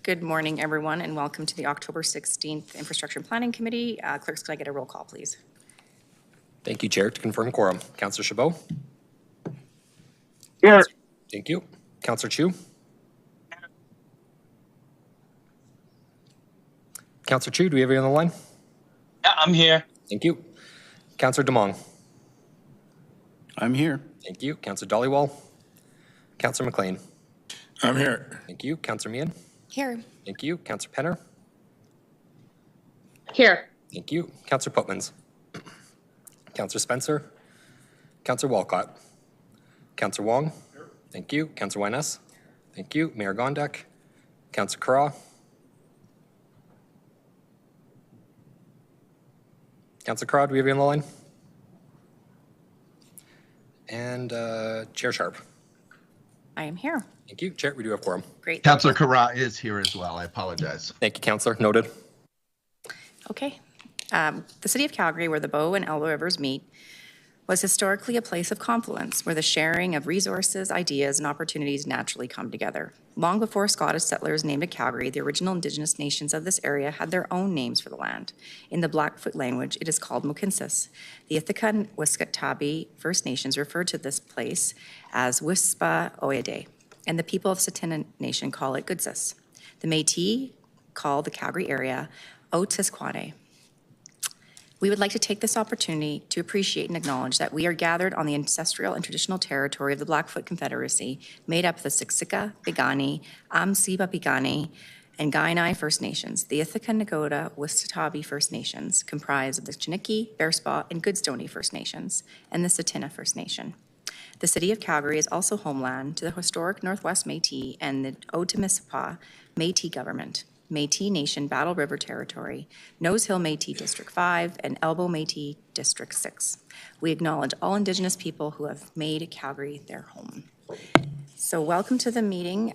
Good morning, everyone, and welcome to the October 16th Infrastructure and Planning Committee. Clerks, could I get a roll call, please? Thank you, Chair. To confirm quorum, Councillor Chabot. Here. Thank you. Councillor Chu. Councillor Chu, do we have you on the line? Yeah, I'm here. Thank you. Councillor Demong. I'm here. Thank you. Councillor Dollywall. Councillor McLean. I'm here. Thank you. Councillor Meehan. Here. Thank you. Councillor Penner. Here. Thank you. Councillor Putmans. Councillor Spencer. Councillor Walcott. Councillor Wong. Here. Thank you. Councillor Wyness. Thank you. Mayor Gondek. Councillor Carra. Councillor Carra, do we have you on the line? And Chair Sharp. I am here. Thank you. Chair, we do have quorum. Great. Councillor Carra is here as well. I apologize. Thank you, Councillor. Noted. Okay. The City of Calgary, where the Bow and Elbow Rivers meet, was historically a place of confluence where the sharing of resources, ideas, and opportunities naturally come together. Long before Scottish settlers named it Calgary, the original Indigenous nations of this area had their own names for the land. In the Blackfoot language, it is called Mohkinstsis. The Ithaca and Wiskatabi First Nations referred to this place as Wispa Oyade, and the people of Tsuut'ina Nation call it Goodsis. The Métis call the Calgary area Otisquane. We would like to take this opportunity to appreciate and acknowledge that we are gathered on the ancestral and traditional territory of the Blackfoot Confederacy, made up of the Siksika, Piikani, Amsiba Piikani, and Kainai First Nations. The Ithaca, Nakoda, Wiskatabi First Nations comprise of the Chiniki, Bearspaw, and Goodstoney First Nations, and the Tsuut'ina First Nation. The City of Calgary is also homeland to the historic Northwest Métis and the Otimispa Métis government, Métis Nation Battle River Territory, Nose Hill Métis District 5, and Elbow Métis District 6. We acknowledge all Indigenous people who have made Calgary their home. So welcome to the meeting.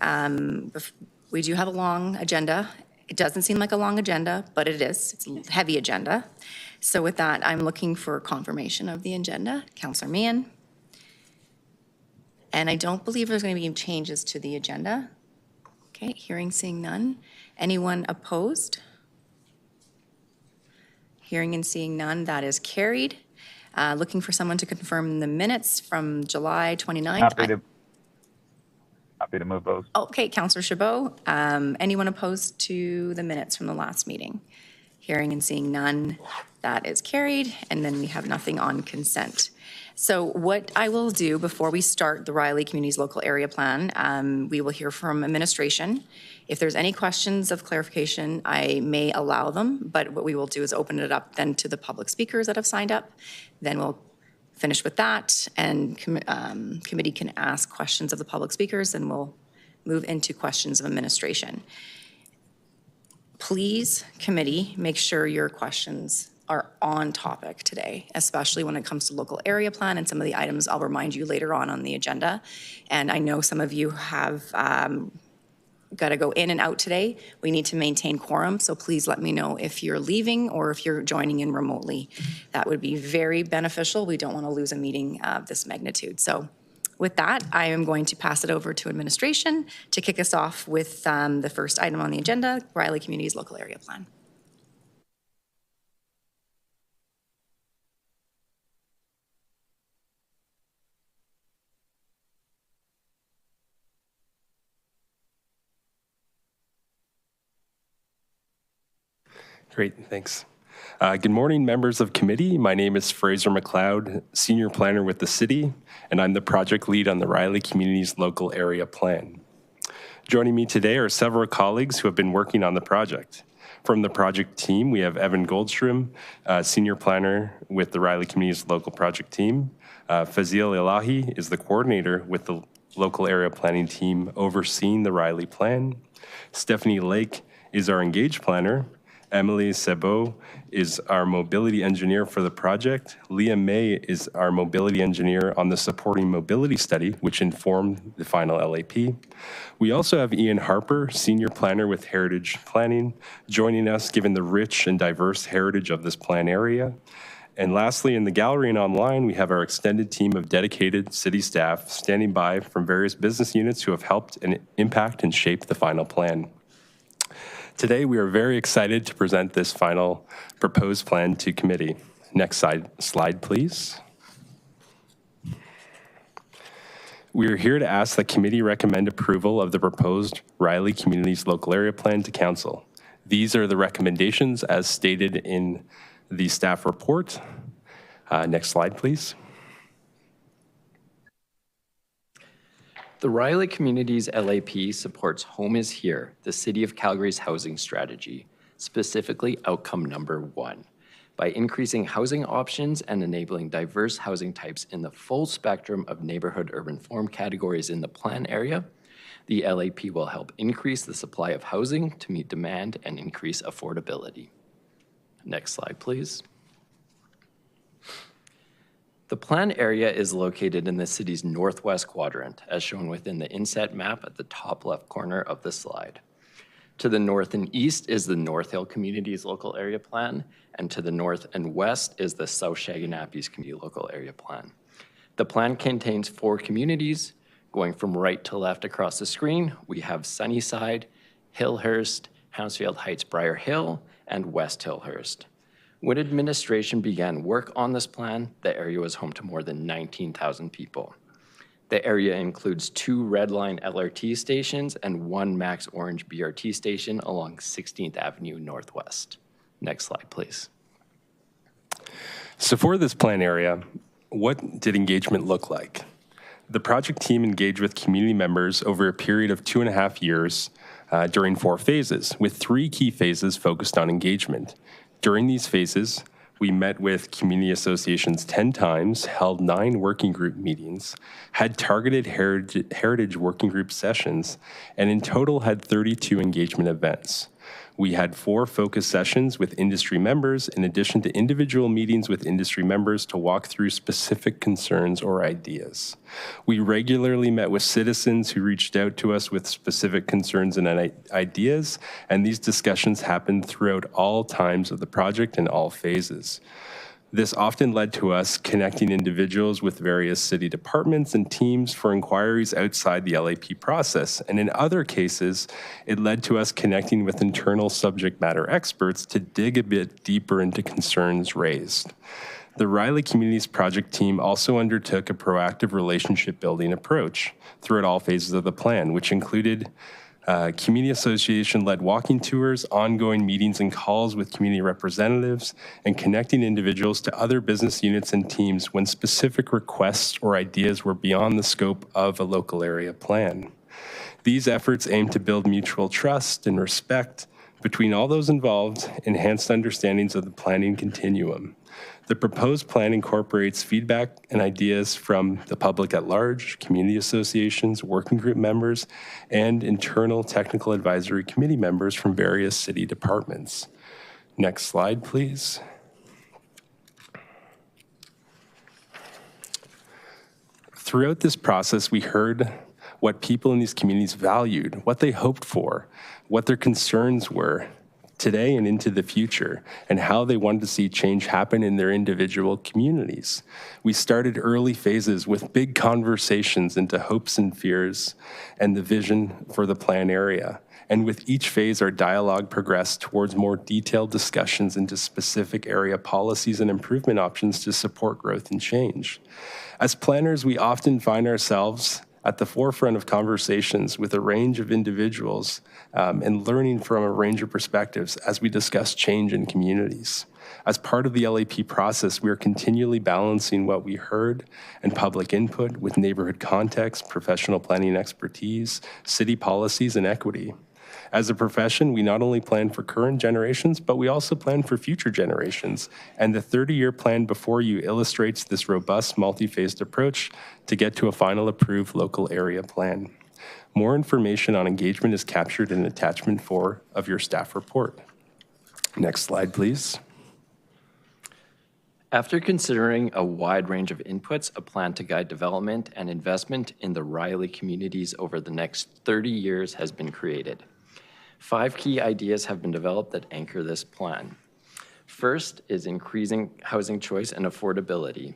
We do have a long agenda. It doesn't seem like a long agenda, but it is. It's a heavy agenda. So with that, I'm looking for confirmation of the agenda. Councillor Meehan. And I don't believe there's going to be changes to the agenda. Okay, hearing, seeing none. Anyone opposed? Hearing and seeing none, that is carried. Looking for someone to confirm the minutes from July 29th. Happy to move those. Okay, Councillor Chabot. Anyone opposed to the minutes from the last meeting? Hearing and seeing none, that is carried. And then we have nothing on consent. So what I will do before we start the Riley Communities Local Area Plan, we will hear from administration. If there's any questions of clarification, I may allow them, but what we will do is open it up then to the public speakers that have signed up. Then we'll finish with that, and committee can ask questions of the public speakers, and we'll move into questions of administration. Please, committee, make sure your questions are on topic today, especially when it comes to local area plan and some of the items I'll remind you later on the agenda. And I know some of you have got to go in and out today. We need to maintain quorum, so please let me know if you're leaving or if you're joining in remotely. That would be very beneficial. We don't want to lose a meeting of this magnitude. So with that, I am going to pass it over to administration to kick us off with the first item on the agenda, Riley Communities Local Area Plan. Great, thanks. Good morning, members of committee. My name is Fraser McLeod, Senior Planner with the City, and I'm the project lead on the Riley Communities Local Area Plan. Joining me today are several colleagues who have been working on the project. From the project team, we have Evan Goldstrom, Senior Planner with the Riley Communities Local Project Team. Fazil Ilahi is the coordinator with the Local Area Planning Team overseeing the Riley Plan. Stephanie Lake is our Engage Planner. Emily Sebo is our mobility engineer for the project. Leah May is our mobility engineer on the supporting mobility study, which informed the final LAP. We also have Ian Harper, senior planner with Heritage Planning, joining us given the rich and diverse heritage of this plan area. And lastly, in the gallery and online, we have our extended team of dedicated city staff standing by from various business units who have helped and impact and shape the final plan. Today, we are very excited to present this final proposed plan to committee. Next slide, please. We are here to ask that committee recommend approval of the proposed Riley Communities Local Area Plan to Council. These are the recommendations as stated in the staff report. Next slide, please. The Riley Communities LAP supports Home is Here, the City of Calgary's housing strategy, specifically outcome number 1, by increasing housing options and enabling diverse housing types in the full spectrum of neighborhood urban form categories in the plan area. The LAP will help increase the supply of housing to meet demand and increase affordability. Next slide, please. The plan area is located in the city's northwest quadrant, as shown within the inset map at the top left corner of the slide. To the north and east is the North Hill Communities Local Area Plan, and to the north and west is the South Shaganappies Community Local Area Plan. The plan contains 4 communities. Going from right to left across the screen, we have Sunnyside, Hillhurst, Hounsfield Heights, Briar Hill, and West Hillhurst. When administration began work on this plan, the area was home to more than 19,000 people. The area includes 2 Red Line LRT stations and 1 Max Orange BRT station along 16th Avenue Northwest. Next slide, please. So for this plan area, what did engagement look like? The project team engaged with community members over a period of 2.5 years during 4 phases, with 3 key phases focused on engagement. During these phases, we met with community associations 10 times, held 9 working group meetings, had targeted heritage working group sessions, and in total had 32 engagement events. We had 4 focus sessions with industry members, in addition to individual meetings with industry members to walk through specific concerns or ideas. We regularly met with citizens who reached out to us with specific concerns and ideas, and these discussions happened throughout all times of the project and all phases. This often led to us connecting individuals with various city departments and teams for inquiries outside the LAP process. And in other cases, it led to us connecting with internal subject matter experts to dig a bit deeper into concerns raised. The Riley Communities Project team also undertook a proactive relationship building approach throughout all phases of the plan, which included community association-led walking tours, ongoing meetings and calls with community representatives, and connecting individuals to other business units and teams when specific requests or ideas were beyond the scope of a local area plan. These efforts aim to build mutual trust and respect between all those involved, enhanced understandings of the planning continuum. The proposed plan incorporates feedback and ideas from the public at large, community associations, working group members, and internal technical advisory committee members from various city departments. Next slide, please. Throughout this process, we heard what people in these communities valued, what they hoped for, what their concerns were today and into the future, and how they wanted to see change happen in their individual communities. We started early phases with big conversations into hopes and fears and the vision for the plan area. And with each phase, our dialogue progressed towards more detailed discussions into specific area policies and improvement options to support growth and change. As planners, we often find ourselves at the forefront of conversations with a range of individuals and learning from a range of perspectives as we discuss change in communities. As part of the LAP process, we are continually balancing what we heard and public input with neighborhood context, professional planning expertise, city policies, and equity. As a profession, we not only plan for current generations, but we also plan for future generations. And the 30-year plan before you illustrates this robust, multi-phased approach to get to a final approved local area plan. More information on engagement is captured in attachment 4 of your staff report. Next slide, please. After considering a wide range of inputs, a plan to guide development and investment in the Riley communities over the next 30 years has been created. 5 key ideas have been developed that anchor this plan. First is increasing housing choice and affordability.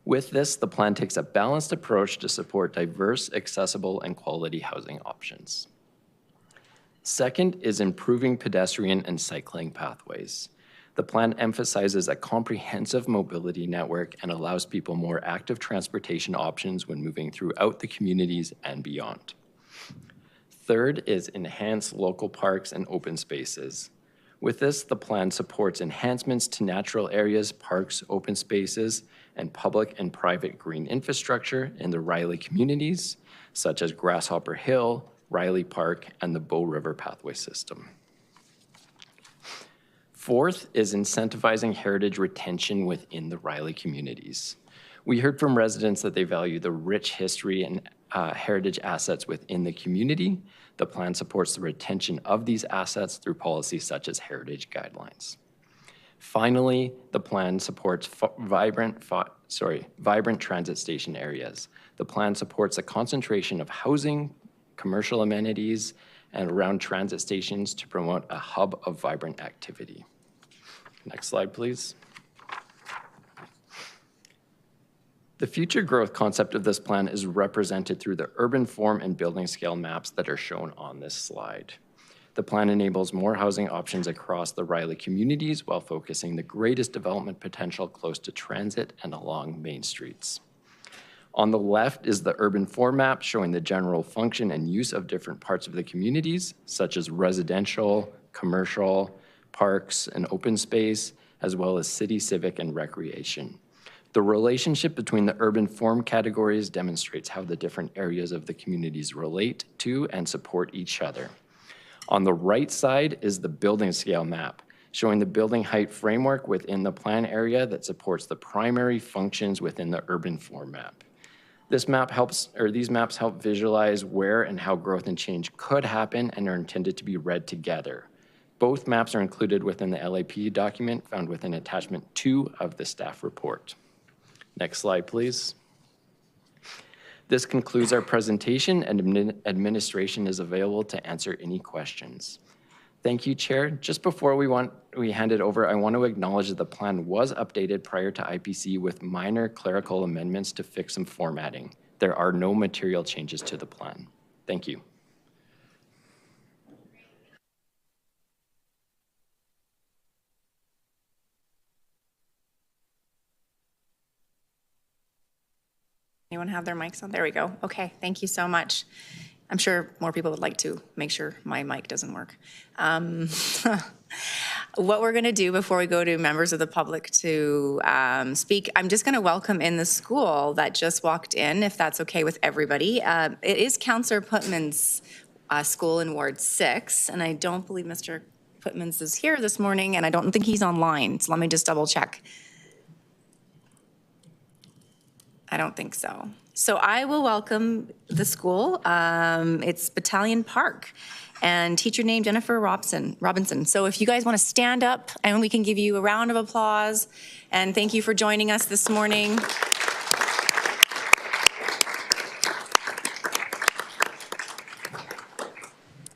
With this, the plan takes a balanced approach to support diverse, accessible, and quality housing options. Second is improving pedestrian and cycling pathways. The plan emphasizes a comprehensive mobility network and allows people more active transportation options when moving throughout the communities and beyond. Third is enhance local parks and open spaces. With this, the plan supports enhancements to natural areas, parks, open spaces, and public and private green infrastructure in the Riley communities, such as Grasshopper Hill, Riley Park, and the Bow River Pathway System. Fourth is incentivizing heritage retention within the Riley communities. We heard from residents that they value the rich history and heritage assets within the community. The plan supports the retention of these assets through policies such as heritage guidelines. Finally, the plan supports vibrant transit station areas. The plan supports a concentration of housing, commercial amenities, and around transit stations to promote a hub of vibrant activity. Next slide, please. The future growth concept of this plan is represented through the urban form and building scale maps that are shown on this slide. The plan enables more housing options across the Riley communities while focusing the greatest development potential close to transit and along main streets. On the left is the urban form map showing the general function and use of different parts of the communities, such as residential, commercial, parks, and open space, as well as city, civic, and recreation. The relationship between the urban form categories demonstrates how the different areas of the communities relate to and support each other. On the right side is the building scale map, showing the building height framework within the plan area that supports the primary functions within the urban form map. These maps help visualize where and how growth and change could happen and are intended to be read together. Both maps are included within the LAP document found within attachment 2 of the staff report. Next slide, please. This concludes our presentation, and administration is available to answer any questions. Thank you, Chair. Just before we hand it over, I want to acknowledge that the plan was updated prior to IPC with minor clerical amendments to fix some formatting. There are no material changes to the plan. Thank you. Anyone have their mics on? There we go. Okay, thank you so much. I'm sure more people would like to make sure my mic doesn't work. What we're gonna do before we go to members of the public to speak, I'm just gonna welcome in the school that just walked in, if that's okay with everybody. It is Councillor Putman's school in Ward 6, and I don't believe Mr. Putman's is here this morning, and I don't think he's online, so let me just double check. I don't think so. So I will welcome the school. It's Battalion Park, and teacher named Jennifer Robinson. So if you guys want to stand up, and we can give you a round of applause, and thank you for joining us this morning.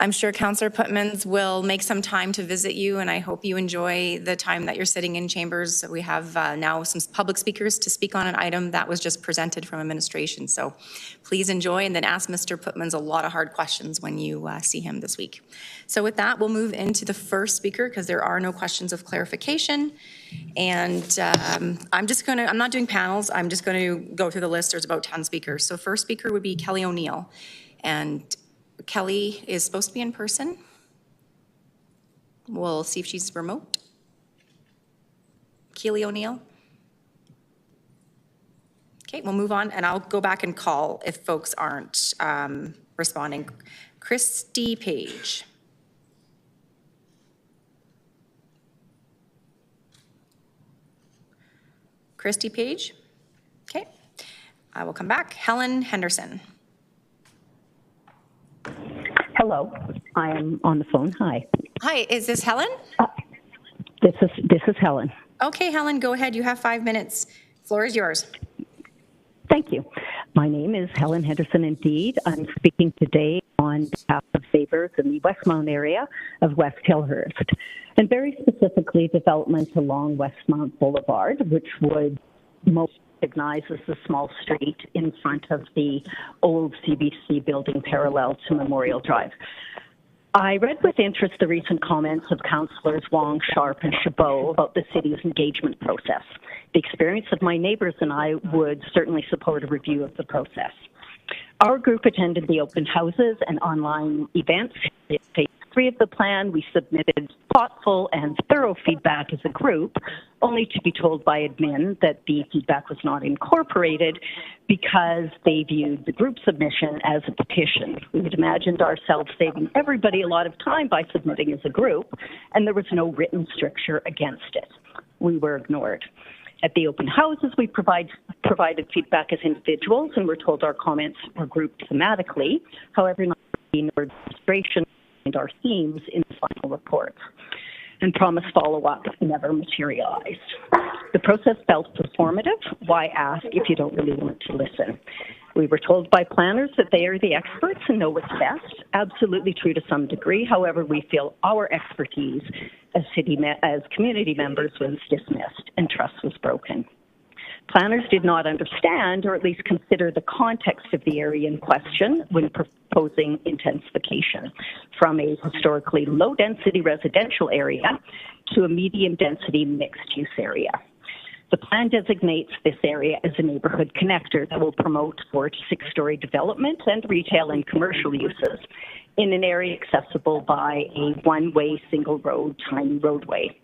I'm sure Councillor Putmans will make some time to visit you, and I hope you enjoy the time that you're sitting in chambers. We have now some public speakers to speak on an item that was just presented from administration. So please enjoy, and then ask Mr. Putmans a lot of hard questions when you see him this week. So with that, we'll move into the first speaker because there are no questions of clarification. And I'm not doing panels. I'm just going to go through the list. There's about 10 speakers. So first speaker would be Kelly O'Neill. And Kelly is supposed to be in person. We'll see if she's remote. Kelly O'Neill. Okay, we'll move on, and I'll go back and call if folks aren't responding. Christy Page. Christy Page. Okay, I will come back. Helen Henderson. Hello, I am on the phone. Hi. Hi, is this Helen? This is Helen. Okay, Helen, go ahead. You have 5 minutes. Floor is yours. Thank you. My name is Helen Henderson indeed. I'm speaking today on behalf of Sabres in the Westmount area of West Hillhurst, and very specifically development along Westmount Boulevard, which would most recognize as the small street in front of the old CBC building parallel to Memorial Drive. I read with interest the recent comments of Councillors Wong, Sharp, and Chabot about the city's engagement process. The experience of my neighbours and I would certainly support a review of the process. Our group attended the open houses and online events. In phase 3 of the plan, we submitted thoughtful and thorough feedback as a group, only to be told by admin that the feedback was not incorporated because they viewed the group submission as a petition. We had imagined ourselves saving everybody a lot of time by submitting as a group, and there was no written stricture against it. We were ignored. At the open houses, we provided feedback as individuals and were told our comments were grouped thematically. However, not nor demonstration and our themes in the final reports, and promised follow-up never materialized. The process felt performative. Why ask if you don't really want to listen? We were told by planners that they are the experts and know what's best. Absolutely true to some degree. However, we feel our expertise as community members was dismissed and trust was broken. Planners did not understand or at least consider the context of the area in question when proposing intensification from a historically low-density residential area to a medium-density mixed-use area. The plan designates this area as a neighbourhood connector that will promote 4 to 6-story development and retail and commercial uses in an area accessible by a one-way, single-road, tiny roadway.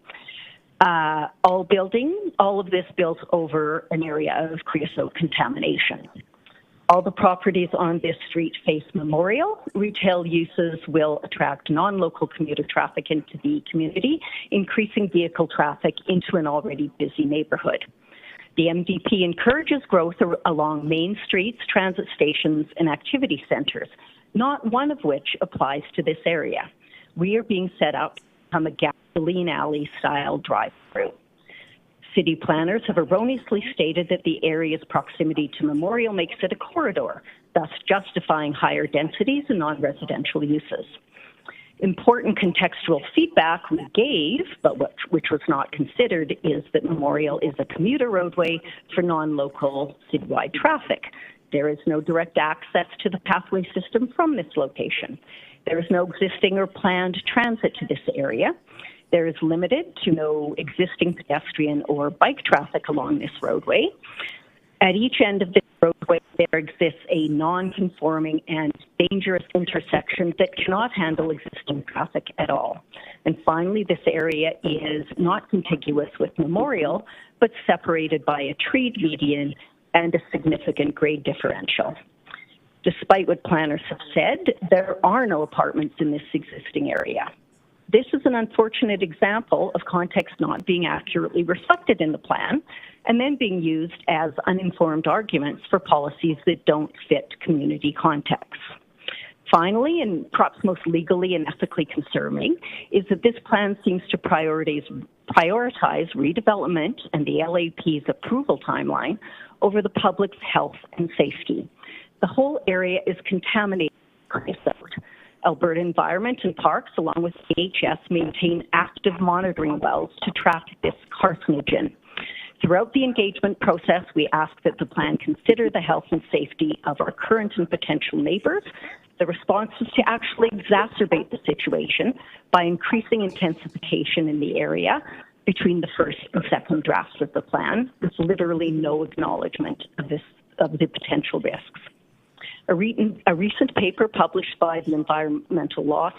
All of this built over an area of creosote contamination. All the properties on this street face Memorial. Retail uses will attract non-local commuter traffic into the community, increasing vehicle traffic into an already busy neighbourhood. The MDP encourages growth along main streets, transit stations, and activity centres, not one of which applies to this area. We are being set up to become a gasoline alley-style drive-through. City planners have erroneously stated that the area's proximity to Memorial makes it a corridor, thus justifying higher densities and non-residential uses. Important contextual feedback we gave, but which was not considered, is that Memorial is a commuter roadway for non-local citywide traffic. There is no direct access to the pathway system from this location. There is no existing or planned transit to this area. There is limited to no existing pedestrian or bike traffic along this roadway. At each end of this roadway, there exists a non-conforming and dangerous intersection that cannot handle existing traffic at all. And finally, this area is not contiguous with Memorial, but separated by a treed median and a significant grade differential. Despite what planners have said, there are no apartments in this existing area. This is an unfortunate example of context not being accurately reflected in the plan and then being used as uninformed arguments for policies that don't fit community contexts. Finally, and perhaps most legally and ethically concerning, is that this plan seems to prioritize redevelopment and the LAP's approval timeline over the public's health and safety. The whole area is contaminated with creosote. Alberta Environment and Parks, along with AHS, maintain active monitoring wells to track this carcinogen. Throughout the engagement process, we ask that the plan consider the health and safety of our current and potential neighbours. The response is to actually exacerbate the situation by increasing intensification in the area between the first and second drafts of the plan. There's literally no acknowledgement of the potential risks. A recent paper published by the Environmental Law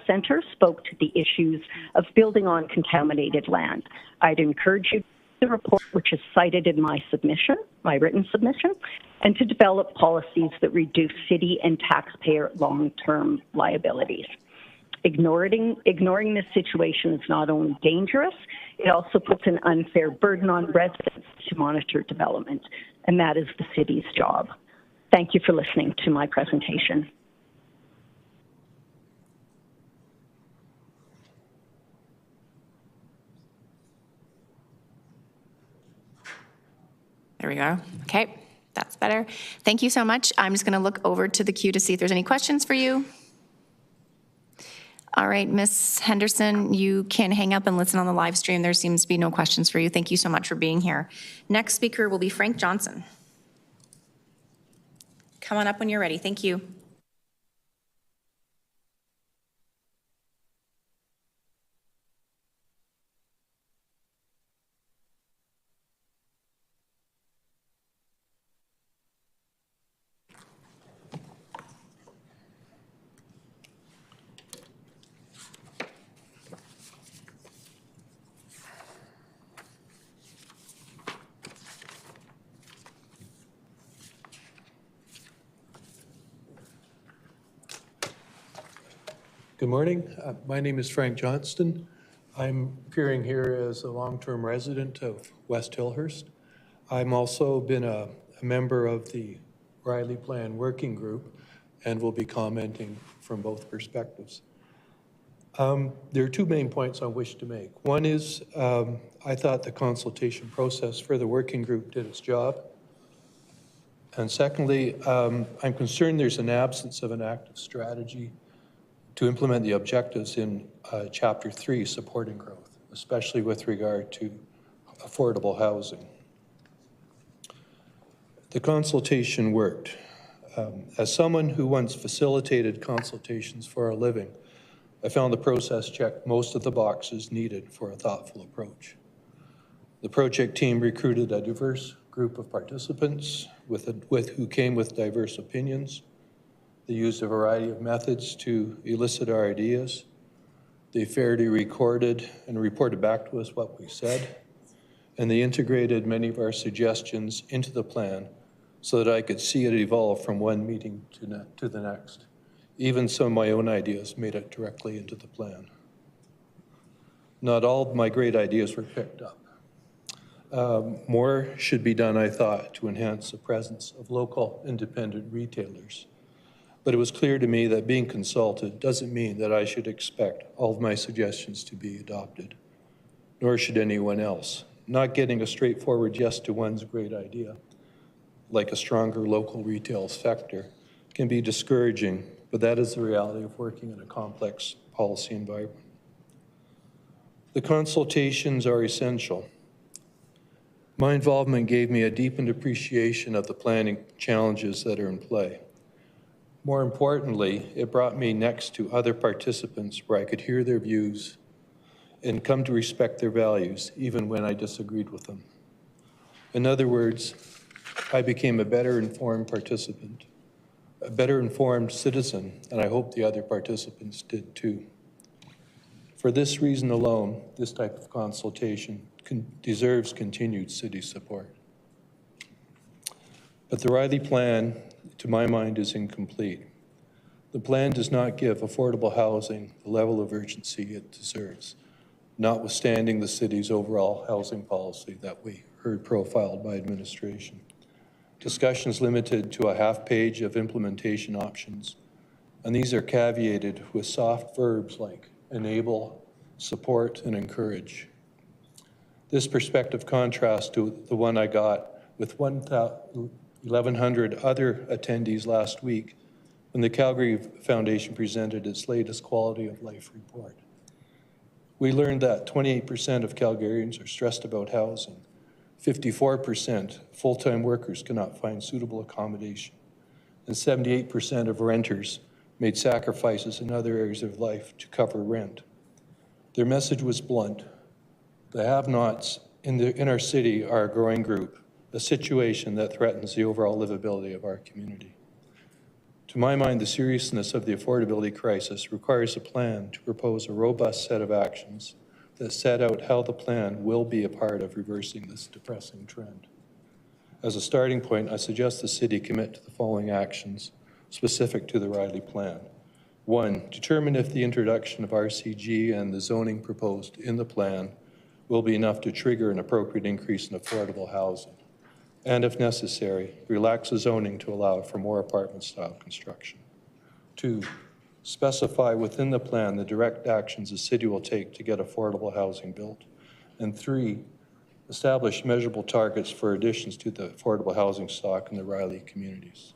Centre spoke to the issues of building on contaminated land. I'd encourage you to read the report, which is cited in my written submission, and to develop policies that reduce city and taxpayer long-term liabilities. Ignoring this situation is not only dangerous, it also puts an unfair burden on residents to monitor development, and that is the city's job. Thank you for listening to my presentation. There we go. Okay, that's better. Thank you so much. I'm just going to look over to the queue to see if there's any questions for you. All right, Ms. Henderson, you can hang up and listen on the live stream. There seems to be no questions for you. Thank you so much for being here. Next speaker will be Frank Johnson. Come on up when you're ready. Thank you. Good morning. My name is Frank Johnston. I'm appearing here as a long-term resident of West Hillhurst. I'm also been a member of the Riley Plan Working Group and will be commenting from both perspectives. There are two main points I wish to make. One is I thought the consultation process for the working group did its job. And secondly, I'm concerned there's an absence of an active strategy to implement the objectives in Chapter 3, supporting growth, especially with regard to affordable housing. The consultation worked. As someone who once facilitated consultations for a living, I found the process checked most of the boxes needed for a thoughtful approach. The project team recruited a diverse group of participants who came with diverse opinions. They used a variety of methods to elicit our ideas. They fairly recorded and reported back to us what we said. And they integrated many of our suggestions into the plan so that I could see it evolve from one meeting to the next. Even some of my own ideas made it directly into the plan. Not all of my great ideas were picked up. More should be done, I thought, to enhance the presence of local independent retailers. But it was clear to me that being consulted doesn't mean that I should expect all of my suggestions to be adopted, nor should anyone else. Not getting a straightforward yes to one's great idea, like a stronger local retail sector, can be discouraging, but that is the reality of working in a complex policy environment. The consultations are essential. My involvement gave me a deepened appreciation of the planning challenges that are in play. More importantly, it brought me next to other participants where I could hear their views and come to respect their values, even when I disagreed with them. In other words, I became a better informed participant, a better informed citizen, and I hope the other participants did too. For this reason alone, this type of consultation deserves continued city support. But the Riley Plan, to my mind, is incomplete. The plan does not give affordable housing the level of urgency it deserves, notwithstanding the city's overall housing policy that we heard profiled by administration. Discussions limited to a half page of implementation options, and these are caveated with soft verbs like enable, support, and encourage. This perspective contrasts to the one I got with 1,100 other attendees last week when the Calgary Foundation presented its latest quality of life report. We learned that 28% of Calgarians are stressed about housing. 54% full-time workers cannot find suitable accommodation, and 78% of renters made sacrifices in other areas of life to cover rent. Their message was blunt. The have-nots in our city are a growing group, a situation that threatens the overall livability of our community. To my mind, the seriousness of the affordability crisis requires a plan to propose a robust set of actions that set out how the plan will be a part of reversing this depressing trend. As a starting point, I suggest the city commit to the following actions specific to the Riley Plan. 1, determine if the introduction of RCG and the zoning proposed in the plan will be enough to trigger an appropriate increase in affordable housing. And if necessary, relax the zoning to allow for more apartment-style construction. 2, specify within the plan the direct actions the city will take to get affordable housing built. And 3, establish measurable targets for additions to the affordable housing stock in the Riley communities.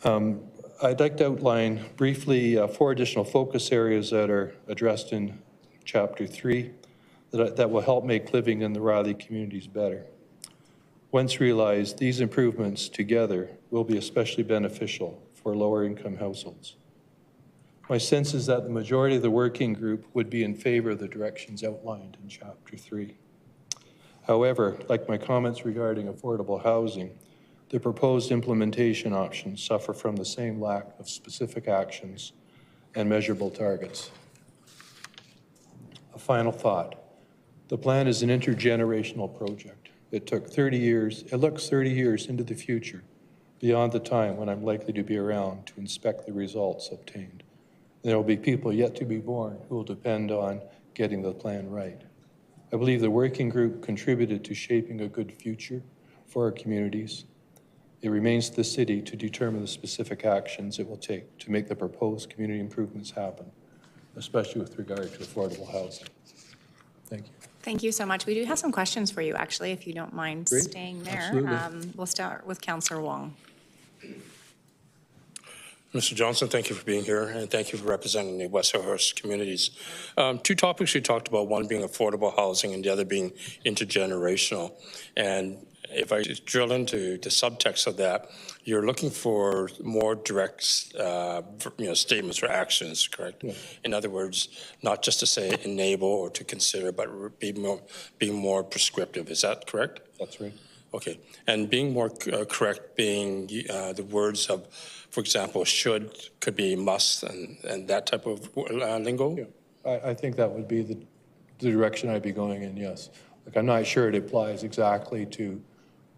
I'd like to outline briefly 4 additional focus areas that are addressed in Chapter 3 that will help make living in the Riley communities better. Once realized, these improvements together will be especially beneficial for lower-income households. My sense is that the majority of the working group would be in favor of the directions outlined in Chapter 3. However, like my comments regarding affordable housing, the proposed implementation options suffer from the same lack of specific actions and measurable targets. A final thought. The plan is an intergenerational project. It took 30 years, it looks 30 years into the future, beyond the time when I'm likely to be around to inspect the results obtained. There will be people yet to be born who will depend on getting the plan right. I believe the working group contributed to shaping a good future for our communities. It remains to the city to determine the specific actions it will take to make the proposed community improvements happen, especially with regard to affordable housing. Thank you. Thank you so much. We do have some questions for you, actually, if you don't mind Great. staying there. Absolutely. We'll start with Councillor Wong. Mr. Johnson, thank you for being here, and thank you for representing the West Hillhurst communities. Two topics you talked about, one being affordable housing and the other being intergenerational. And if I just drill into the subtext of that, you're looking for more direct statements or actions, correct? Yeah. In other words, not just to say enable or to consider, but being more prescriptive. Is that correct? That's right. Okay. And being more correct being the words of, for example, should, could be must, and that type of lingo? Yeah. I think that would be the direction I'd be going in, yes. Like, I'm not sure it applies exactly to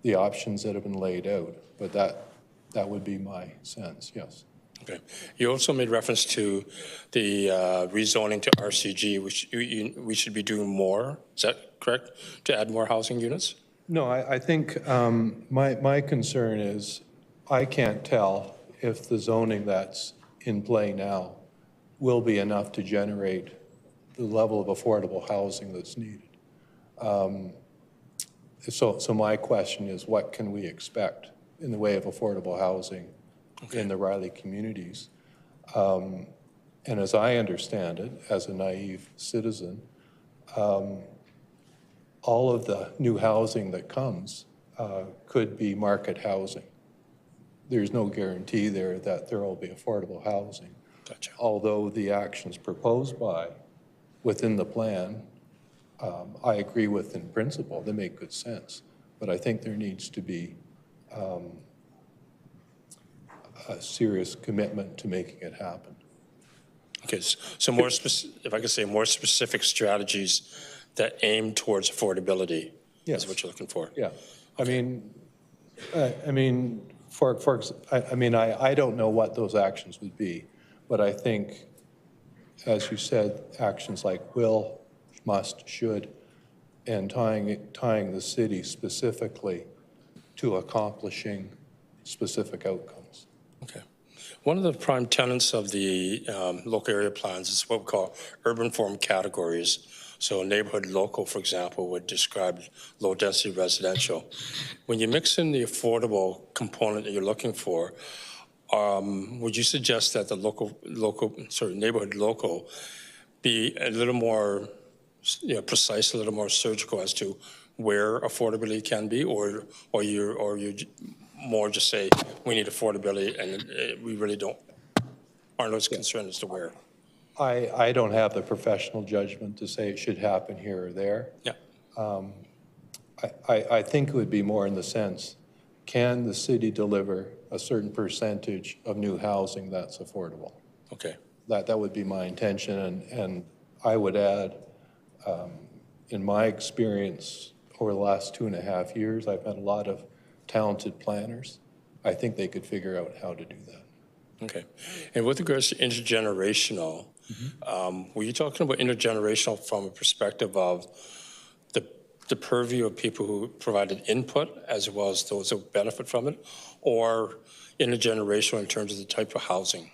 the options that have been laid out, but that would be my sense, yes. Okay. You also made reference to the rezoning to RCG, which we should be doing more. Is that correct? To add more housing units? No, I think my concern is I can't tell if the zoning that's in play now will be enough to generate the level of affordable housing that's needed. So my question is, what can we expect in the way of affordable housing in the Riley communities? And as I understand it, as a naive citizen, all of the new housing that comes could be market housing. There's no guarantee there that there will be affordable housing. Gotcha. Although the actions proposed within the plan, I agree with in principle, they make good sense. But I think there needs to be a serious commitment to making it happen. Okay, so more if I could say more specific strategies that aim towards affordability. Yes. Is what you're looking for. Yeah, okay. I don't know what those actions would be, but I think, as you said, actions like will, must, should, and tying the city specifically to accomplishing specific outcomes. Okay. One of the prime tenets of the local area plans is what we call urban form categories. So neighborhood local, for example, would describe low-density residential. When you mix in the affordable component that you're looking for, would you suggest that the neighborhood local be a little more precise, a little more surgical as to where affordability can be, or you more just say we need affordability and we really aren't as concerned as to where? I don't have the professional judgment to say it should happen here or there. Yeah. I think it would be more in the sense, can the city deliver a certain percentage of new housing that's affordable? Okay. That would be my intention, and I would add, in my experience over the last 2.5 years, I've met a lot of talented planners. I think they could figure out how to do that. Okay. And with regards to intergenerational, were you talking about intergenerational from a perspective of the purview of people who provided input as well as those who benefit from it, or intergenerational in terms of the type of housing?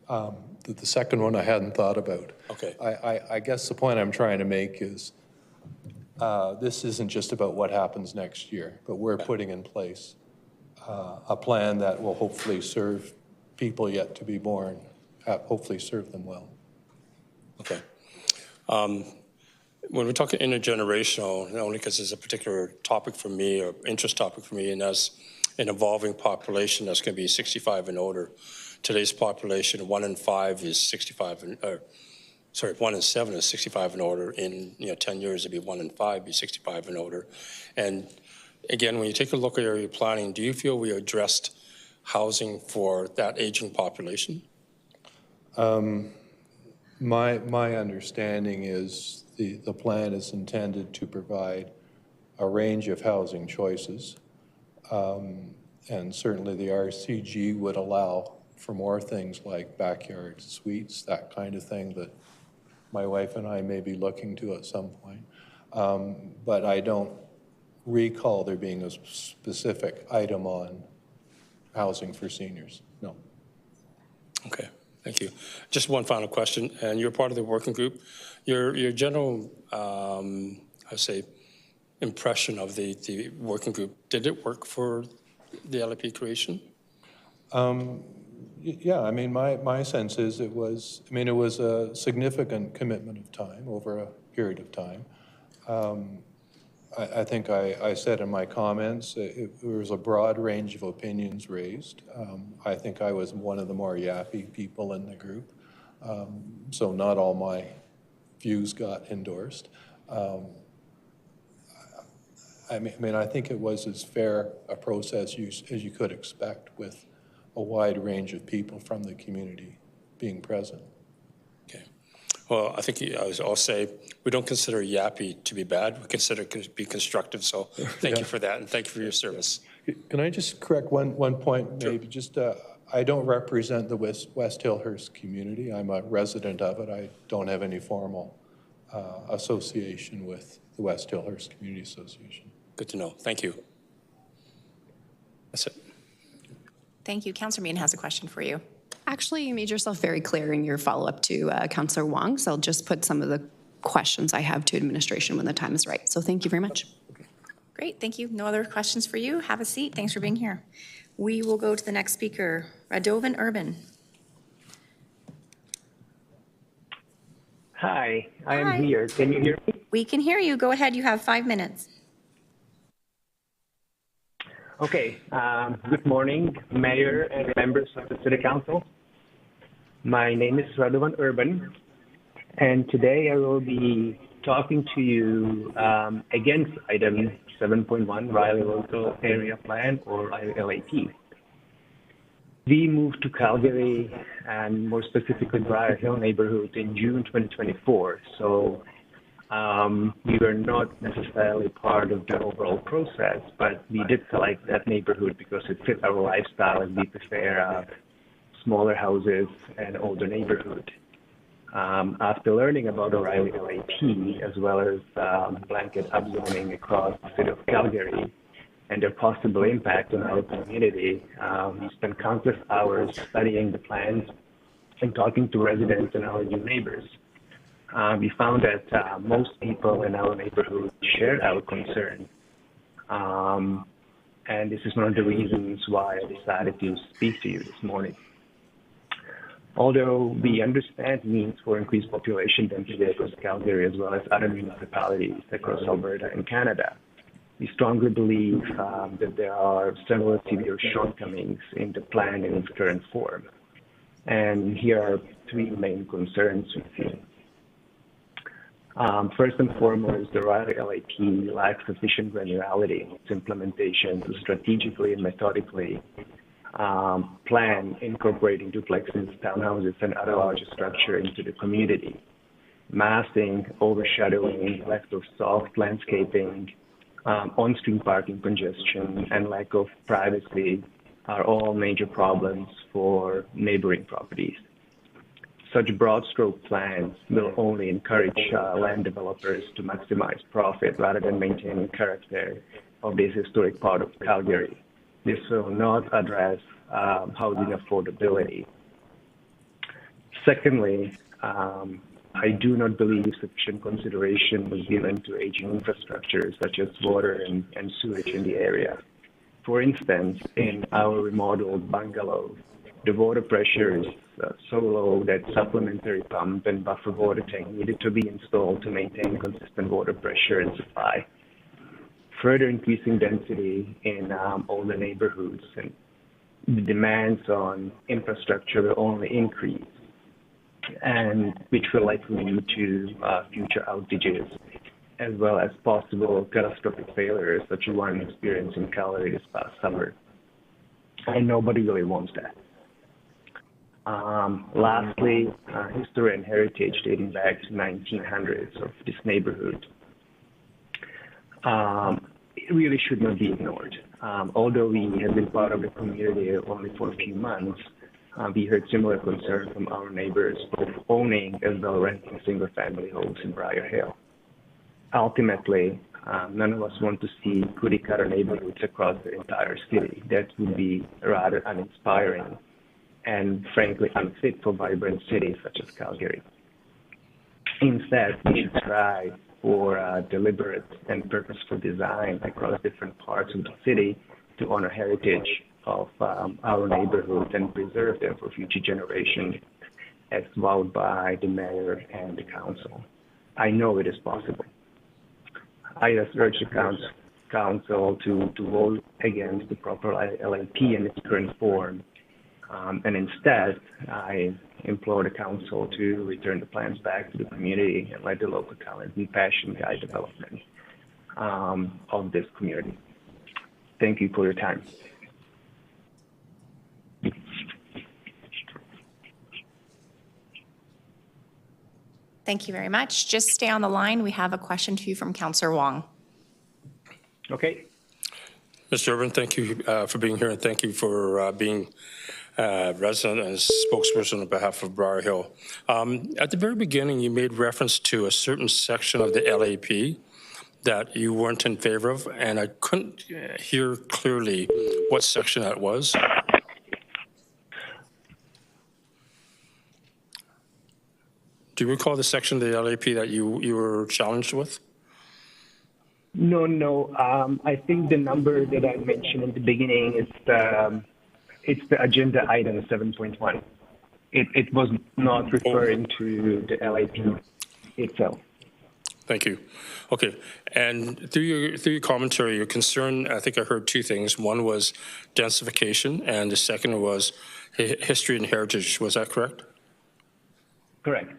The second one I hadn't thought about. Okay. I guess the point I'm trying to make is this isn't just about what happens next year, but we're putting in place a plan that will hopefully serve people yet to be born, hopefully serve them well. Okay. When we talk intergenerational, not only because it's a particular topic for me or interest topic for me, and as an evolving population that's going to be 65 and older. Today's population, 1 in 5 is 65 and, 1 in 7 is 65 and older. In 10 years, it'd be 1 in 5 be 65 and older. And again, when you take a look at area planning, do you feel we addressed housing for that aging population? My understanding is the plan is intended to provide a range of housing choices. And certainly the RCG would allow for more things like backyard suites, that kind of thing that my wife and I may be looking to at some point. But I don't recall there being a specific item on housing for seniors, no. Okay, thank you. Just one final question, and you're part of the working group. Your general, I say, impression of the working group, did it work for the LAP creation? Yeah, I mean, my sense is it was a significant commitment of time over a period of time. I think I said in my comments, there was a broad range of opinions raised. I think I was one of the more yappy people in the group, so not all my views got endorsed. I mean, I think it was as fair a process as you could expect with a wide range of people from the community being present. Okay. Well, I think I'll say we don't consider yappy to be bad. We consider it to be constructive. So thank you for that, and thank you for your service. Can I just correct one point, maybe? Sure. Just, I don't represent the West Hillhurst community. I'm a resident of it. I don't have any formal association with the West Hillhurst Community Association. Good to know. Thank you. That's it. Thank you. Councillor Meehan has a question for you. Actually, you made yourself very clear in your follow-up to Councillor Wong, so I'll just put some of the questions I have to administration when the time is right. So thank you very much. Great, thank you. No other questions for you. Have a seat. Thanks for being here. We will go to the next speaker, Radovan Urban. Hi, I am here. Can you hear me? We can hear you. Go ahead. You have 5 minutes. Okay. Good morning, Mayor and members of the City Council. My name is Radovan Urban, and today I will be talking to you against item 7.1, Riley Local Area Plan, or LAP. We moved to Calgary, and more specifically Briar Hill neighborhood, in June 2024. So we were not necessarily part of the overall process, but we did select that neighborhood because it fit our lifestyle, and we prefer smaller houses and older neighborhood. After learning about O'Reilly LAP, as well as blanket upzoning across the city of Calgary and their possible impact on our community, we spent countless hours studying the plans and talking to residents and our new neighbors. We found that most people in our neighborhood shared our concern. And this is one of the reasons why I decided to speak to you this morning. Although we understand needs for increased population density across Calgary as well as other municipalities across Alberta and Canada, we strongly believe that there are several severe shortcomings in the plan in its current form. And here are three main concerns with you. First and foremost, the Riley LAP lacks sufficient granularity in its implementation to strategically and methodically plan incorporating duplexes, townhouses, and other larger structure into the community. Massing, overshadowing, lack of soft landscaping, on-street parking congestion, and lack of privacy are all major problems for neighboring properties. Such broad stroke plans will only encourage land developers to maximize profit rather than maintaining character of this historic part of Calgary. This will not address housing affordability. Secondly, I do not believe sufficient consideration was given to aging infrastructure such as water and sewage in the area. For instance, in our remodeled bungalow, the water pressure is so low that supplementary pump and buffer water tank needed to be installed to maintain consistent water pressure and supply. Further increasing density in older neighborhoods and the demands on infrastructure will only increase, and which will likely lead to future outages, as well as possible catastrophic failures such as one experienced in Calgary this past summer. And nobody really wants that. Lastly, history and heritage dating back to 1900s of this neighborhood. really should not be ignored. Although we have been part of the community only for a few months, we heard similar concerns from our neighbors, both owning as well renting single-family homes in Briar Hill. Ultimately, none of us want to see cookie-cutter neighborhoods across the entire city. That would be rather uninspiring and, frankly, unfit for vibrant cities such as Calgary. Instead, we should strive for deliberate and purposeful design across different parts of the city to honor heritage of our neighborhoods and preserve them for future generations, as vowed by the mayor and the council. I know it is possible. I just urge the council to vote against the proper LAP in its current form. And instead, I implore the council to return the plans back to the community and let the local talent and passion guide development of this community. Thank you for your time. Thank you very much. Just stay on the line. We have a question to you from Councillor Wong. Okay. Mr. Urban, thank you for being here, and thank you for being resident and spokesperson on behalf of Briar Hill. At the very beginning, you made reference to a certain section of the LAP that you weren't in favor of, and I couldn't hear clearly what section that was. Do you recall the section of the LAP that you were challenged with? No. I think the number that I mentioned in the beginning is it's the agenda item 7.1. It was not referring to the LAP itself. Thank you. Okay, and through your commentary, your concern, I think I heard two things. One was densification, and the second was history and heritage. Was that correct? Correct.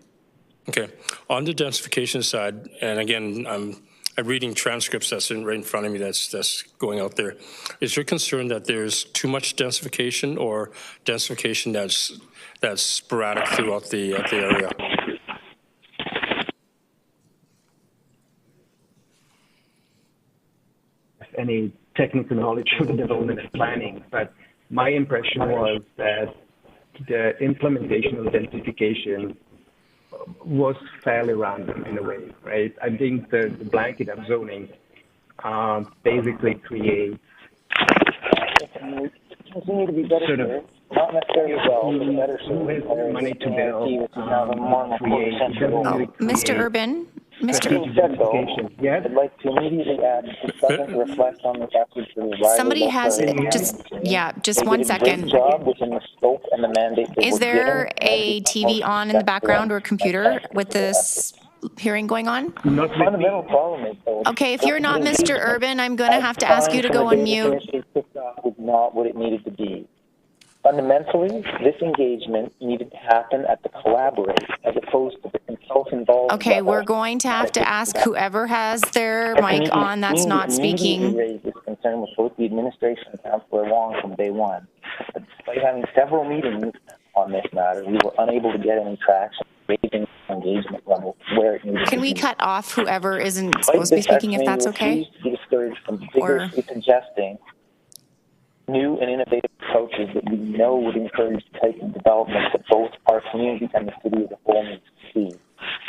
Okay. On the densification side, and again, I'm reading transcripts that's right in front of me that's going out there. Is your concern that there's too much densification or densification that's sporadic throughout the area? Any technical knowledge of the development and planning, but my impression was that the implementation of densification was fairly random in a way, right? I think the blanket of zoning basically creates continue to be better sort of served, not necessarily well, but better who has served. the money to build, Mr. Urban, Yes? I'd like to immediately add this doesn't reflect on the efforts of the somebody has, just one second. Job within the scope and the mandate Is there a TV on in the background or a computer with this hearing going on? The fundamental problem is, though, okay, if you're not Mr. Urban, I'm going to have to ask you to go on mute. Was not what it needed to be. Fundamentally, this engagement needed to happen at the collaborate as opposed to the consult-involved. Okay, we're going to have to ask whoever has their mic on that's not speaking. Raised this concern with both the administration and Councillor Wong from day one. But despite having several meetings on this matter, we were unable to get any traction, raising engagement level where it needed. Can we cut off whoever isn't supposed to be speaking, if that's okay? To be discouraged from vigorously suggesting new and innovative approaches that we know would encourage the type of development that both our community and the city as a whole needs to see.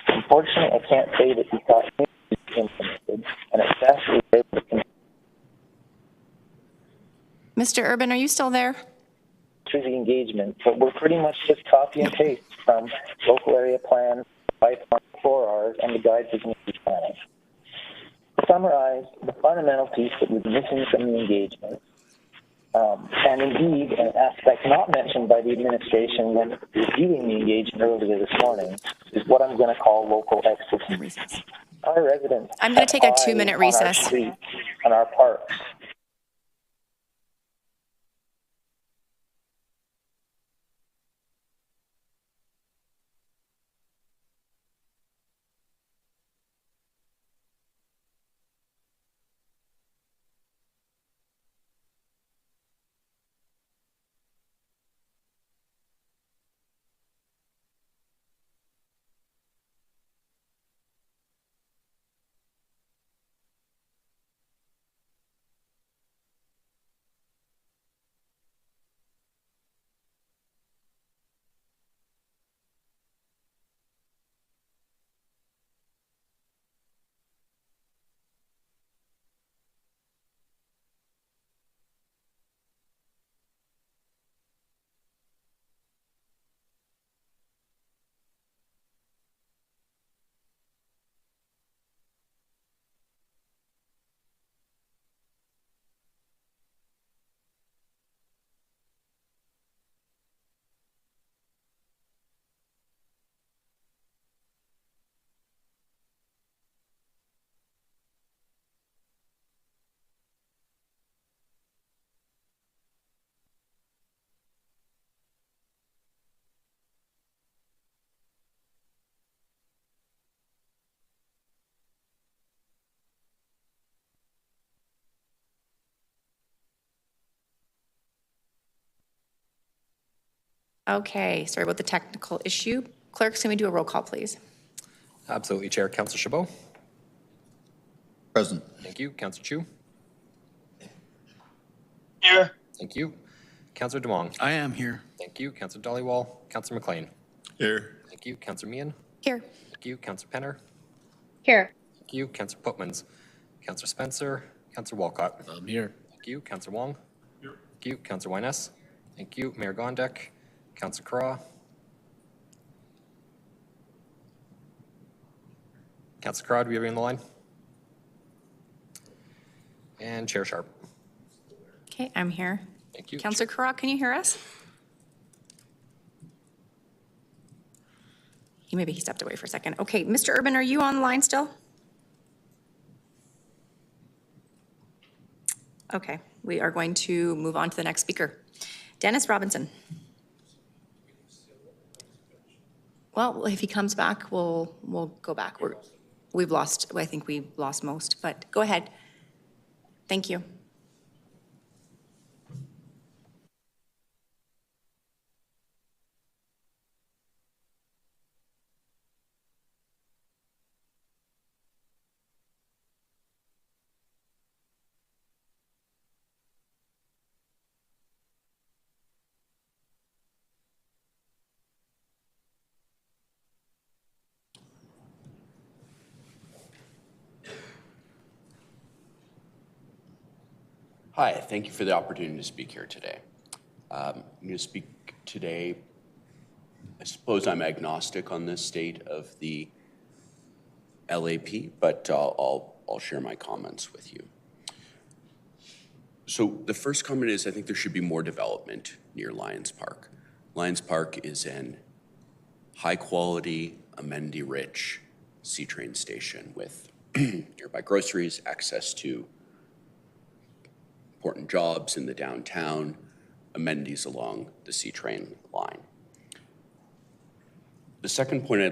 Unfortunately, I can't say that we thought it was implemented, and at best we were able to Mr. Urban, are you still there? through the engagement, but we're pretty much just copy and paste from local area plans, 5.4Rs, and the guide to community planning. To summarize, the fundamental piece that was missing from the engagement, and indeed an aspect not mentioned by the administration when reviewing the engagement earlier this morning, is what I'm going to call local expertise. Our residents I'm going to take a 2-minute recess. On our streets, on our parks, Okay, sorry about the technical issue. Clerk, can we do a roll call, please? Absolutely, Chair. Councillor Chabot. Present. Thank you. Councillor Chu. Here. Thank you. Councillor Duong. I am here. Thank you. Councillor Dollywall. Councillor McLean. Here. Thank you. Councillor Meehan. Here. Thank you. Councillor Penner. Here. Thank you. Councillor Putmans. Councillor Spencer. Councillor Walcott. I'm here. Thank you. Councillor Wong. Here. Thank you. Councillor Wyness. Thank you. Mayor Gondek. Councillor Carra. Councillor Carra, do we have you on the line? And Chair Sharp. Okay, I'm here. Thank you. Councillor Carra, can you hear us? Maybe he stepped away for a second. Okay, Mr. Urban, are you on the line still? Okay, we are going to move on to the next speaker. Dennis Robinson. Well, if he comes back, we'll go back. I think we've lost most, but go ahead. Thank you. Hi, thank you for the opportunity to speak here today. I'm going to speak today, I suppose I'm agnostic on the state of the LAP, but I'll share my comments with you. So the first comment is I think there should be more development near Lions Park. Lions Park is an high quality, amenity rich C-train station with nearby groceries, access to important jobs in the downtown, amenities along the C-train line. The second point I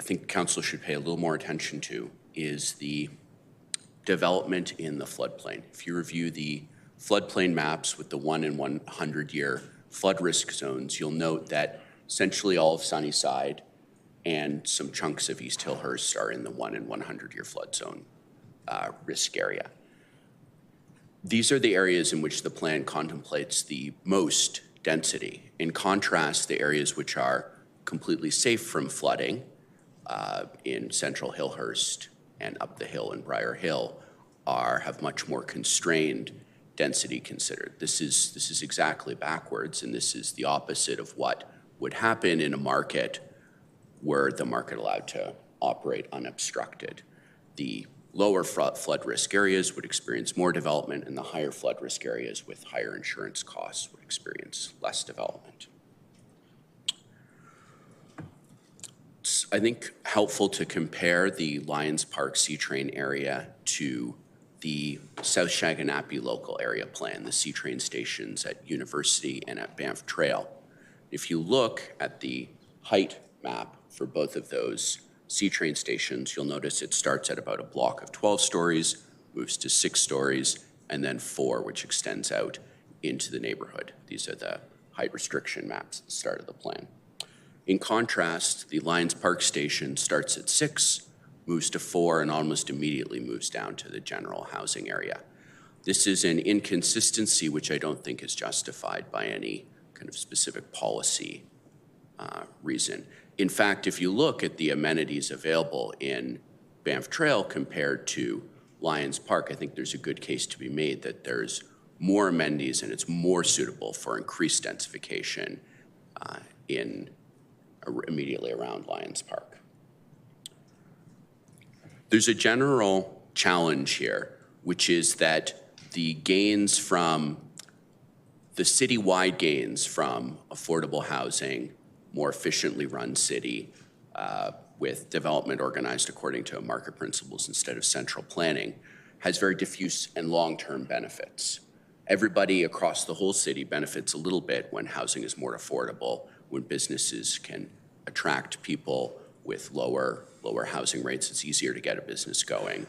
think council should pay a little more attention to is the development in the floodplain. If you review the floodplain maps with the 1 in 100 year flood risk zones, you'll note that essentially all of Sunnyside and some chunks of East Hillhurst are in the 1 in 100 year flood zone risk area. These are the areas in which the plan contemplates the most density. In contrast, the areas which are completely safe from flooding in central Hillhurst and up the hill in Briar Hill have much more constrained density considered. This is exactly backwards, and this is the opposite of what would happen in a market were the market allowed to operate unobstructed. The lower flood risk areas would experience more development, and the higher flood risk areas with higher insurance costs would experience less development. It's, I think, helpful to compare the Lions Park C-train area to the South Shaganappi local area plan, the C-train stations at University and at Banff Trail. If you look at the height map for both of those C-train stations, you'll notice it starts at about a block of 12 stories, moves to 6 stories, and then 4, which extends out into the neighborhood. These are the height restriction maps at the start of the plan. In contrast, the Lions Park station starts at 6, moves to 4, and almost immediately moves down to the general housing area. This is an inconsistency which I don't think is justified by any kind of specific policy reason. In fact, if you look at the amenities available in Banff Trail compared to Lions Park, I think there's a good case to be made that there's more amenities and it's more suitable for increased densification immediately around Lions Park. There's a general challenge here, which is that the gains from the citywide gains from affordable housing, more efficiently run city with development organized according to market principles instead of central planning has very diffuse and long-term benefits. Everybody across the whole city benefits a little bit when housing is more affordable, when businesses can attract people with lower housing rates. It's easier to get a business going.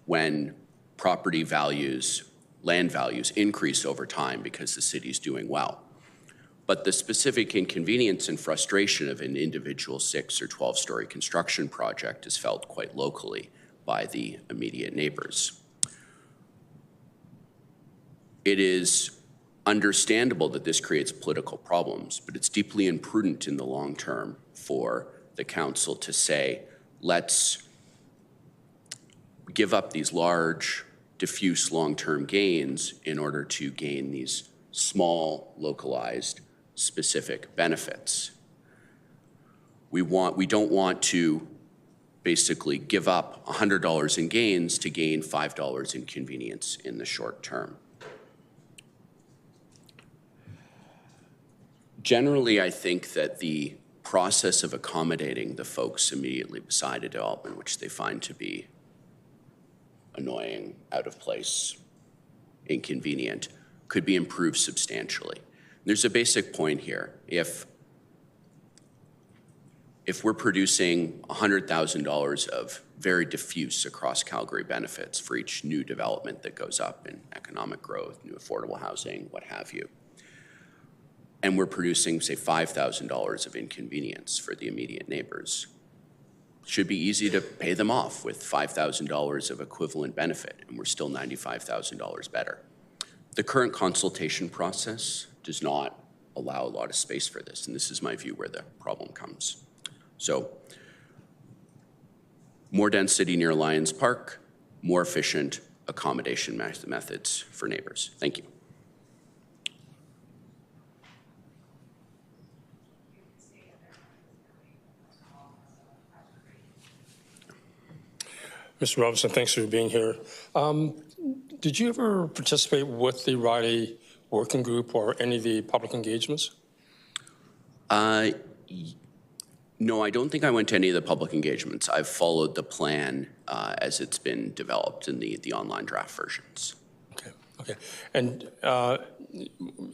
When property values, land values increase over time because the city's doing well. But the specific inconvenience and frustration of an individual 6 or 12-story construction project is felt quite locally by the immediate neighbors. It is understandable that this creates political problems, but it's deeply imprudent in the long term for the council to say, let's give up these large, diffuse long-term gains in order to gain these small, localized, specific benefits. We don't want to basically give up $100 in gains to gain $5 in convenience in the short term. Generally, I think that the process of accommodating the folks immediately beside a development, which they find to be annoying, out of place, inconvenient, could be improved substantially. There's a basic point here. If we're producing $100,000 of very diffuse across Calgary benefits for each new development that goes up in economic growth, new affordable housing, what have you, and we're producing, say, $5,000 of inconvenience for the immediate neighbors, it should be easy to pay them off with $5,000 of equivalent benefit, and we're still $95,000 better. The current consultation process does not allow a lot of space for this, and this is my view where the problem comes. So, more density near Lions Park, more efficient accommodation methods for neighbors. Thank you. Mr. Robinson, thanks for being here. Did you ever participate with the Riley Working Group or any of the public engagements? No, I don't think I went to any of the public engagements. I've followed the plan as it's been developed in the online draft versions. Okay. And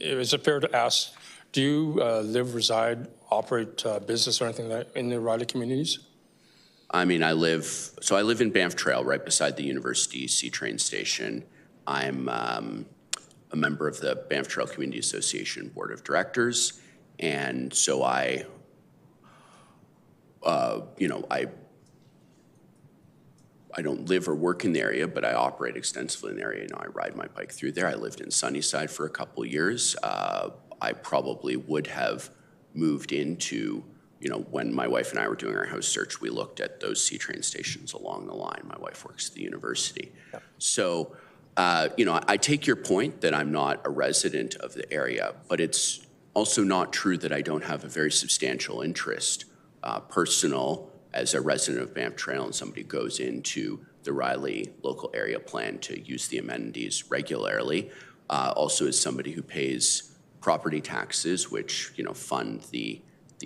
is it fair to ask, do you live, reside, operate business or anything like that in the Riley communities? I mean, I live in Banff Trail, right beside the University C train station. I'm a member of the Banff Trail Community Association Board of Directors, and so I don't live or work in the area, but I operate extensively in the area. I ride my bike through there. I lived in Sunnyside for a couple years. I probably would have moved into, when my wife and I were doing our house search, we looked at those C train stations along the line. My wife works at the university. Yeah. So, I take your point that I'm not a resident of the area, but it's also not true that I don't have a very substantial interest, personal, as a resident of Banff Trail and somebody who goes into the Riley local area plan to use the amenities regularly. Also as somebody who pays property taxes, which, fund the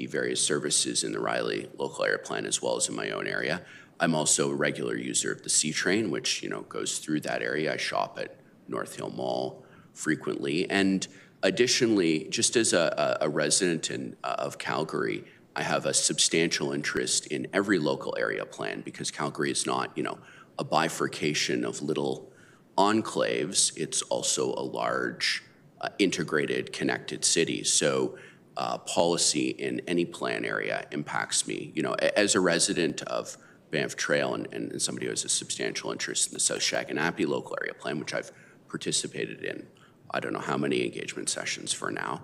various services in the Riley local area plan as well as in my own area. I'm also a regular user of the C train, which, goes through that area. I shop at North Hill Mall frequently. And additionally, just as a resident of Calgary, I have a substantial interest in every local area plan because Calgary is not, a bifurcation of little enclaves. It's also a large, integrated, connected city. So policy in any plan area impacts me. As a resident of Banff Trail and somebody who has a substantial interest in the South Shaganappi local area plan, which I've participated in, I don't know how many engagement sessions for now,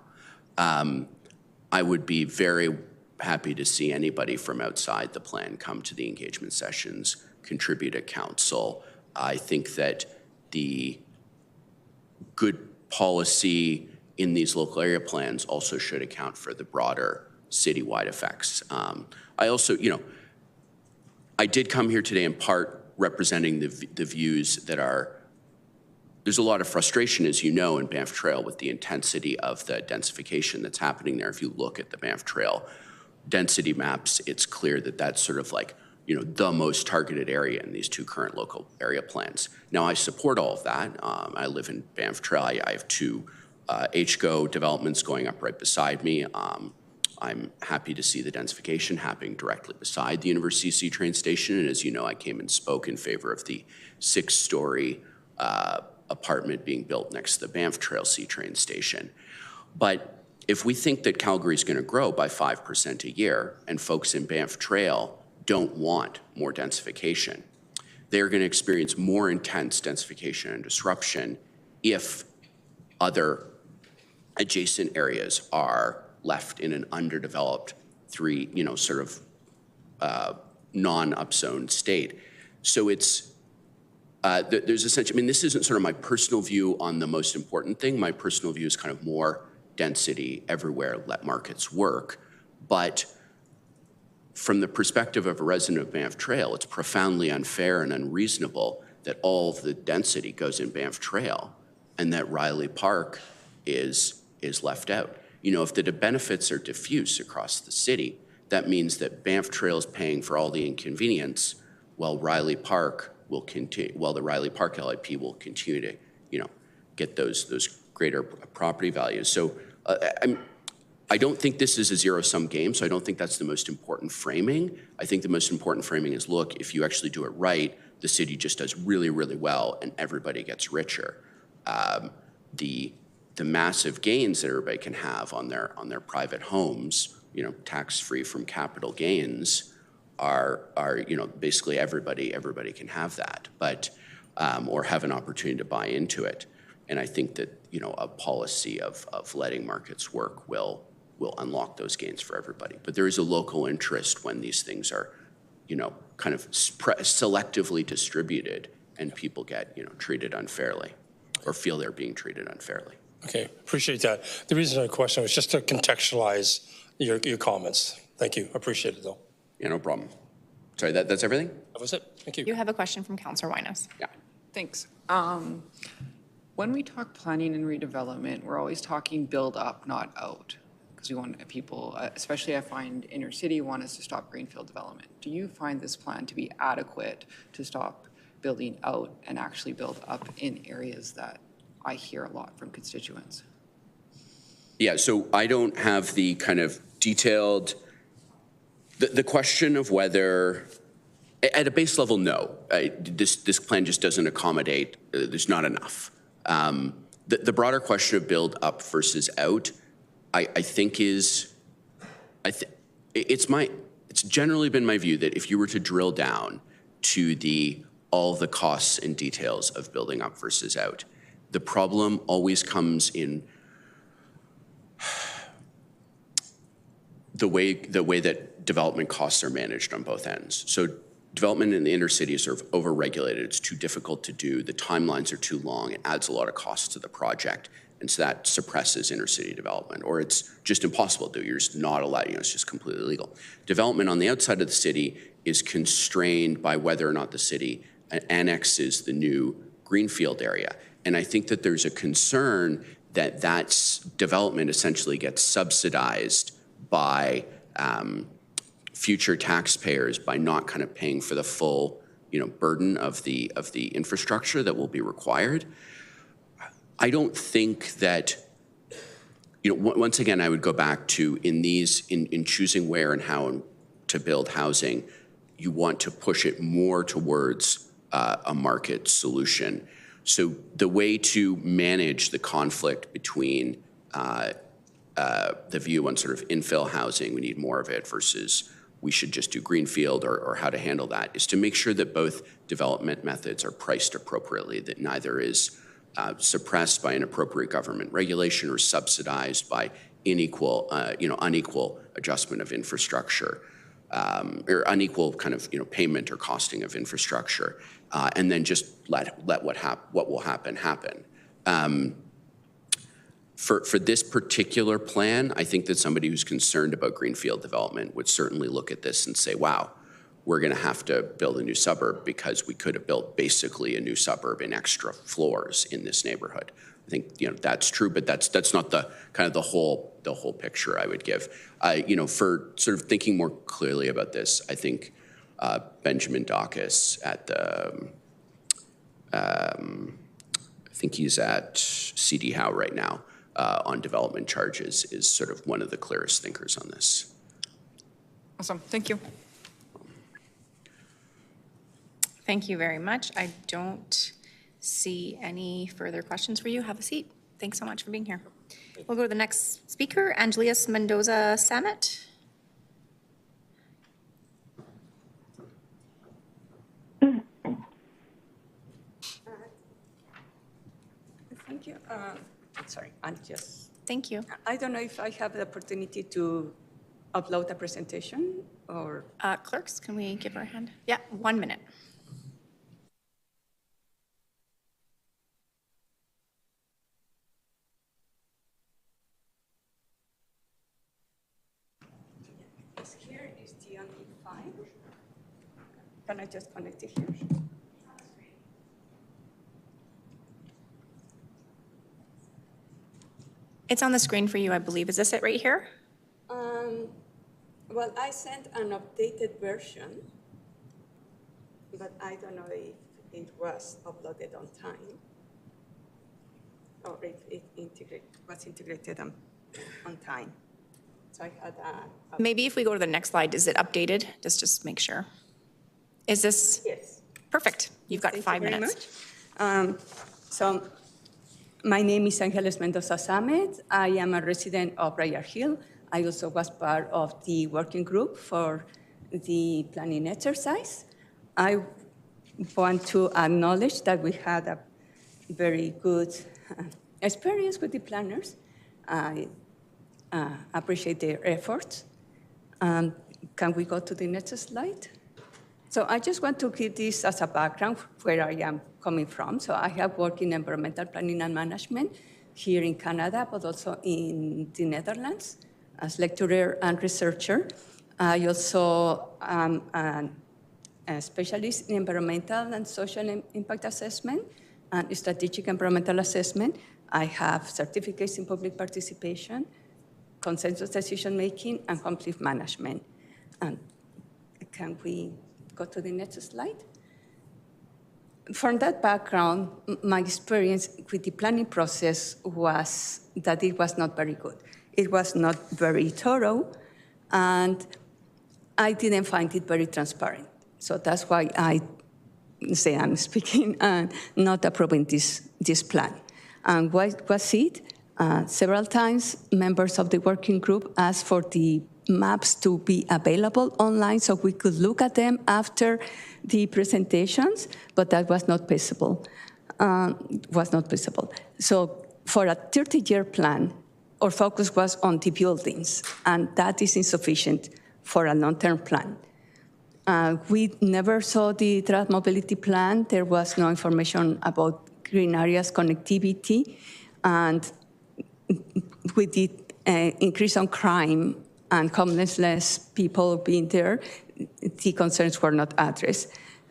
I would be very happy to see anybody from outside the plan come to the engagement sessions, contribute at council. I think that the good policy in these local area plans also should account for the broader citywide effects. I also, I did come here today in part representing the views that are, there's a lot of frustration, as you know, in Banff Trail with the intensity of the densification that's happening there. If you look at the Banff Trail density maps, it's clear that that's sort of like, the most targeted area in these two current local area plans. Now, I support all of that. I live in Banff Trail. I have two HGO developments going up right beside me. I'm happy to see the densification happening directly beside the University C train station. And as you know, I came and spoke in favor of the 6-story apartment being built next to the Banff Trail C train station. But if we think that Calgary is going to grow by 5% a year and folks in Banff Trail don't want more densification, they're going to experience more intense densification and disruption if other adjacent areas are left in an underdeveloped non-upzoned state. So it's, there's essentially, I mean, this isn't sort of my personal view on the most important thing. My personal view is kind of more density everywhere, let markets work. But from the perspective of a resident of Banff Trail, it's profoundly unfair and unreasonable that all of the density goes in Banff Trail and that Riley Park is left out. You know, if the benefits are diffuse across the city, that means that Banff Trail is paying for all the inconvenience while Riley Park will continue, while the Riley Park LIP will continue to, you know, get those greater property values. So I don't think this is a zero-sum game, so I don't think that's the most important framing. I think the most important framing is, look, if you actually do it right, the city just does really, really well and everybody gets richer. The massive gains that everybody can have on their private homes, you know, tax-free from capital gains, are you know, basically everybody can have that, but or have an opportunity to buy into it. And I think that, you know, a policy of letting markets work will unlock those gains for everybody. But there is a local interest when these things are, you know, kind of selectively distributed and people get, you know, treated unfairly or feel they're being treated unfairly. Okay, appreciate that. The reason I question was just to contextualize your comments. Thank you, appreciate it though. Yeah, no problem. Sorry, that's everything? That was it, thank you. You have a question from Councillor Winos. Yeah. Thanks. When we talk planning and redevelopment, we're always talking build up, not out. Because we want people, especially I find inner city, want us to stop greenfield development. Do you find this plan to be adequate to stop building out and actually build up in areas that I hear a lot from constituents? Yeah, so I don't have the kind of detailed, the question of whether, at a base level, no. This plan just doesn't accommodate, there's not enough. The broader question of build up versus out, I think is, it's generally been my view that if you were to drill down to all the costs and details of building up versus out, the problem always comes in the way that development costs are managed on both ends. So development in the inner city is sort of over-regulated. It's too difficult to do. The timelines are too long. It adds a lot of costs to the project. And so that suppresses inner city development, or it's just impossible to do. You're just not allowed, you know, it's just completely illegal. Development on the outside of the city is constrained by whether or not the city annexes the new greenfield area. And I think that there's a concern that development essentially gets subsidized by future taxpayers by not kind of paying for the full, you know, burden of the infrastructure that will be required. I don't think that, you know, once again, I would go back to in choosing where and how to build housing, you want to push it more towards a market solution. So the way to manage the conflict between the view on sort of infill housing, we need more of it, versus we should just do greenfield, or how to handle that, is to make sure that both development methods are priced appropriately, that neither is suppressed by inappropriate government regulation or subsidized by unequal adjustment of infrastructure, or unequal kind of, you know, payment or costing of infrastructure, and then just let what will happen. For this particular plan, I think that somebody who's concerned about greenfield development would certainly look at this and say, wow, we're going to have to build a new suburb because we could have built basically a new suburb in extra floors in this neighborhood. I think, you know, that's true, but that's not the kind of the whole picture I would give. You know, for sort of thinking more clearly about this, I think Benjamin Dacus at the, I think he's at CD Howe right now, on development charges, is sort of one of the clearest thinkers on this. Awesome, thank you. Thank you very much. I don't see any further questions for you. Have a seat. Thanks so much for being here. We'll go to the next speaker, Angelius Mendoza Samet. Thank you. Sorry, I'm just. Thank you. I don't know if I have the opportunity to upload a presentation or. Clerks, can we give her a hand? Yeah, 1 minute. Here is the only file. Can I just connect it here? It's on the screen for you, I believe. Is this it right here? Well, I sent an updated version, but I don't know if it was uploaded on time or if it was integrated on time. So I had a. Maybe if we go to the next slide, is it updated? Just make sure. Is this? Yes. Perfect. You've got Thank 5 you very minutes. much. So my name is Angeles Mendoza Samet. I am a resident of Briar Hill. I also was part of the working group for the planning exercise. I want to acknowledge that we had a very good experience with the planners. I appreciate their efforts. Can we go to the next slide? So I just want to give this as a background where I am coming from. So I have worked in environmental planning and management here in Canada, but also in the Netherlands as lecturer and researcher. I also am a specialist in environmental and social impact assessment and strategic environmental assessment. I have certificates in public participation, consensus decision-making, and conflict management. And can we go to the next slide? From that background, my experience with the planning process was that it was not very good. It was not very thorough, and I didn't find it very transparent. So that's why I say I'm speaking and not approving this plan. And what was it? Several times, members of the working group asked for the maps to be available online so we could look at them after the presentations, but that was not possible. So for a 30-year plan, our focus was on the buildings, and that is insufficient for a long-term plan. We never saw the draft mobility plan. There was no information about green areas connectivity, and with the increase on crime and homelessness people being there, the concerns were not addressed.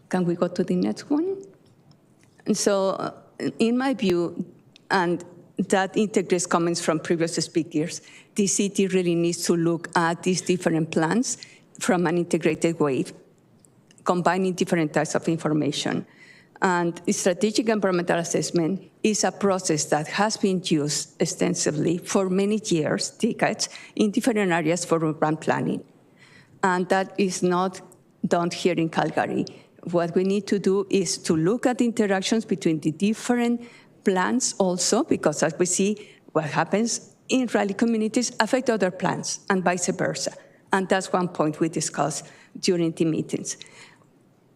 Can we go to the next one? And so in my view, and that integrates comments from previous speakers, the city really needs to look at these different plans from an integrated way, combining different types of information. And strategic environmental assessment is a process that has been used extensively for many years, decades, in different areas for urban planning. And that is not done here in Calgary. What we need to do is to look at the interactions between the different plans also, because as we see, what happens in Raleigh communities affect other plans and vice versa. And that's one point we discussed during the meetings.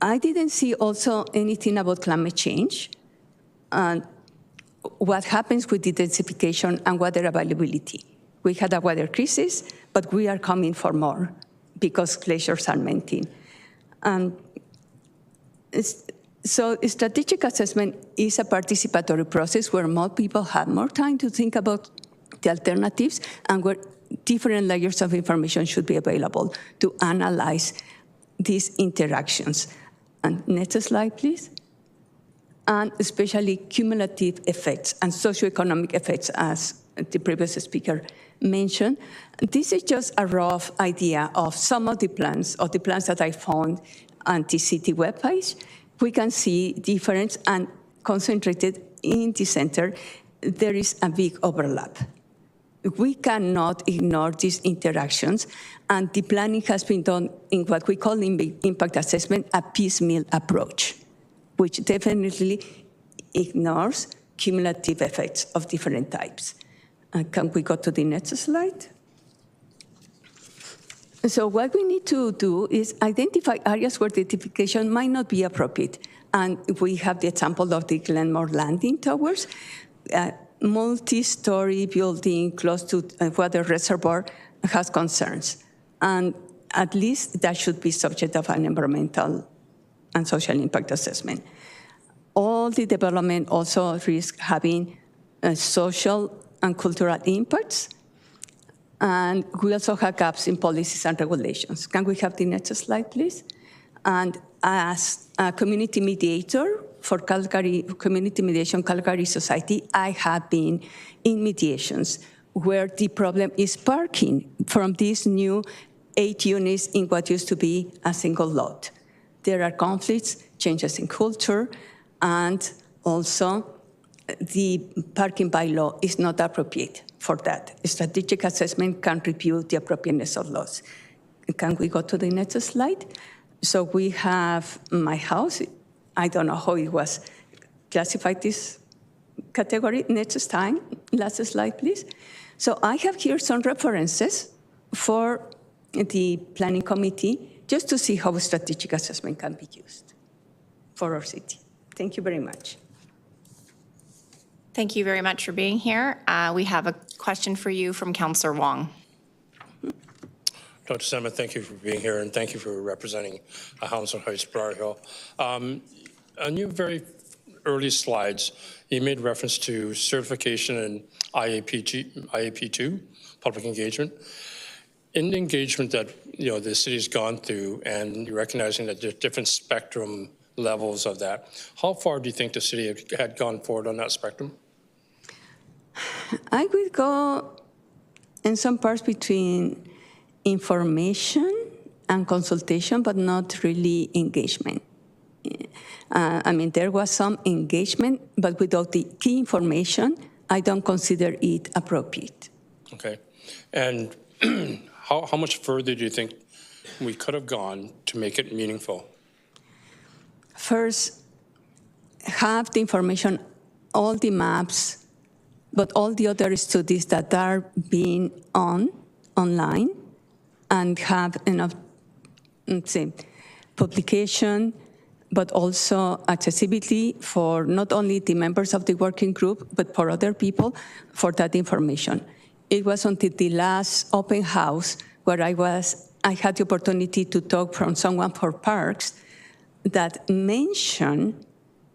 I didn't see also anything about climate change and what happens with the densification and water availability. We had a water crisis, but we are coming for more because glaciers are melting. So strategic assessment is a participatory process where more people have more time to think about the alternatives and where different layers of information should be available to analyze these interactions. And next slide, please. And especially cumulative effects and socioeconomic effects, as the previous speaker mentioned. This is just a rough idea of some of the plans, or the plans that I found on the city webpage. We can see difference, and concentrated in the center, there is a big overlap. We cannot ignore these interactions, and the planning has been done in what we call in impact assessment a piecemeal approach, which definitely ignores cumulative effects of different types. Can we go to the next slide? So what we need to do is identify areas where the edification might not be appropriate. And we have the example of the Glenmore Landing Towers, multi-story building close to where the reservoir has concerns. And at least that should be subject of an environmental and social impact assessment. All the development also risks having social and cultural impacts. And we also have gaps in policies and regulations. Can we have the next slide, please? And as a community mediator for Calgary, Community Mediation Calgary Society, I have been in mediations where the problem is parking from these new 8 units in what used to be a single lot. There are conflicts, changes in culture, and also the parking bylaw is not appropriate for that. A strategic assessment can review the appropriateness of laws. Can we go to the next slide? So we have my house. I don't know how it was classified this category. Next time, last slide, please. So I have here some references for the planning committee just to see how strategic assessment can be used for our city. Thank you very much. Thank you very much for being here. We have a question for you from Councillor Wong. Dr. Sema, thank you for being here, and thank you for representing Hounslow Heights, Briar Hill. On your very early slides, you made reference to certification and IAP2, public engagement. In the engagement that the city's gone through, and you're recognizing that there's different spectrum levels of that, how far do you think the city had gone forward on that spectrum? I would go in some parts between information and consultation, but not really engagement. I mean, there was some engagement, but without the key information, I don't consider it appropriate. Okay. And how much further do you think we could have gone to make it meaningful? First, have the information, all the maps, but all the other studies that are being online, and have enough, say, publication, but also accessibility for not only the members of the working group, but for other people for that information. It was until the last open house where I had the opportunity to talk from someone for parks that mentioned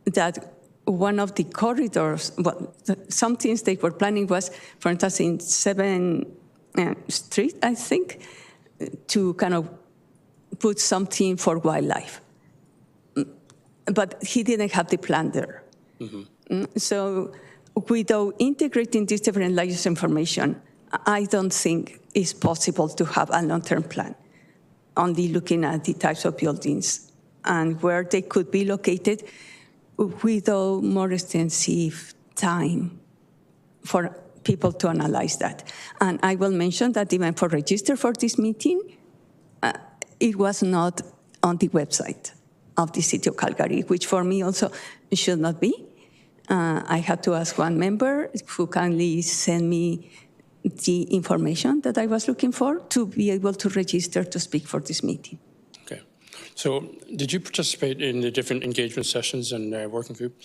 that one of the corridors, well, some things they were planning was, for instance, in 7th Street, I think, to kind of put something for wildlife. But he didn't have the plan there. Mm-hmm. So without integrating these different layers of information, I don't think it's possible to have a long-term plan, only looking at the types of buildings and where they could be located without more extensive time for people to analyze that. And I will mention that even for register for this meeting, it was not on the website of the City of Calgary, which for me also should not be. I had to ask one member who kindly sent me the information that I was looking for to be able to register to speak for this meeting. Okay. So did you participate in the different engagement sessions and working group?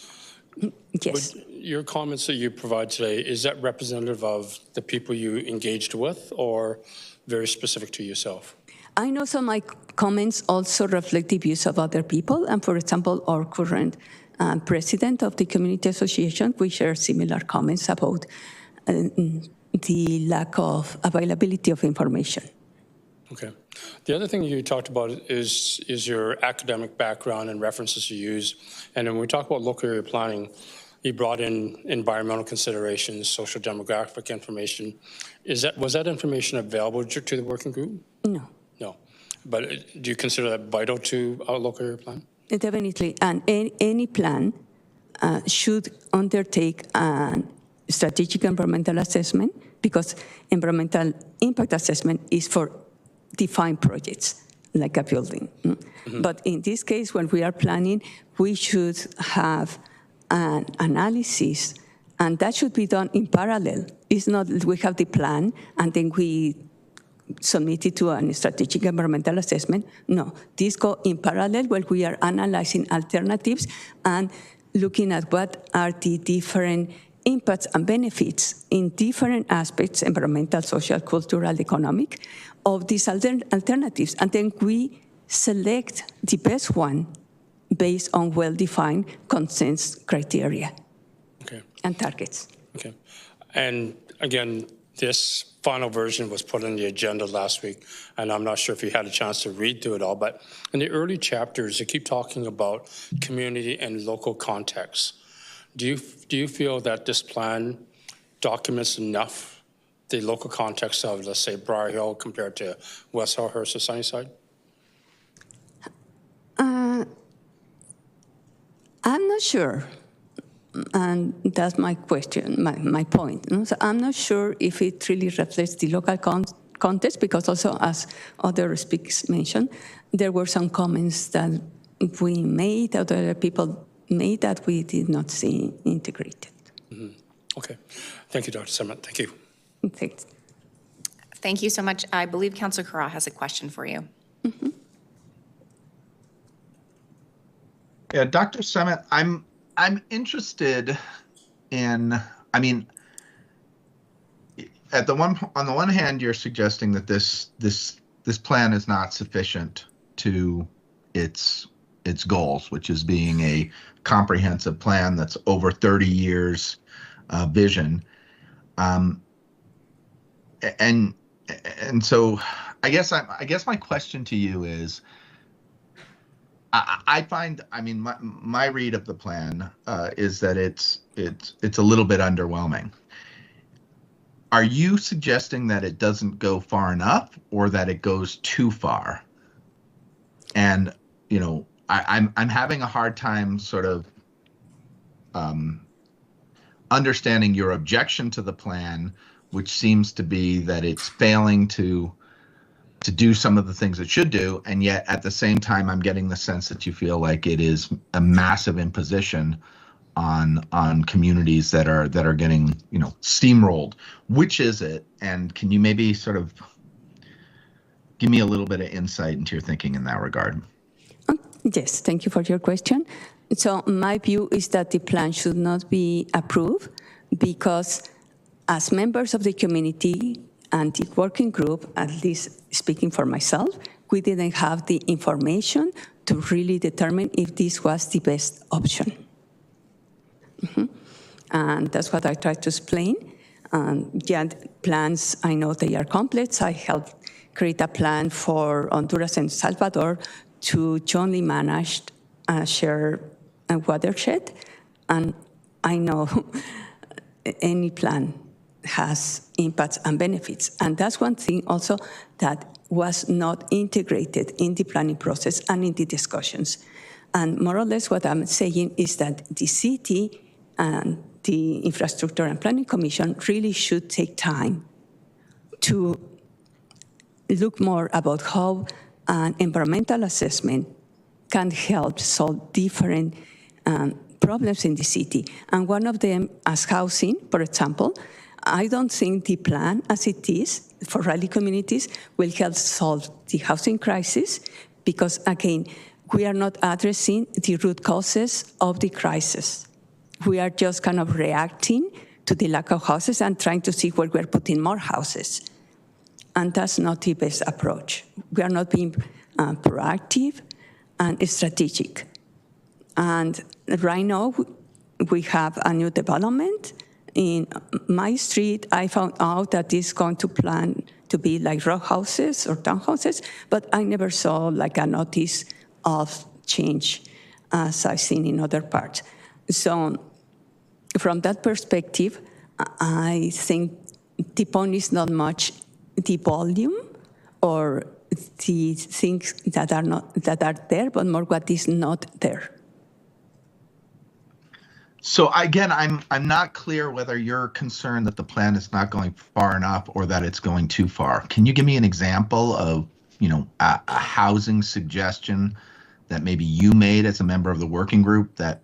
Yes. Would your comments that you provide today, is that representative of the people you engaged with or very specific to yourself? I know some of my comments also reflect the views of other people. And for example, our current president of the community association, we share similar comments about the lack of availability of information. Okay. The other thing you talked about is your academic background and references you use. And when we talk about local area planning, you brought in environmental considerations, social demographic information. Was that information available to the working group? No. No. But do you consider that vital to a local area plan? Definitely. And any plan should undertake a strategic environmental assessment, because environmental impact assessment is for defined projects, like a building. Mm-hmm. But in this case, when we are planning, we should have an analysis And that should be done in parallel. It's not we have the plan and then we submit it to a strategic environmental assessment. No, these go in parallel while we are analyzing alternatives and looking at what are the different impacts and benefits in different aspects, environmental, social, cultural, economic, of these alternatives. And then we select the best one based on well-defined consensus criteria and targets. Okay. And again, this final version was put on the agenda last week, and I'm not sure if you had a chance to read through it all, but in the early chapters, you keep talking about community and local context. Do you feel that this plan documents enough the local context of, let's say, Briar Hill compared to West Hillhurst or Sunnyside? I'm not sure. And that's my question, my point. So I'm not sure if it really reflects the local context, because also, as other speakers mentioned, there were some comments that we made, other people made, that we did not see integrated. Mm-hmm. Okay. Thank you, Dr. Summit. Thank you. Thanks. Thank you so much. I believe Councillor Carra has a question for you. Mm-hmm. Yeah, Dr. Summit, I'm interested in, I mean, on the one hand, you're suggesting that this plan is not sufficient to its goals, which is being a comprehensive plan that's over 30 years vision. And so I guess my question to you is, I find, I mean, my read of the plan is that it's a little bit underwhelming. Are you suggesting that it doesn't go far enough, or that it goes too far? And you know, I'm having a hard time sort of understanding your objection to the plan, which seems to be that it's failing to do some of the things it should do, and yet at the same time, I'm getting the sense that you feel like it is a massive imposition on communities that are getting, you know, steamrolled. Which is it? And can you maybe sort of give me a little bit of insight into your thinking in that regard? Yes, thank you for your question. So my view is that the plan should not be approved because, as members of the community and the working group, at least speaking for myself, we didn't have the information to really determine if this was the best option. Mm-hmm. And that's what I tried to explain. Yeah, plans, I know they are complex. I helped create a plan for Honduras and Salvador to jointly manage a shared watershed. And I know any plan has impacts and benefits. And that's one thing also that was not integrated in the planning process and in the discussions. And more or less what I'm saying is that the city and the Infrastructure and Planning Commission really should take time to look more about how an environmental assessment can help solve different problems in the city. And one of them, as housing, for example, I don't think the plan as it is for Raleigh communities will help solve the housing crisis because, again, we are not addressing the root causes of the crisis. We are just kind of reacting to the lack of houses and trying to see where we're putting more houses. And that's not the best approach. We are not being proactive and strategic. And right now, we have a new development. In my street, I found out that it's going to plan to be like row houses or townhouses, but I never saw like a notice of change as I've seen in other parts. So from that perspective, I think the point is not much the volume or the things that are there, but more what is not there. So again, I'm not clear whether you're concerned that the plan is not going far enough or that it's going too far. Can you give me an example of, you know, a housing suggestion that maybe you made as a member of the working group that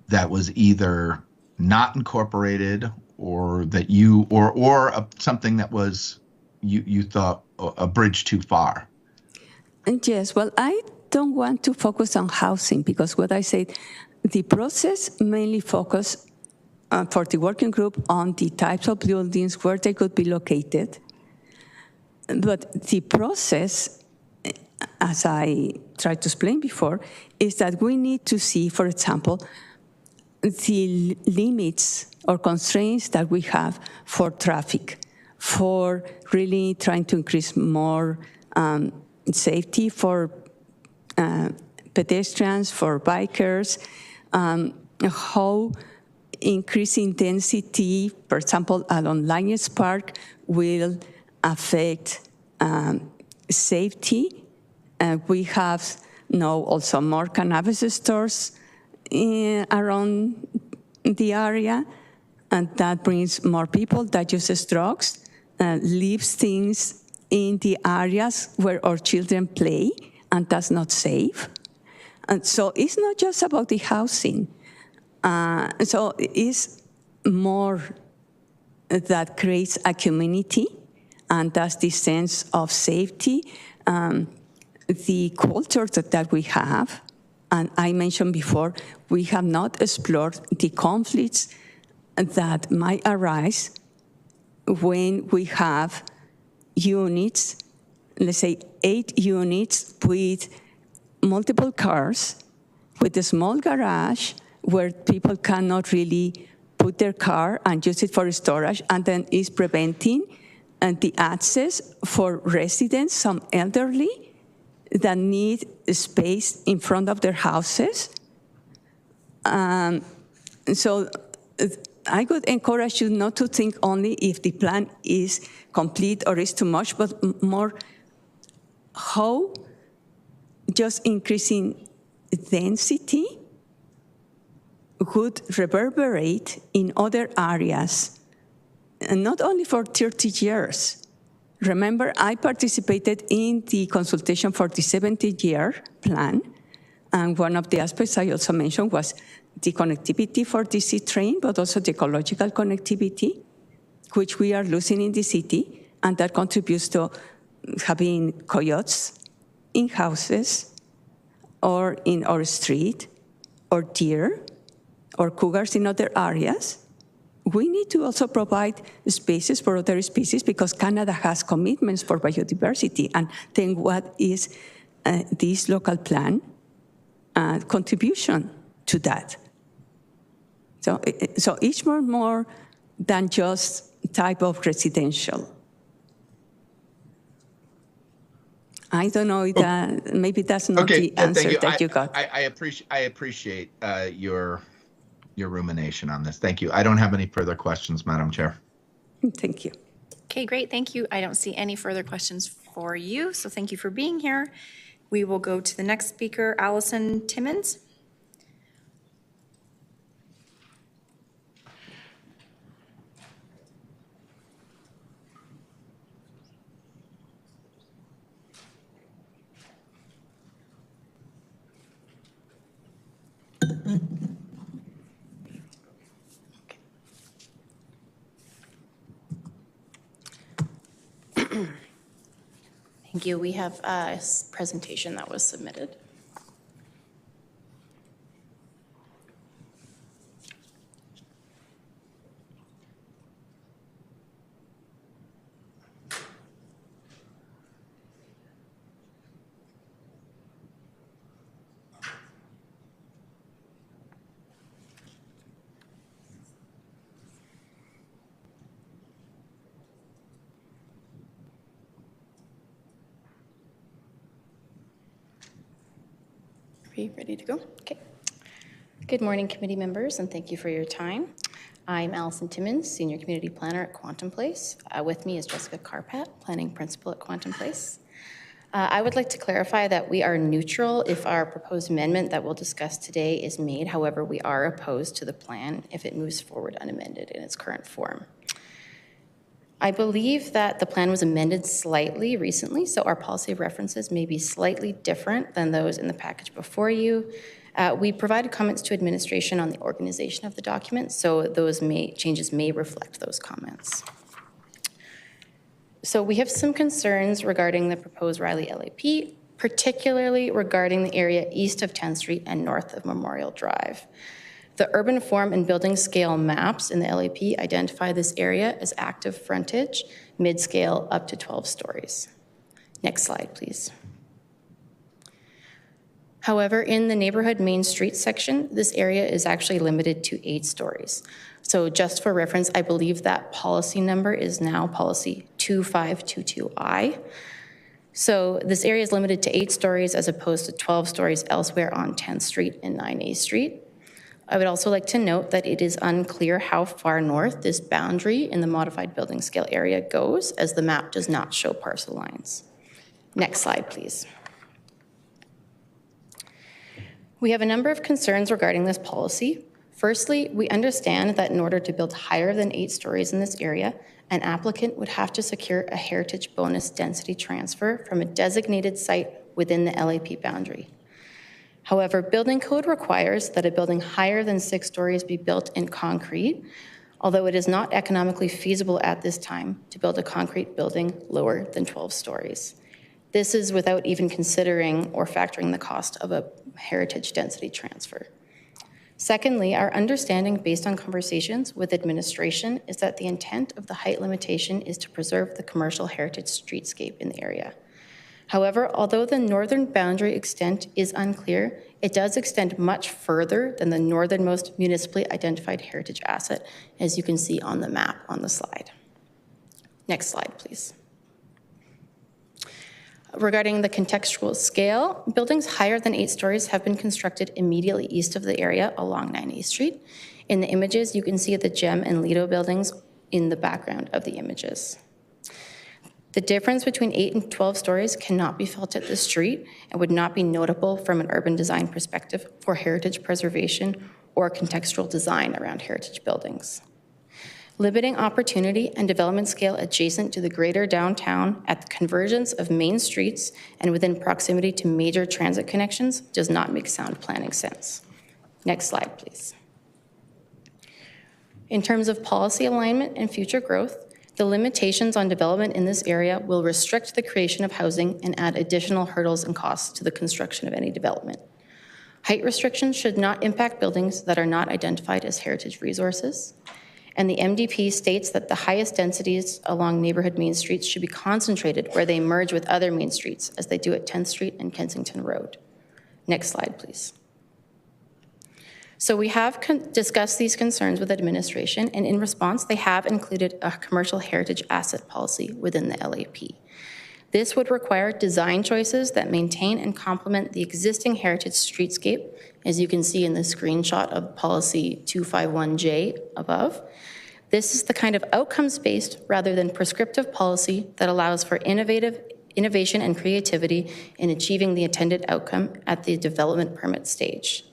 that was either not incorporated or that you something that was you thought a bridge too far? Yes, well, I don't want to focus on housing because what I said, the process mainly focused for the working group on the types of buildings, where they could be located. But the process, as I tried to explain before, is that we need to see, for example, the limits or constraints that we have for traffic, for really trying to increase more safety for pedestrians, for bikers, how increasing density, for example, along Lions Park will affect safety. We have now also more cannabis stores around the area, and that brings more people that uses drugs, leaves things in the areas where our children play, and that's not safe. And so it's not just about the housing. So it's more that creates a community, and that's the sense of safety, the culture that we have. And I mentioned before, we have not explored the conflicts that might arise when we have units, let's say 8 units with multiple cars, with a small garage where people cannot really put their car and use it for storage, and then is preventing the access for residents, some elderly, that need space in front of their houses. So I would encourage you not to think only if the plan is complete or is too much, but more how just increasing density would reverberate in other areas, and not only for 30 years. Remember, I participated in the consultation for the 70-year plan, and one of the aspects I also mentioned was the connectivity for the C train, but also the ecological connectivity, which we are losing in the city, and that contributes to having coyotes in houses or in our street, or deer, or cougars in other areas. We need to also provide spaces for other species because Canada has commitments for biodiversity. And then what is this local plan contribution to that? So it's more than just type of residential. I don't know if that, maybe that's not the answer that you got. I appreciate your rumination on this. Thank you. I don't have any further questions, Madam Chair. Thank you. Okay, great. Thank you. I don't see any further questions for you, so thank you for being here. We will go to the next speaker, Allison Timmons. Thank you. We have a presentation that was submitted. Are you ready to go? Okay. Good morning, committee members, and thank you for your time. I'm Allison Timmons, Senior Community Planner at Quantum Place. With me is Jessica Carpat, Planning Principal at Quantum Place. I would like to clarify that we are neutral if our proposed amendment that we'll discuss today is made. However, we are opposed to the plan if it moves forward unamended in its current form. I believe that the plan was amended slightly recently, so our policy of references may be slightly different than those in the package before you. We provided comments to administration on the organization of the document, so those changes may reflect those comments. So we have some concerns regarding the proposed Riley LAP, particularly regarding the area east of 10th Street and north of Memorial Drive. The urban form and building scale maps in the LAP identify this area as active frontage, mid-scale up to 12 stories. Next slide, please. However, in the neighborhood Main Street section, this area is actually limited to 8 stories. So just for reference, I believe that policy number is now policy 2522I. So this area is limited to 8 stories as opposed to 12 stories elsewhere on 10th Street and 9A Street. I would also like to note that it is unclear how far north this boundary in the modified building scale area goes, as the map does not show parcel lines. Next slide, please. We have a number of concerns regarding this policy. Firstly, we understand that in order to build higher than 8 stories in this area, an applicant would have to secure a heritage bonus density transfer from a designated site within the LAP boundary. However, building code requires that a building higher than 6 stories be built in concrete, although it is not economically feasible at this time to build a concrete building lower than 12 stories. This is without even considering or factoring the cost of a heritage density transfer. Secondly, our understanding based on conversations with administration is that the intent of the height limitation is to preserve the commercial heritage streetscape in the area. However, although the northern boundary extent is unclear, it does extend much further than the northernmost municipally identified heritage asset, as you can see on the map on the slide. Next slide, please. Regarding the contextual scale, buildings higher than 8 stories have been constructed immediately east of the area along 9A Street. In the images, you can see the Gem and Lido buildings in the background of the images. The difference between 8 and 12 stories cannot be felt at the street and would not be notable from an urban design perspective for heritage preservation or contextual design around heritage buildings. Limiting opportunity and development scale adjacent to the greater downtown at the convergence of main streets and within proximity to major transit connections does not make sound planning sense. Next slide, please. In terms of policy alignment and future growth, the limitations on development in this area will restrict the creation of housing and add additional hurdles and costs to the construction of any development. Height restrictions should not impact buildings that are not identified as heritage resources. And the MDP states that the highest densities along neighborhood main streets should be concentrated where they merge with other main streets, as they do at 10th Street and Kensington Road. Next slide, please. So we have discussed these concerns with administration, and in response, they have included a commercial heritage asset policy within the LAP. This would require design choices that maintain and complement the existing heritage streetscape, as you can see in the screenshot of policy 251J above. This is the kind of outcomes-based rather than prescriptive policy that allows for innovation and creativity in achieving the intended outcome at the development permit stage.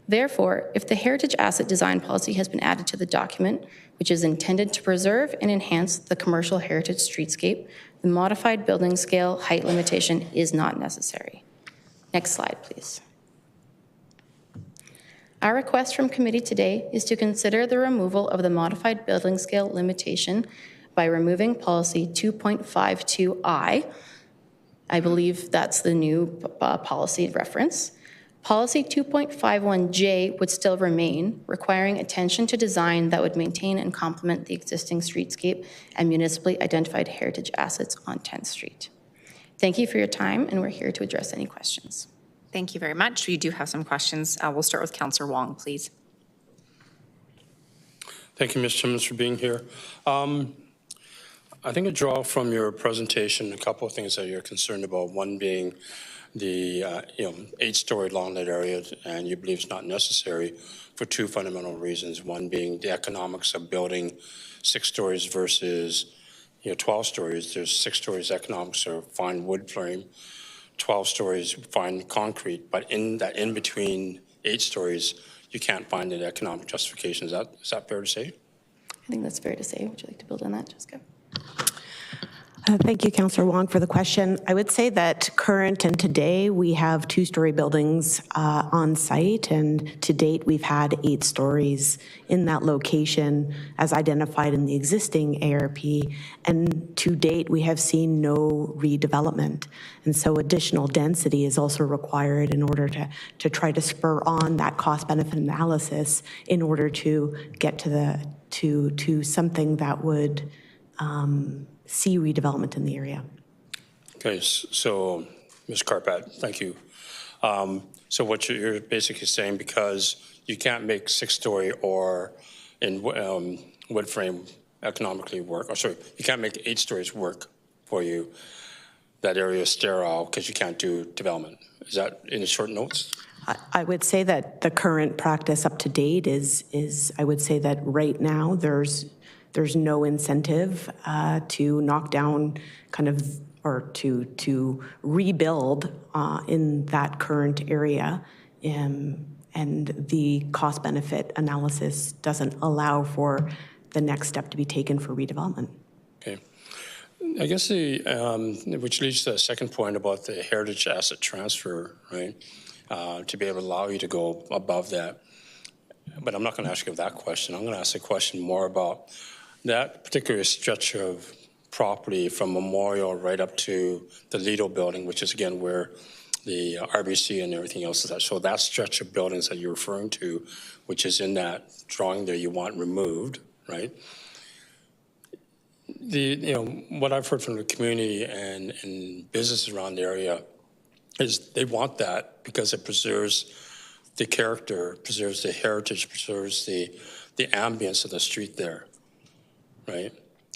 Therefore, if the heritage asset design policy has been added to the document, which is intended to preserve and enhance the commercial heritage streetscape, the modified building scale height limitation is not necessary. Next slide, please. Our request from committee today is to consider the removal of the modified building scale limitation by removing policy 2.52I. I believe that's the new policy reference. Policy 2.51J would still remain, requiring attention to design that would maintain and complement the existing streetscape and municipally identified heritage assets on 10th Street. Thank you for your time, and we're here to address any questions. Thank you very much. We do have some questions. We'll start with Councillor Wong, please. Thank you, Ms. Timmons, for being here. I think I draw from your presentation a couple of things that you're concerned about, one being the 8-story long that area, and you believe it's not necessary for 2 fundamental reasons. One being the economics of building 6 stories versus 12 stories. There's 6 stories economics are fine wood frame, 12 stories fine concrete, but in that in between 8 stories, you can't find an economic justification. Is that fair to say? I think that's fair to say. Would you like to build on that, Jessica? Thank you, Councillor Wong, for the question. I would say that current and today we have 2-story buildings on site, and to date we've had 8 stories in that location as identified in the existing ARP, and to date we have seen no redevelopment. And so additional density is also required in order to try to spur on that cost-benefit analysis in order to get to something that would see redevelopment in the area. Okay, so Ms. Carpat, thank you. So what you're basically saying, because you can't make 6-story or in wood frame economically work, or sorry, you can't make 8 stories work for you, that area is sterile because you can't do development. Is that in the short notes? I would say that the current practice up to date is I would say that right now there's no incentive to knock down kind of, or to rebuild in that current area. And the cost benefit analysis doesn't allow for the next step to be taken for redevelopment. Okay. I guess which leads to the second point about the heritage asset transfer, right? To be able to allow you to go above that. But I'm not going to ask you that question. I'm going to ask a question more about that particular stretch of property from Memorial right up to the Lido building, which is again where the RBC and everything else is at. So that stretch of buildings that you're referring to, which is in that drawing there, you want removed, right? What I've heard from the community and businesses around the area is they want that because it preserves the character, preserves the heritage, preserves the ambience of the street there, right?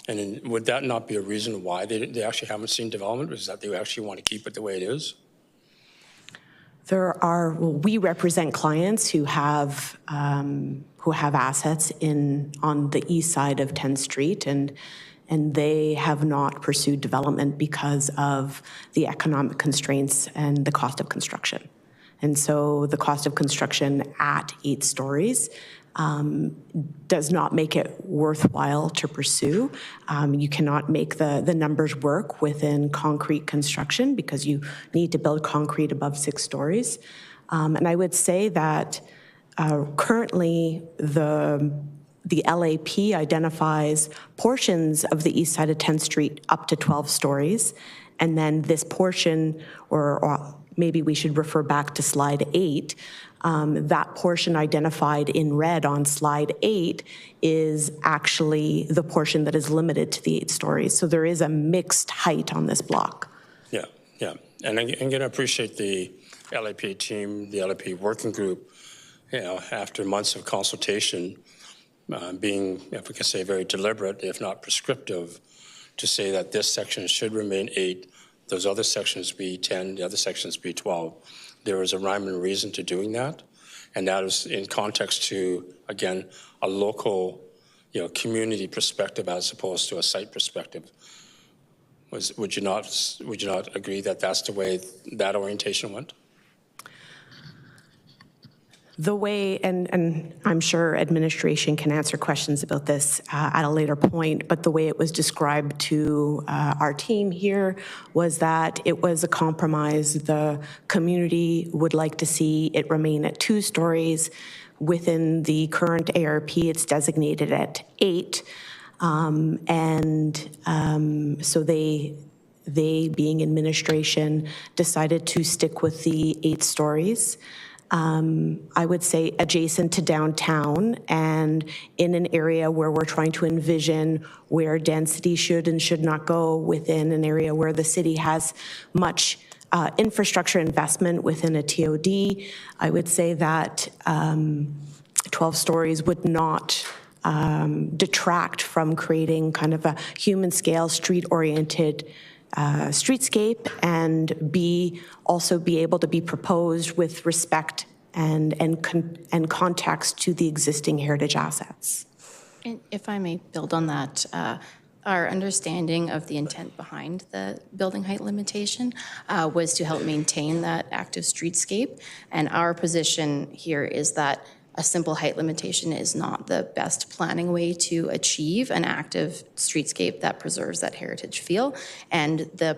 And would that not be a reason why they actually haven't seen development? Is that they actually want to keep it the way it is? We represent clients who have assets on the east side of 10th Street, and they have not pursued development because of the economic constraints and the cost of construction. And so the cost of construction at 8 stories does not make it worthwhile to pursue. You cannot make the numbers work within concrete construction because you need to build concrete above 6 stories. And I would say that currently the LAP identifies portions of the east side of 10th Street up to 12 stories. And then this portion, or maybe we should refer back to slide 8, that portion identified in red on slide 8 is actually the portion that is limited to the 8 stories. So there is a mixed height on this block. Yeah. And again, I appreciate the LAP team, the LAP working group, after months of consultation, being, if we can say, very deliberate, if not prescriptive, to say that this section should remain 8, those other sections be 10, the other sections be 12. There is a rhyme and reason to doing that, and that is in context to, again, a local, community perspective as opposed to a site perspective. Would you not agree that that's the way that orientation went? The way, and I'm sure administration can answer questions about this at a later point, but the way it was described to our team here was that it was a compromise. The community would like to see it remain at 2 stories. Within the current ARP, it's designated at 8. So they being administration, decided to stick with the 8 stories. I would say adjacent to downtown and in an area where we're trying to envision where density should and should not go within an area where the city has much infrastructure investment within a TOD. I would say that 12 stories would not detract from creating kind of a human scale, street-oriented streetscape, and also be able to be proposed with respect and context to the existing heritage assets. And if I may build on that, our understanding of the intent behind the building height limitation was to help maintain that active streetscape. And our position here is that a simple height limitation is not the best planning way to achieve an active streetscape that preserves that heritage feel. And the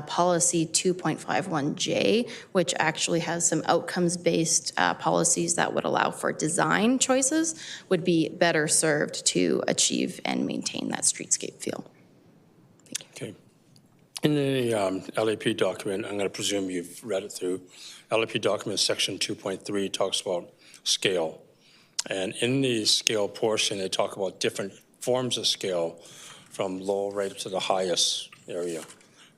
policy 2.51J, which actually has some outcomes-based policies that would allow for design choices, would be better served to achieve and maintain that streetscape feel. Okay. In the LAP document, I'm going to presume you've read it through. LAP document section 2.3 talks about scale. And in the scale portion, they talk about different forms of scale from low right up to the highest area.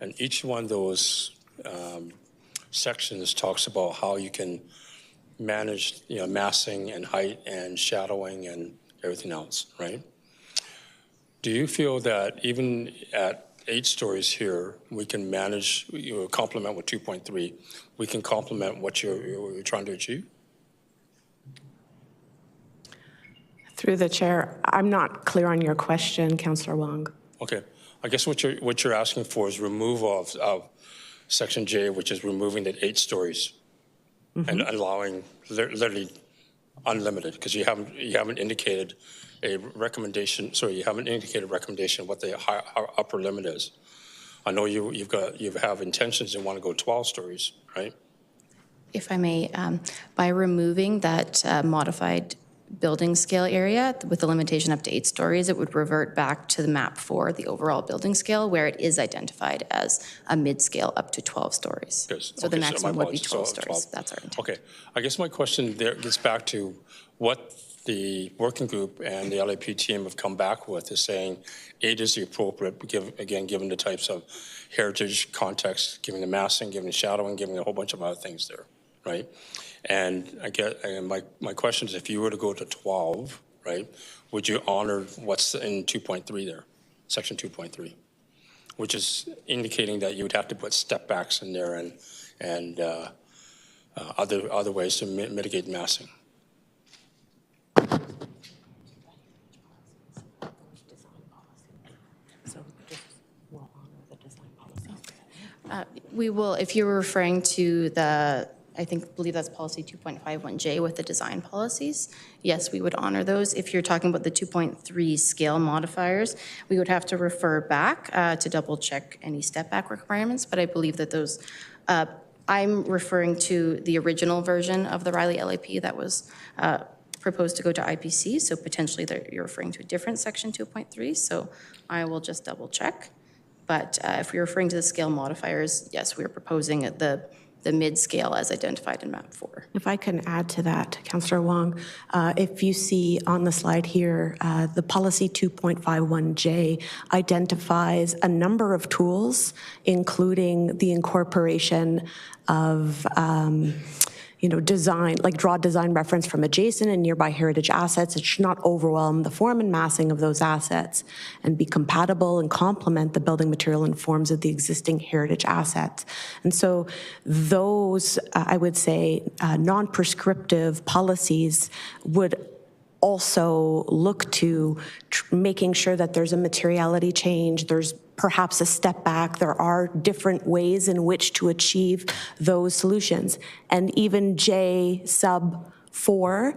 And each one of those sections talks about how you can manage, massing and height and shadowing and everything else, right? Do you feel that even at 8 stories here, we can manage, complement with 2.3, we can complement what you're trying to achieve? Through the chair, I'm not clear on your question, Councillor Wong. Okay. I guess what you're asking for is removal of Section J, which is removing the 8 stories and allowing literally unlimited, because you haven't indicated a recommendation. Sorry, you haven't indicated a recommendation what the upper limit is. I know you have intentions and want to go 12 stories, right? If I may, by removing that modified building scale area with the limitation up to 8 stories, it would revert back to the map 4, the overall building scale, where it is identified as a mid-scale up to 12 stories. Yes. So the maximum would be 12 stories. That's our intent. Okay. I guess my question there gets back to what the working group and the LAP team have come back with, is saying 8 is the appropriate, given the types of heritage context, given the massing, given the shadowing, given a whole bunch of other things there, right? And my question is, if you were to go to 12, right, would you honor what's in 2.3 there, section 2.3, which is indicating that you would have to put step backs in there and other ways to mitigate massing? We will, if you're referring to the, believe that's policy 2.51J with the design policies, yes, we would honor those. If you're talking about the 2.3 scale modifiers, we would have to refer back to double check any step back requirements, but I believe that those, I'm referring to the original version of the Riley LAP that was proposed to go to IPC, so potentially you're referring to a different section 2.3, so I will just double check. But if we're referring to the scale modifiers, yes, we're proposing the mid-scale as identified in map 4. If I can add to that, Councillor Wong, if you see on the slide here, the policy 2.51J identifies a number of tools, including the incorporation of design, like draw design reference from adjacent and nearby heritage assets. It should not overwhelm the form and massing of those assets and be compatible and complement the building material and forms of the existing heritage assets. And so those, I would say, non-prescriptive policies would also look to making sure that there's a materiality change, there's perhaps a step back. There are different ways in which to achieve those solutions. And even J sub 4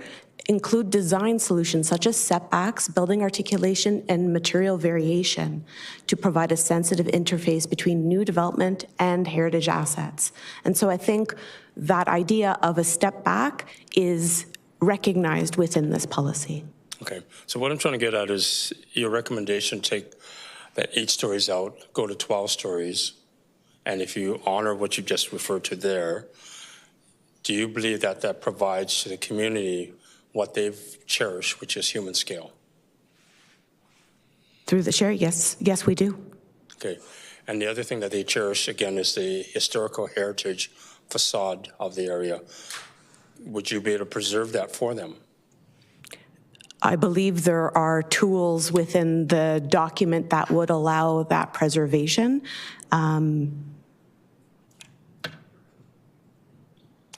include design solutions such as setbacks, building articulation, and material variation to provide a sensitive interface between new development and heritage assets. And so I think that idea of a step back is recognized within this policy. Okay, so what I'm trying to get at is your recommendation, take that 8 stories out, go to 12 stories, and if you honor what you just referred to there, do you believe that that provides to the community what they've cherished, which is human scale? Through the chair, yes, we do. Okay, and the other thing that they cherish, again, is the historical heritage facade of the area. Would you be able to preserve that for them? I believe there are tools within the document that would allow that preservation.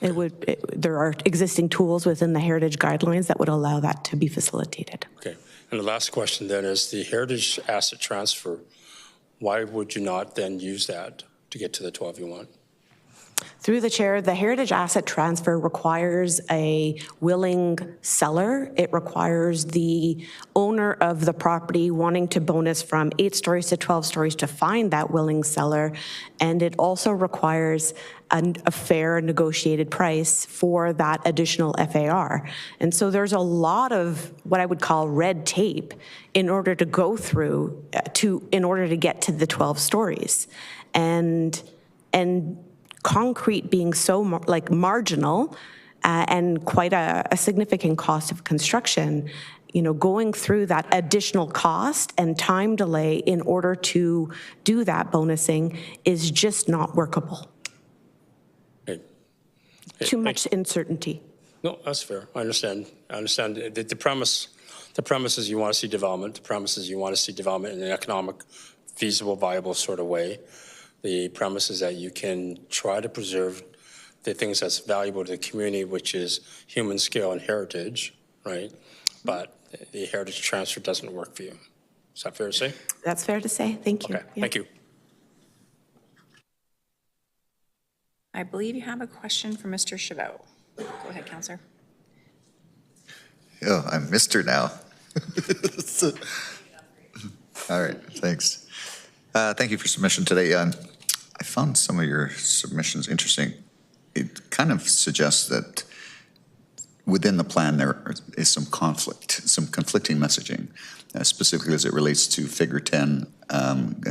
There are existing tools within the heritage guidelines that would allow that to be facilitated. Okay, and the last question then is the heritage asset transfer. Why would you not then use that to get to the 12 you want? Through the chair, the heritage asset transfer requires a willing seller. It requires the owner of the property wanting to bonus from 8 stories to 12 stories to find that willing seller. And it also requires a fair negotiated price for that additional FAR. And so there's a lot of what I would call red tape in order to go through in order to get to the 12 stories. And concrete being so marginal and quite a significant cost of construction, going through that additional cost and time delay in order to do that bonusing is just not workable. Too much uncertainty. No, that's fair. I understand. The premise is you want to see development. The premise is you want to see development in an economic, feasible, viable sort of way. The premise is that you can try to preserve the things that's valuable to the community, which is human scale and heritage, right? But the heritage transfer doesn't work for you. Is that fair to say? That's fair to say. Thank you. Okay, thank you. I believe you have a question for Mr. Chabot. Go ahead, Councillor. Oh, I'm Mr. now. All right, thanks. Thank you for submission today. I found some of your submissions interesting. It kind of suggests that within the plan there is some conflict, some conflicting messaging, specifically as it relates to Figure 10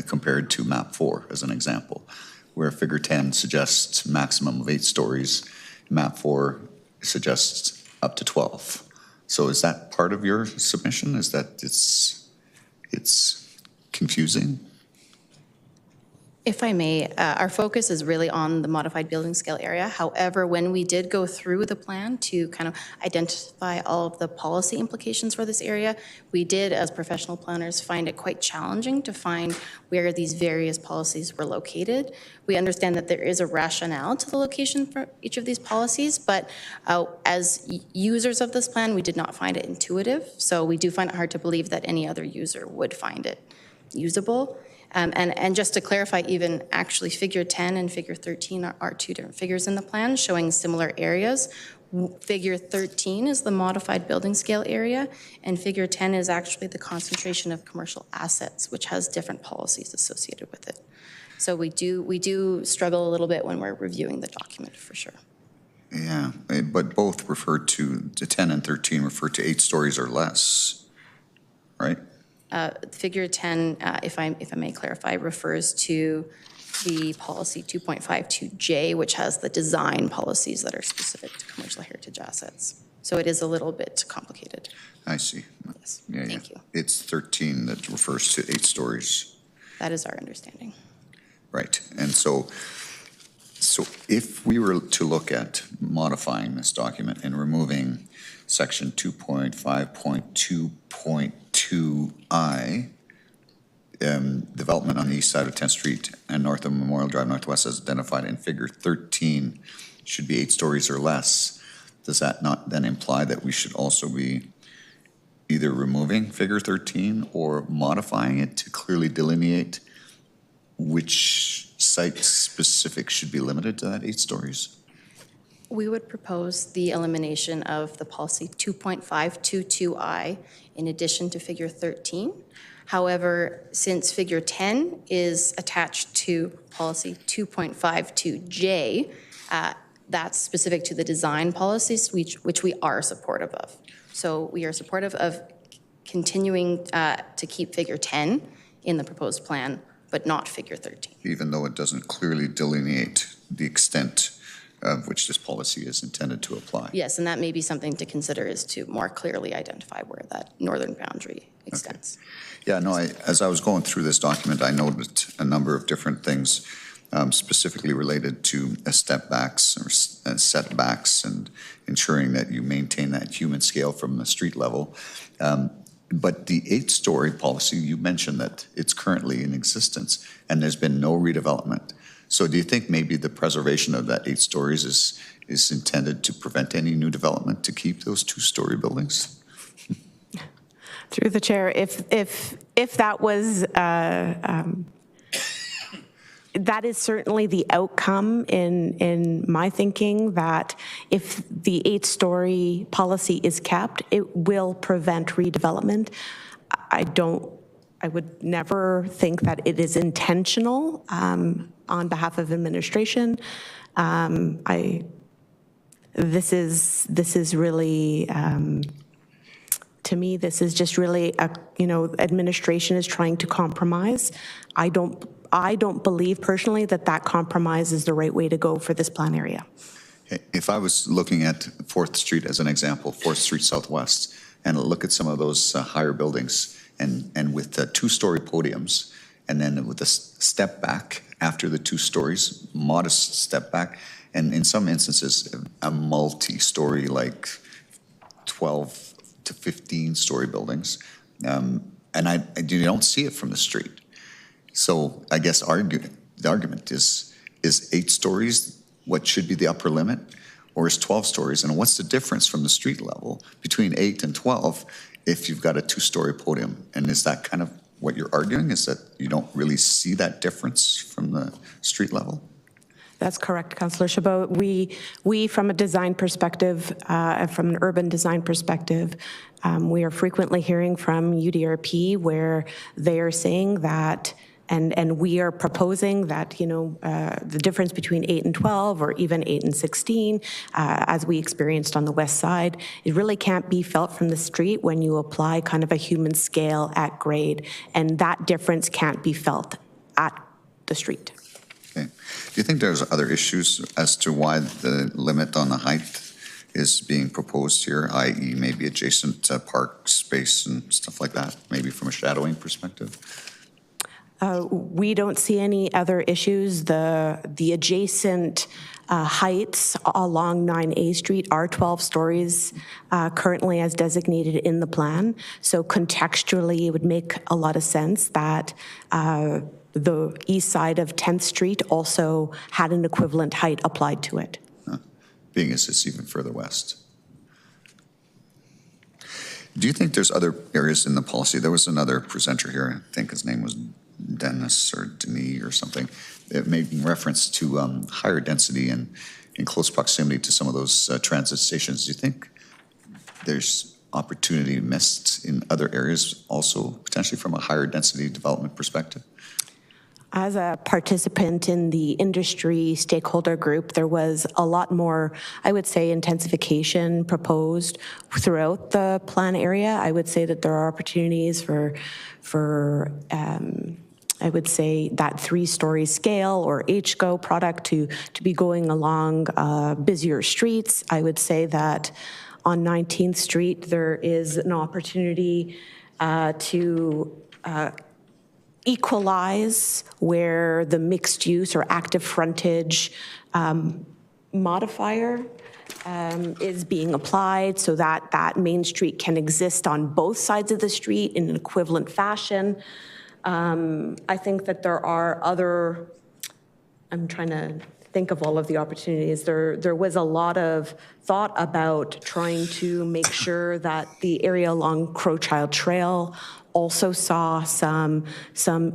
compared to Map 4 as an example, where Figure 10 suggests maximum of 8 stories, Map 4 suggests up to 12. So is that part of your submission? Is that it's confusing? If I may, our focus is really on the modified building scale area. However, when we did go through the plan to kind of identify all of the policy implications for this area, we did, as professional planners, find it quite challenging to find where these various policies were located. We understand that there is a rationale to the location for each of these policies, but as users of this plan, we did not find it intuitive. So we do find it hard to believe that any other user would find it usable. And just to clarify, even actually Figure 10 and Figure 13 are two different figures in the plan showing similar areas. Figure 13 is the modified building scale area, and Figure 10 is actually the concentration of commercial assets, which has different policies associated with it. So we do struggle a little bit when we're reviewing the document, for sure. Yeah, but both refer to, 10 and 13 refer to 8 stories or less, right? Figure 10, if I may clarify, refers to the policy 2.52J, which has the design policies that are specific to commercial heritage assets. So it is a little bit complicated. I see. Yes, yeah, thank you. It's 13 that refers to 8 stories. That is our understanding. Right, and so if we were to look at modifying this document and removing section 2.5.2.2I, development on the east side of 10th Street and north of Memorial Drive Northwest as identified in Figure 13 should be 8 stories or less, does that not then imply that we should also be either removing Figure 13 or modifying it to clearly delineate which site specific should be limited to that 8 stories? We would propose the elimination of the policy 2.522I in addition to Figure 13. However, since Figure 10 is attached to policy 2.52J, that's specific to the design policies, which we are supportive of. So we are supportive of continuing to keep Figure 10 in the proposed plan, but not Figure 13. Even though it doesn't clearly delineate the extent of which this policy is intended to apply. Yes, and that may be something to consider, is to more clearly identify where that northern boundary extends. Okay. Yeah, no, as I was going through this document, I noted a number of different things specifically related to step backs or setbacks and ensuring that you maintain that human scale from the street level. But the 8-story policy, you mentioned that it's currently in existence and there's been no redevelopment. So do you think maybe the preservation of that 8 stories is intended to prevent any new development to keep those 2-story buildings? Through the chair, if that was that is certainly the outcome in my thinking, that if the 8-story policy is kept, it will prevent redevelopment. I would never think that it is intentional on behalf of administration. This is really, to me, this is just really administration is trying to compromise. I don't believe personally that compromise is the right way to go for this plan area. If I was looking at 4th Street as an example, 4th Street Southwest, and look at some of those higher buildings, and with 2-story podiums, and then with a step back after the 2 stories, modest step back, and in some instances, a multi-story, like 12 to 15-story buildings, and you don't see it from the street. So I guess the argument is 8 stories what should be the upper limit, or is 12 stories? And what's the difference from the street level between 8 and 12 if you've got a 2-story podium? And is that kind of what you're arguing, is that you don't really see that difference from the street level? That's correct, Councillor Chabot. We from a design perspective, from an urban design perspective, we are frequently hearing from UDRP where they are saying that, and we are proposing that, the difference between 8 and 12 or even 8 and 16, as we experienced on the west side, it really can't be felt from the street when you apply kind of a human scale at grade, and that difference can't be felt at the street. Okay. Do you think there's other issues as to why the limit on the height is being proposed here, i.e. maybe adjacent park space and stuff like that, maybe from a shadowing perspective? We don't see any other issues. The adjacent heights along 9A Street are 12 stories currently as designated in the plan. So contextually, it would make a lot of sense that the east side of 10th Street also had an equivalent height applied to it. Being as it's even further west. Do you think there's other areas in the policy? There was another presenter here, I think his name was Dennis or Denis or something, making reference to higher density and in close proximity to some of those transit stations. Do you think there's opportunity missed in other areas also, potentially from a higher density development perspective? As a participant in the industry stakeholder group, there was a lot more, I would say, intensification proposed throughout the plan area. I would say that there are opportunities for I would say that 3-story scale or HGO product to be going along busier streets. I would say that on 19th Street, there is an opportunity to equalize where the mixed use or active frontage modifier is being applied, so that Main Street can exist on both sides of the street in an equivalent fashion. I think that there are other, I'm trying to think of all of the opportunities. There was a lot of thought about trying to make sure that the area along Crowchild Trail also saw some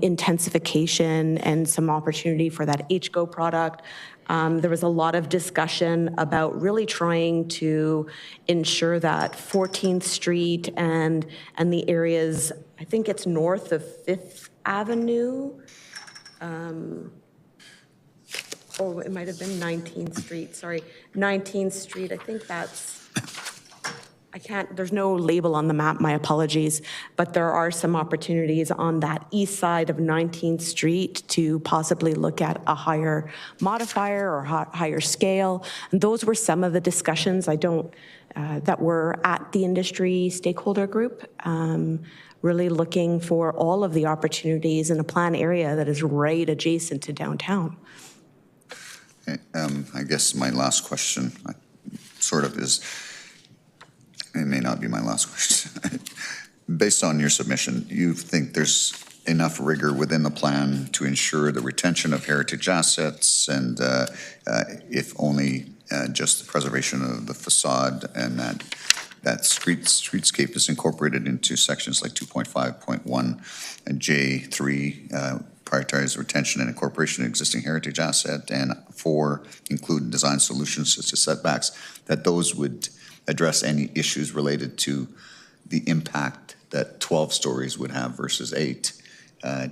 intensification and some opportunity for that HGO product. There was a lot of discussion about really trying to ensure that 14th Street and the areas, I think it's north of 5th Avenue, oh, it might have been 19th Street, sorry, 19th Street, I think that's, there's no label on the map, my apologies, but there are some opportunities on that east side of 19th Street to possibly look at a higher modifier or higher scale. And those were some of the discussions that were at the industry stakeholder group, really looking for all of the opportunities in a plan area that is right adjacent to downtown. Okay, I guess my last question sort of is, it may not be my last question. Based on your submission, you think there's enough rigor within the plan to ensure the retention of heritage assets and if only just the preservation of the facade, and that streetscape is incorporated into sections like 2.5.1 and J3 prioritize retention and incorporation of existing heritage asset, and 4, include design solutions such as setbacks, that those would address any issues related to the impact that 12 stories would have versus 8,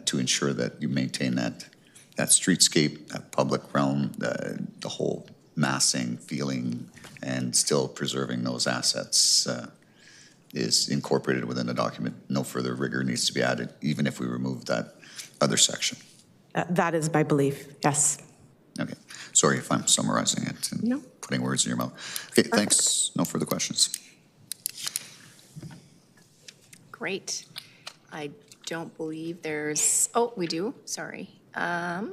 to ensure that you maintain that streetscape, that public realm, the whole massing feeling, and still preserving those assets is incorporated within the document. No further rigor needs to be added, even if we remove that other section. That is my belief, yes. Okay. Sorry if I'm summarizing it and putting words in your mouth. Okay, thanks. No further questions. Great. I don't believe there's, oh, we do, sorry. Oh,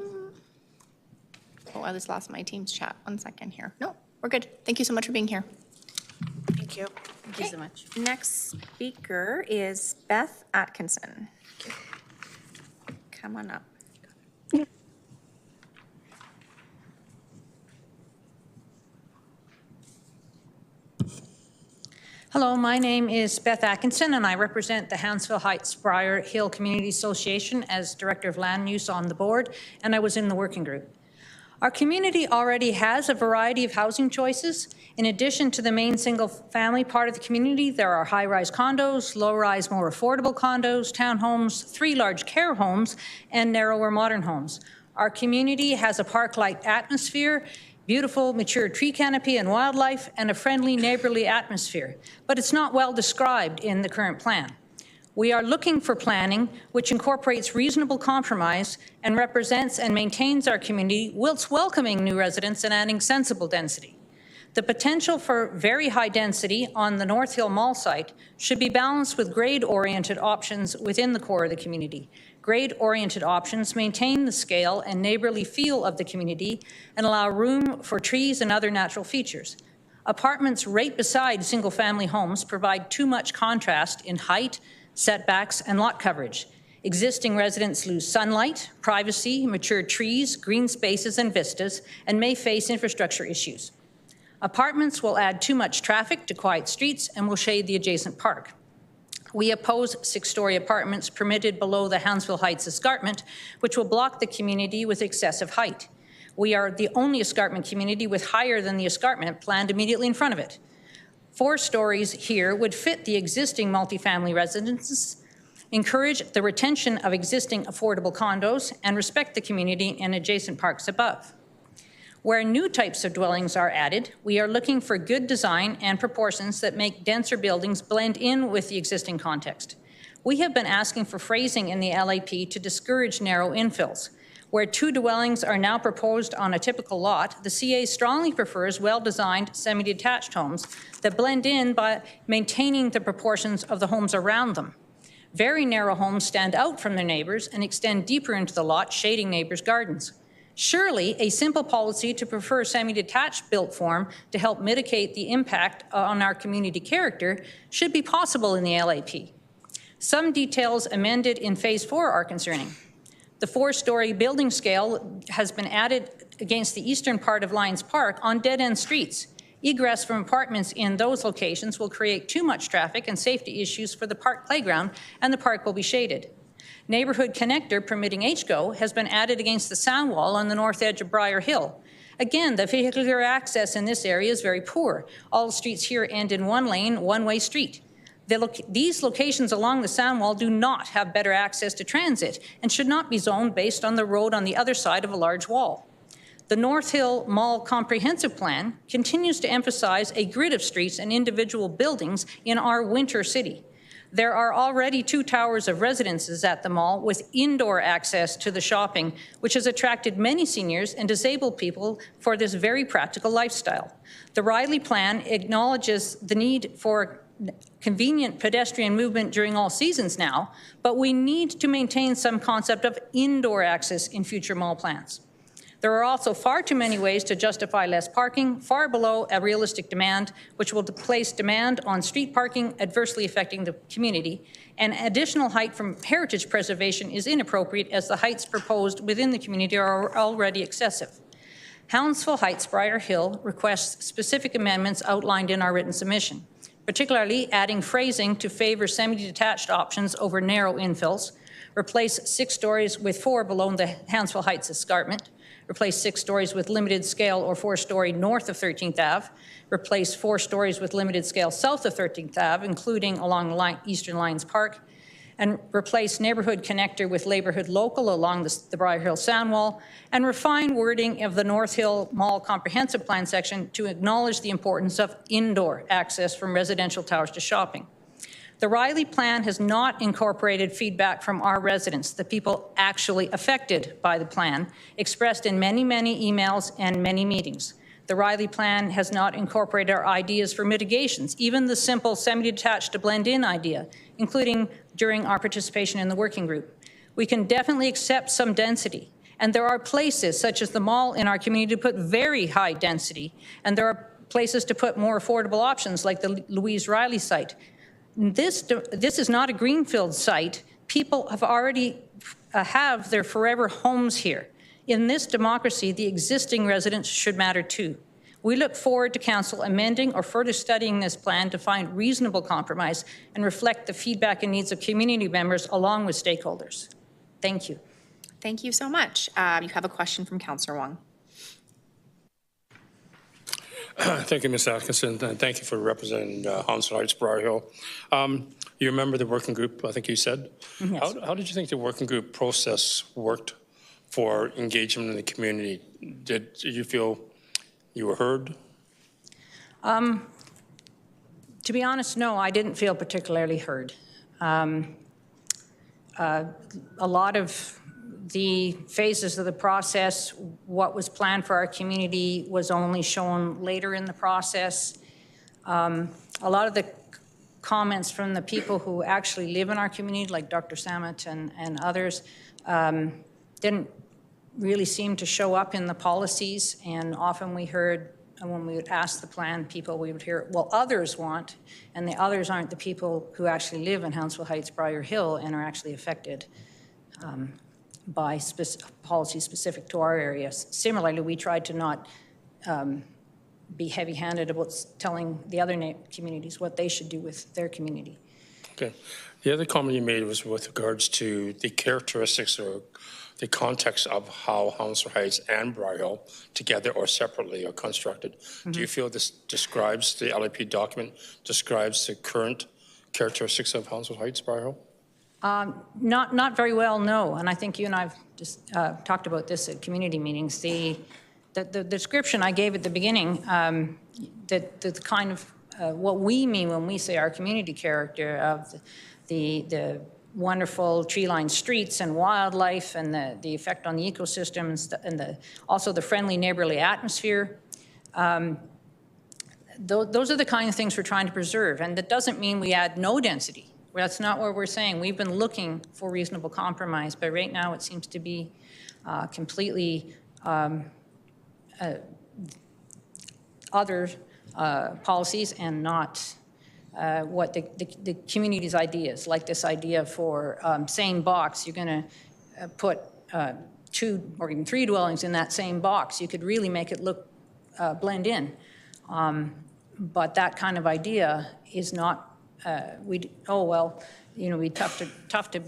I just lost my team's chat. 1 second here. No, we're good. Thank you so much for being here. Thank you. Thank you so much. Next speaker is Beth Atkinson. Come on up. Hello, my name is Beth Atkinson, and I represent the Hounsville Heights Briar Hill Community Association as Director of Land Use on the board, and I was in the working group. Our community already has a variety of housing choices. In addition to the main single-family part of the community, there are high-rise condos, low-rise, more affordable condos, townhomes, 3 large care homes, and narrower modern homes. Our community has a park-like atmosphere, beautiful mature tree canopy and wildlife, and a friendly neighborly atmosphere, but it's not well described in the current plan. We are looking for planning which incorporates reasonable compromise and represents and maintains our community whilst welcoming new residents and adding sensible density. The potential for very high density on the North Hill Mall site should be balanced with grade-oriented options within the core of the community. Grade-oriented options maintain the scale and neighborly feel of the community and allow room for trees and other natural features. Apartments right beside single-family homes provide too much contrast in height, setbacks, and lot coverage. Existing residents lose sunlight, privacy, mature trees, green spaces, and vistas, and may face infrastructure issues. Apartments will add too much traffic to quiet streets and will shade the adjacent park. We oppose 6-story apartments permitted below the Hounsville Heights escarpment, which will block the community with excessive height. We are the only escarpment community with higher than the escarpment planned immediately in front of it. 4 stories here would fit the existing multifamily residences, encourage the retention of existing affordable condos, and respect the community and adjacent parks above. Where new types of dwellings are added, we are looking for good design and proportions that make denser buildings blend in with the existing context. We have been asking for phrasing in the LAP to discourage narrow infills. Where 2 dwellings are now proposed on a typical lot, the CA strongly prefers well-designed semi-detached homes that blend in by maintaining the proportions of the homes around them. Very narrow homes stand out from their neighbors and extend deeper into the lot, shading neighbors' gardens. Surely, a simple policy to prefer semi-detached built form to help mitigate the impact on our community character should be possible in the LAP. Some details amended in Phase 4 are concerning. The 4-story building scale has been added against the eastern part of Lions Park on dead-end streets. Egress from apartments in those locations will create too much traffic and safety issues for the park playground, and the park will be shaded. Neighborhood connector permitting HGO has been added against the sound wall on the north edge of Briar Hill. Again, the vehicular access in this area is very poor. All the streets here end in 1-lane, one-way street. These locations along the sound wall do not have better access to transit and should not be zoned based on the road on the other side of a large wall. The North Hill Mall Comprehensive Plan continues to emphasize a grid of streets and individual buildings in our winter city. There are already 2 towers of residences at the mall with indoor access to the shopping, which has attracted many seniors and disabled people for this very practical lifestyle. The Riley Plan acknowledges the need for convenient pedestrian movement during all seasons now, but we need to maintain some concept of indoor access in future mall plans. There are also far too many ways to justify less parking, far below a realistic demand, which will place demand on street parking, adversely affecting the community. And additional height from heritage preservation is inappropriate, as the heights proposed within the community are already excessive. Hounsville Heights Briar Hill requests specific amendments outlined in our written submission, particularly adding phrasing to favor semi-detached options over narrow infills, replace 6 stories with 4 below the Hansville Heights escarpment, replace 6 stories with limited scale or 4-story north of 13th Ave, replace 4 stories with limited scale south of 13th Ave, including along Eastern Lions Park, and replace neighborhood connector with neighborhood local along the Briar Hill Sound Wall, and refine wording of the North Hill Mall Comprehensive Plan section to acknowledge the importance of indoor access from residential towers to shopping. The Riley Plan has not incorporated feedback from our residents, the people actually affected by the plan, expressed in many, many emails and many meetings. The Riley Plan has not incorporated our ideas for mitigations, even the simple semi-detached to blend in idea, including during our participation in the working group. We can definitely accept some density, and there are places such as the mall in our community to put very high density, and there are places to put more affordable options like the Louise Riley site. This is not a greenfield site. People have already have their forever homes here. In this democracy, the existing residents should matter too. We look forward to Council amending or further studying this plan to find reasonable compromise and reflect the feedback and needs of community members along with stakeholders. Thank you. Thank you so much. You have a question from Councillor Wong. Thank you, Ms. Atkinson, and thank you for representing Hansville Heights, Briar Hill. You remember the working group, I think you said? Yes. How did you think the working group process worked for engagement in the community? Did you feel you were heard? To be honest, no, I didn't feel particularly heard. A lot of the phases of the process, what was planned for our community was only shown later in the process. A lot of the comments from the people who actually live in our community, like Dr. Samet and others, didn't really seem to show up in the policies, and often we heard, when we would ask the plan people, we would hear, well, others want, and the others aren't the people who actually live in Hansville Heights, Briar Hill, and are actually affected by policies specific to our areas. Similarly, we tried to not be heavy-handed about telling the other communities what they should do with their community. Okay. The other comment you made was with regards to the characteristics or the context of how Hansville Heights and Briar Hill, together or separately, are constructed. Do you feel this describes, the LAP document describes the current characteristics of Hansville Heights, Briar Hill? Not very well, no. And I think you and I have just talked about this at community meetings. The description I gave at the beginning, the kind of what we mean when we say our community character of the wonderful tree-lined streets and wildlife and the effect on the ecosystem and also the friendly neighborly atmosphere. Those are the kind of things we're trying to preserve. And that doesn't mean we add no density. That's not what we're saying. We've been looking for reasonable compromise, but right now it seems to be completely other policies and not what the community's ideas, like this idea for same box, you're going to put 2 or even 3 dwellings in that same box. You could really make it look blend in. But that kind of idea is not, be tough to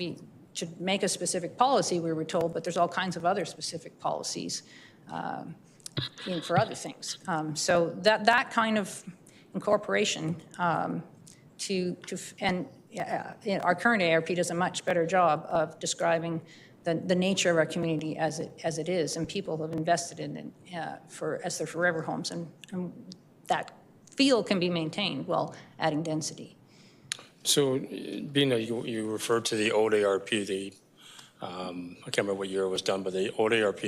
make a specific policy, we were told, but there's all kinds of other specific policies for other things. So that kind of incorporation our current ARP does a much better job of describing the nature of our community as it is, and people have invested in it as their forever homes, and that feel can be maintained while adding density. So, being that you referred to the old ARP, I can't remember what year it was done, but the old ARP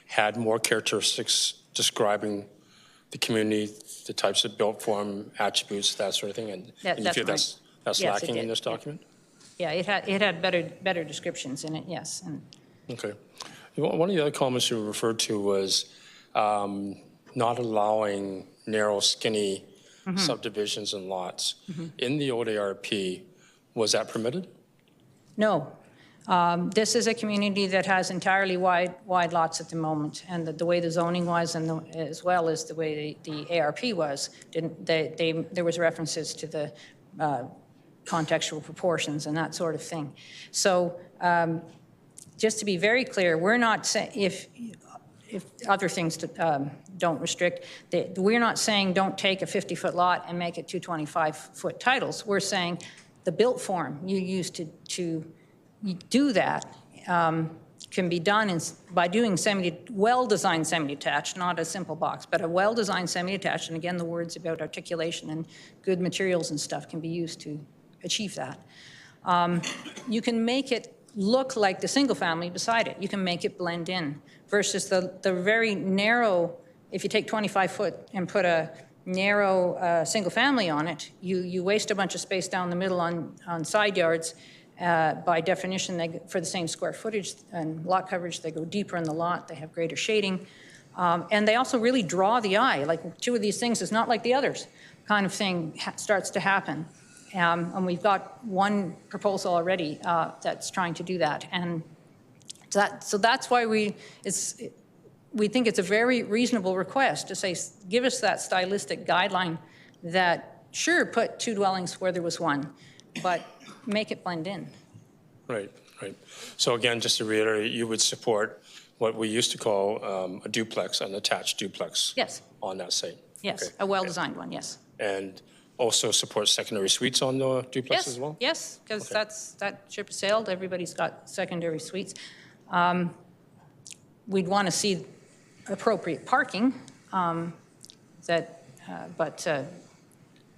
had more characteristics describing the community, the types of built form, attributes, that sort of thing, and you feel that's yes, lacking in this document? Yeah, it had better descriptions in it, yes. Okay. One of the other comments you referred to was not allowing narrow, skinny subdivisions and lots. In the old ARP, was that permitted? No. This is a community that has entirely wide lots at the moment, and the way the zoning was, and as well as the way the ARP was, there was references to the contextual proportions and that sort of thing. So just to be very clear, we're not saying, if other things don't restrict, we're not saying don't take a 50-foot lot and make it 225-foot titles. We're saying the built form you use to do that can be done by doing well-designed semi-detached, not a simple box, but a well-designed semi-detached, and again, the words about articulation and good materials and stuff can be used to achieve that. You can make it look like the single family beside it. You can make it blend in versus the very narrow, if you take 25 foot and put a narrow single family on it, you waste a bunch of space down the middle on side yards. By definition, for the same square footage and lot coverage, they go deeper in the lot, they have greater shading. And they also really draw the eye, like two of these things is not like the others kind of thing starts to happen. And we've got one proposal already that's trying to do that. And so that's why we think it's a very reasonable request to say, give us that stylistic guideline that, sure, put two dwellings where there was one, but make it blend in. Right, right. So again, just to reiterate, you would support what we used to call a duplex, an attached duplex. Yes. On that site? Yes, okay. A well-designed one, yes. And also support secondary suites on the duplex as well? Yes, because that ship has sailed. Everybody's got secondary suites. We'd want to see appropriate parking, but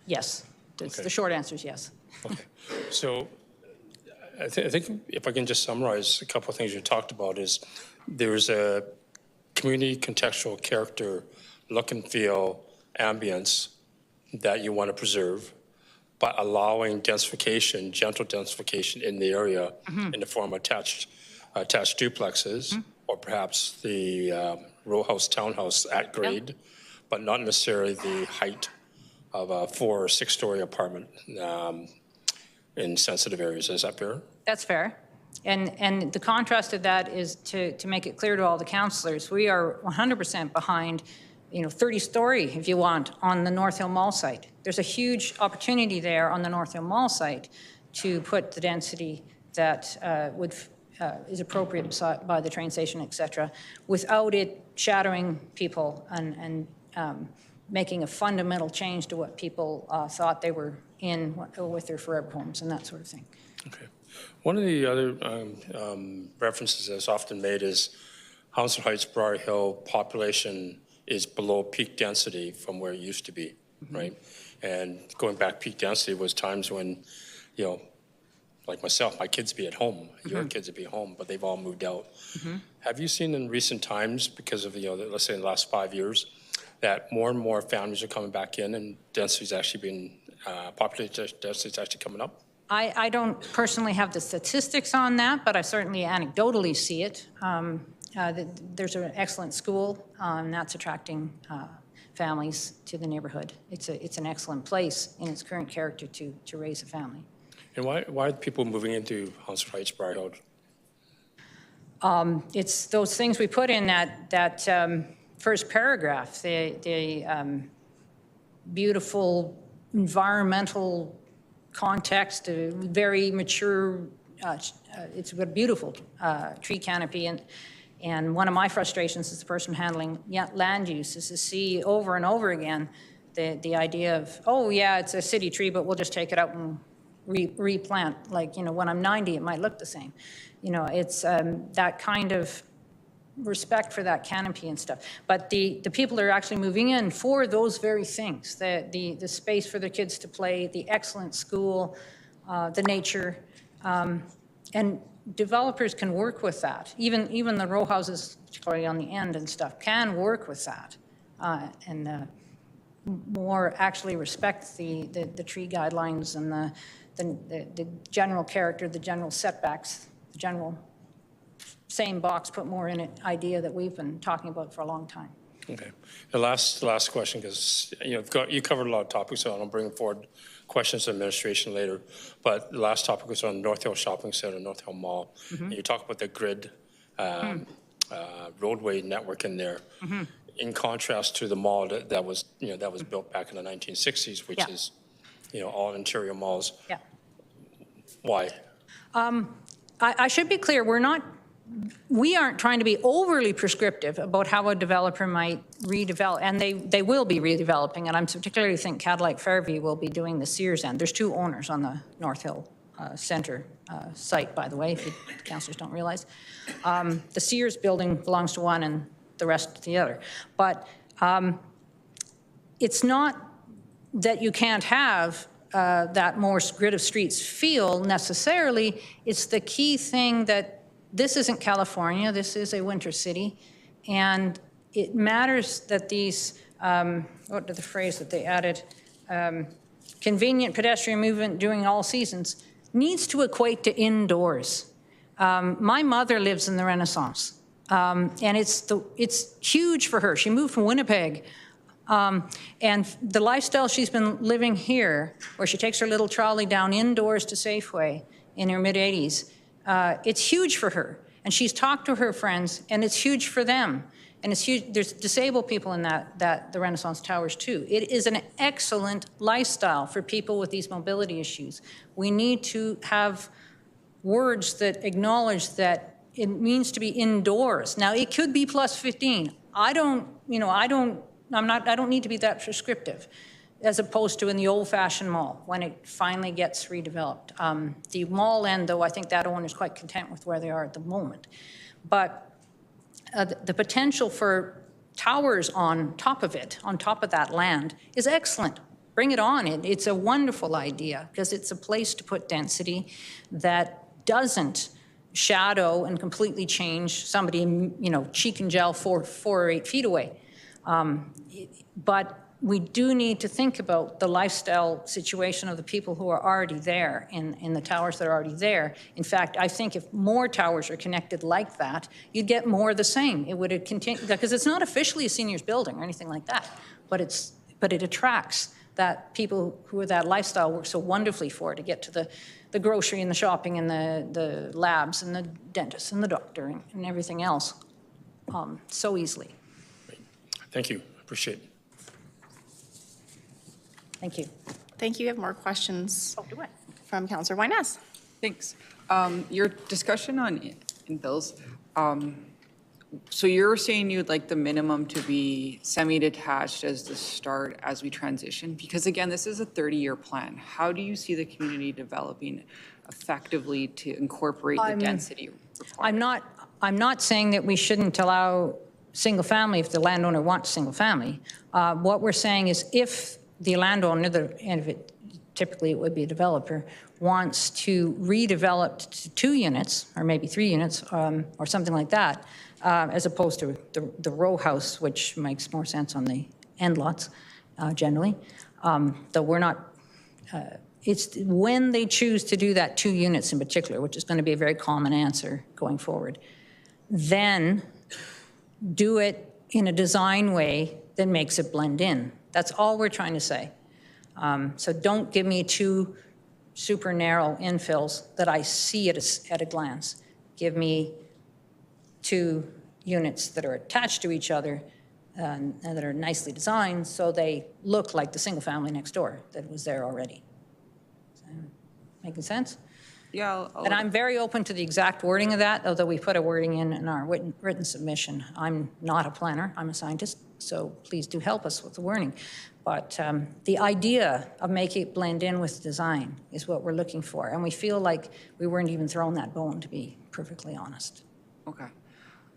yes, the short answer is yes. Okay. So I think if I can just summarize a couple of things you talked about is there's a community contextual character, look and feel, ambience that you want to preserve, but allowing densification, gentle densification in the area in the form of attached duplexes, or perhaps the row house townhouse at grade, but not necessarily the height of a 4- or 6-story apartment in sensitive areas. Is that fair? That's fair. And the contrast to that is to make it clear to all the councillors, we are 100% behind 30-story, if you want, on the North Hill Mall site. There's a huge opportunity there on the North Hill Mall site to put the density that is appropriate by the train station, et cetera, without it shadowing people and making a fundamental change to what people thought they were in with their forever homes and that sort of thing. Okay. One of the other references that's often made is Hounslow Heights, Briar Hill population is below peak density from where it used to be, right? And going back, peak density was times when, like myself, my kids be at home, your kids would be home, but they've all moved out. Have you seen in recent times, because of, let's say in the last 5 years, that more and more families are coming back in and density's actually been, population density is actually coming up? I don't personally have the statistics on that, but I certainly anecdotally see it. There's an excellent school, and that's attracting families to the neighborhood. It's an excellent place in its current character to raise a family. And why are people moving into Hounslow Heights, Briar Hill? It's those things we put in that first paragraph, the beautiful environmental context, a very mature, it's a beautiful tree canopy. And one of my frustrations as the person handling land use is to see over and over again the idea of, oh yeah, it's a city tree, but we'll just take it out and replant. Like, when I'm 90, it might look the same. It's that kind of respect for that canopy and stuff. But the people that are actually moving in for those very things, the space for their kids to play, the excellent school, the nature, and developers can work with that. Even the row houses, particularly on the end and stuff, can work with that and more actually respect the tree guidelines and the general character, the general setbacks, the general same box, put more in it idea that we've been talking about for a long time. Okay. The last question, because you covered a lot of topics, so I'll bring forward questions to administration later. But the last topic was on North Hill Shopping Center, North Hill Mall. And you talk about the grid roadway network in there. In contrast to the mall that was built back in the 1960s, which is all interior malls. Yeah. Why? I should be clear, we aren't trying to be overly prescriptive about how a developer might redevelop, and they will be redeveloping, and I particularly think Cadillac Fairview will be doing the Sears end. There's 2 owners on the North Hill Centre site, by the way, if councillors don't realize. The Sears building belongs to one and the rest to the other. But it's not that you can't have that more grid of streets feel necessarily. It's the key thing that this isn't California, this is a winter city, and it matters that these, what the phrase that they added, convenient pedestrian movement during all seasons needs to equate to indoors. My mother lives in the Renaissance, and it's huge for her. She moved from Winnipeg, and the lifestyle she's been living here, where she takes her little trolley down indoors to Safeway in her mid-80s, it's huge for her. And she's talked to her friends, and it's huge for them. And it's huge. There's disabled people in the Renaissance Towers too. It is an excellent lifestyle for people with these mobility issues. We need to have words that acknowledge that it means to be indoors. Now, it could be plus 15. I don't need to be that prescriptive, as opposed to in the old-fashioned mall when it finally gets redeveloped. The mall end, though, I think that owner is quite content with where they are at the moment. But the potential for towers on top of it, on top of that land, is excellent. Bring it on. It's a wonderful idea because it's a place to put density that doesn't shadow and completely change somebody, cheek and gel 4 or 8 feet away. But we do need to think about the lifestyle situation of the people who are already there in the towers that are already there. In fact, I think if more towers are connected like that, you'd get more of the same. It would continue, because it's not officially a seniors building or anything like that, but it attracts that people who are that lifestyle work so wonderfully for, to get to the grocery and the shopping and the labs and the dentist and the doctor and everything else so easily. Thank you. Appreciate it. Thank you. Thank you. I have more questions from Councillor Wyness. Thanks. Your discussion on infills, so you're saying you'd like the minimum to be semi-detached as the start as we transition? Because again, this is a 30-year plan. How do you see the community developing effectively to incorporate the density requirement? I'm not saying that we shouldn't allow single family if the landowner wants single family. What we're saying is if the landowner, typically it would be a developer, wants to redevelop to 2 units or maybe 3 units or something like that, as opposed to the row house, which makes more sense on the end lots generally. Though we're not, it's when they choose to do that 2 units in particular, which is going to be a very common answer going forward, then do it in a design way that makes it blend in. That's all we're trying to say. So don't give me 2 super narrow infills that I see at a glance. Give me 2 units that are attached to each other and that are nicely designed so they look like the single family next door that was there already. So, making sense? Yeah. And I'm very open to the exact wording of that, although we put a wording in our written submission. I'm not a planner, I'm a scientist, so please do help us with the wording. But the idea of making it blend in with design is what we're looking for. And we feel like we weren't even thrown that bone, to be perfectly honest. Okay.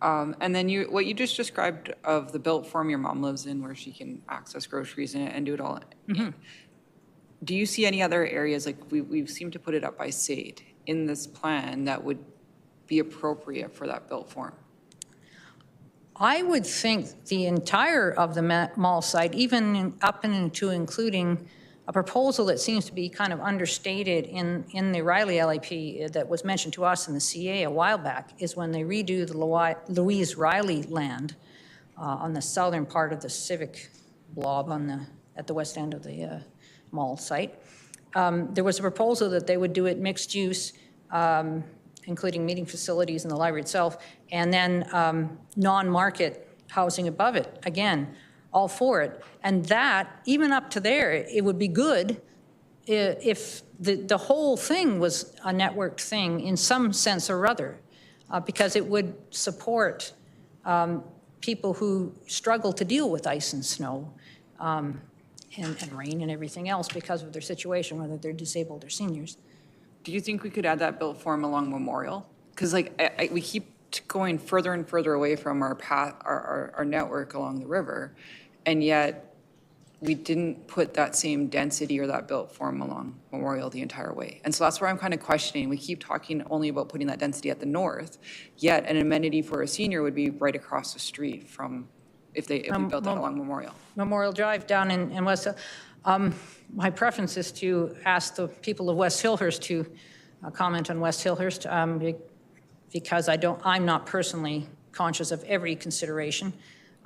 And then what you just described of the built form your mom lives in, where she can access groceries and do it all. Mm-hmm. Do you see any other areas, like we've seemed to put it up by state, in this plan that would be appropriate for that built form? I would think the entire of the mall site, even up and into including a proposal that seems to be kind of understated in the Riley LAP that was mentioned to us in the CA a while back, is when they redo the Louise Riley land on the southern part of the civic blob at the west end of the mall site. There was a proposal that they would do it mixed use, including meeting facilities and the library itself, and then non-market housing above it. Again, all for it. And that, even up to there, it would be good if the whole thing was a networked thing in some sense or other, because it would support people who struggle to deal with ice and snow and rain and everything else because of their situation, whether they're disabled or seniors. Do you think we could add that built form along Memorial? Because like we keep going further and further away from our path, our network along the river, and yet we didn't put that same density or that built form along Memorial the entire way. And so that's where I'm kind of questioning. We keep talking only about putting that density at the north, yet an amenity for a senior would be right across the street from if we built that along Memorial. Memorial Drive down in West Hill. My preference is to ask the people of West Hillhurst to comment on West Hillhurst because I'm not personally conscious of every consideration.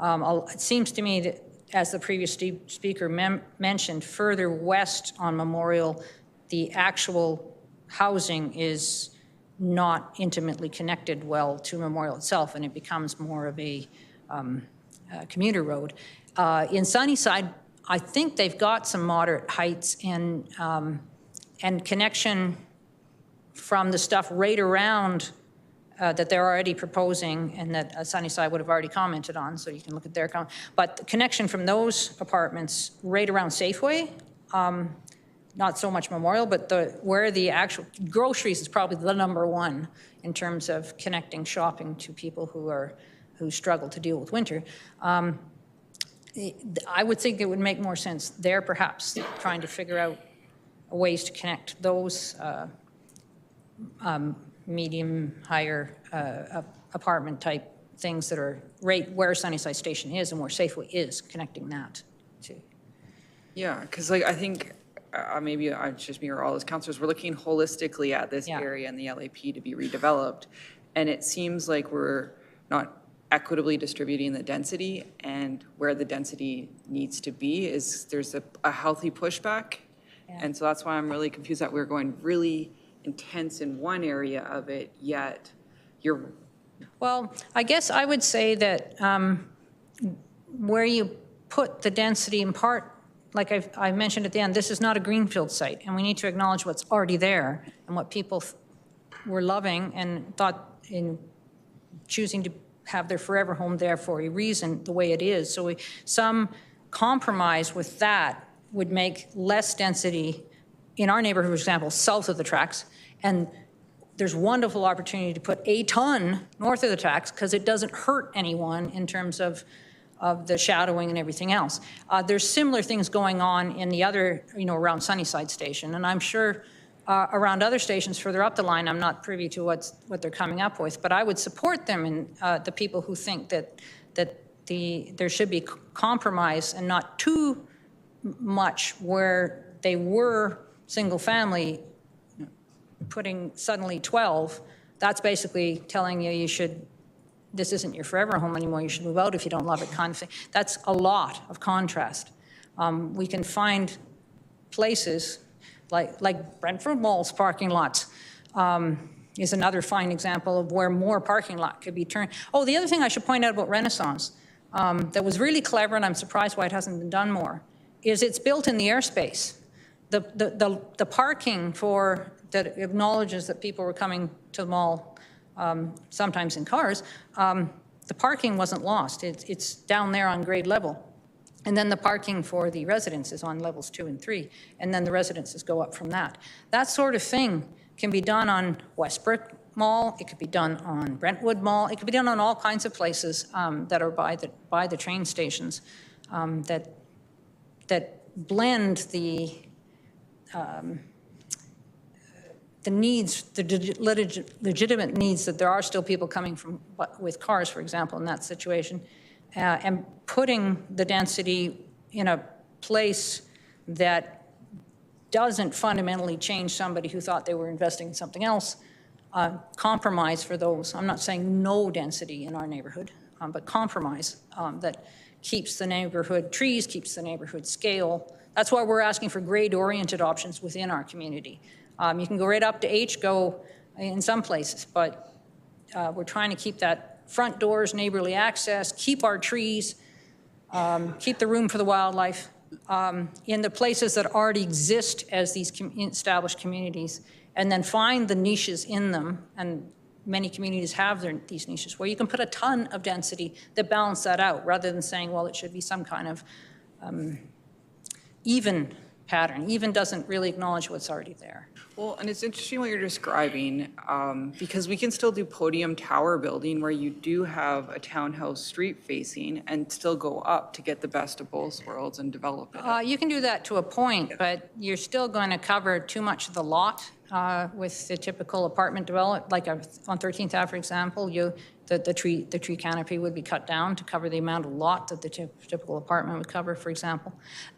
It seems to me that, as the previous speaker mentioned, further west on Memorial, the actual housing is not intimately connected well to Memorial itself, and it becomes more of a commuter road. In Sunnyside, I think they've got some moderate heights and connection from the stuff right around that they're already proposing and that Sunnyside would have already commented on, so you can look at their comment. But the connection from those apartments right around Safeway, not so much Memorial, but where the actual groceries is probably the number one in terms of connecting shopping to people who struggle to deal with winter. I would think it would make more sense there, perhaps, trying to figure out ways to connect those medium, higher apartment type things that are right where Sunnyside Station is and where Safeway is, connecting that to. Yeah, because like I think maybe it's just me or all as councillors, we're looking holistically at this area and the LAP to be redeveloped, and it seems like we're not equitably distributing the density, and where the density needs to be is there's a healthy pushback, and so that's why I'm really confused that we're going really intense in one area of it, yet you're... Well, I guess I would say that where you put the density in part, like I mentioned at the end, this is not a greenfield site, and we need to acknowledge what's already there and what people were loving and thought in choosing to have their forever home there for a reason, the way it is. So some compromise with that would make less density in our neighborhood, for example, south of the tracks, and there's wonderful opportunity to put a ton north of the tracks because it doesn't hurt anyone in terms of the shadowing and everything else. There's similar things going on in the other, around Sunnyside Station, and I'm sure around other stations further up the line, I'm not privy to what they're coming up with, but I would support them in the people who think that there should be compromise and not too much where they were single family, putting suddenly 12, that's basically telling you this isn't your forever home anymore, you should move out if you don't love it, kind of thing. That's a lot of contrast. We can find places like Brentford Mall's parking lots is another fine example of where more parking lot could be turned. Oh, the other thing I should point out about Renaissance that was really clever, and I'm surprised why it hasn't been done more, is it's built in the airspace. The parking that acknowledges that people were coming to the mall, sometimes in cars, the parking wasn't lost. It's down there on grade level. And then the parking for the residents is on levels 2 and 3, and then the residences go up from that. That sort of thing can be done on Westbrook Mall, it could be done on Brentwood Mall, it could be done on all kinds of places that are by the train stations that blend the needs, the legitimate needs that there are still people coming from with cars, for example, in that situation, and putting the density in a place that doesn't fundamentally change somebody who thought they were investing in something else, compromise for those. I'm not saying no density in our neighborhood, but compromise that keeps the neighborhood trees, keeps the neighborhood scale. That's why we're asking for grade-oriented options within our community. You can go right up to HGO in some places, but we're trying to keep that front doors, neighborly access, keep our trees, keep the room for the wildlife, in the places that already exist as these established communities, and then find the niches in them, and many communities have these niches, where you can put a ton of density that balance that out, rather than saying, well, it should be some kind of even pattern. Even doesn't really acknowledge what's already there. Well, and it's interesting what you're describing, because we can still do podium tower building where you do have a townhouse street facing and still go up to get the best of both worlds and develop it. You can do that to a point, but you're still going to cover too much of the lot with the typical apartment development. Like on 13th Ave, for example, the tree canopy would be cut down to cover the amount of lot that the typical apartment would cover, for example.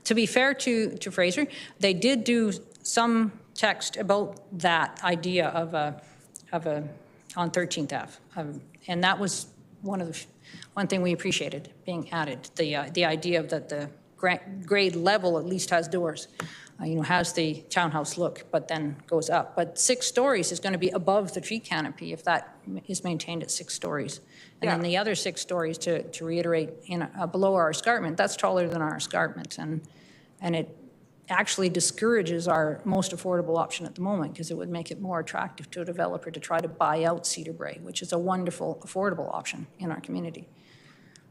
To be fair to Fraser, they did do some text about that idea of a on 13th Ave, and that was one thing we appreciated being added. The idea of that the grade level at least has doors, has the townhouse look, but then goes up. But 6 stories is going to be above the tree canopy if that is maintained at 6 stories. And then the other 6 stories, to reiterate, below our escarpment, that's taller than our escarpment, and it actually discourages our most affordable option at the moment, because it would make it more attractive to a developer to try to buy out Cedar Brae, which is a wonderful affordable option in our community.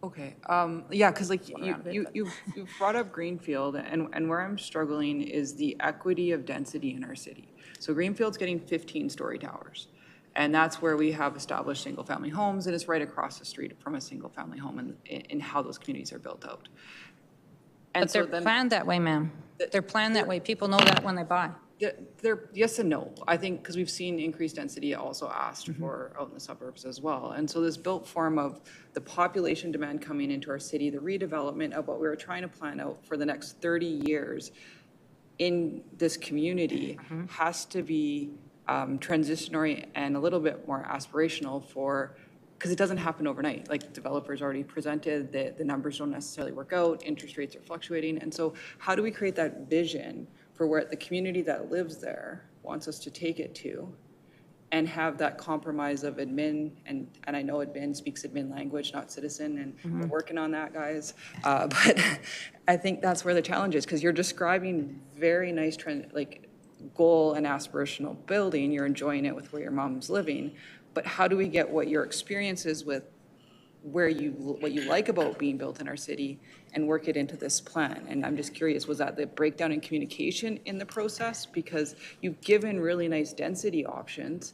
Okay, yeah, because like you've brought up Greenfield, and where I'm struggling is the equity of density in our city. So Greenfield's getting 15-story towers, and that's where we have established single-family homes, and it's right across the street from a single-family home in how those communities are built out. And but they're planned that way, ma'am. They're planned that way. People know that when they buy. They're yes and no. I think because we've seen increased density also asked for out in the suburbs as well. And so this built form of the population demand coming into our city, the redevelopment of what we were trying to plan out for the next 30 years in this community has to be transitionary and a little bit more aspirational because it doesn't happen overnight. Like developers already presented, the numbers don't necessarily work out, interest rates are fluctuating. And so how do we create that vision for where the community that lives there wants us to take it to, and have that compromise of admin, and I know admin speaks admin language, not citizen, and we're working on that, guys. But I think that's where the challenge is, because you're describing very nice goal and aspirational building. You're enjoying it with where your mom's living, but how do we get what your experience is with what you like about being built in our city and work it into this plan? And I'm just curious, was that the breakdown in communication in the process? Because you've given really nice density options,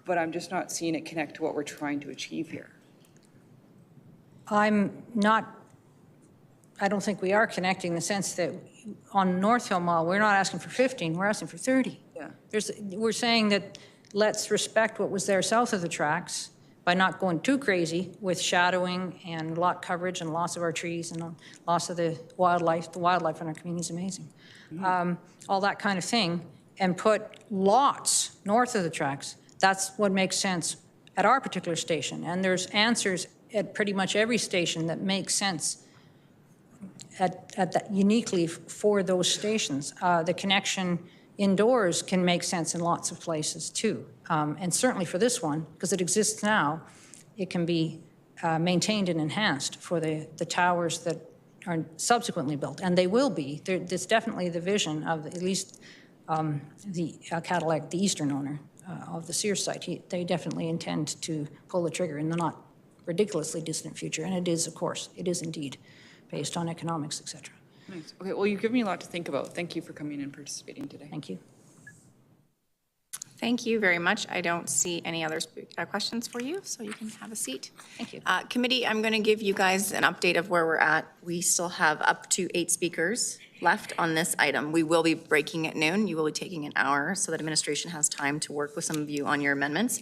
but I'm just not seeing it connect to what we're trying to achieve here. I don't think we are connecting in the sense that on North Hill Mall, we're not asking for 15, we're asking for 30. Yeah. We're saying that let's respect what was there south of the tracks by not going too crazy with shadowing and lot coverage and loss of our trees and loss of the wildlife. The wildlife in our community is amazing. All that kind of thing, and put lots north of the tracks. That's what makes sense at our particular station. And there's answers at pretty much every station that make sense uniquely for those stations. The connection indoors can make sense in lots of places too. And certainly for this one, because it exists now, it can be maintained and enhanced for the towers that are subsequently built. And they will be. There's definitely the vision of at least the Cadillac, the eastern owner of the Sears site. They definitely intend to pull the trigger in the not ridiculously distant future. And it is, of course, it is indeed based on economics, et cetera. Nice. Okay, well, you've given me a lot to think about. Thank you for coming and participating today. Thank you. Thank you very much. I don't see any other questions for you, so you can have a seat. Thank you. Committee, I'm going to give you guys an update of where we're at. We still have up to 8 speakers left on this item. We will be breaking at noon. You will be taking an hour so that administration has time to work with some of you on your amendments.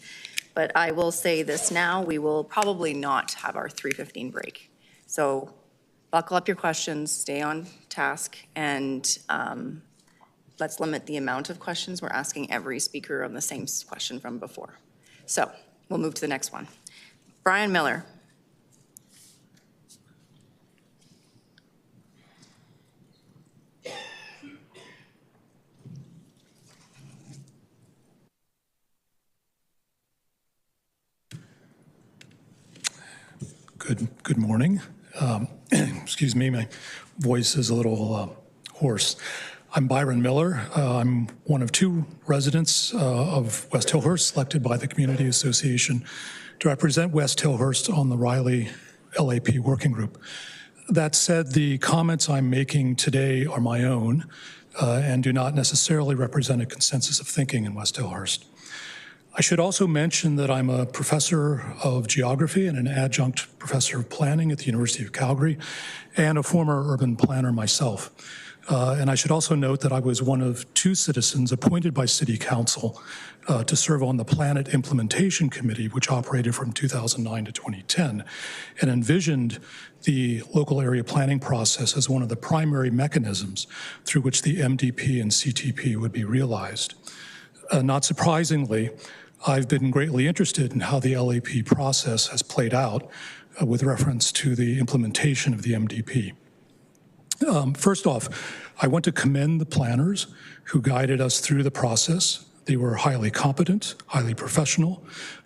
But I will say this now, we will probably not have our 3:15 break. So buckle up your questions, stay on task, and let's limit the amount of questions. We're asking every speaker on the same question from before. So we'll move to the next one. Brian Miller. Good morning. excuse me, my voice is a little hoarse. I'm Byron Miller. I'm one of 2 residents of West Hillhurst, selected by the Community Association to represent West Hillhurst on the Riley LAP Working Group. That said, the comments I'm making today are my own and do not necessarily represent a consensus of thinking in West Hillhurst. I should also mention that I'm a professor of geography and an adjunct professor of planning at the University of Calgary and a former urban planner myself. And I should also note that I was one of 2 citizens appointed by City Council to serve on the Planet Implementation Committee, which operated from 2009 to 2010, and envisioned the local area planning process as one of the primary mechanisms through which the MDP and CTP would be realized. Not surprisingly, I've been greatly interested in how the LAP process has played out with reference to the implementation of the MDP. First off, I want to commend the planners who guided us through the process. They were highly competent, highly professional,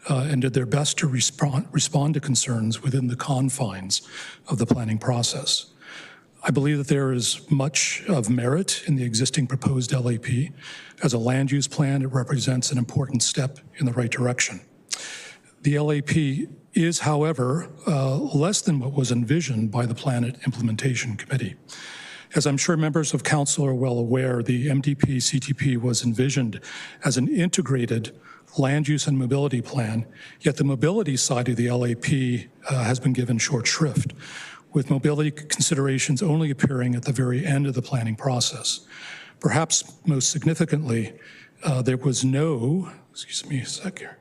and did their best to respond to concerns within the confines of the planning process. I believe that there is much of merit in the existing proposed LAP. As a land use plan, it represents an important step in the right direction. The LAP is, however, less than what was envisioned by the Planet Implementation Committee. As I'm sure members of council are well aware, the MDP-CTP was envisioned as an integrated land use and mobility plan, yet the mobility side of the LAP has been given short shrift, with mobility considerations only appearing at the very end of the planning process. Perhaps most significantly, there was no, excuse me a sec here,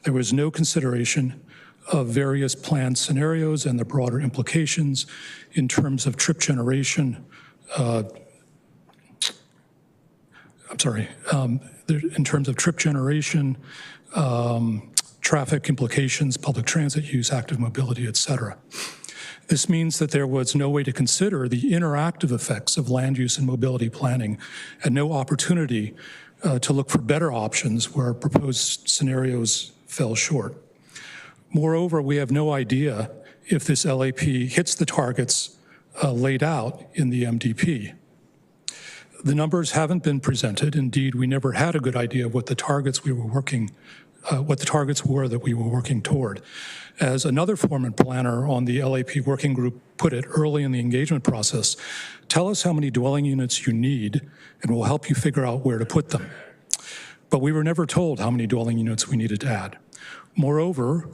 there was no consideration of various planned scenarios and the broader implications in terms of trip generation, in terms of trip generation, traffic implications, public transit use, active mobility, et cetera. This means that there was no way to consider the interactive effects of land use and mobility planning and no opportunity to look for better options where proposed scenarios fell short. Moreover, we have no idea if this LAP hits the targets laid out in the MDP. The numbers haven't been presented. Indeed, we never had a good idea of what the targets were that we were working toward. As another former planner on the LAP working group put it early in the engagement process, tell us how many dwelling units you need and we'll help you figure out where to put them. But we were never told how many dwelling units we needed to add. Moreover,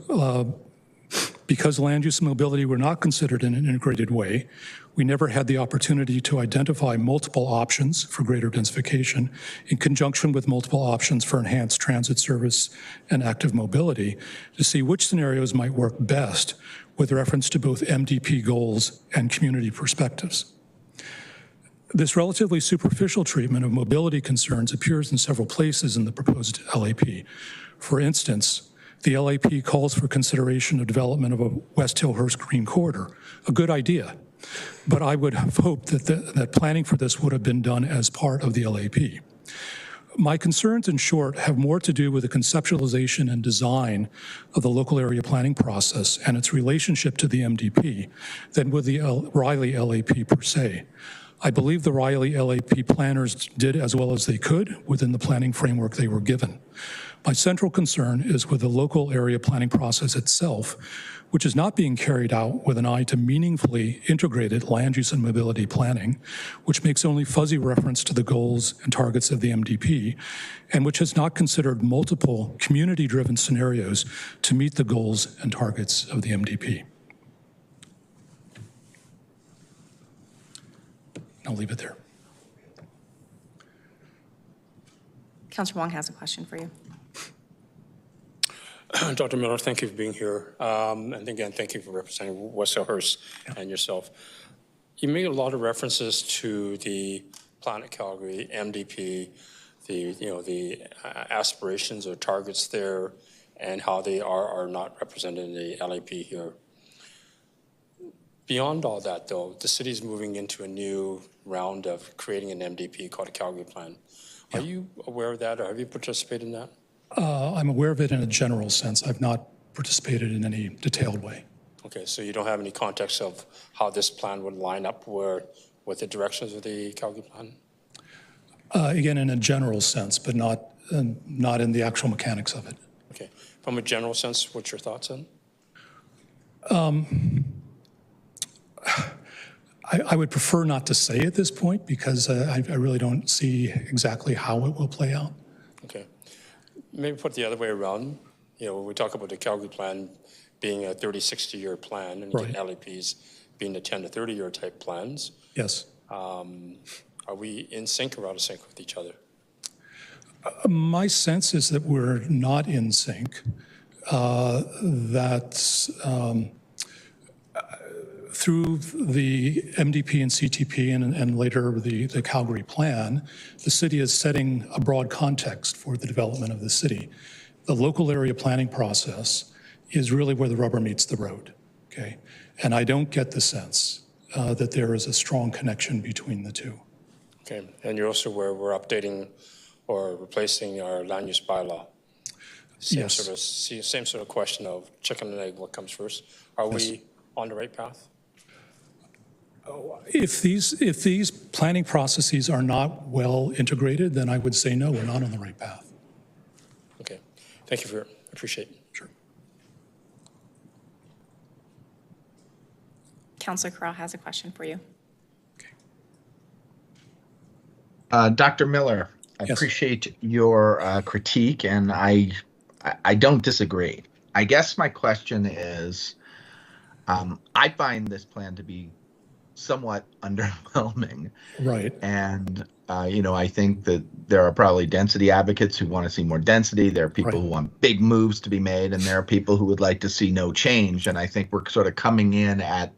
because land use and mobility were not considered in an integrated way, we never had the opportunity to identify multiple options for greater densification in conjunction with multiple options for enhanced transit service and active mobility to see which scenarios might work best with reference to both MDP goals and community perspectives. This relatively superficial treatment of mobility concerns appears in several places in the proposed LAP. For instance, the LAP calls for consideration of development of a West Hillhurst Green Corridor, a good idea. But I would have hoped that planning for this would have been done as part of the LAP. My concerns, in short, have more to do with the conceptualization and design of the local area planning process and its relationship to the MDP than with the Riley LAP per se. I believe the Riley LAP planners did as well as they could within the planning framework they were given. My central concern is with the local area planning process itself, which is not being carried out with an eye to meaningfully integrated land use and mobility planning, which makes only fuzzy reference to the goals and targets of the MDP, and which has not considered multiple community-driven scenarios to meet the goals and targets of the MDP. I'll leave it there. Councillor Wong has a question for you. Dr. Miller, thank you for being here. And again, thank you for representing West Hillhurst and yourself. You made a lot of references to the Planet Calgary, MDP, the aspirations or targets there and how they are not represented in the LAP here. Beyond all that, though, the city is moving into a new round of creating an MDP called a Calgary Plan. Are you aware of that, or have you participated in that? I'm aware of it in a general sense. I've not participated in any detailed way. Okay, so you don't have any context of how this plan would line up with the directions of the Calgary plan? Again, in a general sense, but not in the actual mechanics of it. Okay, from a general sense, what's your thoughts on? I would prefer not to say at this point because I really don't see exactly how it will play out. Okay, maybe put the other way around. You know, we talk about the Calgary plan being a 30, 60-year plan, and Right. LEPs being the 10 to 30-year type plans. Yes. Are we in sync or out of sync with each other? My sense is that we're not in sync, that through the MDP and CTP and later the Calgary plan, the city is setting a broad context for the development of the city. The local area planning process is really where the rubber meets the road, okay? And I don't get the sense that there is a strong connection between the two. Okay, and you're also aware we're updating or replacing our land use bylaw. Yes. Same sort of question of chicken and egg, what comes first? Are we on the right path? If these planning processes are not well integrated, then I would say no, we're not on the right path. Okay, thank you for appreciate it. Sure. Councillor Corral has a question for you. Dr. Miller, I appreciate your critique, and I don't disagree. I guess my question is, I find this plan to be somewhat underwhelming. Right. And, I think that there are probably density advocates who want to see more density. There are people who want big moves to be made, and there are people who would like to see no change. And I think we're sort of coming in at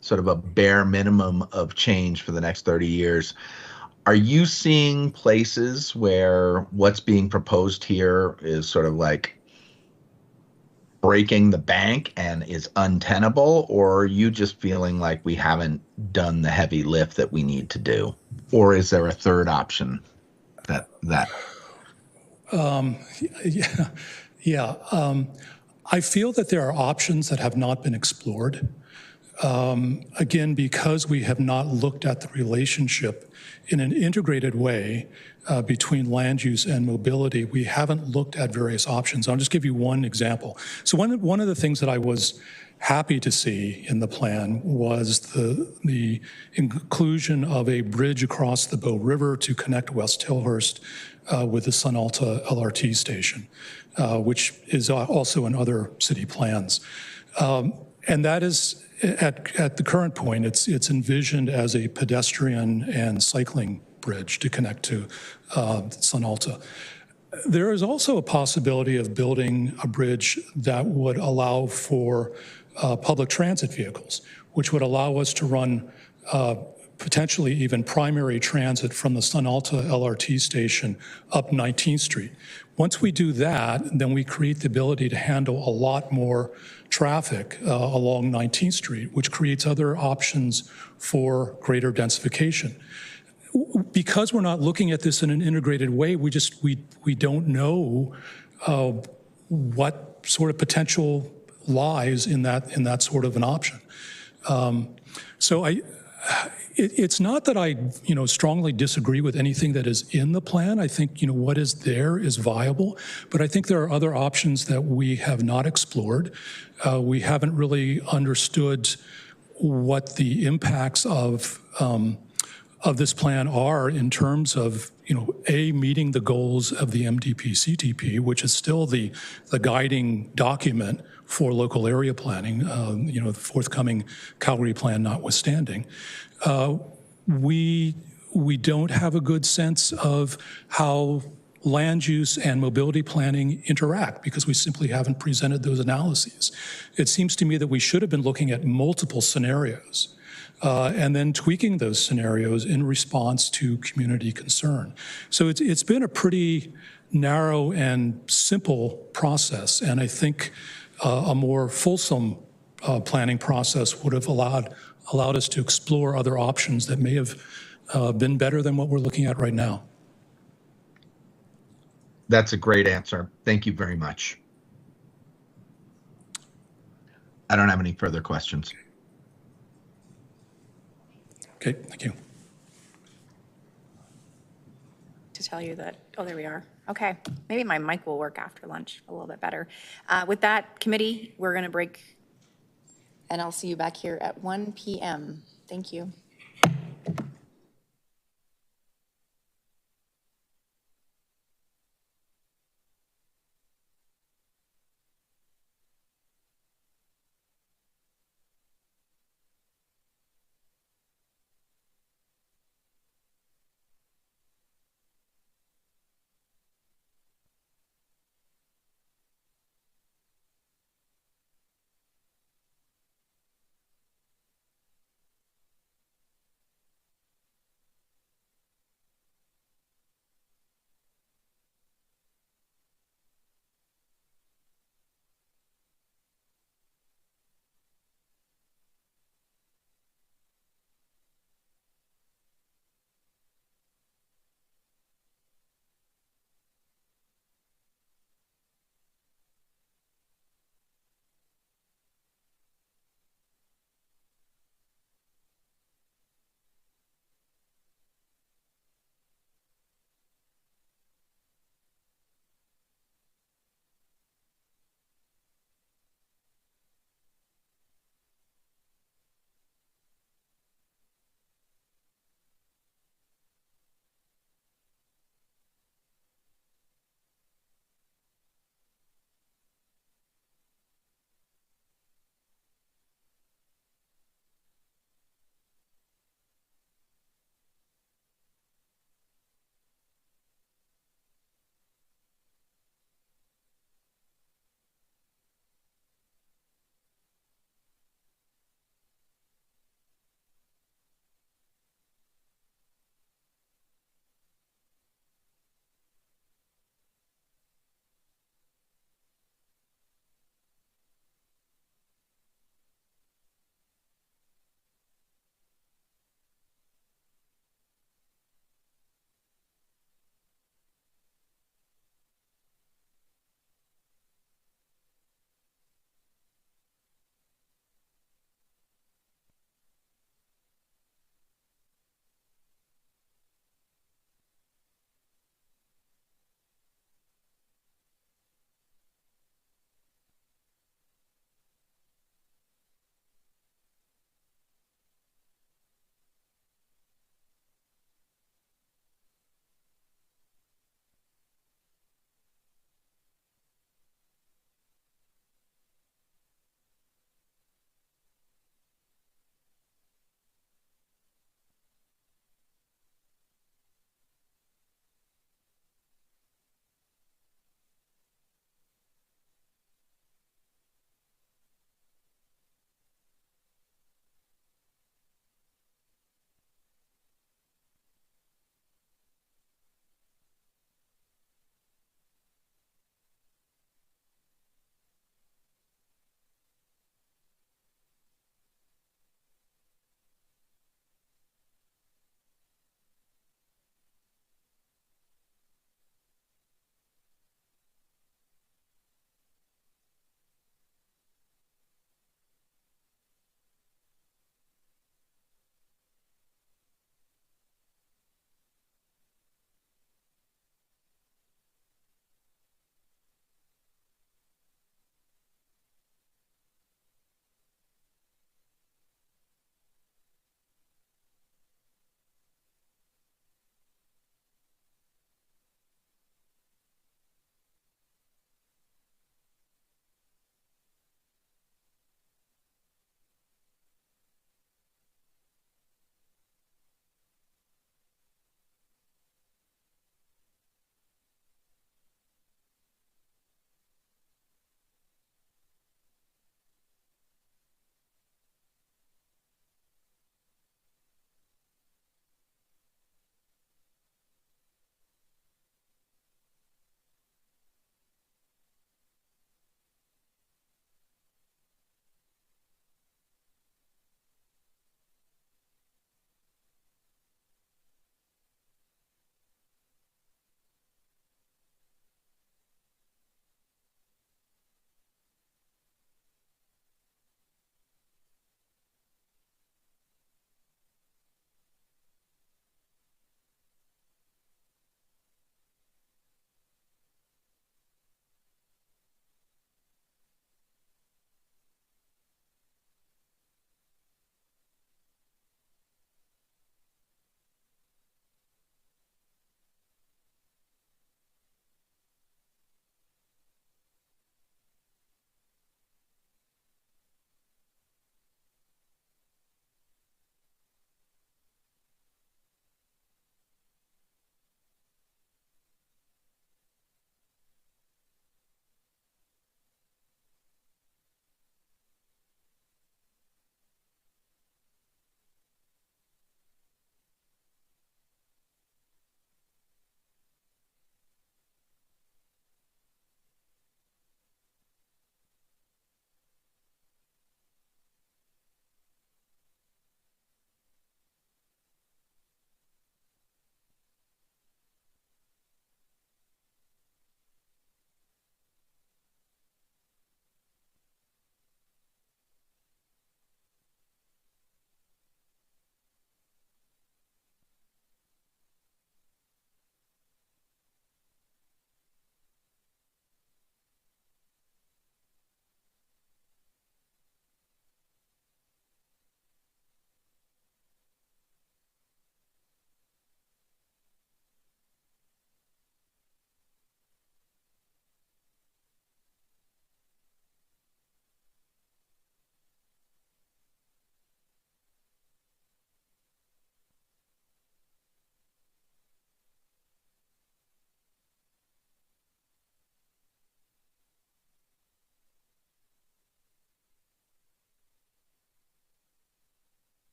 sort of a bare minimum of change for the next 30 years. Are you seeing places where what's being proposed here is sort of like breaking the bank and is untenable, or are you just feeling like we haven't done the heavy lift that we need to do? Or is there a third option that I feel that there are options that have not been explored. Again, because we have not looked at the relationship in an integrated way between land use and mobility, we haven't looked at various options. I'll just give you one example. So one of the things that I was happy to see in the plan was the inclusion of a bridge across the Bow River to connect West Hillhurst with the Sun Alta LRT station, which is also in other city plans. And that is, at the current point, it's envisioned as a pedestrian and cycling bridge to connect to Sun Alta. There is also a possibility of building a bridge that would allow for public transit vehicles, which would allow us to run potentially even primary transit from the Sun Alta LRT station up 19th Street. Once we do that, then we create the ability to handle a lot more traffic along 19th Street, which creates other options for greater densification. Because we're not looking at this in an integrated way, we don't know what sort of potential lies in that sort of an option. It's not that I, strongly disagree with anything that is in the plan. I think, what is there is viable, but I think there are other options that we have not explored. We haven't really understood what the impacts of this plan are in terms of, meeting the goals of the MDP CTP, which is still the guiding document for local area planning, the forthcoming Calgary plan notwithstanding. We don't have a good sense of how land use and mobility planning interact because we simply haven't presented those analyses. It seems to me that we should have been looking at multiple scenarios and then tweaking those scenarios in response to community concern. So it's been a pretty narrow and simple process, and I think a more fulsome planning process would have allowed us to explore other options that may have been better than what we're looking at right now. That's a great answer. Thank you very much. I don't have any further questions. Okay, thank you. To tell you that, oh, there we are. Okay, maybe my mic will work after lunch a little bit better. With that, committee, we're going to break, and I'll see you back here at 1 p.m. Thank you.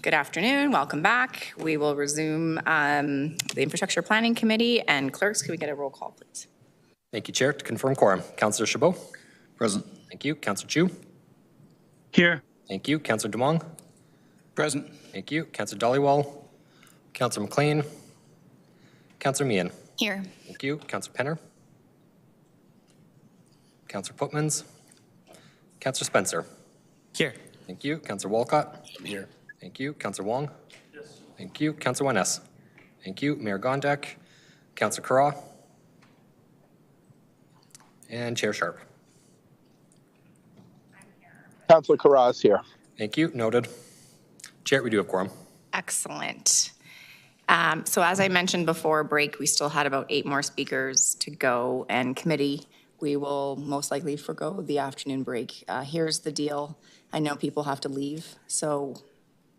Good afternoon. Welcome back. We will resume the Infrastructure Planning Committee. And clerks, can we get a roll call, please? Thank you, Chair. To confirm quorum, Councillor Chabot? Present. Thank you. Councillor Chu? Here. Thank you. Councillor Dumong? Present. Thank you. Councillor Dollywall? Councillor McLean? Councillor Meehan? Here. Thank you. Councillor Penner? Councillor Putmans? Councillor Spencer? Here. Thank you. Councillor Walcott? Here. Thank you. Councillor Wong? Yes. Thank you. Councillor Wyness? Thank you. Mayor Gondek? Councillor Carra? And Chair Sharp? Councillor Carra is here. Thank you. Noted. Chair, we do have quorum. Excellent. So as I mentioned before break, we still had about 8 more speakers to go, and committee, we will most likely forgo the afternoon break. Here's the deal. I know people have to leave, so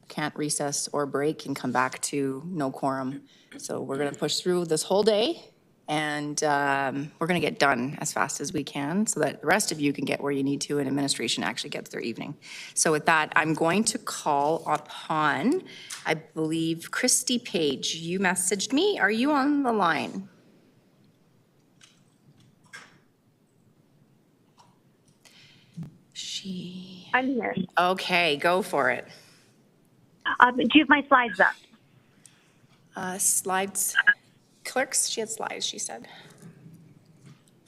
can't recess or break and come back to no quorum. So we're going to push through this whole day, and we're going to get done as fast as we can so that the rest of you can get where you need to and administration actually gets their evening. So with that, I'm going to call upon, I believe, Christy Page. You messaged me. Are you on the line? I'm here. Okay, go for it. Do you have my slides up? Slides. Clerks, she had slides, she said.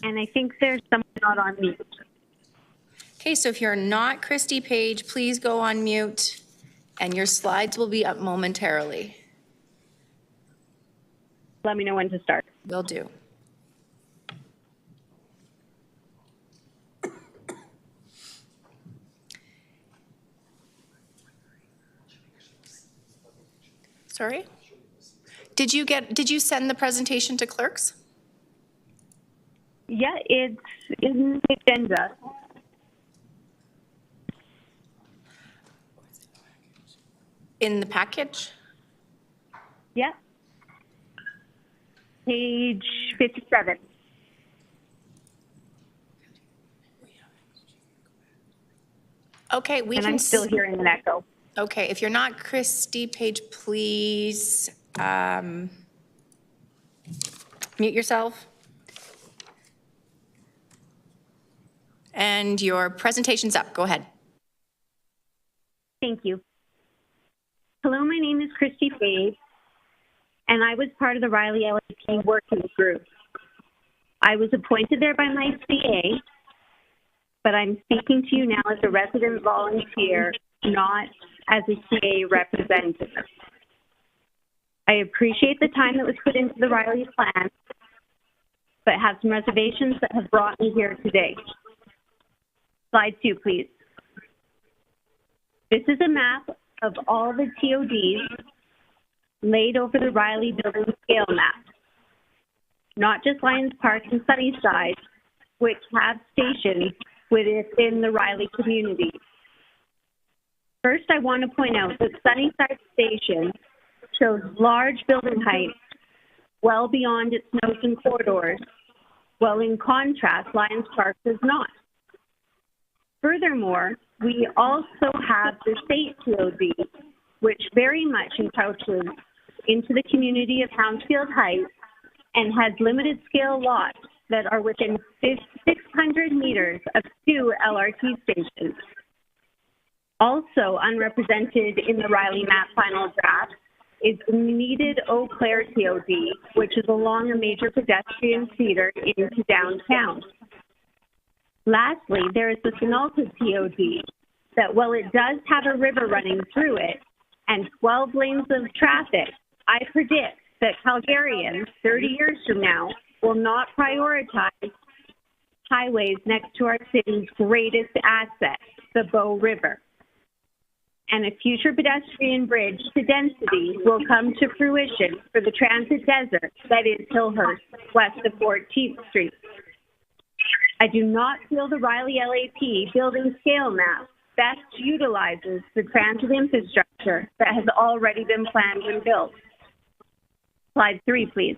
And I think there's someone not on mute. Okay, so if you're not Christy Page, please go on mute, and your slides will be up momentarily. Let me know when to start. Will do. Sorry? Did you send the presentation to clerks? Yeah, it's in the agenda. In the package? Yeah. Page 57. Okay, we and can. I'm still hearing an echo. Okay, if you're not Christy Page, please mute yourself. And your presentation's up. Go ahead. Thank you. Hello, my name is Christy Page, and I was part of the Riley LAP working group. I was appointed there by my CA, but I'm speaking to you now as a resident volunteer, not as a CA representative. I appreciate the time that was put into the Riley plan, but have some reservations that have brought me here today. Slide 2, please. This is a map of all the TODs laid over the Riley building scale map, not just Lions Park and Sunnyside, which have stations within the Riley community. First, I want to point out that Sunnyside Station shows large building heights well beyond its nodes and corridors, while in contrast, Lions Park does not. Furthermore, we also have the state TOD, which very much encroaches into the community of Hounsfield Heights and has limited scale lots that are within 600 meters of 2 LRT stations. Also unrepresented in the Riley map final draft is the needed Eau Claire TOD, which is along a major pedestrian feeder into downtown. Lastly, there is the Sinalta TOD that, while it does have a river running through it and 12 lanes of traffic, I predict that Calgarians 30 years from now will not prioritize highways next to our city's greatest asset, the Bow River. And a future pedestrian bridge to density will come to fruition for the transit desert that is Hillhurst, west of 14th Street. I do not feel the Riley LAP building scale map best utilizes the transit infrastructure that has already been planned and built. Slide 3, please.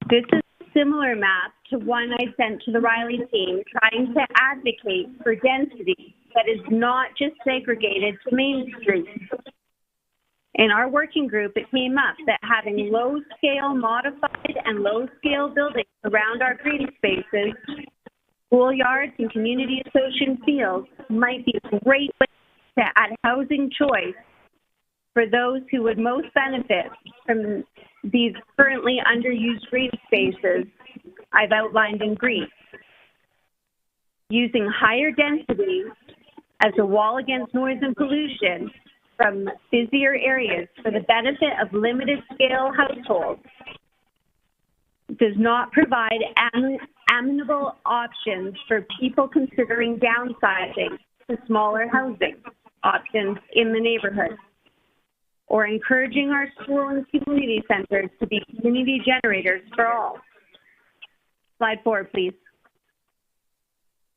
This is a similar map to one I sent to the Riley team trying to advocate for density that is not just segregated to Main Street. In our working group, it came up that having low-scale modified and low-scale buildings around our green spaces, schoolyards, and community association fields might be a great way to add housing choice for those who would most benefit from these currently underused green spaces I've outlined in green. Using higher density as a wall against noise and pollution from busier areas for the benefit of limited scale households does not provide amenable options for people considering downsizing to smaller housing options in the neighborhood, or encouraging our school and community centers to be community generators for all. Slide 4, please.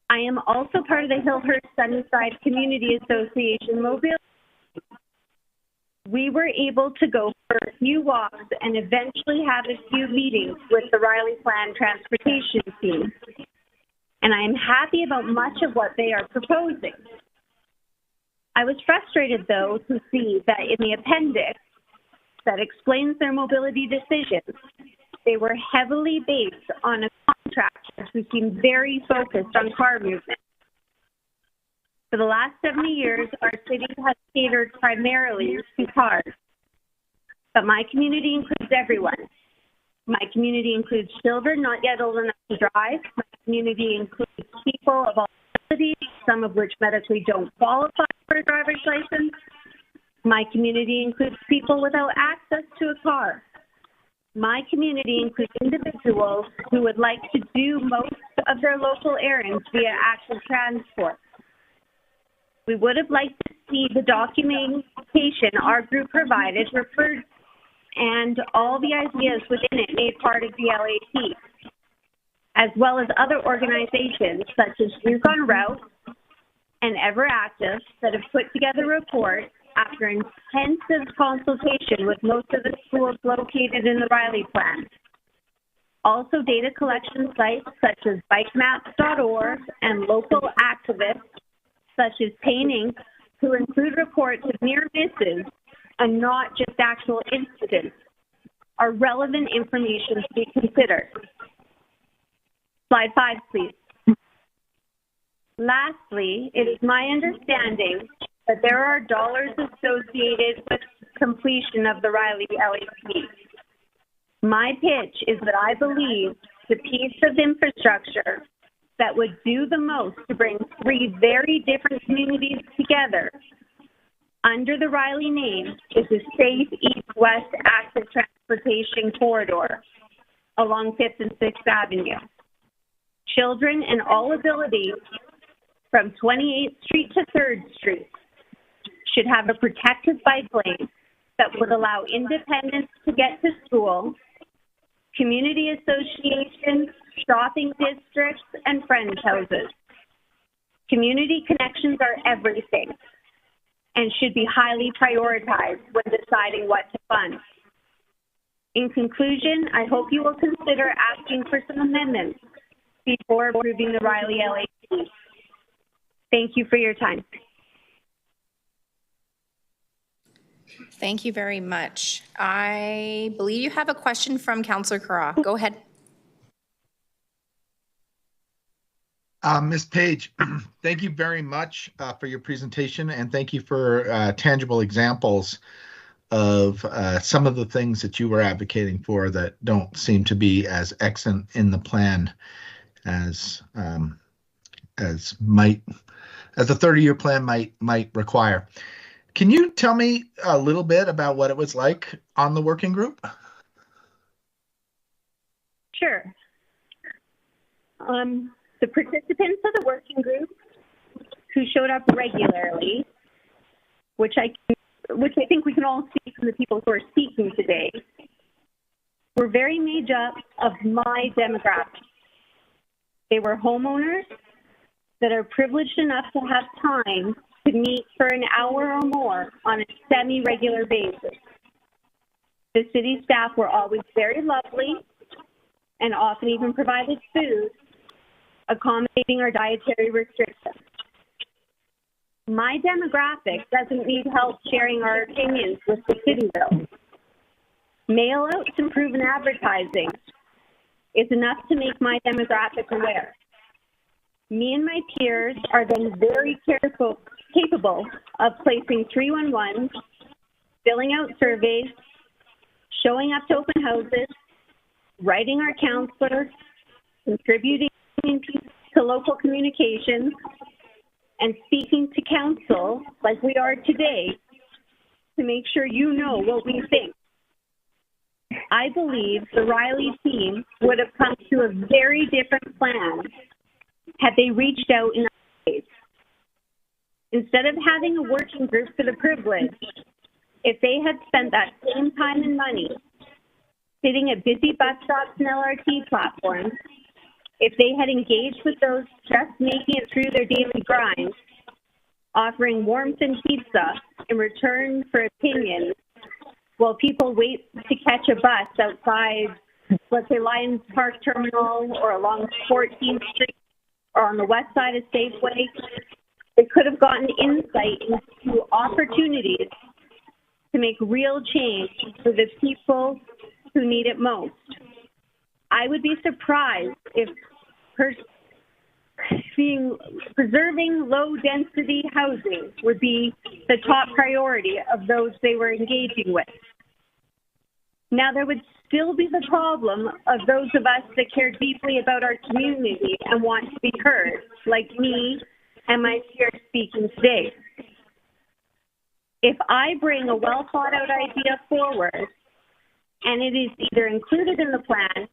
I am also part of the Hillhurst Sunnyside Community Association Mobility. We were able to go for a few walks and eventually have a few meetings with the Riley Plan Transportation team. And I am happy about much of what they are proposing. I was frustrated, though, to see that in the appendix that explains their mobility decisions, they were heavily based on a contractor who seemed very focused on car movement. For the last 70 years, our city has catered primarily to cars. But my community includes everyone. My community includes children not yet old enough to drive. My community includes people of all abilities, some of which medically don't qualify for a driver's license. My community includes people without access to a car. My community includes individuals who would like to do most of their local errands via active transport. We would have liked to see the documentation our group provided referred and all the ideas within it made part of the LAP, as well as other organizations such as Youth on Route and Ever Active that have put together a report after intensive consultation with most of the schools located in the Riley Plan. Also, data collection sites such as bikemaps.org and local activists such as Painting, who include reports of near misses and not just actual incidents, are relevant information to be considered. Slide 5, please. Lastly, it is my understanding that there are dollars associated with completion of the Riley LAP. My pitch is that I believe the piece of infrastructure that would do the most to bring three very different communities together under the Riley name is a safe east-west active transportation corridor along 5th and 6th Avenue. Children in all abilities from 28th Street to 3rd Street should have a protected bike lane that would allow independents to get to school, community associations, shopping districts, and friends' houses. Community connections are everything and should be highly prioritized when deciding what to fund. In conclusion, I hope you will consider asking for some amendments before approving the Riley LAP. Thank you for your time. Thank you very much. I believe you have a question from Councillor Carra. Go ahead. Ms. Page, thank you very much for your presentation, and thank you for tangible examples of some of the things that you were advocating for that don't seem to be as excellent in the plan as a 30-year plan might require. Can you tell me a little bit about what it was like on the working group? Sure. The participants of the working group who showed up regularly, which I think we can all see from the people who are speaking today, were very made up of my demographic. They were homeowners that are privileged enough to have time to meet for an hour or more on a semi-regular basis. The city staff were always very lovely and often even provided food, accommodating our dietary restrictions. My demographic doesn't need help sharing our opinions with the city, though. Mail-outs and proven advertising is enough to make my demographic aware. Me and my peers are then very capable of placing 311, filling out surveys, showing up to open houses, writing our counselor, contributing to local communications, and speaking to council like we are today to make sure you know what we think. I believe the Riley team would have come to a very different plan had they reached out in other ways. Instead of having a working group for the privilege, if they had spent that same time and money sitting at busy bus stops and LRT platforms, if they had engaged with those just making it through their daily grind, offering warmth and pizza in return for opinions while people wait to catch a bus outside, let's say, Lions Park Terminal or along 14th Street or on the west side of Safeway, they could have gotten insight into opportunities to make real change for the people who need it most. I would be surprised if preserving low-density housing would be the top priority of those they were engaging with. Now, there would still be the problem of those of us that care deeply about our community and want to be heard, like me and my peers speaking today. If I bring a well-thought-out idea forward and it is either included in the plan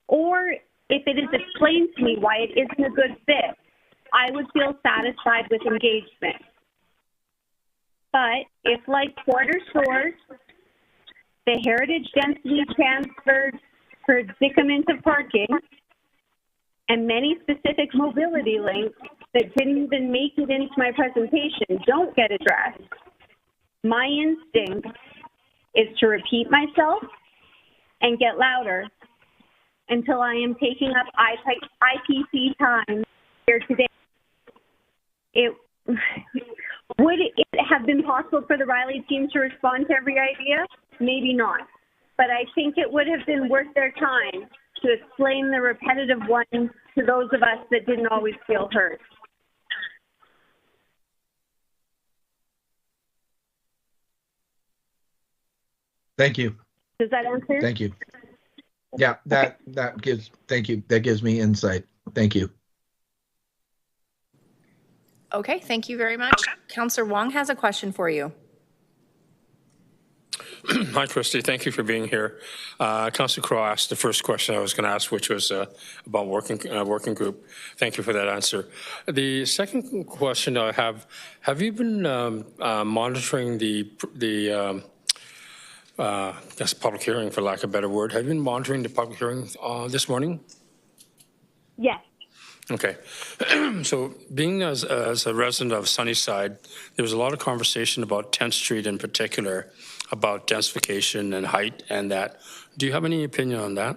or if it is explained to me why it isn't a good fit, I would feel satisfied with engagement. But if, like quarter stores, the heritage density transferred predicament of parking, and many specific mobility links that didn't even make it into my presentation don't get addressed, my instinct is to repeat myself and get louder until I am taking up IPC time here today. Would it have been possible for the Riley team to respond to every idea? Maybe not. But I think it would have been worth their time to explain the repetitive ones to those of us that didn't always feel heard. Thank you. Does that answer? Thank you. Yeah, thank you. That gives me insight. Thank you. Okay, thank you very much. Councillor Wong has a question for you. Hi, Christy. Thank you for being here. Councillor Crowe asked the first question I was going to ask, which was about working group. Thank you for that answer. The second question I have you been monitoring the public hearing, for lack of a better word? Have you been monitoring the public hearing this morning? Yes. Okay. So being as a resident of Sunnyside, there was a lot of conversation about 10th Street in particular, about densification and height and that. Do you have any opinion on that?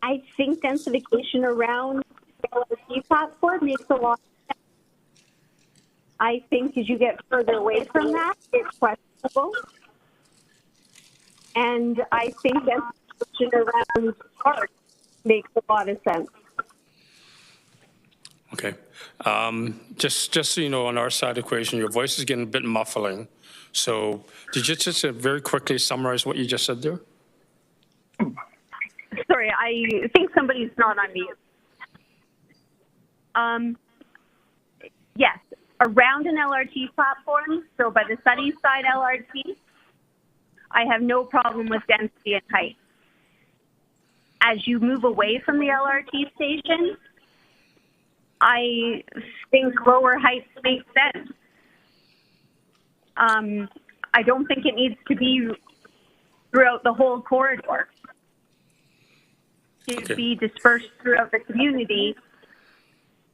I think densification around the LRT platform makes a lot of sense. I think as you get further away from that, it's questionable. And I think densification around parks makes a lot of sense. Okay. Just so you know, on our side of the equation, your voice is getting a bit muffling. So did you just very quickly summarize what you just said there? Sorry, I think somebody's not on mute. Yes, around an LRT platform, so by the Sunnyside LRT, I have no problem with density and height. As you move away from the LRT station, I think lower heights make sense. I don't think it needs to be throughout the whole corridor. It should be dispersed throughout the community,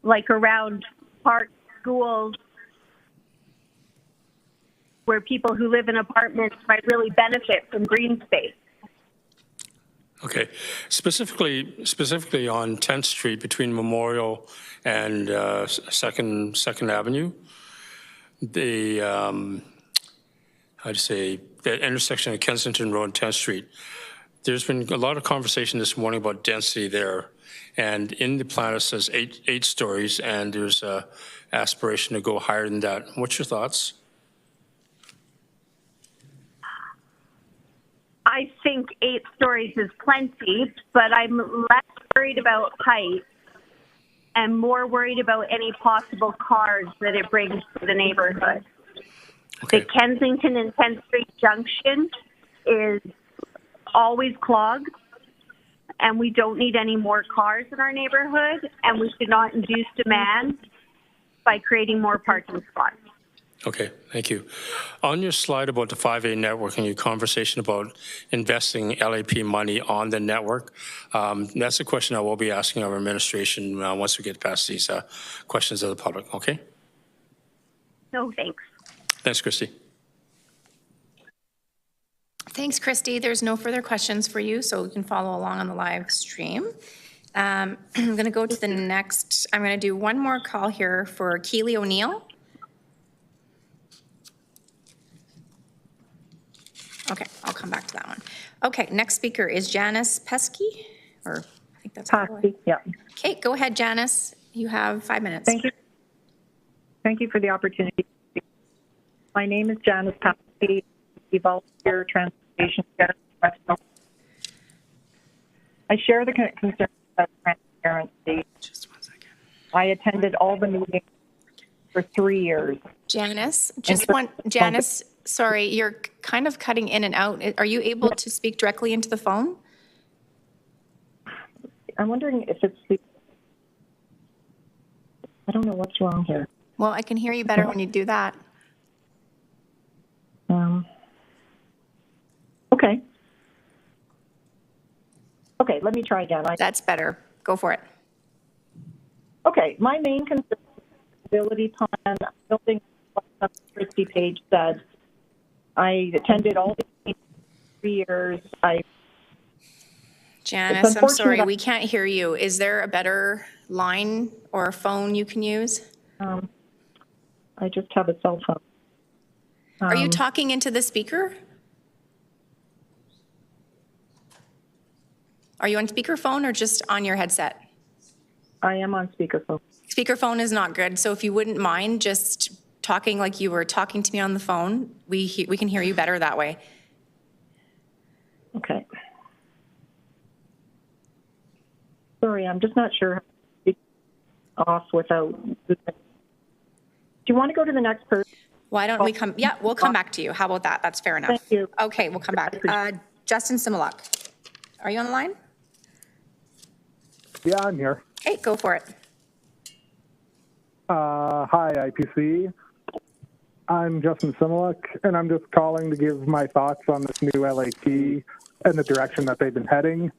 like around parks, schools, where people who live in apartments might really benefit from green space. Okay. Specifically on 10th Street between Memorial and Second Avenue, the that intersection of Kensington Road and 10th Street. There's been a lot of conversation this morning about density there, and in the plan it says eight stories, and there's a aspiration to go higher than that. What's your thoughts? I think 8 stories is plenty, but I'm less worried about height and more worried about any possible cars that it brings to the neighborhood. Okay. The Kensington and 10th Street Junction is always clogged, and we don't need any more cars in our neighborhood, and we should not induce demand by creating more parking spots. Okay, thank you. On your slide about the 5A network and your conversation about investing LAP money on the network, that's a question I will be asking our administration once we get past these questions of the public, okay? No, thanks. Thanks, Christy. Thanks, Christy. There's no further questions for you, so you can follow along on the live stream. I'm going to go to the next. I'm going to do one more call here for Keely O'Neill. Okay, I'll come back to that one. Okay, next speaker is Janice Pesky, or I think that's Pesky, yeah. Okay, go ahead, Janice. You have 5 minutes. Thank you. Thank you for the opportunity. My name is Janice Pesky, the volunteer transportation care. I share the concern about transparency. Just 1 second. I attended all the meetings for 3 years. Janice, Janice, sorry, you're kind of cutting in and out. Are you able to speak directly into the phone? I'm wondering if it's the, I don't know what's wrong here. Well, I can hear you better when you do that. Okay. Okay, let me try again. That's better. Go for it. Okay, my main concern is the ability plan. I don't think what Christy Page said. I attended all the 3 years. Janice, I'm sorry, we can't hear you. Is there a better line or a phone you can use? I just have a cell phone. Are you talking into the speaker? Are you on speakerphone or just on your headset? I am on speakerphone. Speakerphone is not good, so if you wouldn't mind just talking like you were talking to me on the phone, we can hear you better that way. Okay. Sorry, I'm just not sure how to speak off without. Do you want to go to the next person? Why don't we come? Yeah, we'll come back to you. How about that? That's fair enough. Thank you. Okay, we'll come back. Justin Similuk, are you on the line? Yeah, I'm here. Okay, go for it. Hi, IPC. I'm Justin Similuk, and I'm just calling to give my thoughts on this new LAT and the direction that they've been heading.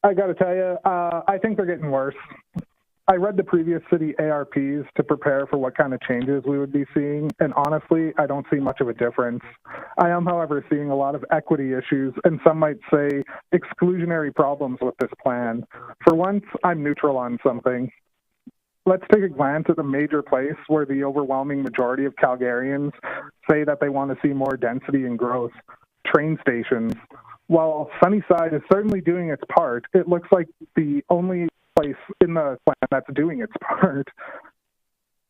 I got to tell you, I think they're getting worse. I read the previous city ARPs to prepare for what kind of changes we would be seeing, and honestly, I don't see much of a difference. I am, however, seeing a lot of equity issues, and some might say exclusionary problems with this plan. For once, I'm neutral on something. Let's take a glance at the major place where the overwhelming majority of Calgarians say that they want to see more density and growth, train stations. While Sunnyside is certainly doing its part, it looks like the only place in the plan that's doing its part.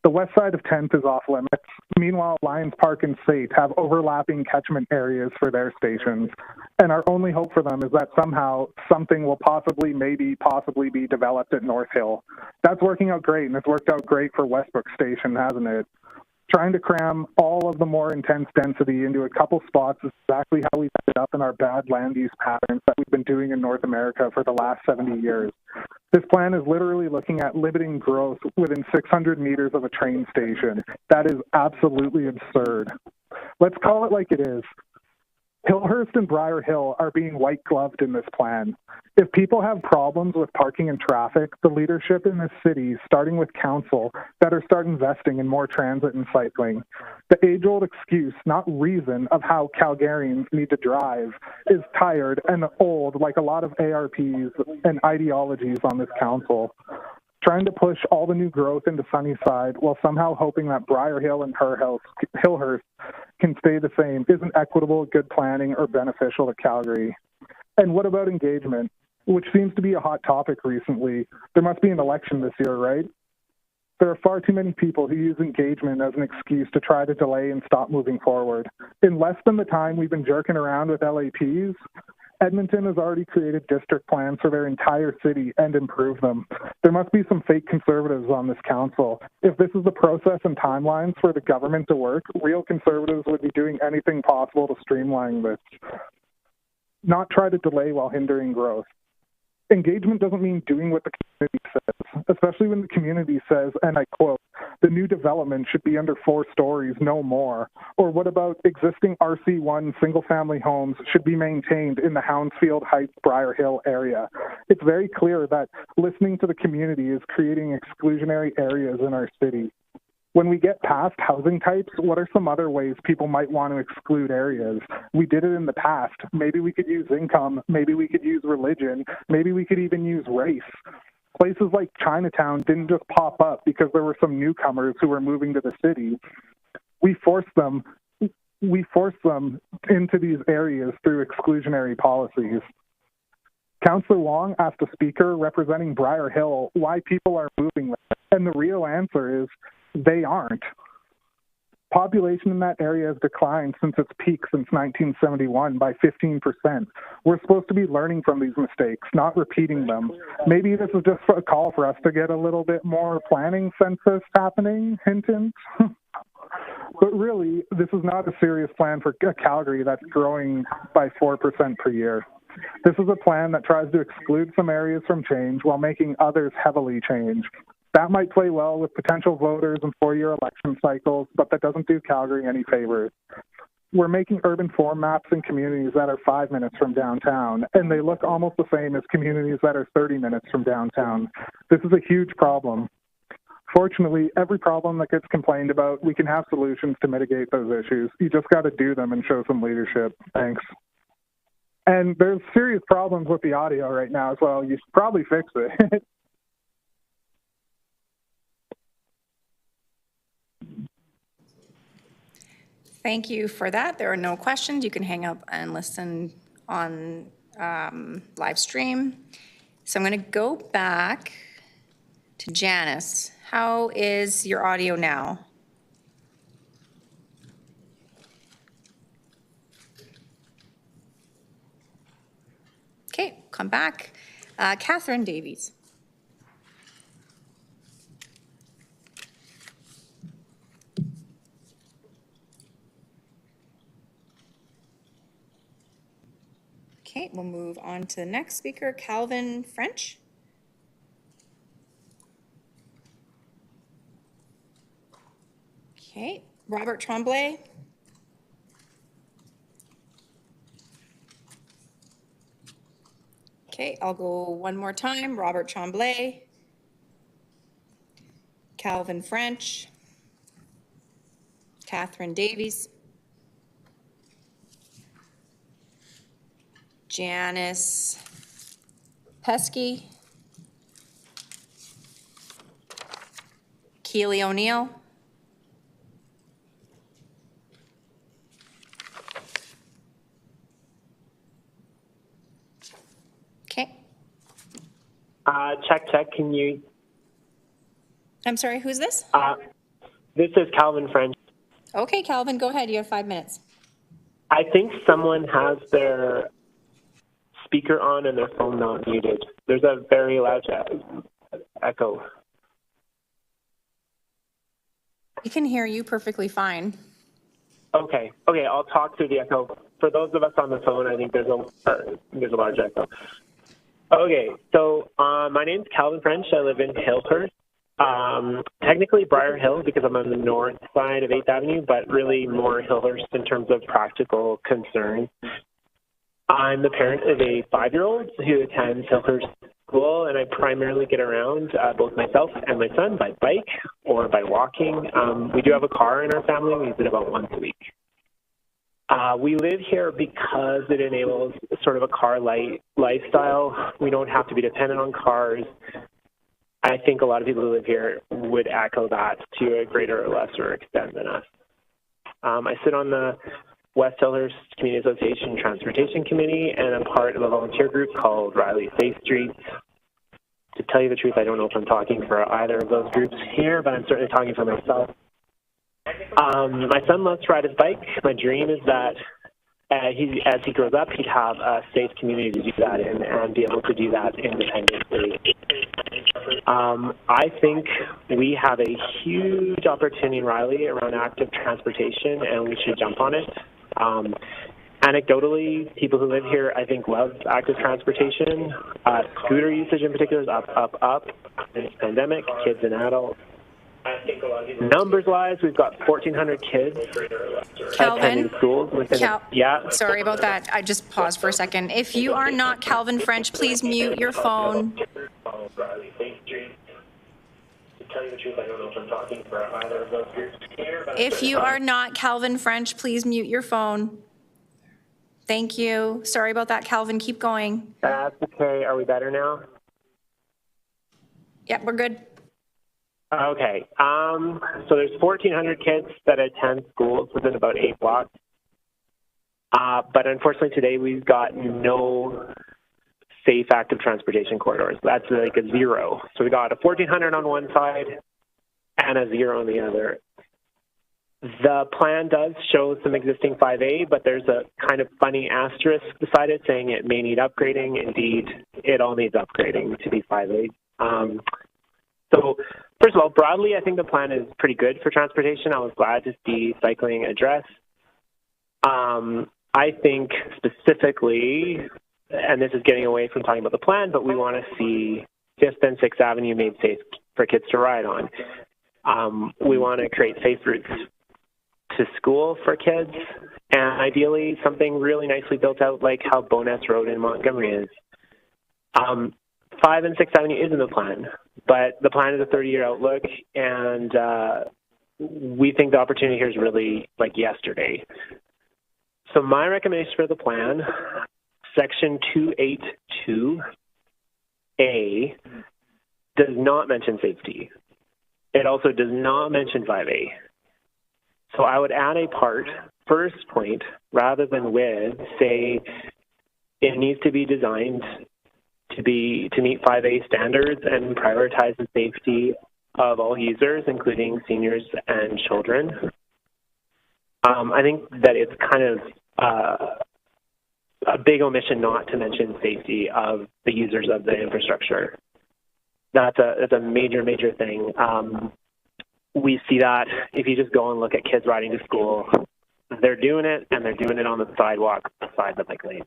The west side of 10th is off limits. Meanwhile, Lions Park and Sate have overlapping catchment areas for their stations, and our only hope for them is that somehow something will possibly be developed at North Hill. That's working out great, and it's worked out great for Westbrook Station, hasn't it? Trying to cram all of the more intense density into a couple spots is exactly how we've ended up in our bad land use patterns that we've been doing in North America for the last 70 years. This plan is literally looking at limiting growth within 600 meters of a train station. That is absolutely absurd. Let's call it like it is. Hillhurst and Briar Hill are being white-gloved in this plan. If people have problems with parking and traffic, the leadership in this city, starting with council, better start investing in more transit and cycling. The age-old excuse, not reason, of how Calgarians need to drive is tired and old, like a lot of ARPs and ideologies on this council. Trying to push all the new growth into Sunnyside while somehow hoping that Briar Hill and Hillhurst can stay the same isn't equitable, good planning, or beneficial to Calgary. And what about engagement, which seems to be a hot topic recently? There must be an election this year, right? There are far too many people who use engagement as an excuse to try to delay and stop moving forward. In less than the time we've been jerking around with LAPs, Edmonton has already created district plans for their entire city and improved them. There must be some fake conservatives on this council. If this is the process and timelines for the government to work, real conservatives would be doing anything possible to streamline this, not try to delay while hindering growth. Engagement doesn't mean doing what the community says, especially when the community says, and I quote, the new development should be under 4 stories, no more. Or what about existing RC1 single-family homes should be maintained in the Hounsfield Heights, Briar Hill area? It's very clear that listening to the community is creating exclusionary areas in our city. When we get past housing types, what are some other ways people might want to exclude areas? We did it in the past. Maybe we could use income. Maybe we could use religion. Maybe we could even use race. Places like Chinatown didn't just pop up because there were some newcomers who were moving to the city. We forced them into these areas through exclusionary policies. Councillor Wong asked a speaker representing Briar Hill why people are moving there, and the real answer is they aren't. Population in that area has declined since its peak since 1971 by 15%. We're supposed to be learning from these mistakes, not repeating them. Maybe this is just a call for us to get a little bit more planning census happening, hint, hint. But really, this is not a serious plan for Calgary that's growing by 4% per year. This is a plan that tries to exclude some areas from change while making others heavily change. That might play well with potential voters and 4-year election cycles, but that doesn't do Calgary any favors. We're making urban form maps in communities that are 5 minutes from downtown, and they look almost the same as communities that are 30 minutes from downtown. This is a huge problem. Fortunately, every problem that gets complained about, we can have solutions to mitigate those issues. You just got to do them and show some leadership. Thanks. And there's serious problems with the audio right now as well. You should probably fix it. Thank you for that. There are no questions. You can hang up and listen on live stream. So I'm going to go back to Janice. How is your audio now? Okay, come back. Catherine Davies. Okay, we'll move on to the next speaker, Calvin French. Okay, Robert Tremblay. Okay, I'll go one more time. Robert Tremblay, Calvin French, Catherine Davies, Janice Pesky, Keely O'Neill, okay. Check. Can you? I'm sorry, who's this? This is Calvin French. Okay, Calvin, go ahead. You have 5 minutes. I think someone has their speaker on and their phone not muted. There's a very loud echo. We can hear you perfectly fine. Okay, I'll talk through the echo. For those of us on the phone, I think there's a large echo. Okay, so my name's Calvin French. I live in Hillhurst. Technically Briar Hill because I'm on the north side of 8th Avenue, but really more Hillhurst in terms of practical concerns. I'm the parent of a 5-year-old who attends Hillhurst School, and I primarily get around, both myself and my son, by bike or by walking. We do have a car in our family. We use it about once a week. We live here because it enables sort of a car-light lifestyle. We don't have to be dependent on cars. I think a lot of people who live here would echo that to a greater or lesser extent than us. I sit on the West Hillhurst Community Association Transportation Committee, and I'm part of a volunteer group called Riley Safe Streets. To tell you the truth, I don't know if I'm talking for either of those groups here, but I'm certainly talking for myself. My son loves to ride his bike. My dream is that as he grows up, he'd have a safe community to do that in and be able to do that independently. I think we have a huge opportunity in Riley around active transportation, and we should jump on it. Anecdotally, people who live here, I think, love active transportation. Scooter usage in particular is up in this pandemic, kids and adults. Numbers-wise, we've got 1,400 kids attending schools. Yeah. Sorry about that. I just paused for a second. If you are not Calvin French, please mute your phone. To tell you the truth, I don't know if I'm talking for either of those groups here. If you are not Calvin French, please mute your phone. Thank you. Sorry about that, Calvin. Keep going. That's okay. Are we better now? Yep, we're good. Okay. So there's 1,400 kids that attend schools within about 8 blocks. But unfortunately today we've got no safe active transportation corridors. That's like a 0. So we got a 1,400 on one side and a 0 on the other. The plan does show some existing 5A, but there's a kind of funny asterisk beside it saying it may need upgrading. Indeed, it all needs upgrading to be 5A. So first of all, broadly, I think the plan is pretty good for transportation. I was glad to see cycling addressed. I think specifically, and this is getting away from talking about the plan, but we want to see 5th and 6th Avenue made safe for kids to ride on. We want to create safe routes to school for kids, and ideally something really nicely built out like how Boness Road in Montgomery is. 5 and 6th Avenue is in the plan, but the plan is a 30-year outlook, and we think the opportunity here is really like yesterday. So my recommendation for the plan, Section 282A, does not mention safety. It also does not mention 5A. So I would add a part, first point, rather than with, say, it needs to be designed to meet 5A standards and prioritize the safety of all users, including seniors and children. I think that it's kind of a big omission not to mention safety of the users of the infrastructure. That's a major, major thing. We see that if you just go and look at kids riding to school, they're doing it, and they're doing it on the sidewalk beside the bike lane.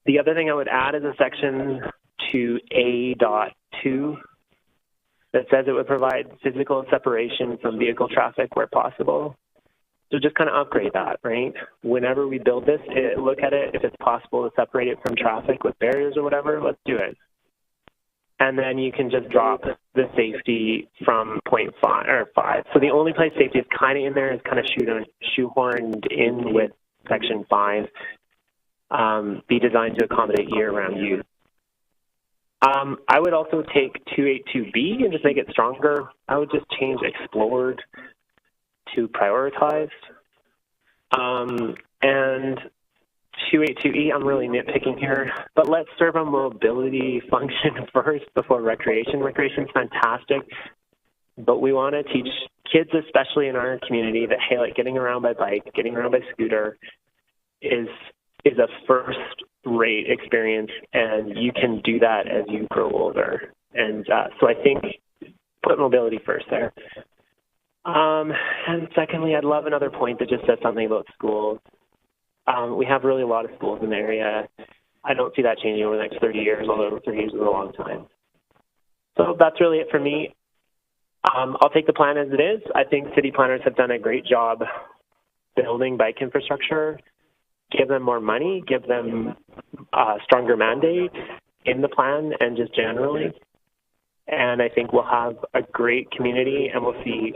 The other thing I would add is a section to A.2 that says it would provide physical separation from vehicle traffic where possible. So just kind of upgrade that, right? Whenever we build this, look at it. If it's possible to separate it from traffic with barriers or whatever, let's do it. And then you can just drop the safety from 5. So the only place safety is kind of in there is kind of shoehorned in with Section 5. Be designed to accommodate year-round use. I would also take 282B and just make it stronger. I would just change explored to prioritized. And 282E, I'm really nitpicking here, but let's serve a mobility function first before recreation. Recreation is fantastic, but we want to teach kids, especially in our community, that, hey, like getting around by bike, getting around by scooter is a first-rate experience, and you can do that as you grow older. And so I think put mobility first there. And secondly, I'd love another point that just says something about schools. We have really a lot of schools in the area. I don't see that changing over the next 30 years, although 30 years is a long time. So that's really it for me. I'll take the plan as it is. I think city planners have done a great job building bike infrastructure. Give them more money, give them a stronger mandate in the plan and just generally. And I think we'll have a great community and we'll see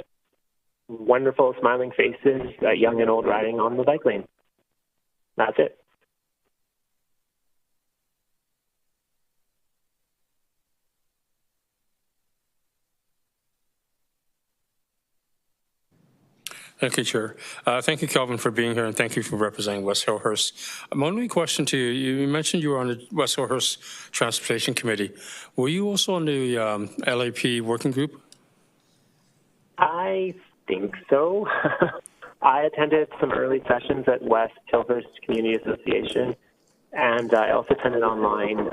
wonderful smiling faces, young and old, riding on the bike lane. That's it. Thank you, Chair. Thank you, Kelvin, for being here, and thank you for representing West Hillhurst. My only question to you, you mentioned you were on the West Hillhurst Transportation Committee. Were you also on the LAP working group? I think so. I attended some early sessions at West Hillhurst Community Association, and I also attended online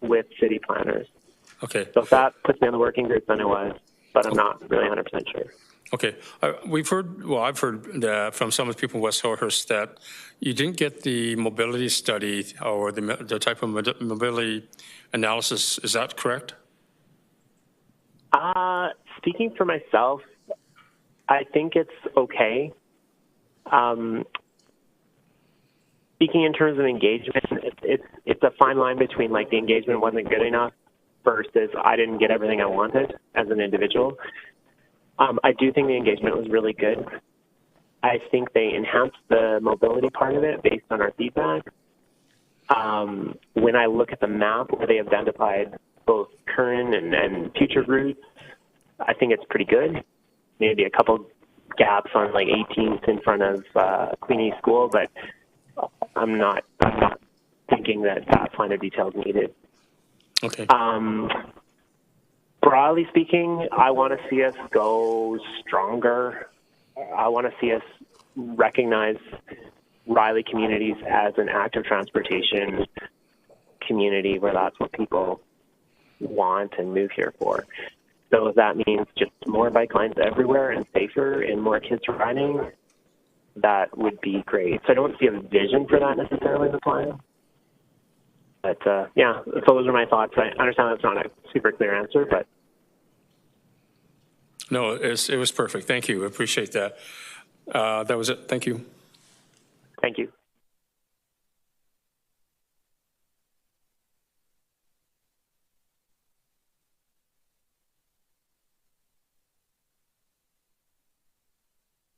with city planners. Okay. So if that puts me on the working group, then it was, but I'm not really 100% sure. Okay. I've heard from some of the people in West Hillhurst that you didn't get the mobility study or the type of mobility analysis. Is that correct? Speaking for myself, I think it's okay. Speaking in terms of engagement, it's a fine line between like the engagement wasn't good enough versus I didn't get everything I wanted as an individual. I do think the engagement was really good. I think they enhanced the mobility part of it based on our feedback. When I look at the map where they identified both current and future routes, I think it's pretty good. Maybe a couple gaps on like 18th in front of Queenie School, but I'm not thinking that finer detail is needed. Okay. Broadly speaking, I want to see us go stronger. I want to see us recognize Riley communities as an active transportation community where that's what people want and move here for. So if that means just more bike lines everywhere and safer and more kids riding, that would be great. So I don't see a vision for that necessarily in the plan. But yeah, so those are my thoughts. I understand that's not a super clear answer, but. No, it was perfect. Thank you. I appreciate that. That was it. Thank you. Thank you.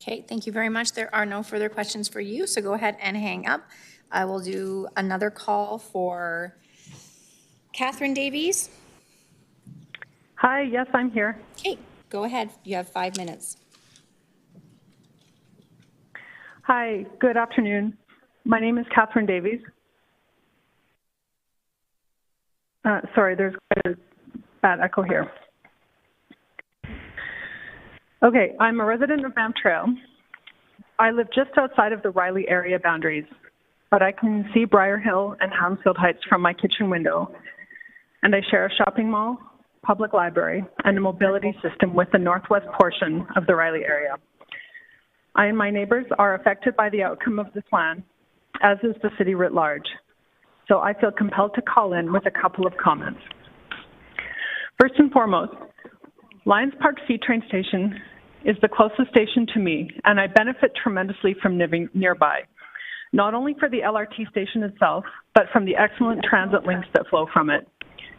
Okay, thank you very much. There are no further questions for you, so go ahead and hang up. I will do another call for Catherine Davies. Hi, yes, I'm here. Okay, go ahead. You have 5 minutes. Hi, good afternoon. My name is Catherine Davies. Sorry, there's quite a bad echo here. Okay, I'm a resident of Banff Trail. I live just outside of the Riley area boundaries, but I can see Briar Hill and Hounsfield Heights from my kitchen window, and I share a shopping mall, public library, and a mobility system with the northwest portion of the Riley area. I and my neighbors are affected by the outcome of this plan, as is the city writ large. So I feel compelled to call in with a couple of comments. First and foremost, Lions Park C train station is the closest station to me, and I benefit tremendously from living nearby, not only for the LRT station itself, but from the excellent transit links that flow from it.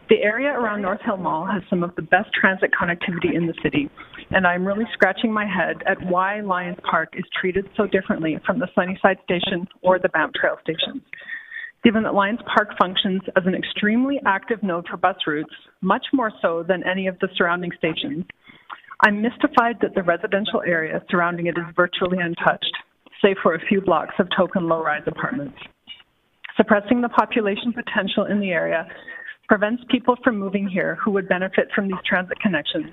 The area around North Hill Mall has some of the best transit connectivity in the city, and I'm really scratching my head at why Lions Park is treated so differently from the Sunnyside station or the Banff Trail stations. Given that Lions Park functions as an extremely active node for bus routes, much more so than any of the surrounding stations, I'm mystified that the residential area surrounding it is virtually untouched, save for a few blocks of token low-rise apartments. Suppressing the population potential in the area prevents people from moving here who would benefit from these transit connections,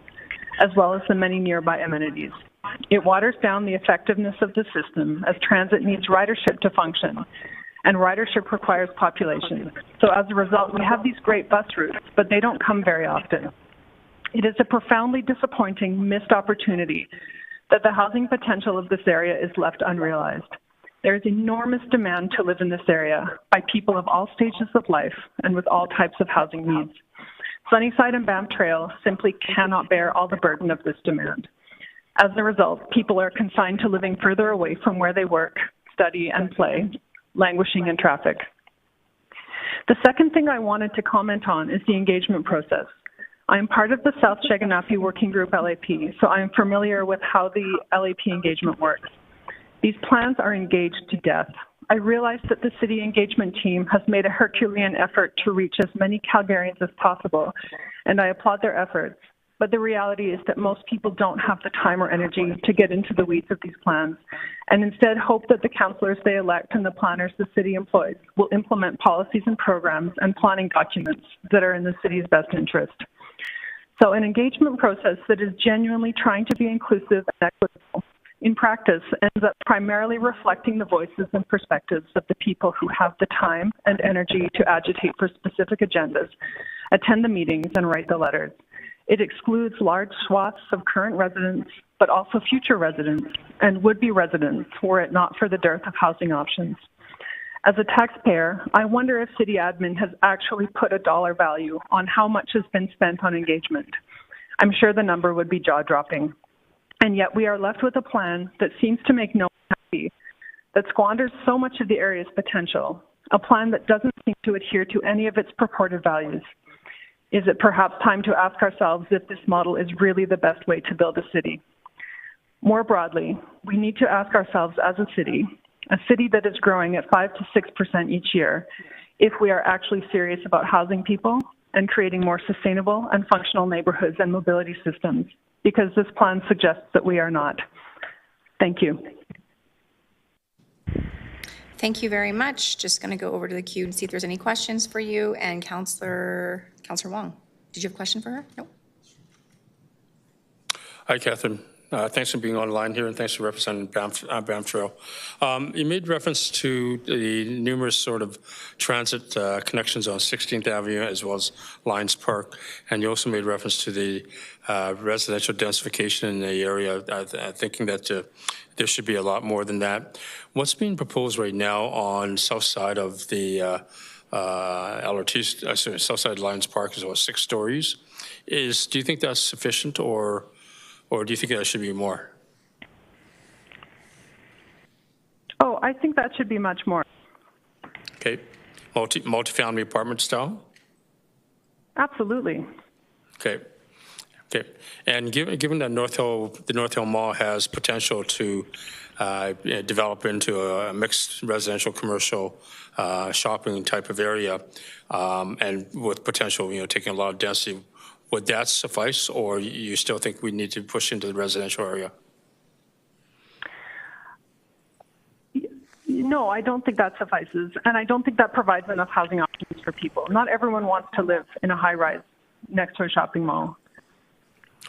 as well as the many nearby amenities. It waters down the effectiveness of the system as transit needs ridership to function, and ridership requires population. So as a result, we have these great bus routes, but they don't come very often. It is a profoundly disappointing missed opportunity that the housing potential of this area is left unrealized. There is enormous demand to live in this area by people of all stages of life and with all types of housing needs. Sunnyside and Banff Trail simply cannot bear all the burden of this demand. As a result, people are consigned to living further away from where they work, study, and play, languishing in traffic. The second thing I wanted to comment on is the engagement process. I am part of the South Shaganappi Working Group LAP, so I am familiar with how the LAP engagement works. These plans are engaged to death. I realize that the city engagement team has made a Herculean effort to reach as many Calgarians as possible, and I applaud their efforts. But the reality is that most people don't have the time or energy to get into the weeds of these plans, and instead hope that the councillors they elect and the planners the city employs will implement policies and programs and planning documents that are in the city's best interest. So an engagement process that is genuinely trying to be inclusive and equitable, in practice, ends up primarily reflecting the voices and perspectives of the people who have the time and energy to agitate for specific agendas, attend the meetings, and write the letters. It excludes large swaths of current residents, but also future residents and would-be residents were it not for the dearth of housing options. As a taxpayer, I wonder if city admin has actually put a dollar value on how much has been spent on engagement. I'm sure the number would be jaw-dropping. And yet we are left with a plan that seems to make no one happy, that squanders so much of the area's potential, a plan that doesn't seem to adhere to any of its purported values. Is it perhaps time to ask ourselves if this model is really the best way to build a city? More broadly, we need to ask ourselves as a city that is growing at 5 to 6% each year, if we are actually serious about housing people and creating more sustainable and functional neighborhoods and mobility systems, because this plan suggests that we are not. Thank you. Thank you very much. Just going to go over to the queue and see if there's any questions for you. And Councillor Wong, did you have a question for her? No. Hi, Catherine. Thanks for being online here, and thanks for representing Banff Trail. You made reference to the numerous sort of transit connections on 16th Avenue as well as Lions Park, and you also made reference to the residential densification in the area, thinking that there should be a lot more than that. What's being proposed right now on south side of the LRT, south side Lions Park is about 6 stories. Do you think that's sufficient, or do you think that should be more? Oh, I think that should be much more. Okay. Multi-family apartment style? Absolutely. Okay. Okay. And given that the North Hill Mall has potential to develop into a mixed residential commercial shopping type of area, and with potential, taking a lot of density, would that suffice, or you still think we need to push into the residential area? No, I don't think that suffices, and I don't think that provides enough housing options for people. Not everyone wants to live in a high-rise next to a shopping mall.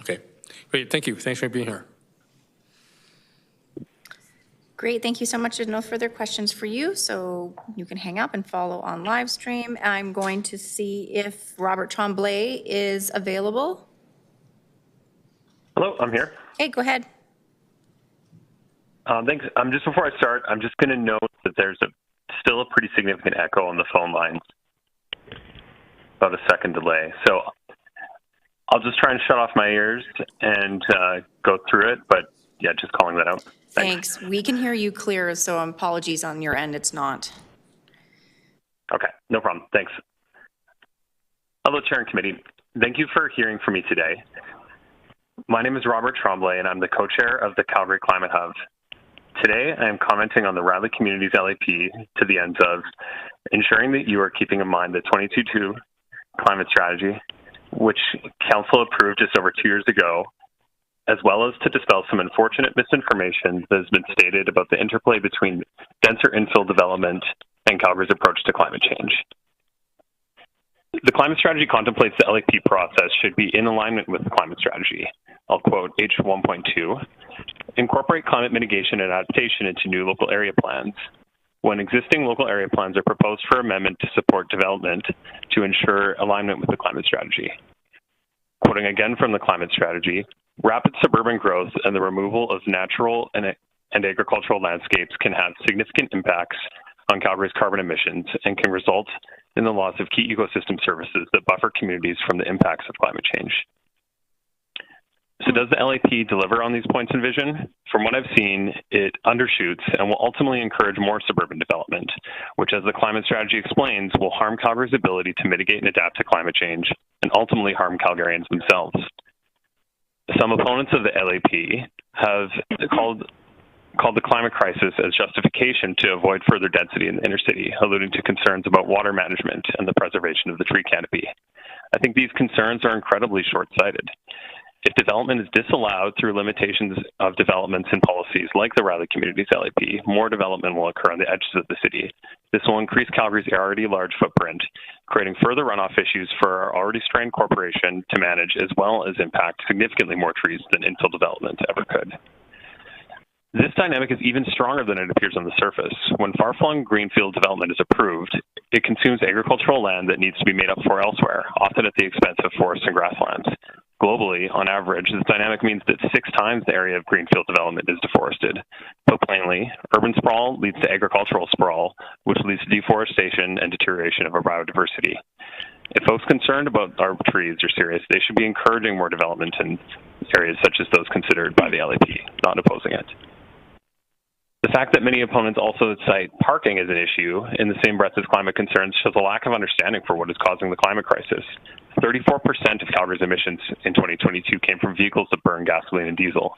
Okay, great. Thank you. Thanks for being here. Great, thank you so much. There's no further questions for you, so you can hang up and follow on live stream. I'm going to see if Robert Tremblay is available. Hello, I'm here. Hey, go ahead. Thanks. Just before I start, I'm just going to note that there's still a pretty significant echo on the phone lines. About a second delay. So I'll just try and shut off my ears and go through it, but yeah, just calling that out. Thanks. We can hear you clear, so apologies on your end, it's not. Okay, no problem. Thanks. Hello, Chair and Committee. Thank you for hearing from me today. My name is Robert Tremblay, and I'm the co-chair of the Calgary Climate Hub. Today, I am commenting on the Riley Communities LAP to the ends of ensuring that you are keeping in mind the 2022 climate strategy, which Council approved just over 2 years ago, as well as to dispel some unfortunate misinformation that has been stated about the interplay between denser infill development and Calgary's approach to climate change. The climate strategy contemplates the LAP process should be in alignment with the climate strategy. I'll quote H1.2, incorporate climate mitigation and adaptation into new local area plans. When existing local area plans are proposed for amendment to support development to ensure alignment with the climate strategy. Quoting again from the climate strategy, rapid suburban growth and the removal of natural and agricultural landscapes can have significant impacts on Calgary's carbon emissions and can result and the loss of key ecosystem services that buffer communities from the impacts of climate change. So does the LAP deliver on these points in vision? From what I've seen, it undershoots and will ultimately encourage more suburban development, which, as the climate strategy explains, will harm Calgary's ability to mitigate and adapt to climate change and ultimately harm Calgarians themselves. Some opponents of the LAP have called the climate crisis as justification to avoid further density in the inner city, alluding to concerns about water management and the preservation of the tree canopy. I think these concerns are incredibly short-sighted. If development is disallowed through limitations of developments and policies like the Riley Communities LAP, more development will occur on the edges of the city. This will increase Calgary's already large footprint, creating further runoff issues for our already strained corporation to manage, as well as impact significantly more trees than infill development ever could. This dynamic is even stronger than it appears on the surface. When far-flung greenfield development is approved, it consumes agricultural land that needs to be made up for elsewhere, often at the expense of forests and grasslands. Globally, on average, this dynamic means that 6 times the area of greenfield development is deforested. Put plainly, urban sprawl leads to agricultural sprawl, which leads to deforestation and deterioration of our biodiversity. If folks concerned about our trees are serious, they should be encouraging more development in areas such as those considered by the LAP, not opposing it. The fact that many opponents also cite parking as an issue in the same breath as climate concerns shows a lack of understanding for what is causing the climate crisis. 34% of Calgary's emissions in 2022 came from vehicles that burn gasoline and diesel.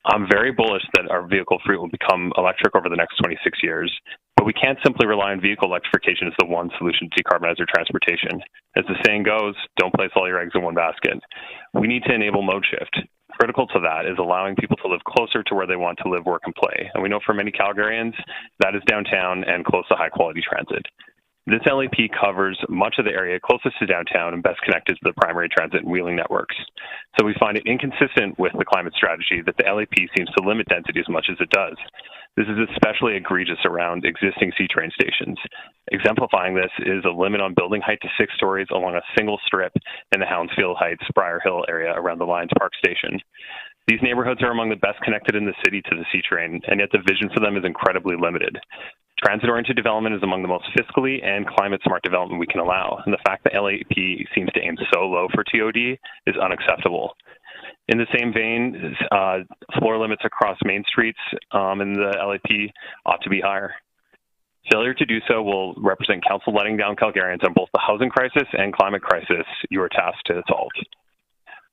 I'm very bullish that our vehicle fleet will become electric over the next 26 years, but we can't simply rely on vehicle electrification as the one solution to decarbonize our transportation. As the saying goes, don't place all your eggs in one basket. We need to enable mode shift. Critical to that is allowing people to live closer to where they want to live, work, and play. And we know for many Calgarians, that is downtown and close to high-quality transit. This LAP covers much of the area closest to downtown and best connected to the primary transit and wheeling networks. So we find it inconsistent with the climate strategy that the LAP seems to limit density as much as it does. This is especially egregious around existing C-train stations. Exemplifying this is a limit on building height to 6 stories along a single strip in the Hounsfield Heights, Briar Hill area around the Lions Park station. These neighborhoods are among the best connected in the city to the C-train, and yet the vision for them is incredibly limited. Transit-oriented development is among the most fiscally and climate-smart development we can allow, and the fact that LAP seems to aim so low for TOD is unacceptable. In the same vein, floor limits across main streets in the LAP ought to be higher. Failure to do so will represent council letting down Calgarians on both the housing crisis and climate crisis you are tasked to solve.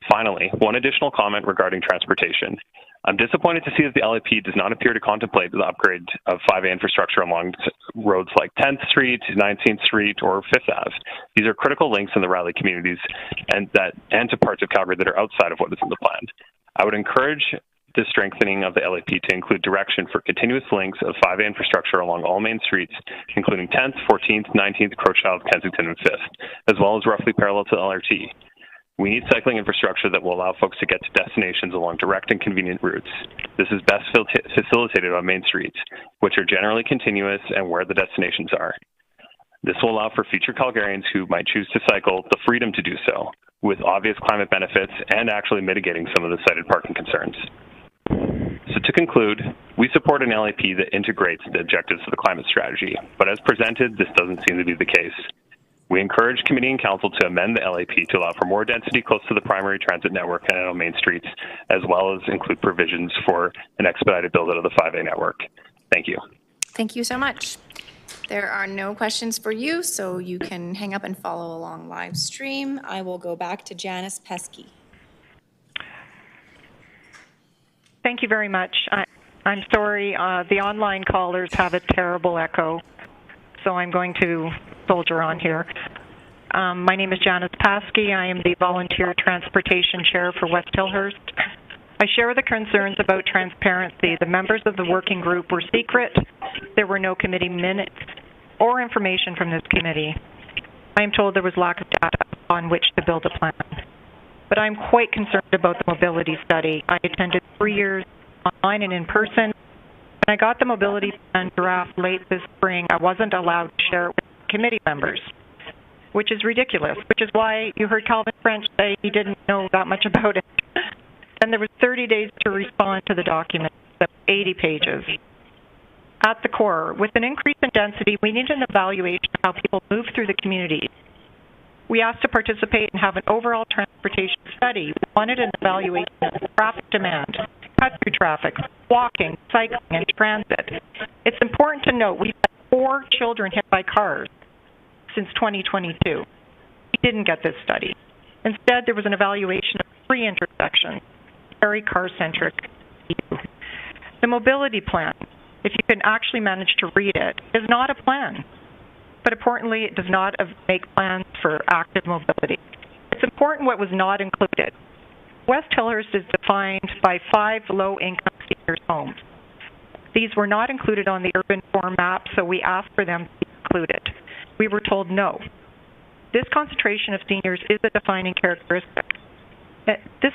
Finally, one additional comment regarding transportation. I'm disappointed to see that the LAP does not appear to contemplate the upgrade of 5A infrastructure along roads like 10th Street, 19th Street, or 5th Ave. These are critical links in the Riley communities and to parts of Calgary that are outside of what is in the plan. I would encourage the strengthening of the LAP to include direction for continuous links of 5A infrastructure along all main streets, including 10th, 14th, 19th, Crowchild, Kensington, and 5th, as well as roughly parallel to the LRT. We need cycling infrastructure that will allow folks to get to destinations along direct and convenient routes. This is best facilitated on main streets, which are generally continuous and where the destinations are. This will allow for future Calgarians who might choose to cycle the freedom to do so, with obvious climate benefits and actually mitigating some of the cited parking concerns. So to conclude, we support an LAP that integrates the objectives of the climate strategy, but as presented, this doesn't seem to be the case. We encourage committee and council to amend the LAP to allow for more density close to the primary transit network and on main streets, as well as include provisions for an expedited build-out of the 5A network. Thank you. Thank you so much. There are no questions for you, so you can hang up and follow along live stream. I will go back to Janice Pesky. Thank you very much. I'm sorry, the online callers have a terrible echo, so I'm going to soldier on here. My name is Janice Paskey. I am the Volunteer Transportation Chair for West Hillhurst. I share the concerns about transparency. The members of the working group were secret. There were no committee minutes or information from this committee. I am told there was lack of data on which to build a plan. But I'm quite concerned about the mobility study. I attended 3 years online and in person, and I got the mobility plan draft late this spring. I wasn't allowed to share it with committee members, which is ridiculous, which is why you heard Calvin French say he didn't know that much about it. And there was 30 days to respond to the document, 80 pages. At the core, with an increase in density, we need an evaluation of how people move through the community. We asked to participate and have an overall transportation study. We wanted an evaluation of traffic demand, cut-through traffic, walking, cycling, and transit. It's important to note we've had 4 children hit by cars since 2022. We didn't get this study. Instead, there was an evaluation of 3 intersections, very car-centric. The mobility plan, if you can actually manage to read it, is not a plan. But importantly, it does not make plans for active mobility. It's important what was not included. West Hillhurst is defined by 5 low-income seniors' homes. These were not included on the urban form map, so we asked for them to be included. We were told no. This concentration of seniors is a defining characteristic.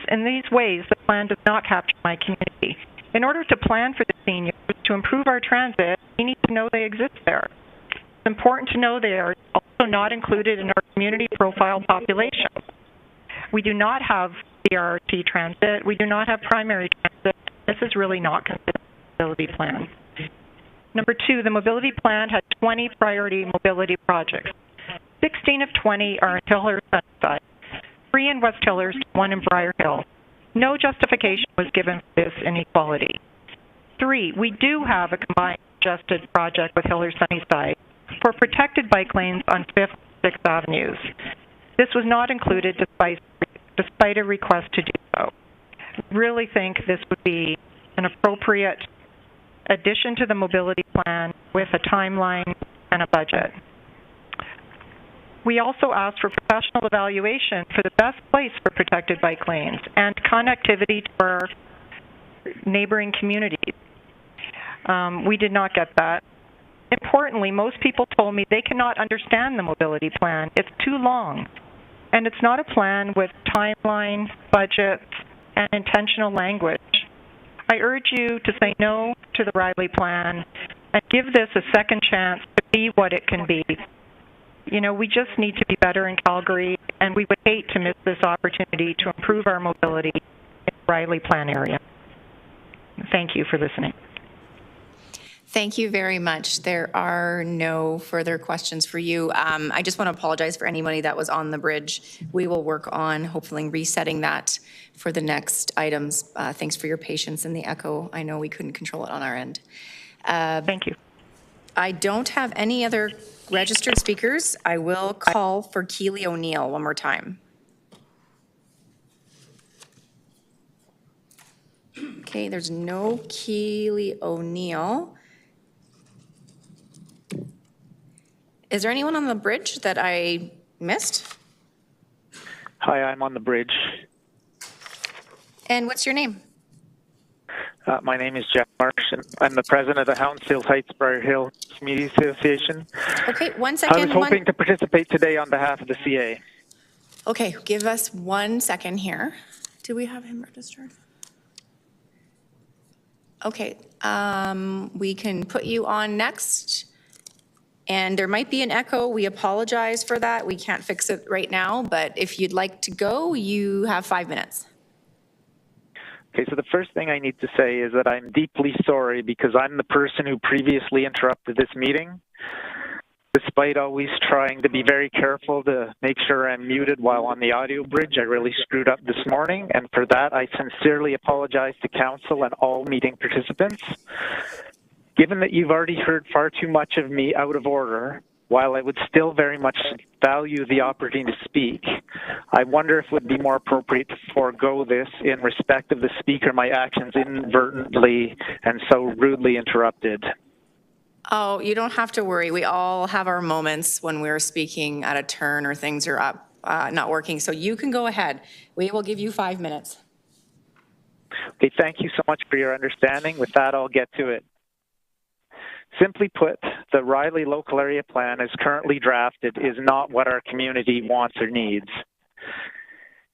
In these ways, the plan does not capture my community. In order to plan for the seniors, to improve our transit, we need to know they exist there. It's important to know they are also not included in our community profile population. We do not have BRT transit. We do not have primary transit. This is really not considered a mobility plan. Number 2, the mobility plan had 20 priority mobility projects. 16 of 20 are in Hillhurst Sunnyside, 3 in West Hillhurst, 1 in Briar Hill. No justification was given for this inequality. 3, we do have a combined adjusted project with Hillhurst Sunnyside for protected bike lanes on 5th and 6th Avenues. This was not included despite a request to do so. I really think this would be an appropriate addition to the mobility plan with a timeline and a budget. We also asked for professional evaluation for the best place for protected bike lanes and connectivity to our neighboring communities. We did not get that. Importantly, most people told me they cannot understand the mobility plan. It's too long. And it's not a plan with timeline, budgets, and intentional language. I urge you to say no to the Riley plan and give this a second chance to be what it can be. You know, we just need to be better in Calgary, and we would hate to miss this opportunity to improve our mobility in the Riley plan area. Thank you for listening. Thank you very much. There are no further questions for you. I just want to apologize for anybody that was on the bridge. We will work on hopefully resetting that for the next items. Thanks for your patience in the echo. I know we couldn't control it on our end. Thank you. I don't have any other registered speakers. I will call for Keely O'Neill one more time. Okay, there's no Keely O'Neill. Is there anyone on the bridge that I missed? Hi, I'm on the bridge. And what's your name? My name is Jeff Marsh, and I'm the president of the Hounsfield Heights Briar Hill Community Association. Okay, 1 second. I was hoping to participate today on behalf of the CA. Okay, give us 1 second here. Do we have him registered? Okay, we can put you on next. And there might be an echo. We apologize for that. We can't fix it right now, but if you'd like to go, you have 5 minutes. Okay, so the first thing I need to say is that I'm deeply sorry because I'm the person who previously interrupted this meeting. Despite always trying to be very careful to make sure I'm muted while on the audio bridge, I really screwed up this morning, and for that I sincerely apologize to council and all meeting participants. Given that you've already heard far too much of me out of order, while I would still very much value the opportunity to speak, I wonder if it would be more appropriate to forego this in respect of the speaker, my actions inadvertently and so rudely interrupted. Oh, you don't have to worry. We all have our moments when we're speaking at a turn or things are up, not working. So you can go ahead. We will give you 5 minutes. Okay, thank you so much for your understanding. With that, I'll get to it. Simply put, the Riley Local Area Plan as currently drafted is not what our community wants or needs.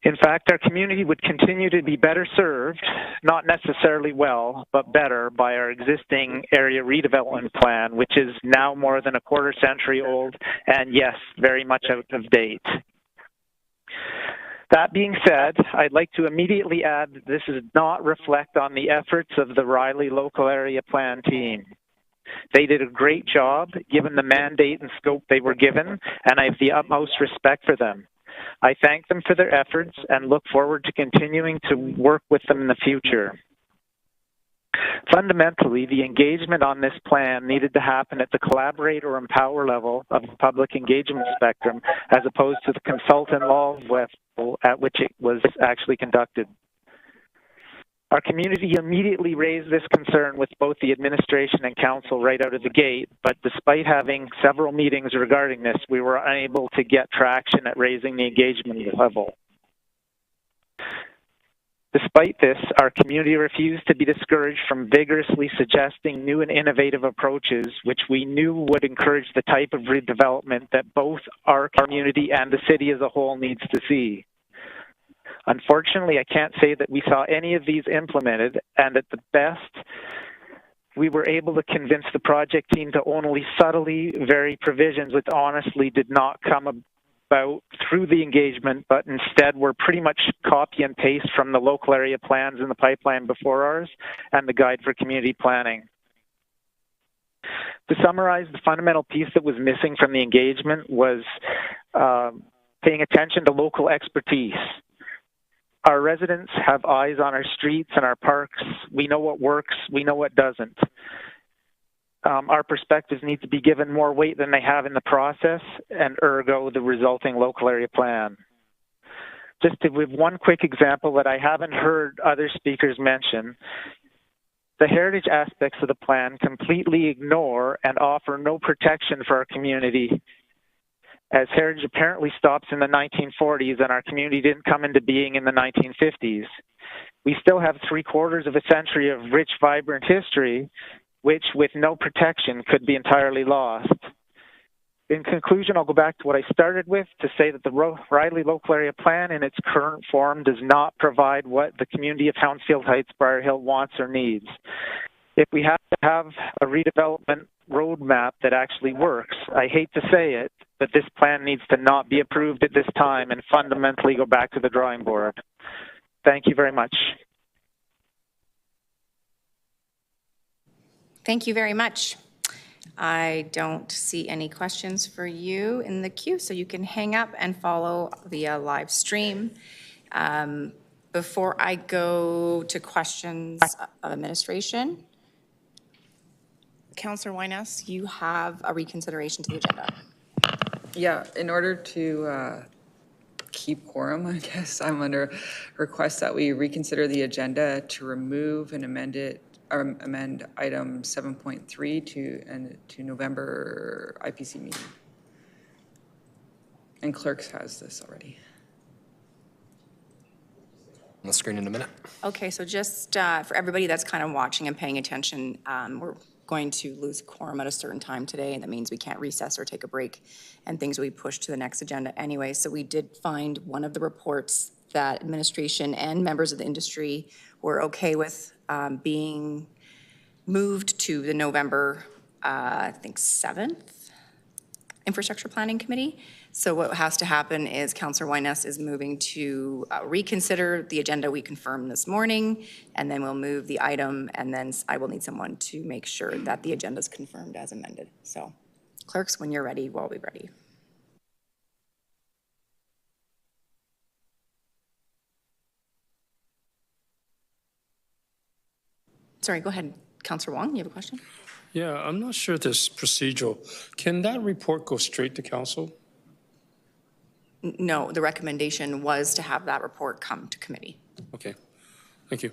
In fact, our community would continue to be better served, not necessarily well, but better by our existing area redevelopment plan, which is now more than a quarter century old and, yes, very much out of date. That being said, I'd like to immediately add that this does not reflect on the efforts of the Riley Local Area Plan team. They did a great job given the mandate and scope they were given, and I have the utmost respect for them. I thank them for their efforts and look forward to continuing to work with them in the future. Fundamentally, the engagement on this plan needed to happen at the collaborate or empower level of the public engagement spectrum, as opposed to the consult-involved level at which it was actually conducted. Our community immediately raised this concern with both the administration and council right out of the gate, but despite having several meetings regarding this, we were unable to get traction at raising the engagement level. Despite this, our community refused to be discouraged from vigorously suggesting new and innovative approaches, which we knew would encourage the type of redevelopment that both our community and the city as a whole needs to see. Unfortunately, I can't say that we saw any of these implemented, and at the best, we were able to convince the project team to only subtly vary provisions, which honestly did not come about through the engagement, but instead were pretty much copy and paste from the local area plans in the pipeline before ours and the guide for community planning. To summarize, the fundamental piece that was missing from the engagement was paying attention to local expertise. Our residents have eyes on our streets and our parks. We know what works, we know what doesn't. Our perspectives need to be given more weight than they have in the process, and ergo the resulting local area plan. Just to give one quick example that I haven't heard other speakers mention, the heritage aspects of the plan completely ignore and offer no protection for our community, as heritage apparently stops in the 1940s and our community didn't come into being in the 1950s. We still have 3/4 of a century of rich, vibrant history, which with no protection could be entirely lost. In conclusion, I'll go back to what I started with to say that the Riley Local Area Plan in its current form does not provide what the community of Hounsfield Heights, Briar Hill wants or needs. If we have to have a redevelopment roadmap that actually works, I hate to say it, but this plan needs to not be approved at this time and fundamentally go back to the drawing board. Thank you very much. Thank you very much. I don't see any questions for you in the queue, so you can hang up and follow via live stream. Before I go to questions of administration, Councillor Wyness, you have a reconsideration to the agenda. Yeah, in order to keep quorum, I guess, I'm under request that we reconsider the agenda to remove and amend item 7.3 to November IPC meeting. And clerks has this already. On the screen in a minute. Okay, so just for everybody that's kind of watching and paying attention, we're going to lose quorum at a certain time today, and that means we can't recess or take a break, and things will be pushed to the next agenda anyway. So we did find one of the reports that administration and members of the industry were okay with being moved to the November, I think 7th Infrastructure Planning Committee. So what has to happen is Councillor Wyness is moving to reconsider the agenda we confirmed this morning, and then we'll move the item, and then I will need someone to make sure that the agenda is confirmed as amended. So clerks, when you're ready, we'll be ready. Sorry, go ahead. Councillor Wong, you have a question? Yeah, I'm not sure this procedural. Can that report go straight to council? No, the recommendation was to have that report come to committee. Okay, thank you.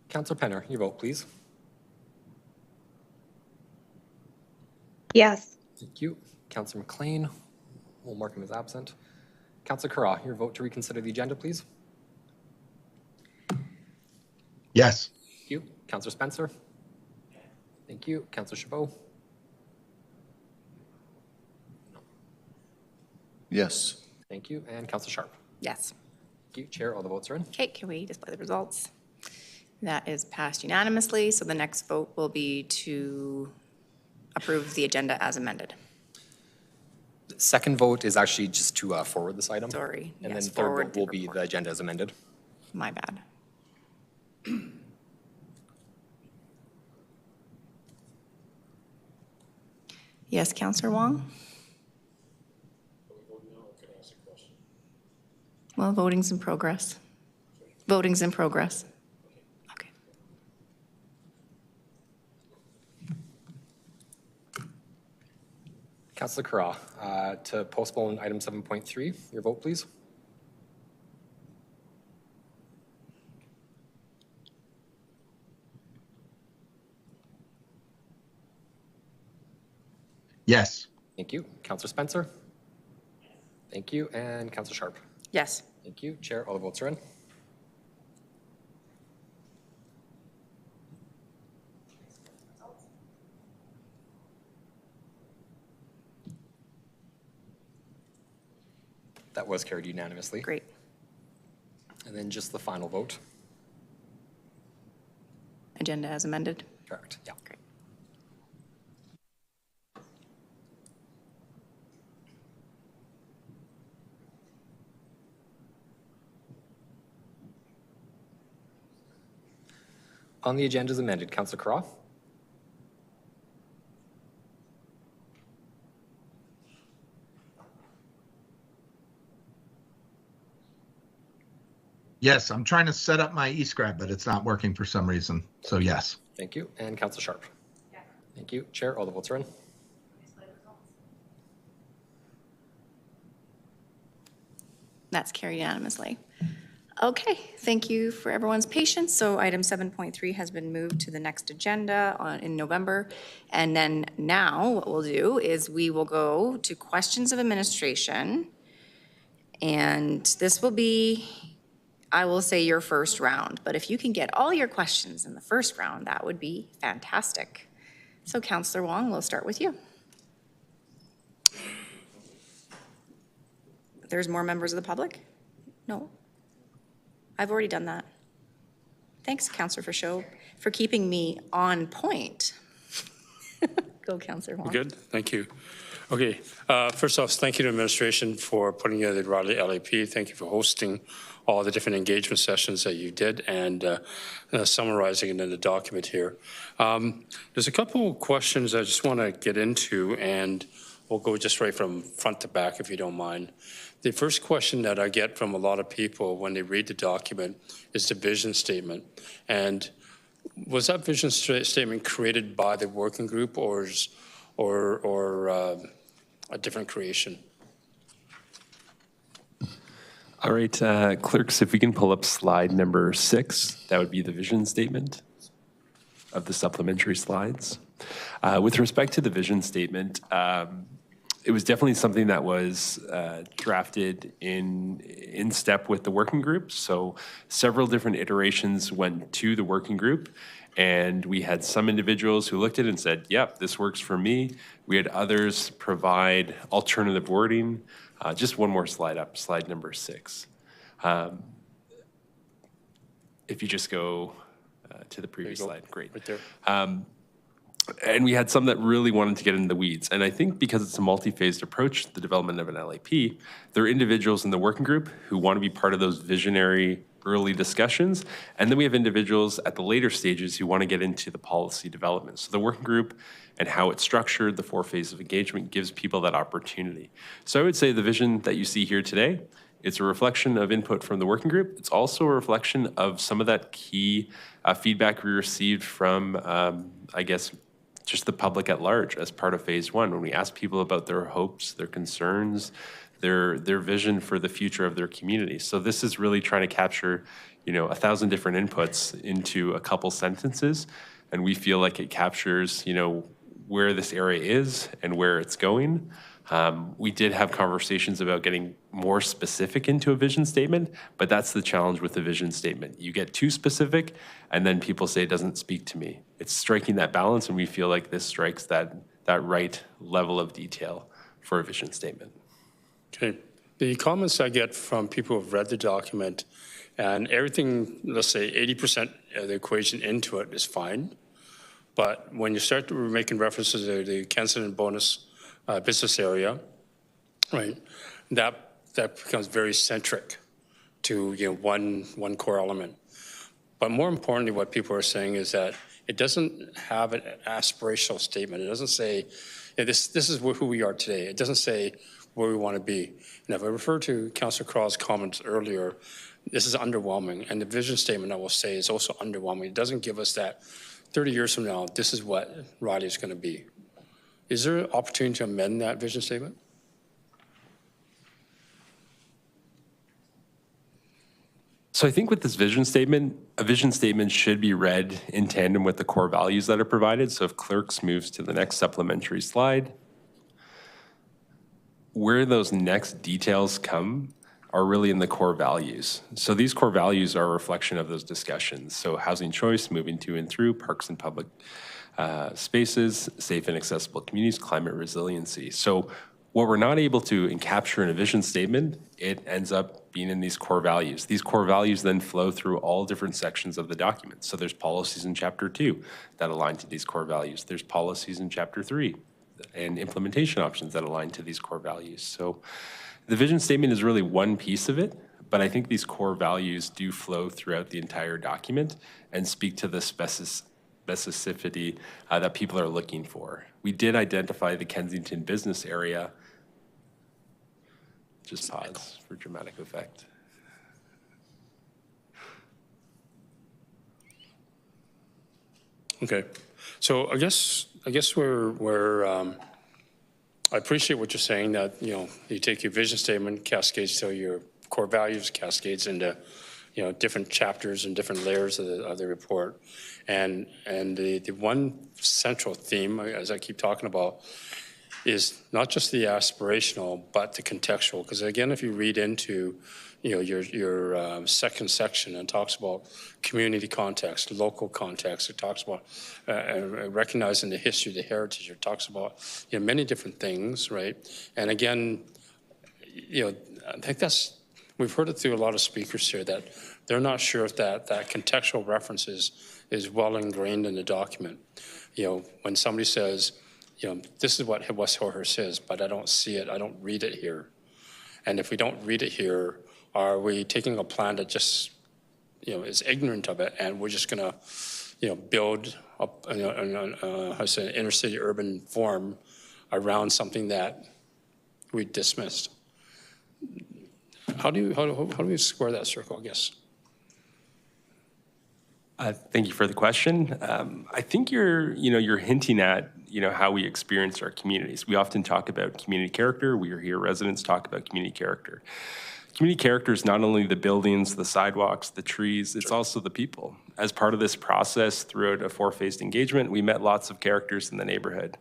Councillor Penner, your vote, please. Yes. Thank you. Councillor McLean, we'll mark him as absent. Councillor Carra, your vote to reconsider the agenda, please. Yes. Thank you. Councillor Spencer. Thank you. Councillor Chabot. Yes. Thank you. And Councillor Sharp. Yes. Thank you. Chair, all the votes are in. Okay, can we display the results? That is passed unanimously, so the next vote will be to approve the agenda as amended. The second vote is actually just to forward this item. Sorry. And Yes, then third forward vote will be the agenda as amended. My bad. Yes, Councillor Wong? Well, voting's in progress. Voting's in progress. Okay. Councillor Carra, to postpone item 7.3, your vote, please. Yes. Thank you. Councillor Spencer. Thank you. And Councillor Sharp. Yes. Thank you. Chair, all the votes are in. That was carried unanimously. Great. And then just the final vote. Agenda as amended? Correct. Yeah. Great. On the agenda as amended, Councillor Carra. Yes, I'm trying to set up my e-scribe, but it's not working for some reason. So yes. Thank you. And Councillor Sharp. Yeah. Thank you. Chair, all the votes are in. That's carried unanimously. Okay, thank you for everyone's patience. So item 7.3 has been moved to the next agenda in November. And then now what we'll do is we will go to questions of administration. And this will be, I will say, your first round. But if you can get all your questions in the first round, that would be fantastic. So Councillor Wong, we'll start with you. There's more members of the public? No? I've already done that. Thanks, Councillor for keeping me on point. Go, Councillor Wong. Good, thank you. Okay, first off, thank you to administration for putting together the Riley LAP. Thank you for hosting all the different engagement sessions that you did and summarizing it in the document here. There's a couple of questions I just want to get into, and we'll go just right from front to back if you don't mind. The first question that I get from a lot of people when they read the document is the vision statement. And was that vision statement created by the working group or a different creation? All right, clerks, if we can pull up slide number 6, that would be the vision statement of the supplementary slides. With respect to the vision statement, it was definitely something that was drafted in step with the working group. So several different iterations went to the working group, and we had some individuals who looked at it and said, yep, this works for me. We had others provide alternative wording. Just one more slide up, slide number 6. If you just go to the previous slide, great. Right there. And we had some that really wanted to get into the weeds. And I think because it's a multi-phased approach to the development of an LAP, there are individuals in the working group who want to be part of those visionary early discussions. And then we have individuals at the later stages who want to get into the policy development. So the working group and how it's structured, the 4 phases of engagement, gives people that opportunity. So I would say the vision that you see here today, it's a reflection of input from the working group. It's also a reflection of some of that key feedback we received from, I guess, just the public at large as part of phase 1. When we asked people about their hopes, their concerns, their vision for the future of their community. So this is really trying to capture, 1,000 different inputs into a couple sentences, and we feel like it captures, where this area is and where it's going. We did have conversations about getting more specific into a vision statement, but that's the challenge with the vision statement. You get too specific, and then people say it doesn't speak to me. It's striking that balance, and we feel like this strikes that right level of detail for a vision statement. Okay. The comments I get from people who've read the document and everything, let's say 80% of the equation into it is fine. But when you start making references to the Kensington bonus business area, right, that becomes very centric to one core element. But more importantly, what people are saying is that it doesn't have an aspirational statement. It doesn't say, this is who we are today. It doesn't say where we want to be. And if I refer to Councillor Crawl's comments earlier, this is underwhelming. And the vision statement, I will say, is also underwhelming. It doesn't give us that 30 years from now, this is what Riley is going to be. Is there an opportunity to amend that vision statement? So I think with this vision statement, a vision statement should be read in tandem with the core values that are provided. So if clerks moves to the next supplementary slide, where those next details come are really in the core values. So these core values are a reflection of those discussions. So housing choice, moving to and through, parks and public spaces, safe and accessible communities, climate resiliency. So what we're not able to capture in a vision statement, it ends up being in these core values. These core values then flow through all different sections of the document. So there's policies in Chapter 2 that align to these core values. There's policies in Chapter 3 and implementation options that align to these core values. So the vision statement is really one piece of it, but I think these core values do flow throughout the entire document and speak to the specificity that people are looking for. We did identify the Kensington business area. Just pause for dramatic effect. Okay, so I guess I appreciate what you're saying, that you take your vision statement, cascades to your core values, cascades into different chapters and different layers of the report, and the one central theme, as I keep talking about, is not just the aspirational but the contextual. Because again, if you read into your second section, and talks about community context, local context, it talks about recognizing the history, the heritage, it talks about many different things, right? And again, I think we've heard it through a lot of speakers here that they're not sure if that contextual reference is well ingrained in the document. When somebody says, this is what West Hillhurst is, but I don't see it, I don't read it here. And if we don't read it here, are we taking a plan that just, is ignorant of it, and we're just going to, build up an inner city urban form around something that we dismissed? How do we square that circle, I guess? Thank you for the question. I think you're hinting at how we experience our communities. We often talk about community character. We hear residents talk about community character. Community character is not only the buildings, the sidewalks, the trees, it's also the people. As part of this process, throughout a 4-phased engagement, we met lots of characters in the neighborhood.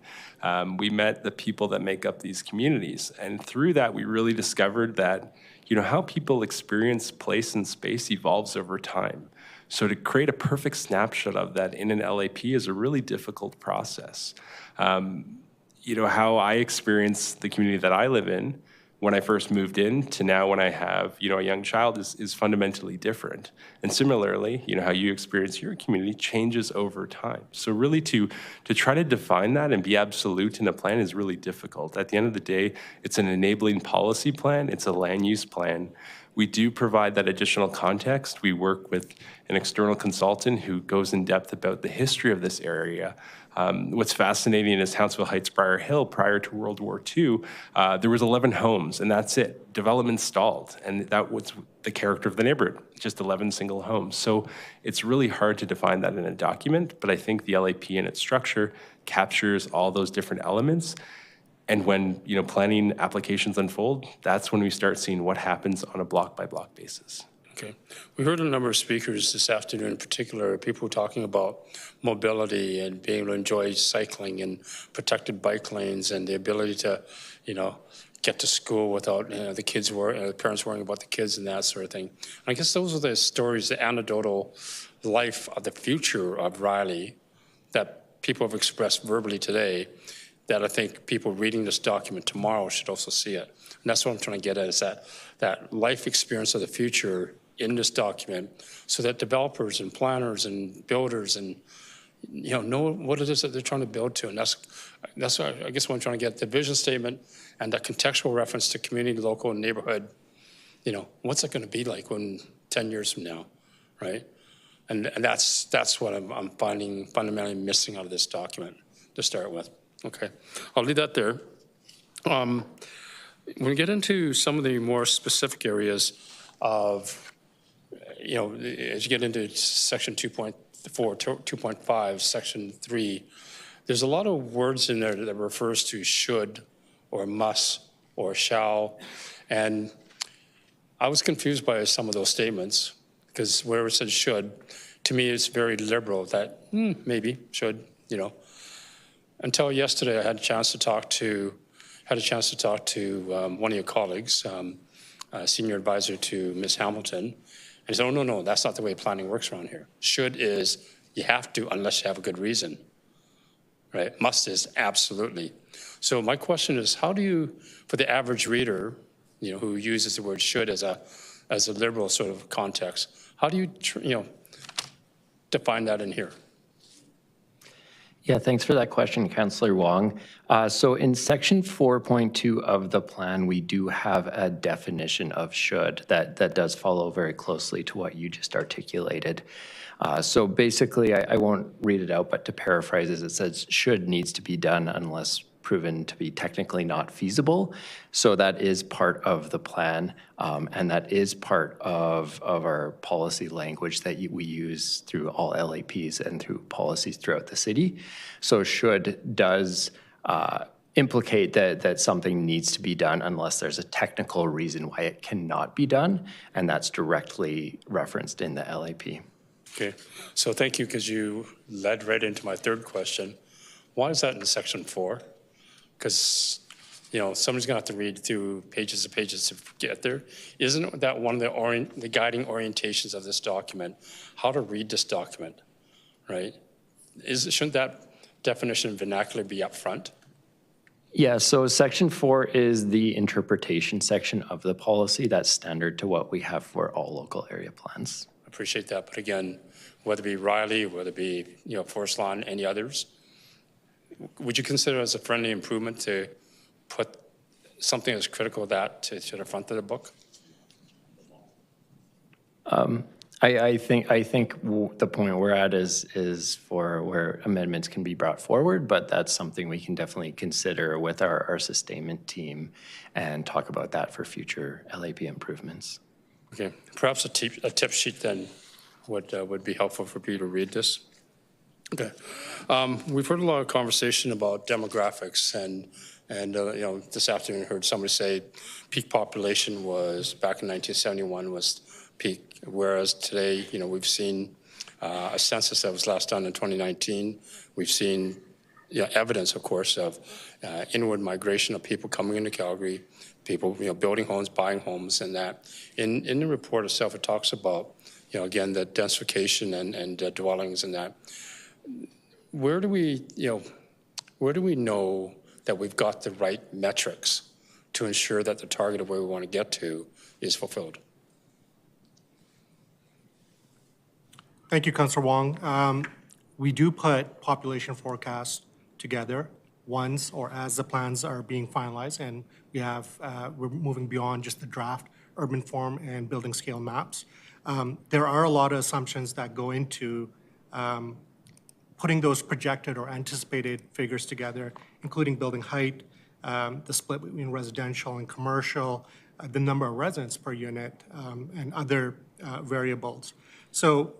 We met the people that make up these communities. And through that, we really discovered that how people experience place and space evolves over time. So to create a perfect snapshot of that in an LAP is a really difficult process. How I experience the community that I live in when I first moved in to now when I have, a young child is fundamentally different. And similarly, how you experience your community changes over time. So really to try to define that and be absolute in a plan is really difficult. At the end of the day, it's an enabling policy plan, it's a land use plan. We do provide that additional context. We work with an external consultant who goes in depth about the history of this area. What's fascinating is Hounsville Heights, Briar Hill, prior to World War II, there was 11 homes, and that's it. Development stalled, and that was the character of the neighborhood, just 11 single homes. So it's really hard to define that in a document, but I think the LAP and its structure captures all those different elements. And when, planning applications unfold, that's when we start seeing what happens on a block-by-block basis. Okay. We heard a number of speakers this afternoon, in particular, people talking about mobility and being able to enjoy cycling and protected bike lanes and the ability to, get to school without the kids the parents worrying about the kids and that sort of thing. And I guess those are the stories, the anecdotal life of the future of Riley that people have expressed verbally today, that I think people reading this document tomorrow should also see it. And that's what I'm trying to get at, is that life experience of the future in this document, so that developers and planners and builders and know what it is that they're trying to build to. And that's what I guess what I'm trying to get, the vision statement and the contextual reference to community, local, and neighborhood. What's it going to be like when 10 years from now, right? And that's what I'm finding fundamentally missing out of this document to start with. Okay, I'll leave that there. When we get into some of the more specific areas of, as you get into section 2.4, 2.5, section 3, there's a lot of words in there that refers to should or must or shall. And I was confused by some of those statements, because where it says should, to me it's very liberal, that maybe should, Until yesterday, I had a chance to talk to one of your colleagues, senior advisor to Ms. Hamilton, and he said, "Oh, no, that's not the way planning works around here. Should is you have to unless you have a good reason, right? Must is absolutely." So my question is, how do you, for the average reader, who uses the word should as a liberal sort of context, how do you, define that in here? Yeah, thanks for that question, Councillor Wong. So in section 4.2 of the plan, we do have a definition of should that does follow very closely to what you just articulated. So basically, I won't read it out, but to paraphrase, it says should needs to be done unless proven to be technically not feasible. So that is part of the plan, and that is part of our policy language that we use through all LAPs and through policies throughout the city. So should does implicate that something needs to be done unless there's a technical reason why it cannot be done, and that's directly referenced in the LAP. Okay, so thank you, because you led right into my third question. Why is that in section 4? Because, somebody's going to have to read through pages and pages to get there. Isn't that one of the guiding orientations of this document, how to read this document, right? Shouldn't that definition of vernacular be up front? Yeah, so section 4 is the interpretation section of the policy. That's standard to what we have for all local area plans. I appreciate that, but again, whether it be Riley, whether it be, Forest Lawn, any others, would you consider it as a friendly improvement to put something as critical as that to the front of the book? I think the point we're at is for where amendments can be brought forward, but that's something we can definitely consider with our sustainment team and talk about that for future LAP improvements. Okay, perhaps a tip sheet then would be helpful for people to read this. Okay, we've heard a lot of conversation about demographics, and this afternoon I heard somebody say peak population was back in 1971 was peak, whereas today, we've seen a census that was last done in 2019. We've seen evidence, of course, of inward migration of people coming into Calgary, people building homes, buying homes, and that. In the report itself, it talks about again the densification and dwellings and that. Where do we know that we've got the right metrics to ensure that the target of where we want to get to is fulfilled? Thank you, Councillor Wong. We do put population forecasts together once or as the plans are being finalized, and we're moving beyond just the draft urban form and building scale maps. There are a lot of assumptions that go into putting those projected or anticipated figures together, including building height, the split between residential and commercial, the number of residents per unit, and other variables. So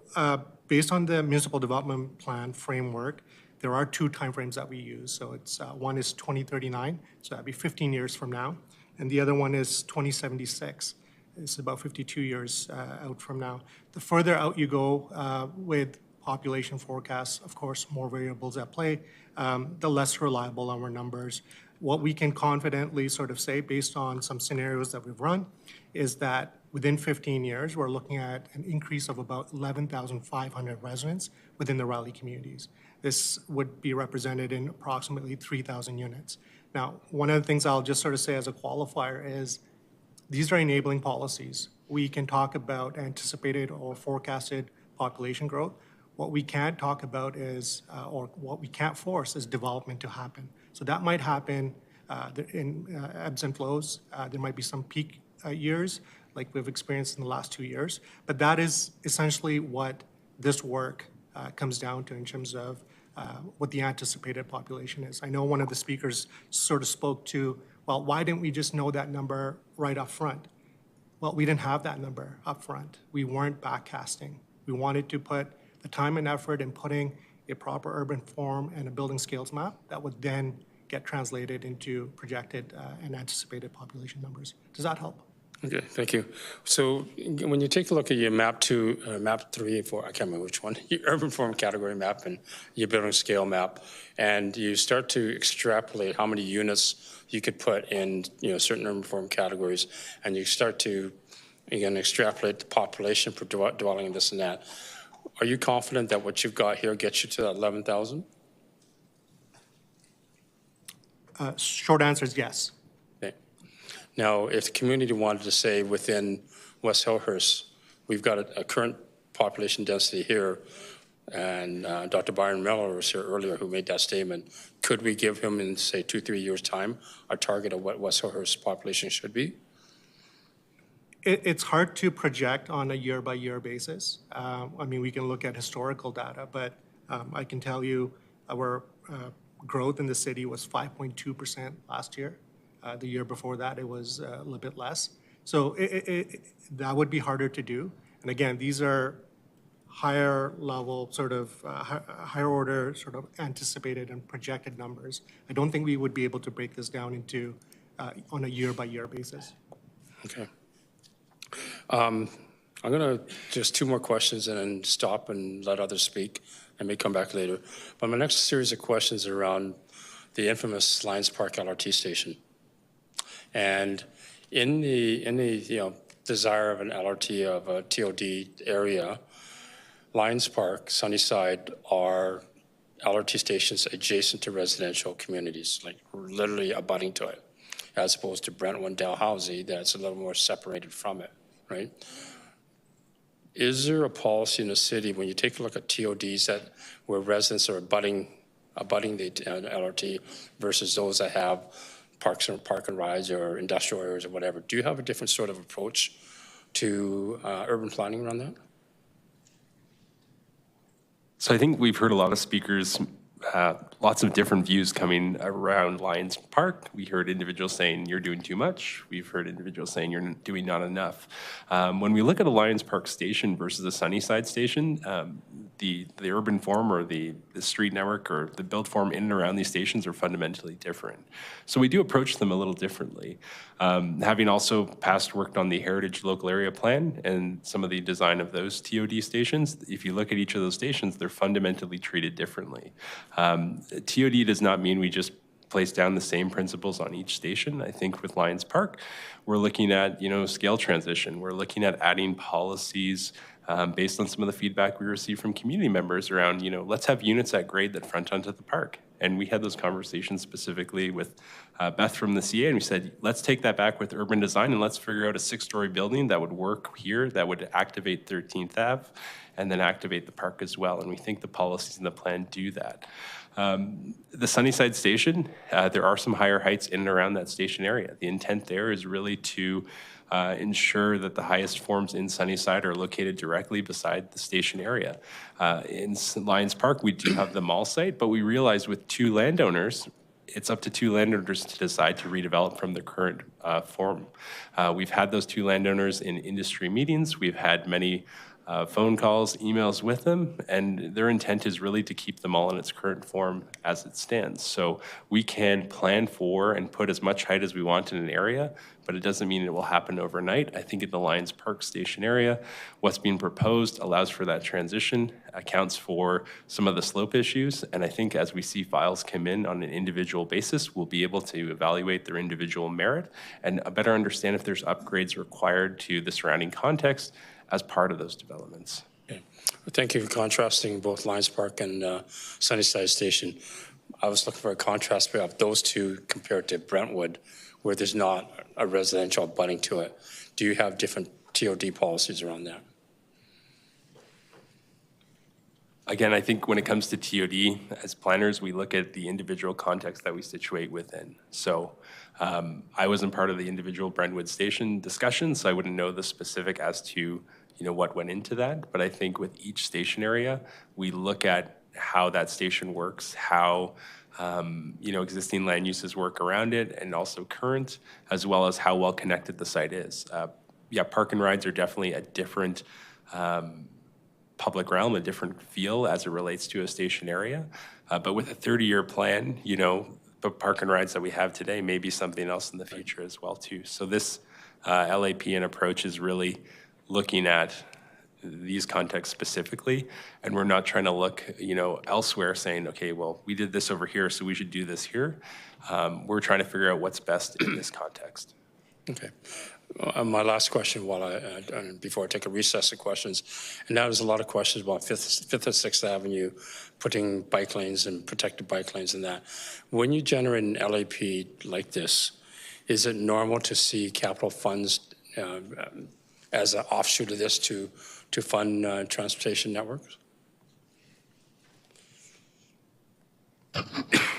based on the municipal development plan framework, there are two timeframes that we use. So it's one is 2039, so that'd be 15 years from now, and the other one is 2076. It's about 52 years out from now. The further out you go with population forecasts, of course, more variables at play, the less reliable our numbers. What we can confidently sort of say based on some scenarios that we've run is that within 15 years, we're looking at an increase of about 11,500 residents within the Riley communities. This would be represented in approximately 3,000 units. Now, one of the things I'll just sort of say as a qualifier is these are enabling policies. We can talk about anticipated or forecasted population growth. What we can't talk about is, or what we can't force is development to happen. So that might happen in ebbs and flows. There might be some peak years like we've experienced in the last 2 years, but that is essentially what this work comes down to in terms of what the anticipated population is. I know one of the speakers sort of spoke to, well, why didn't we just know that number right up front? Well, we didn't have that number up front. We weren't backcasting. We wanted to put the time and effort in putting a proper urban form and a building scales map that would then get translated into projected and anticipated population numbers. Does that help? Okay, thank you. So when you take a look at your map 2, map 3 and 4, I can't remember which one, your urban form category map and your building scale map, and you start to extrapolate how many units you could put in, certain urban form categories, and you start to, again, extrapolate the population per dwelling and this and that. Are you confident that what you've got here gets you to that 11,000? Short answer is yes. Okay. Now, if the community wanted to say within West Hillhurst, we've got a current population density here, and Dr. Byron Miller was here earlier who made that statement, could we give him in, say, 2-3 years' time a target of what West Hillhurst population should be? It's hard to project on a year-by-year basis. I mean, we can look at historical data, but I can tell you our growth in the city was 5.2% last year. The year before that, it was a little bit less. So that would be harder to do. And again, these are higher level, sort of higher order, sort of anticipated and projected numbers. I don't think we would be able to break this down into on a year-by-year basis. Okay. I'm going to just 2 more questions and then stop and let others speak. I may come back later. But my next series of questions are around the infamous Lions Park LRT station. And in the desire of an LRT of a TOD area, Lions Park, Sunnyside are LRT stations adjacent to residential communities, like literally abutting to it, as opposed to Brentwood, Dalhousie, that's a little more separated from it, right? Is there a policy in the city when you take a look at TODs where residents are abutting the LRT versus those that have park and rides or industrial areas or whatever? Do you have a different sort of approach to urban planning around that? So I think we've heard a lot of speakers, lots of different views coming around Lions Park. We heard individuals saying you're doing too much. We've heard individuals saying you're doing not enough. When we look at a Lions Park station versus a Sunnyside station, the urban form or the street network or the build form in and around these stations are fundamentally different. So we do approach them a little differently. Having also worked on the Heritage Local Area Plan and some of the design of those TOD stations, if you look at each of those stations, they're fundamentally treated differently. TOD does not mean we just place down the same principles on each station. I think with Lions Park, we're looking at, scale transition. We're looking at adding policies based on some of the feedback we received from community members around, let's have units at grade that front onto the park. And we had those conversations specifically with Beth from the CA, and we said, let's take that back with urban design and let's figure out a 6-story building that would work here, that would activate 13th Ave, and then activate the park as well. And we think the policies in the plan do that. The Sunnyside station, there are some higher heights in and around that station area. The intent there is really to ensure that the highest forms in Sunnyside are located directly beside the station area. In Lions Park, we do have the mall site, but we realize with 2 landowners, it's up to 2 landowners to decide to redevelop from the current form. We've had those 2 landowners in industry meetings. We've had many phone calls, emails with them, and their intent is really to keep them all in its current form as it stands. So we can plan for and put as much height as we want in an area, but it doesn't mean it will happen overnight. I think in the Lions Park Station area, what's being proposed allows for that transition, accounts for some of the slope issues, and I think as we see files come in on an individual basis, we'll be able to evaluate their individual merit and better understand if there's upgrades required to the surrounding context as part of those developments. Okay. Well, thank you for contrasting both Lions Park and Sunnyside Station. I was looking for a contrast of those two compared to Brentwood, where there's not a residential abutting to it. Do you have different TOD policies around that? Again, I think when it comes to TOD, as planners, we look at the individual context that we situate within. So I wasn't part of the individual Brentwood Station discussion, so I wouldn't know the specific as to what went into that. But I think with each station area, we look at how that station works, how existing land uses work around it, and also current, as well as how well connected the site is. Park and rides are definitely a different public realm, a different feel as it relates to a station area. But with a 30-year plan, the park and rides that we have today may be something else in the future as well too. So this LAP and approach is really looking at these contexts specifically, and we're not trying to look, elsewhere saying, okay, well, we did this over here, so we should do this here. We're trying to figure out what's best in this context. Okay. My last question before I take a recess of questions, and now there's a lot of questions about 5th and 6th Avenue, putting bike lanes and protected bike lanes and that. When you generate an LAP like this, is it normal to see capital funds as an offshoot of this to fund transportation networks?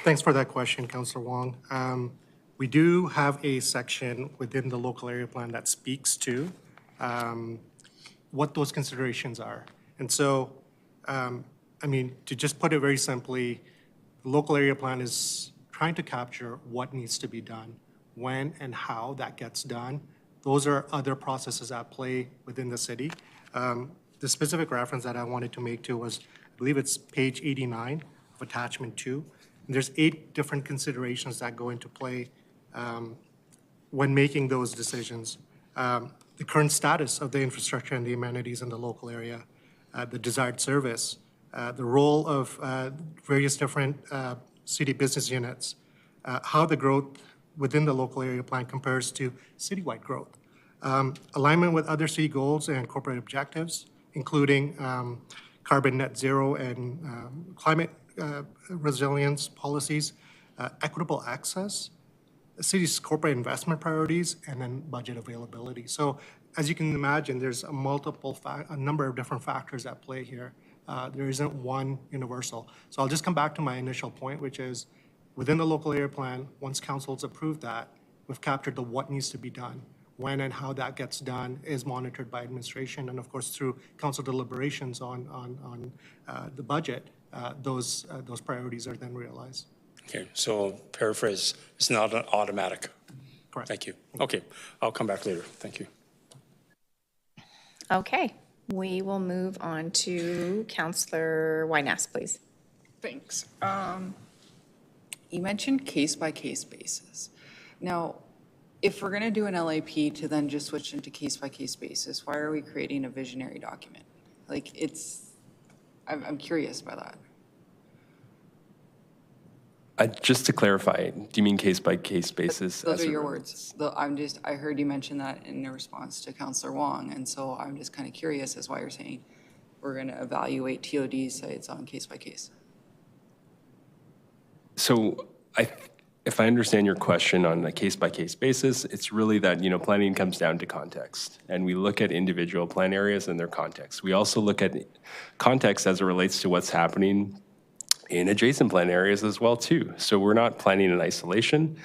Thanks for that question, Councillor Wong. We do have a section within the local area plan that speaks to what those considerations are. And so, to just put it very simply, the local area plan is trying to capture what needs to be done, when and how that gets done. Those are other processes at play within the city. The specific reference that I wanted to make to was, I believe it's page 89 of attachment 2. And there's 8 different considerations that go into play when making those decisions. The current status of the infrastructure and the amenities in the local area, the desired service, the role of various different city business units, how the growth within the local area plan compares to citywide growth, alignment with other city goals and corporate objectives, including carbon net zero and climate resilience policies, equitable access, the city's corporate investment priorities, and then budget availability. So as you can imagine, there's a number of different factors at play here. There isn't one universal. So I'll just come back to my initial point, which is within the local area plan, once council's approved that, we've captured the what needs to be done. When and how that gets done is monitored by administration, and of course through council deliberations on the budget, those priorities are then realized. Okay, so paraphrase, it's not an automatic. Correct. Thank you. Okay, I'll come back later. Thank you. Okay, we will move on to Councillor Wynass, please. Thanks. You mentioned case-by-case basis. Now, if we're going to do an LAP to then just switch into case-by-case basis, why are we creating a visionary document? Like, I'm curious by that. Just to clarify, do you mean case-by-case basis? Those are your words. I heard you mention that in a response to Councillor Wong, and so I'm just kind of curious as why you're saying we're going to evaluate TOD sites on case-by-case. So if I understand your question on a case-by-case basis, it's really that, planning comes down to context. And we look at individual plan areas and their context. We also look at context as it relates to what's happening in adjacent plan areas as well too. So we're not planning in isolation.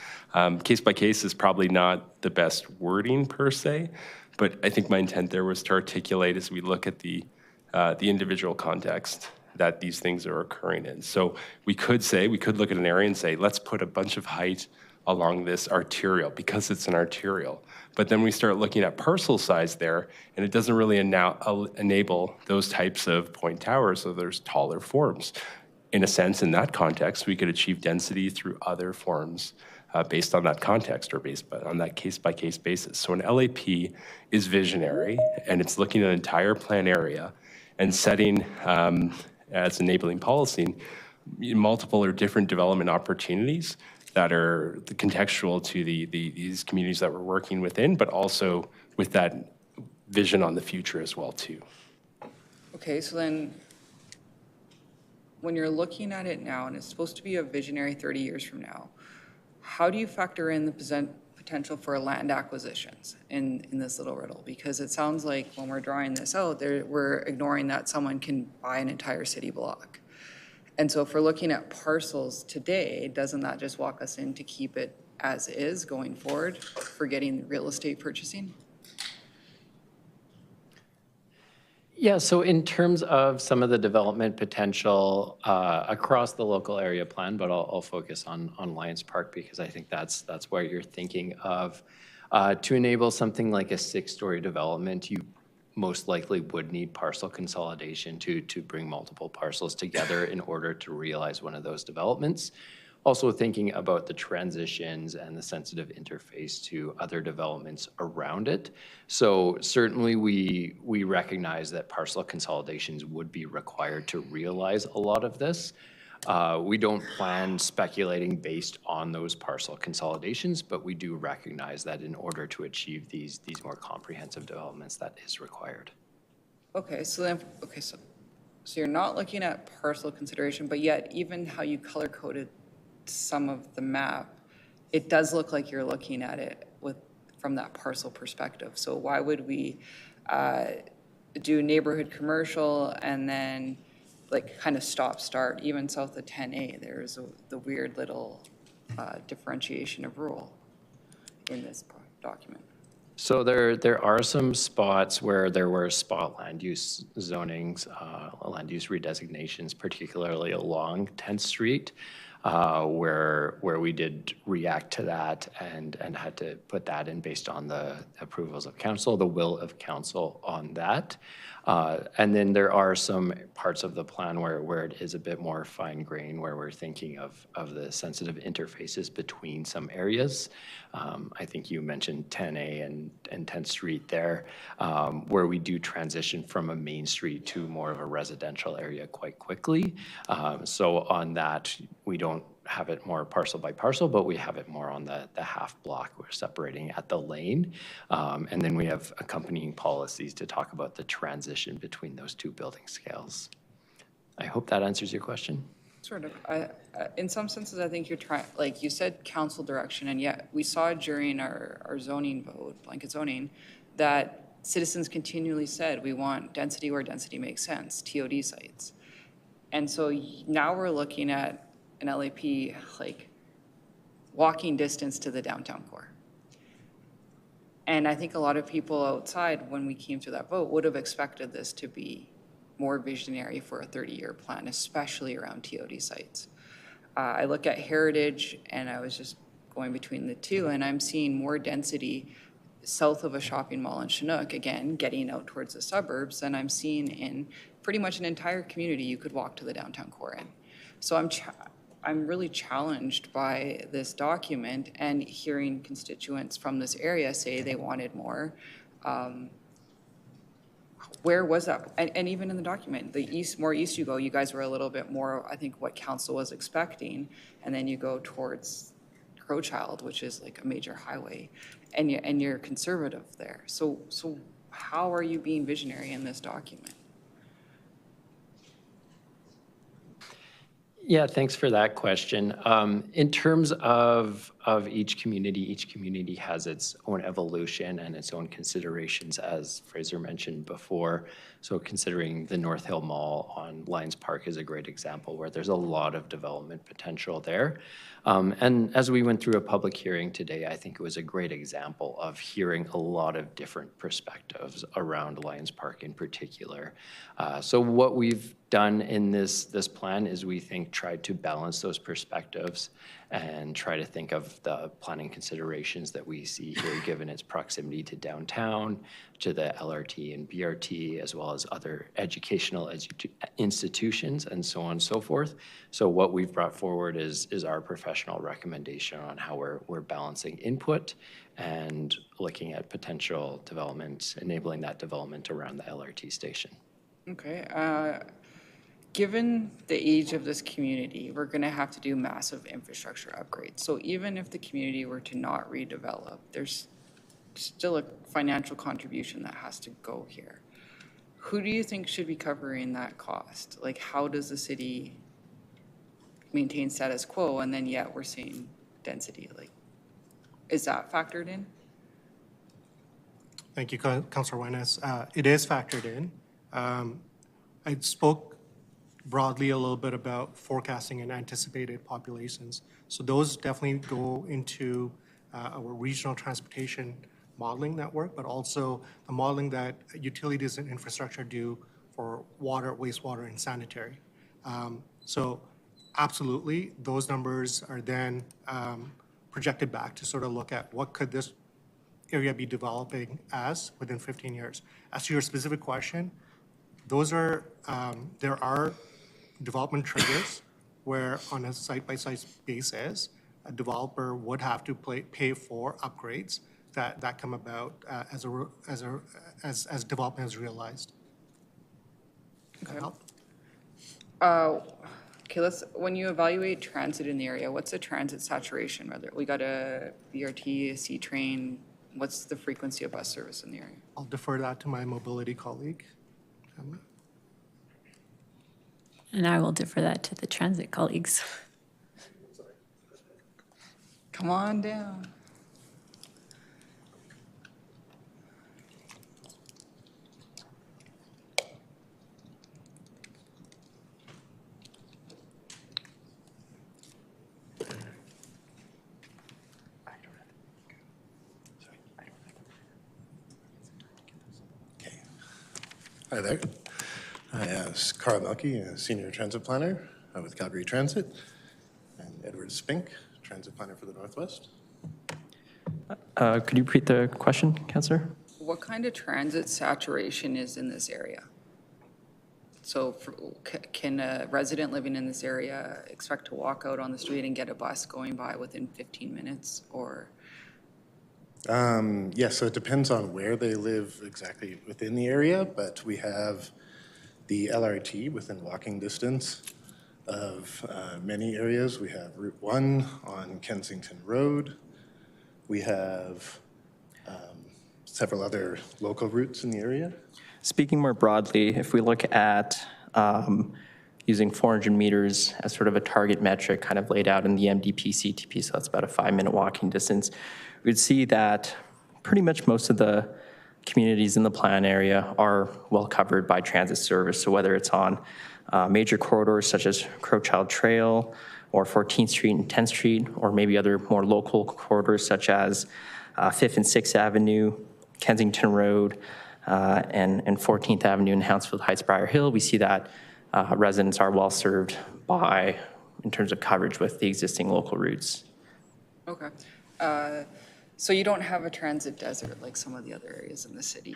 Case-by-case is probably not the best wording per se, but I think my intent there was to articulate as we look at the individual context that these things are occurring in. So we could look at an area and say, let's put a bunch of height along this arterial because it's an arterial. But then we start looking at parcel size there, and it doesn't really enable those types of point towers, so there's taller forms. In a sense, in that context, we could achieve density through other forms based on that context or based on that case-by-case basis. So an LAP is visionary, and it's looking at an entire plan area and setting, as enabling policy, multiple or different development opportunities that are contextual to these communities that we're working within, but also with that vision on the future as well too. Okay, so then when you're looking at it now, and it's supposed to be a visionary 30 years from now, how do you factor in the potential for land acquisitions in this little riddle? Because it sounds like when we're drawing this out, we're ignoring that someone can buy an entire city block. And so if we're looking at parcels today, doesn't that just walk us in to keep it as is going forward for getting real estate purchasing? Yeah, so in terms of some of the development potential across the local area plan, but I'll focus on Lions Park because I think that's where you're thinking of. To enable something like a 6-story development, you most likely would need parcel consolidation to bring multiple parcels together in order to realize one of those developments. Also thinking about the transitions and the sensitive interface to other developments around it. So certainly we recognize that parcel consolidations would be required to realize a lot of this. We don't plan speculating based on those parcel consolidations, but we do recognize that in order to achieve these more comprehensive developments, that is required. Okay, so then, so you're not looking at parcel consideration, but yet even how you color coded some of the map, it does look like you're looking at it from that parcel perspective. So why would we do neighborhood commercial and then like kind of stop-start, even south of 10A, there's the weird little differentiation of rural in this document. So there are some spots where there were spot land use zonings, land use redesignations, particularly along 10th Street, where we did react to that and had to put that in based on the approvals of council, the will of council on that. And then there are some parts of the plan where it is a bit more fine grain, where we're thinking of the sensitive interfaces between some areas. I think you mentioned 10A and 10th Street there, where we do transition from a main street to more of a residential area quite quickly. So on that, we don't have it more parcel by parcel, but we have it more on the half block. We're separating at the lane. And then we have accompanying policies to talk about the transition between those two building scales. I hope that answers your question. Sort of. In some senses, I think you're trying, like you said, council direction, and yet we saw during our zoning vote, blanket zoning, that citizens continually said we want density where density makes sense, TOD sites. And so now we're looking at an LAP like walking distance to the downtown core. And I think a lot of people outside, when we came to that vote, would have expected this to be more visionary for a 30-year plan, especially around TOD sites. I look at Heritage, and I was just going between the two, and I'm seeing more density south of a shopping mall in Chinook, again, getting out towards the suburbs, than I'm seeing in pretty much an entire community you could walk to the downtown core in. So I'm really challenged by this document and hearing constituents from this area say they wanted more. Where was that? And even in the document, more east you go, you guys were a little bit more, I think, what council was expecting. And then you go towards Crowchild, which is like a major highway, and you're conservative there. So how are you being visionary in this document? Yeah, thanks for that question. In terms of each community has its own evolution and its own considerations, as Fraser mentioned before. So considering the North Hill Mall on Lions Park is a great example where there's a lot of development potential there. And as we went through a public hearing today, I think it was a great example of hearing a lot of different perspectives around Lions Park in particular. So what we've done in this plan is we think tried to balance those perspectives and try to think of of the planning considerations that we see here, given its proximity to downtown, to the LRT and BRT, as well as other educational institutions, and so on and so forth. So what we've brought forward is our professional recommendation on how we're balancing input and looking at potential development, enabling that development around the LRT station. Okay. Given the age of this community, we're going to have to do massive infrastructure upgrades. So even if the community were to not redevelop, there's still a financial contribution that has to go here. Who do you think should be covering that cost? Like, how does the city maintain status quo and then yet we're seeing density? Like, is that factored in? Thank you, Councillor Wenas. It is factored in. I spoke broadly a little bit about forecasting and anticipated populations. So those definitely go into our regional transportation modeling network, but also the modeling that utilities and infrastructure do for water, wastewater, and sanitary. So absolutely, those numbers are then projected back to sort of look at what could this area be developing as within 15 years. As to your specific question, those are, there are development triggers where on a site-by-site basis, a developer would have to pay for upgrades that come about as development is realized. Okay. Okay, when you evaluate transit in the area, what's the transit saturation? Whether we got a BRT, a C train, what's the frequency of bus service in the area? I'll defer that to my mobility colleague. And I will defer that to the transit colleagues. Come on down. Hi there. I am Carl Melke, a senior transit planner with Calgary Transit, and Edward Spink, transit planner for the Northwest. Could you repeat the question, Councillor? What kind of transit saturation is in this area? So can a resident living in this area expect to walk out on the street and get a bus going by within 15 minutes or? Yes, so it depends on where they live exactly within the area, but we have the LRT within walking distance of many areas. We have Route 1 on Kensington Road. We have several other local routes in the area. Speaking more broadly, if we look at using 400 meters as sort of a target metric kind of laid out in the MDP CTP, so that's about a 5-minute walking distance, we'd see that pretty much most of the communities in the plan area are well covered by transit service. So whether it's on major corridors such as Crowchild Trail or 14th Street and 10th Street, or maybe other more local corridors such as 5th and 6th Avenue, Kensington Road, and 14th Avenue in Hounsfield Heights, Briar Hill, we see that residents are well served by, in terms of coverage with the existing local routes. Okay. So you don't have a transit desert like some of the other areas in the city.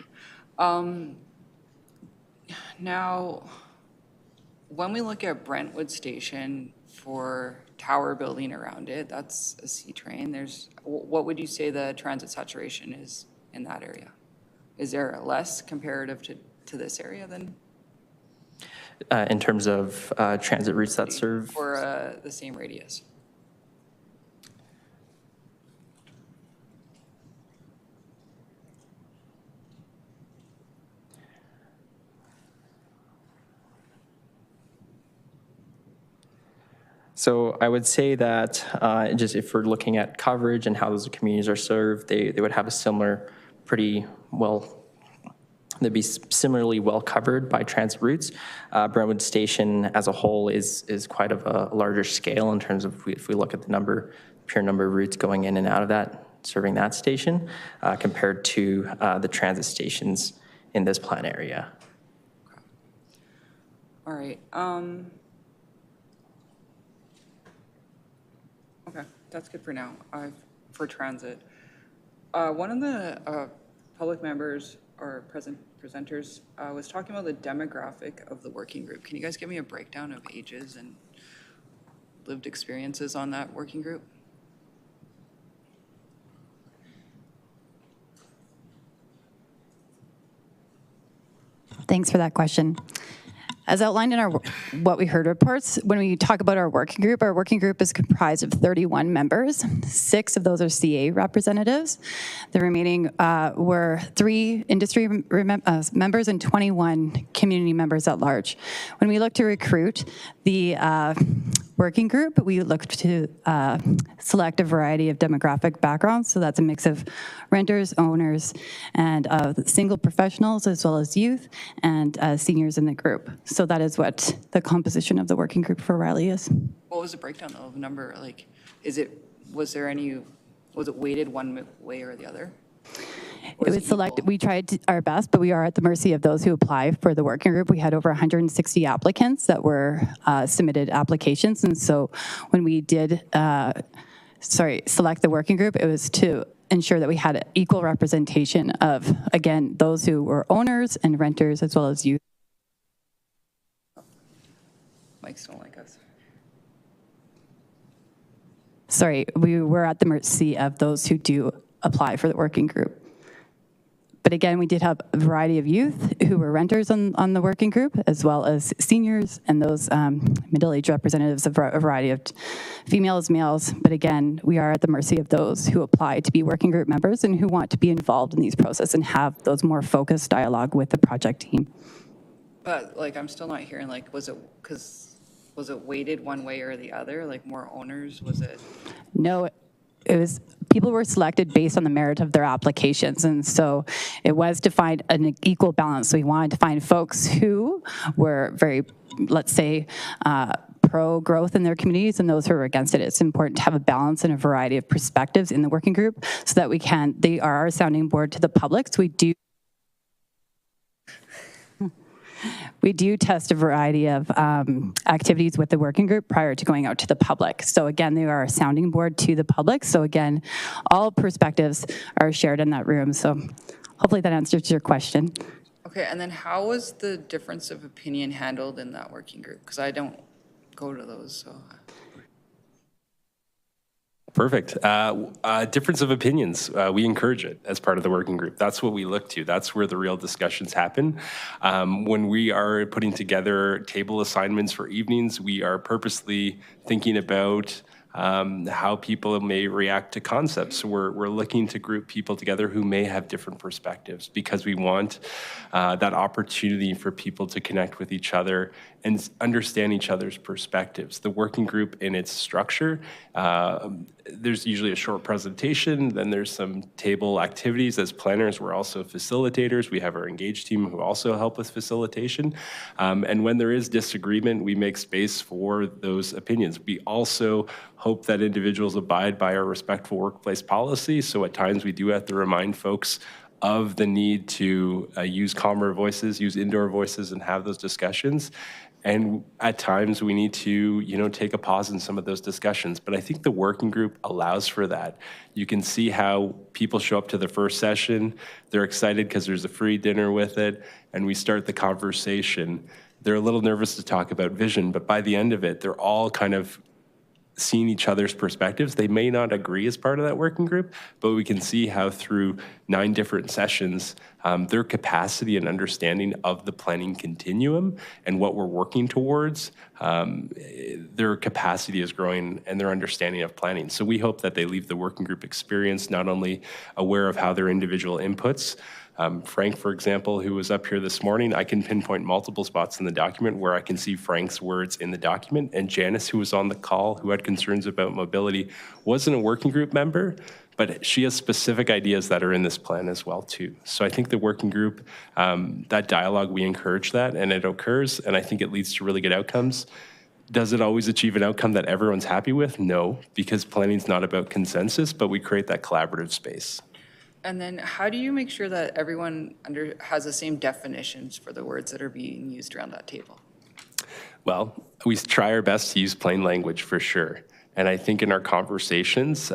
Now, when we look at Brentwood Station for tower building around it, that's a C train. What would you say the transit saturation is in that area? Is there less comparative to this area than? In terms of transit routes that serve? For the same radius. So I would say that just if we're looking at coverage and how those communities are served, they would have a similar, pretty well, they'd be similarly well covered by transit routes. Brentwood Station as a whole is quite of a larger scale in terms of if we look at the pure number of routes going in and out of that, serving that station, compared to the transit stations in this plan area. All right. Okay. That's good for now, for transit. One of the public members or presenters was talking about the demographic of the working group. Can you guys give me a breakdown of ages and lived experiences on that working group? Thanks for that question. As outlined in our what we heard reports, when we talk about our working group is comprised of 31 members. 6 of those are CA representatives. The remaining were 3 industry members and 21 community members at large. When we look to recruit the working group, we look to select a variety of demographic backgrounds. So that's a mix of renters, owners, and single professionals, as well as youth and seniors in the group. So that is what the composition of the working group for Riley is. What was the breakdown of the number? Like, was it weighted one way or the other? It was selected. We tried our best, but we are at the mercy of those who apply for the working group. We had over 160 applicants that were submitted applications. And so when we did, select the working group, it was to ensure that we had equal representation of, again, those who were owners and renters, as well as youth. Mics don't like us. Sorry, we were at the mercy of those who do apply for the working group. But again, we did have a variety of youth who were renters on the working group, as well as seniors and those middle-aged representatives of a variety of females, males. But again, we are at the mercy of those who apply to be working group members and who want to be involved in these processes and have those more focused dialogue with the project team. But like, I'm still not hearing, like, was it weighted one way or the other? Like more owners, was it? No, it was, people were selected based on the merit of their applications. And so it was to find an equal balance. So we wanted to find folks who were very, let's say, pro-growth in their communities and those who are against it. It's important to have a balance and a variety of perspectives in the working group so that they are our sounding board to the public. So we do test a variety of activities with the working group prior to going out to the public. So again, they are a sounding board to the public. So again, all perspectives are shared in that room. So hopefully that answers your question. Okay, and then how was the difference of opinion handled in that working group? Because I don't go to those, so. Perfect. Difference of opinions, we encourage it as part of the working group. That's what we look to. That's where the real discussions happen. When we are putting together table assignments for evenings, we are purposely thinking about how people may react to concepts. So we're looking to group people together who may have different perspectives because we want that opportunity for people to connect with each other and understand each other's perspectives. The working group in its structure, there's usually a short presentation, then there's some table activities. As planners, we're also facilitators. We have our engaged team who also help with facilitation. And when there is disagreement, we make space for those opinions. We also hope that individuals abide by our respectful workplace policy. So at times we do have to remind folks of the need to use calmer voices, use indoor voices, and have those discussions. And at times we need to, take a pause in some of those discussions. But I think the working group allows for that. You can see how people show up to the first session. They're excited because there's a free dinner with it. And we start the conversation. They're a little nervous to talk about vision, but by the end of it, they're all kind of seeing each other's perspectives. They may not agree as part of that working group, but we can see how through 9 different sessions, their capacity and understanding of the planning continuum and what we're working towards, their capacity is growing and their understanding of planning. So we hope that they leave the working group experience not only aware of how their individual inputs, Frank, for example, who was up here this morning, I can pinpoint multiple spots in the document where I can see Frank's words in the document. And Janice, who was on the call, who had concerns about mobility, wasn't a working group member, but she has specific ideas that are in this plan as well, too. So I think the working group, that dialogue, we encourage that, and it occurs, and I think it leads to really good outcomes. Does it always achieve an outcome that everyone's happy with? No, because planning's not about consensus, but we create that collaborative space. And then how do you make sure that everyone has the same definitions for the words that are being used around that table? Well, we try our best to use plain language for sure. And I think in our conversations,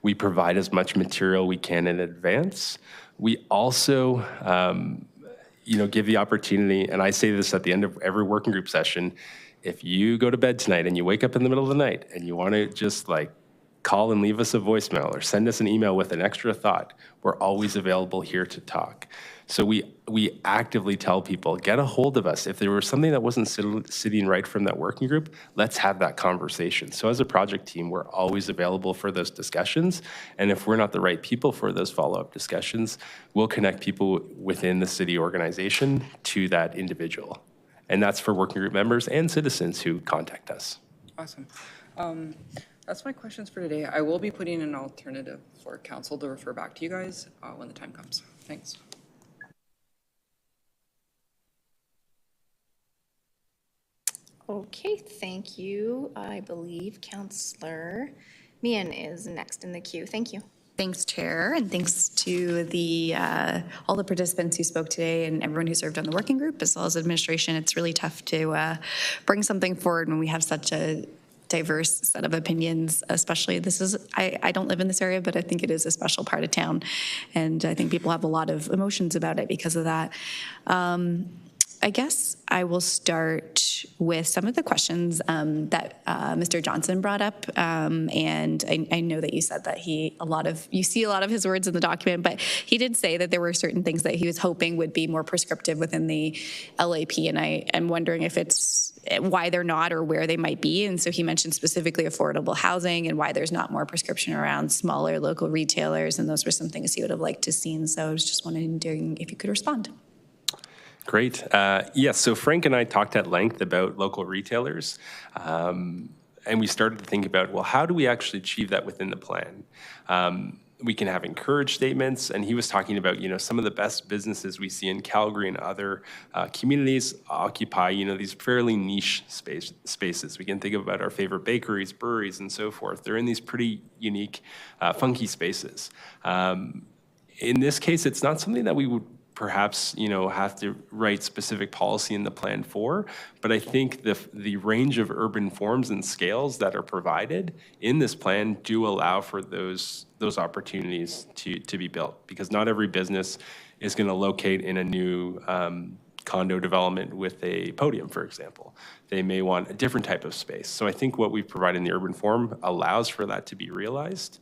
we provide as much material we can in advance. We also, give the opportunity, and I say this at the end of every working group session, if you go to bed tonight and you wake up in the middle of the night and you want to just call and leave us a voicemail or send us an email with an extra thought, we're always available here to talk. So we actively tell people, get a hold of us. If there was something that wasn't sitting right from that working group, let's have that conversation. So as a project team, we're always available for those discussions. And if we're not the right people for those follow-up discussions, we'll connect people within the city organization to that individual. And that's for working group members and citizens who contact us. Awesome. That's my questions for today. I will be putting an alternative for council to refer back to you guys when the time comes. Thanks. Okay, thank you. I believe Councillor Meehan is next in the queue. Thank you. Thanks, Chair, and thanks to all the participants who spoke today and everyone who served on the working group, as well as administration. It's really tough to bring something forward when we have such a diverse set of opinions, especially I don't live in this area, but I think it is a special part of town, and I think people have a lot of emotions about it because of that. I guess I will start with some of the questions that Mr. Johnson brought up, and I know that you said that you see a lot of his words in the document, but he did say that there were certain things that he was hoping would be more prescriptive within the LAP, and I am wondering if it's why they're not or where they might be. And so he mentioned specifically affordable housing and why there's not more prescription around smaller local retailers, and those were some things he would have liked to see. So I was just wondering if you could respond. Great. Yes, so Frank and I talked at length about local retailers, and we started to think about, well, how do we actually achieve that within the plan? We can have encourage statements, and he was talking about, some of the best businesses we see in Calgary and other communities occupy, these fairly niche spaces. We can think about our favorite bakeries, breweries, and so forth. They're in these pretty unique, funky spaces. In this case, it's not something that we would perhaps have to write specific policy in the plan for, but I think the range of urban forms and scales that are provided in this plan do allow for those opportunities to be built, because not every business is going to locate in a new condo development with a podium, for example. They may want a different type of space. So I think what we've provided in the urban form allows for that to be realized.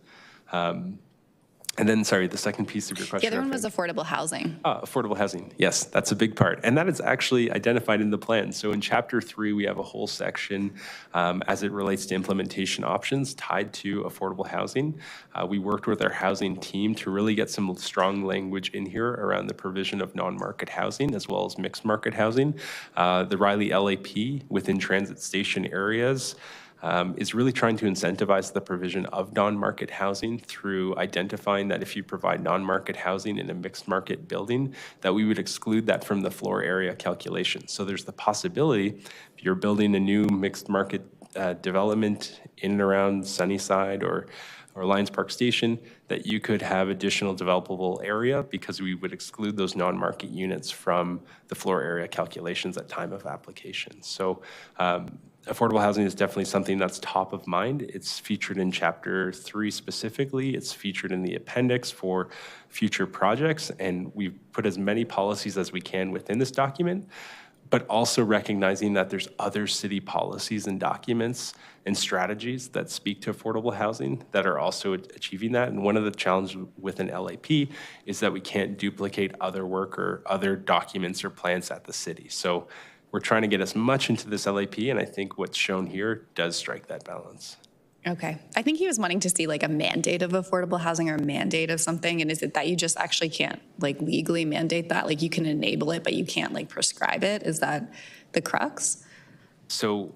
And then, sorry, the second piece of your question. The other one was affordable housing. Affordable housing. Yes, that's a big part. And that is actually identified in the plan. So in Chapter 3, we have a whole section as it relates to implementation options tied to affordable housing. We worked with our housing team to really get some strong language in here around the provision of non-market housing as well as mixed market housing. The Riley LAP within transit station areas is really trying to incentivize the provision of non-market housing through identifying that if you provide non-market housing in a mixed market building, that we would exclude that from the floor area calculation. So there's the possibility, if you're building a new mixed market development in and around Sunnyside or Lions Park Station, that you could have additional developable area because we would exclude those non-market units from the floor area calculations at time of application. So affordable housing is definitely something that's top of mind. It's featured in Chapter 3 specifically. It's featured in the appendix for future projects, and we've put as many policies as we can within this document, but also recognizing that there's other city policies and documents and strategies that speak to affordable housing that are also achieving that. And one of the challenges with an LAP is that we can't duplicate other work or other documents or plans at the city. So we're trying to get as much into this LAP, and I think what's shown here does strike that balance. Okay. I think he was wanting to see like a mandate of affordable housing or a mandate of something. And is it that you just actually can't legally mandate that? Like you can enable it, but you can't prescribe it? Is that the crux? So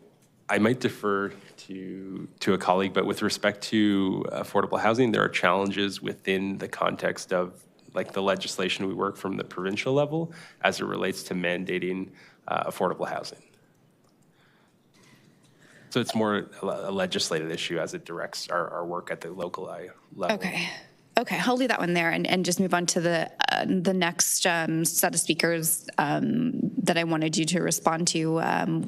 I might defer to a colleague, but with respect to affordable housing, there are challenges within the context of the legislation we work from the provincial level as it relates to mandating affordable housing. So it's more a legislative issue as it directs our work at the local level. Okay. Okay, I'll leave that one there and just move on to the next set of speakers that I wanted you to respond to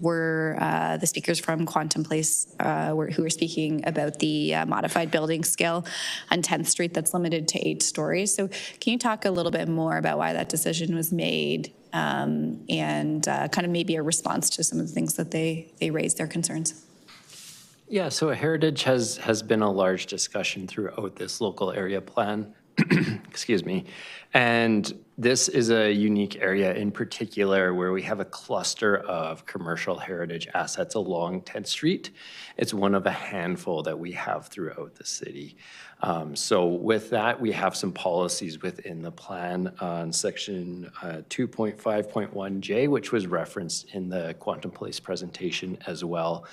were the speakers from Quantum Place who were speaking about the modified building scale on 10th Street that's limited to 8 stories. So can you talk a little bit more about why that decision was made and kind of maybe a response to some of the things that they raised, their concerns? Yeah, so heritage has been a large discussion throughout this local area plan. Excuse me. And this is a unique area in particular where we have a cluster of commercial heritage assets along 10th Street. It's one of a handful that we have throughout the city. So with that, we have some policies within the plan on section 2.5.1J, which was referenced in the Quantum Place presentation as well,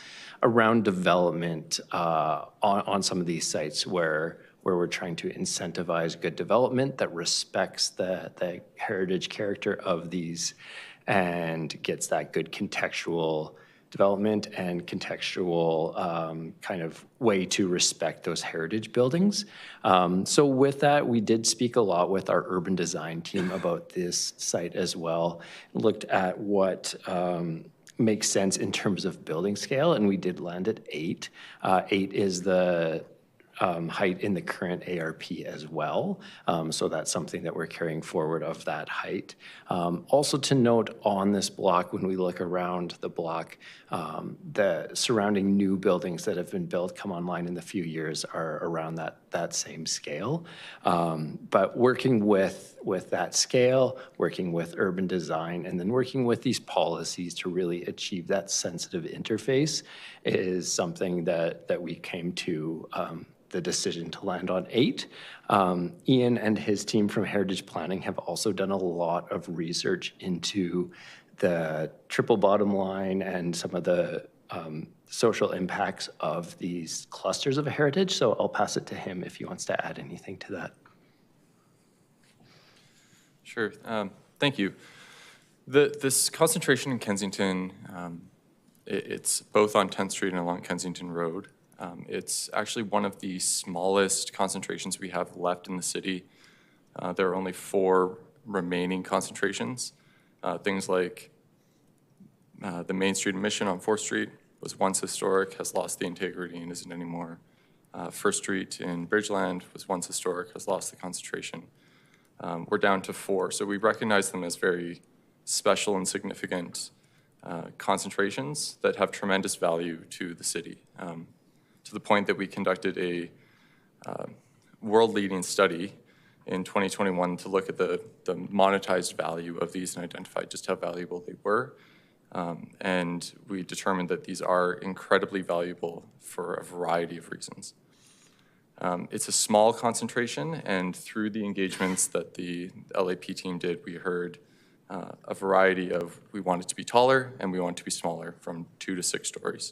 around development on some of these sites where we're trying to incentivize good development that respects the heritage character of these and gets that good contextual development and contextual kind of way to respect those heritage buildings. So with that, we did speak a lot with our urban design team about this site as well, looked at what makes sense in terms of building scale, and we did land at 8. 8 is the height in the current ARP as well. So that's something that we're carrying forward of that height. Also to note on this block, when we look around the block, the surrounding new buildings that have been built come online in the few years are around that same scale. But working with that scale, working with urban design, and then working with these policies to really achieve that sensitive interface is something that we came to the decision to land on 8. Ian and his team from Heritage Planning have also done a lot of research into the triple bottom line and some of the social impacts of these clusters of heritage. So I'll pass it to him if he wants to add anything to that. Sure. Thank you. This concentration in Kensington, it's both on 10th Street and along Kensington Road. It's actually one of the smallest concentrations we have left in the city. There are only 4 remaining concentrations. Things like the Main Street Mission on 4th Street was once historic, has lost the integrity and isn't anymore. 1st Street in Bridgeland was once historic, has lost the concentration. We're down to 4, so we recognize them as very special and significant concentrations that have tremendous value to the city. To the point that we conducted a world-leading study in 2021 to look at the monetized value of these and identify just how valuable they were. And we determined that these are incredibly valuable for a variety of reasons. It's a small concentration, and through the engagements that the LAP team did, we heard a variety of, we want it to be taller and we want it to be smaller, from 2 to 6 stories.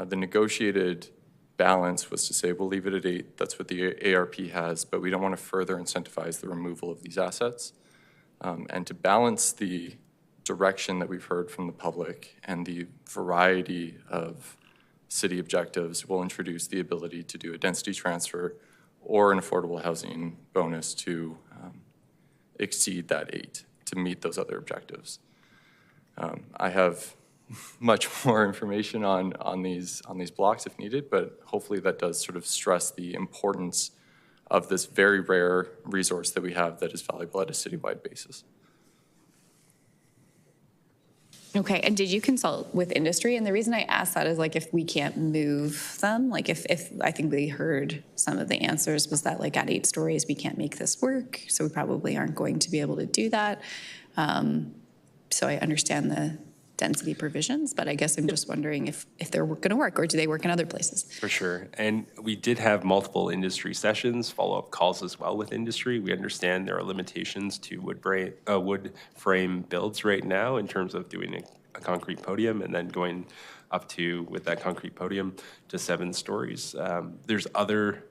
The negotiated balance was to say, we'll leave it at 8, that's what the ARP has, but we don't want to further incentivize the removal of these assets. And to balance the direction that we've heard from the public and the variety of city objectives, we'll introduce the ability to do a density transfer or an affordable housing bonus to exceed that 8 to meet those other objectives. I have much more information on these blocks if needed, but hopefully that does sort of stress the importance of this very rare resource that we have that is valuable at a citywide basis. Okay, and did you consult with industry? And the reason I asked that is, like, if we can't move them, like if I think we heard some of the answers was that, like, at 8 stories, we can't make this work, so we probably aren't going to be able to do that. So I understand the density provisions, but I guess I'm just wondering if they're going to work, or do they work in other places? For sure. And we did have multiple industry sessions, follow-up calls as well with industry. We understand there are limitations to wood frame builds right now in terms of doing a concrete podium and then going up to, with that concrete podium, to 7 stories. There's other,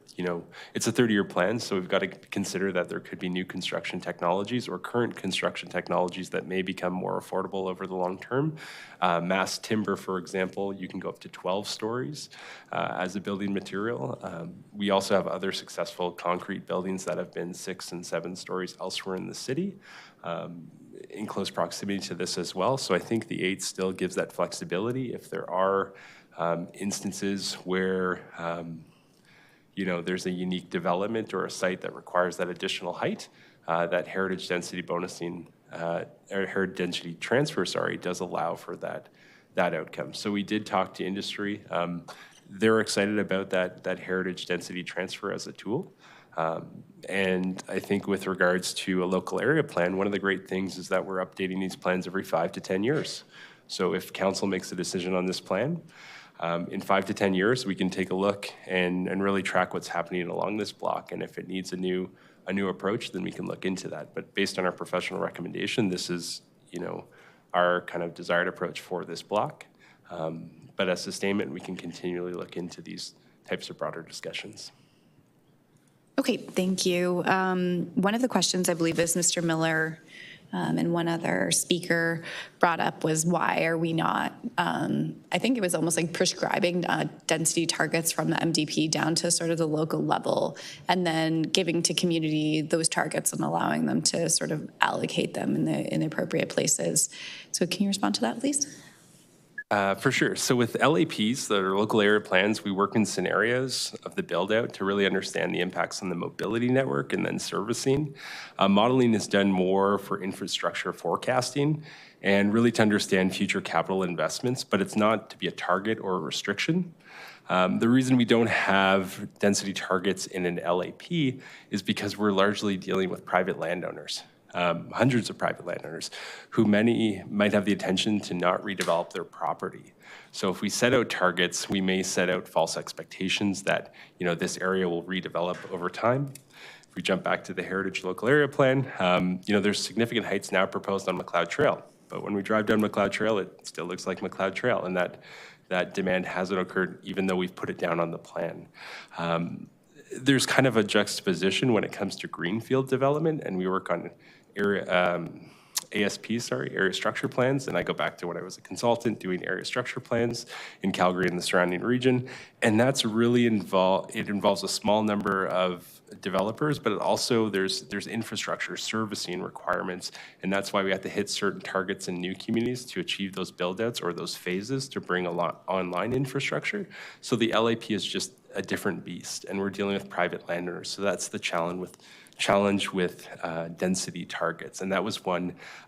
it's a 30-year plan, so we've got to consider that there could be new construction technologies or current construction technologies that may become more affordable over the long term. Mass timber, for example, you can go up to 12 stories as a building material. We also have other successful concrete buildings that have been 6 and 7 stories elsewhere in the city, in close proximity to this as well. So I think the 8 still gives that flexibility. If there are instances where there's a unique development or a site that requires that additional height, that heritage density bonusing, or heritage density transfer, does allow for that outcome. So we did talk to industry. They're excited about that heritage density transfer as a tool. And I think with regards to a local area plan, one of the great things is that we're updating these plans every 5 to 10 years. So if council makes a decision on this plan, in 5 to 10 years, we can take a look and really track what's happening along this block. And if it needs a new approach, then we can look into that. But based on our professional recommendation, this is, our kind of desired approach for this block. But as sustainment, we can continually look into these types of broader discussions. Okay, thank you. One of the questions I believe is Mr. Miller and one other speaker brought up was, why are we not, I think it was almost like prescribing density targets from the MDP down to sort of the local level, and then giving to community those targets and allowing them to sort of allocate them in the appropriate places. So can you respond to that, please? For sure. So with LAPs, that are local area plans, we work in scenarios of the build out to really understand the impacts on the mobility network and then servicing. Modeling is done more for infrastructure forecasting and really to understand future capital investments, but it's not to be a target or a restriction. The reason we don't have density targets in an LAP is because we're largely dealing with private landowners. Hundreds of private landowners who many might have the intention to not redevelop their property. So if we set out targets, we may set out false expectations that, this area will redevelop over time. If we jump back to the Heritage Local Area Plan, there's significant heights now proposed on McLeod Trail. But when we drive down McLeod Trail, it still looks like McLeod Trail, and that demand hasn't occurred even though we've put it down on the plan. There's kind of a juxtaposition when it comes to greenfield development, and we work on area structure plans, and I go back to when I was a consultant doing area structure plans in Calgary and the surrounding region, and that's really involves a small number of developers, but there's infrastructure servicing requirements, and that's why we have to hit certain targets in new communities to achieve those build-outs or those phases to bring a lot online infrastructure. So the LAP is just a different beast, and we're dealing with private landowners, so that's the challenge with density targets. And that was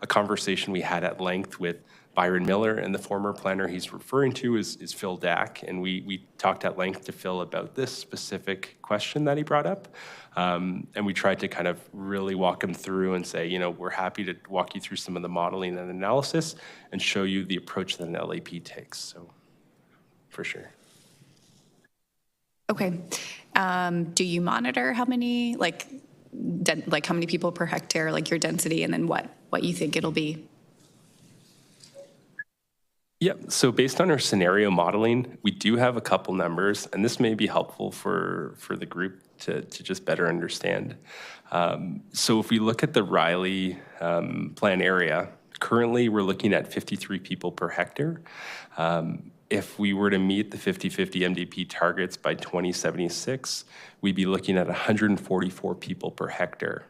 a conversation we had at length with Byron Miller, and the former planner he's referring to is Phil Dack. And we talked at length to Phil about this specific question that he brought up. And we tried to kind of really walk him through and say, we're happy to walk you through some of the modeling and analysis and show you the approach that an LAP takes. So for sure. Okay. Do you monitor how many, how many people per hectare, your density, and then what you think it'll be? Yep. So based on our scenario modeling, we do have a couple numbers, and this may be helpful for the group to just better understand. So if we look at the Riley plan area, currently we're looking at 53 people per hectare. If we were to meet the 50-50 MDP targets by 2076, we'd be looking at 144 people per hectare.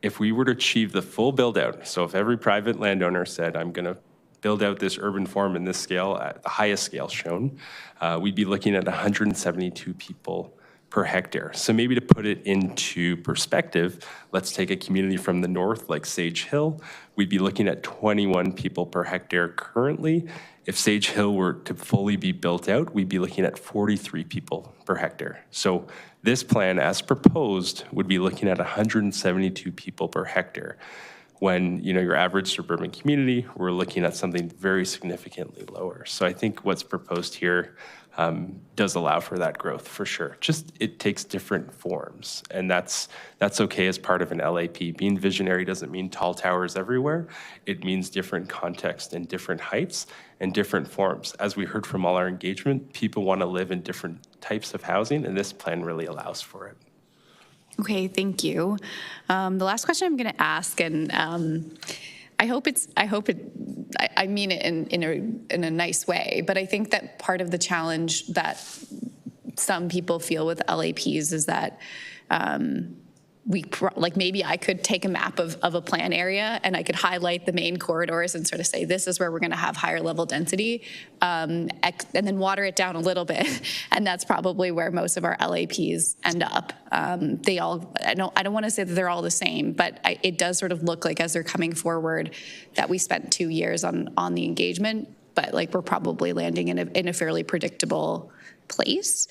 If we were to achieve the full build out, so if every private landowner said, I'm going to build out this urban form in this scale at the highest scale shown, we'd be looking at 172 people per hectare. So maybe to put it into perspective, let's take a community from the north like Sage Hill. We'd be looking at 21 people per hectare currently. If Sage Hill were to fully be built out, we'd be looking at 43 people per hectare. So this plan, as proposed, would be looking at 172 people per hectare. when, your average suburban community, we're looking at something very significantly lower. So I think what's proposed here does allow for that growth for sure. Just it takes different forms, and that's okay as part of an LAP. Being visionary doesn't mean tall towers everywhere. It means different context and different heights and different forms. As we heard from all our engagement, people want to live in different types of housing, and this plan really allows for it. Okay, thank you. The last question I'm going to ask, and I mean it in a nice way, but I think that part of the challenge that some people feel with LAPs is that maybe I could take a map of a plan area and I could highlight the main corridors and sort of say, this is where we're going to have higher level density, and then water it down a little bit. And that's probably where most of our LAPs end up. I don't want to say that they're all the same, but it does sort of look like as they're coming forward that we spent 2 years on the engagement, but we're probably landing in a fairly predictable place.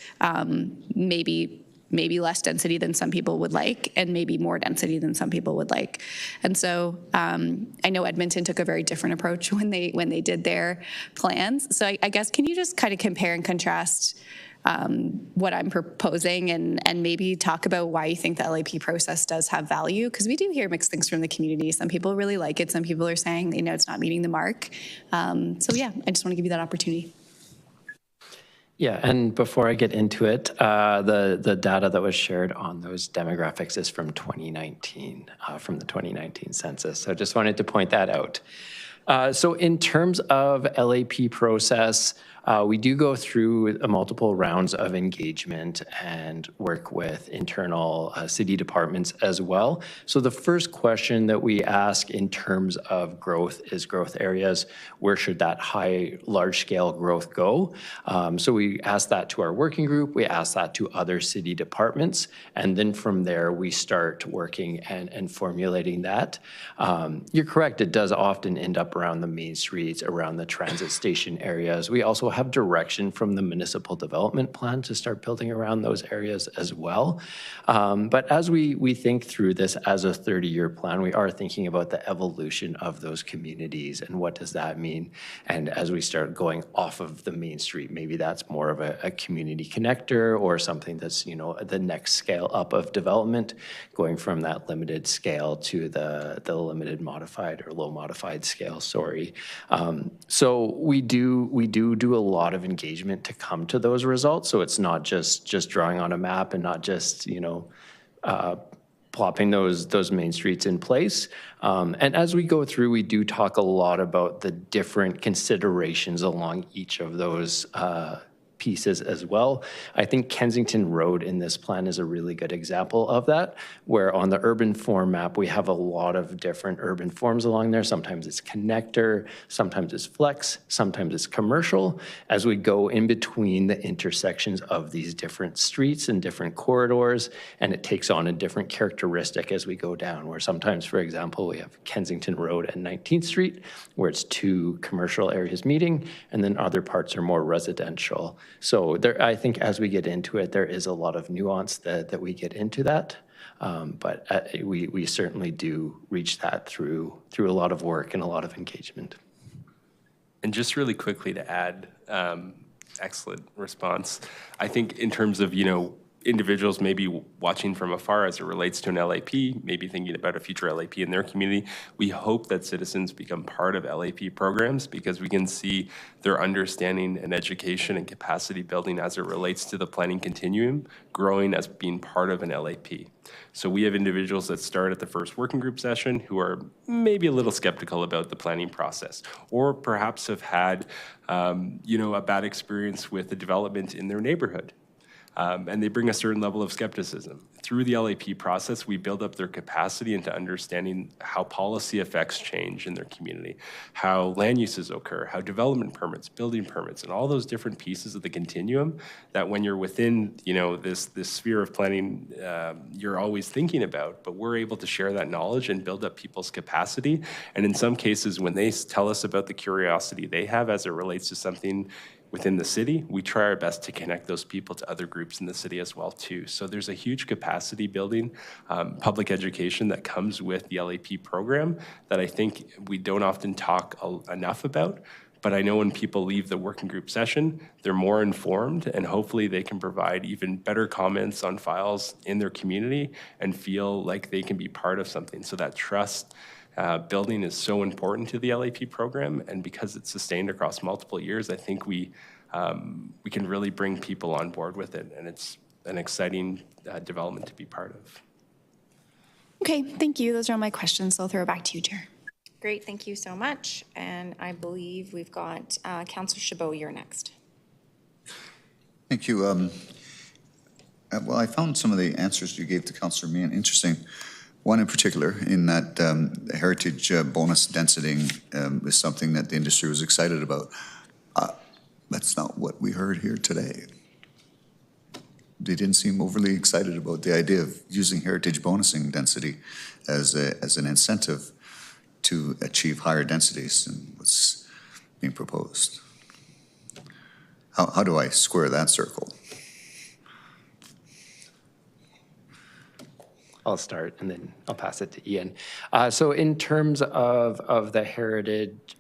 Maybe less density than some people would like, and maybe more density than some people would like. And so I know Edmonton took a very different approach when they did their plans. So I guess, can you just kind of compare and contrast what I'm proposing and maybe talk about why you think the LAP process does have value? Because we do hear mixed things from the community. Some people really like it. Some people are saying, it's not meeting the mark. So yeah, I just want to give you that opportunity. Yeah, and before I get into it, the data that was shared on those demographics is from 2019, from the 2019 census. So just wanted to point that out. So in terms of LAP process, we do go through multiple rounds of engagement and work with internal city departments as well. So the first question that we ask in terms of growth is growth areas. Where should that large scale growth go? So we ask that to our working group. We ask that to other city departments. And then from there, we start working and formulating that. You're correct. It does often end up around the main streets, around the transit station areas. We also have direction from the municipal development plan to start building around those areas as well. But as we think through this as a 30-year plan, we are thinking about the evolution of those communities and what does that mean. And as we start going off of the main street, maybe that's more of a community connector or something that's, the next scale up of development, going from that limited scale to the limited modified or low modified scale, sorry. So we do a lot of engagement to come to those results. So it's not just drawing on a map and not just, plopping those main streets in place. And as we go through, we do talk a lot about the different considerations along each of those pieces as well. I think Kensington Road in this plan is a really good example of that, where on the urban form map, we have a lot of different urban forms along there. Sometimes it's connector, sometimes it's flex, sometimes it's commercial. As we go in between the intersections of these different streets and different corridors, and it takes on a different characteristic as we go down, where sometimes, for example, we have Kensington Road and 19th Street, where it's two commercial areas meeting, and then other parts are more residential. So there, I think as we get into it, there is a lot of nuance that we get into that. But we certainly do reach that through a lot of work and a lot of engagement. And just really quickly to add, excellent response. I think in terms of, individuals maybe watching from afar as it relates to an LAP, maybe thinking about a future LAP in their community, we hope that citizens become part of LAP programs because we can see their understanding and education and capacity building as it relates to the planning continuum growing as being part of an LAP. So we have individuals that start at the first working group session who are maybe a little skeptical about the planning process, or perhaps have had, a bad experience with the development in their neighborhood. And they bring a certain level of skepticism. Through the LAP process, we build up their capacity into understanding how policy affects change in their community, how land uses occur, how development permits, building permits, and all those different pieces of the continuum that when you're within, this sphere of planning, you're always thinking about. But we're able to share that knowledge and build up people's capacity. And in some cases, when they tell us about the curiosity they have as it relates to something within the city, we try our best to connect those people to other groups in the city as well too. So there's a huge capacity building, public education that comes with the LAP program that I think we don't often talk enough about. But I know when people leave the working group session, they're more informed, and hopefully they can provide even better comments on files in their community and feel like they can be part of something. So that trust building is so important to the LAP program, and because it's sustained across multiple years, I think we can really bring people on board with it, and it's an exciting development to be part of. Okay, thank you. Those are all my questions. So I'll throw it back to you, Chair. Great, thank you so much. And I believe we've got Councillor Chabot, you're next. Thank you. Well, I found some of the answers you gave to Councillor Meehan interesting. One in particular, in that heritage bonus density is something that the industry was excited about. That's not what we heard here today. They didn't seem overly excited about the idea of using heritage bonusing density as an incentive to achieve higher densities than what's being proposed. How do I square that circle? I'll start and then I'll pass it to Ian. So in terms of the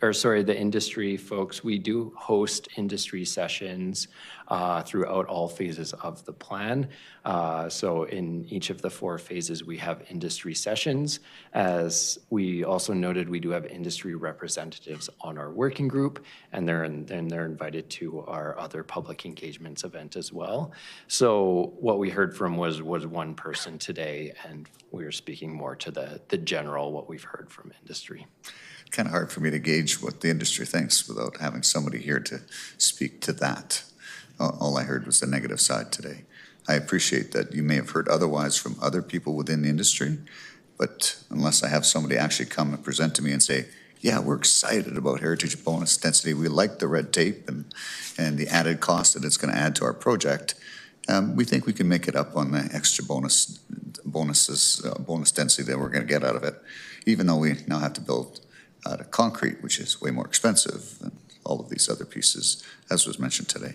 the industry folks, we do host industry sessions throughout all phases of the plan. So in each of the 4 phases, we have industry sessions. As we also noted, we do have industry representatives on our working group, and they're invited to our other public engagements event as well. So what we heard from was one person today, and we were speaking more to the general, what we've heard from industry. Kind of hard for me to gauge what the industry thinks without having somebody here to speak to that. All I heard was the negative side today. I appreciate that you may have heard otherwise from other people within the industry, but unless I have somebody actually come and present to me and say, yeah, we're excited about heritage bonus density, we like the red tape and the added cost that it's going to add to our project, we think we can make it up on the extra bonus density that we're going to get out of it, even though we now have to build out of concrete, which is way more expensive than all of these other pieces, as was mentioned today.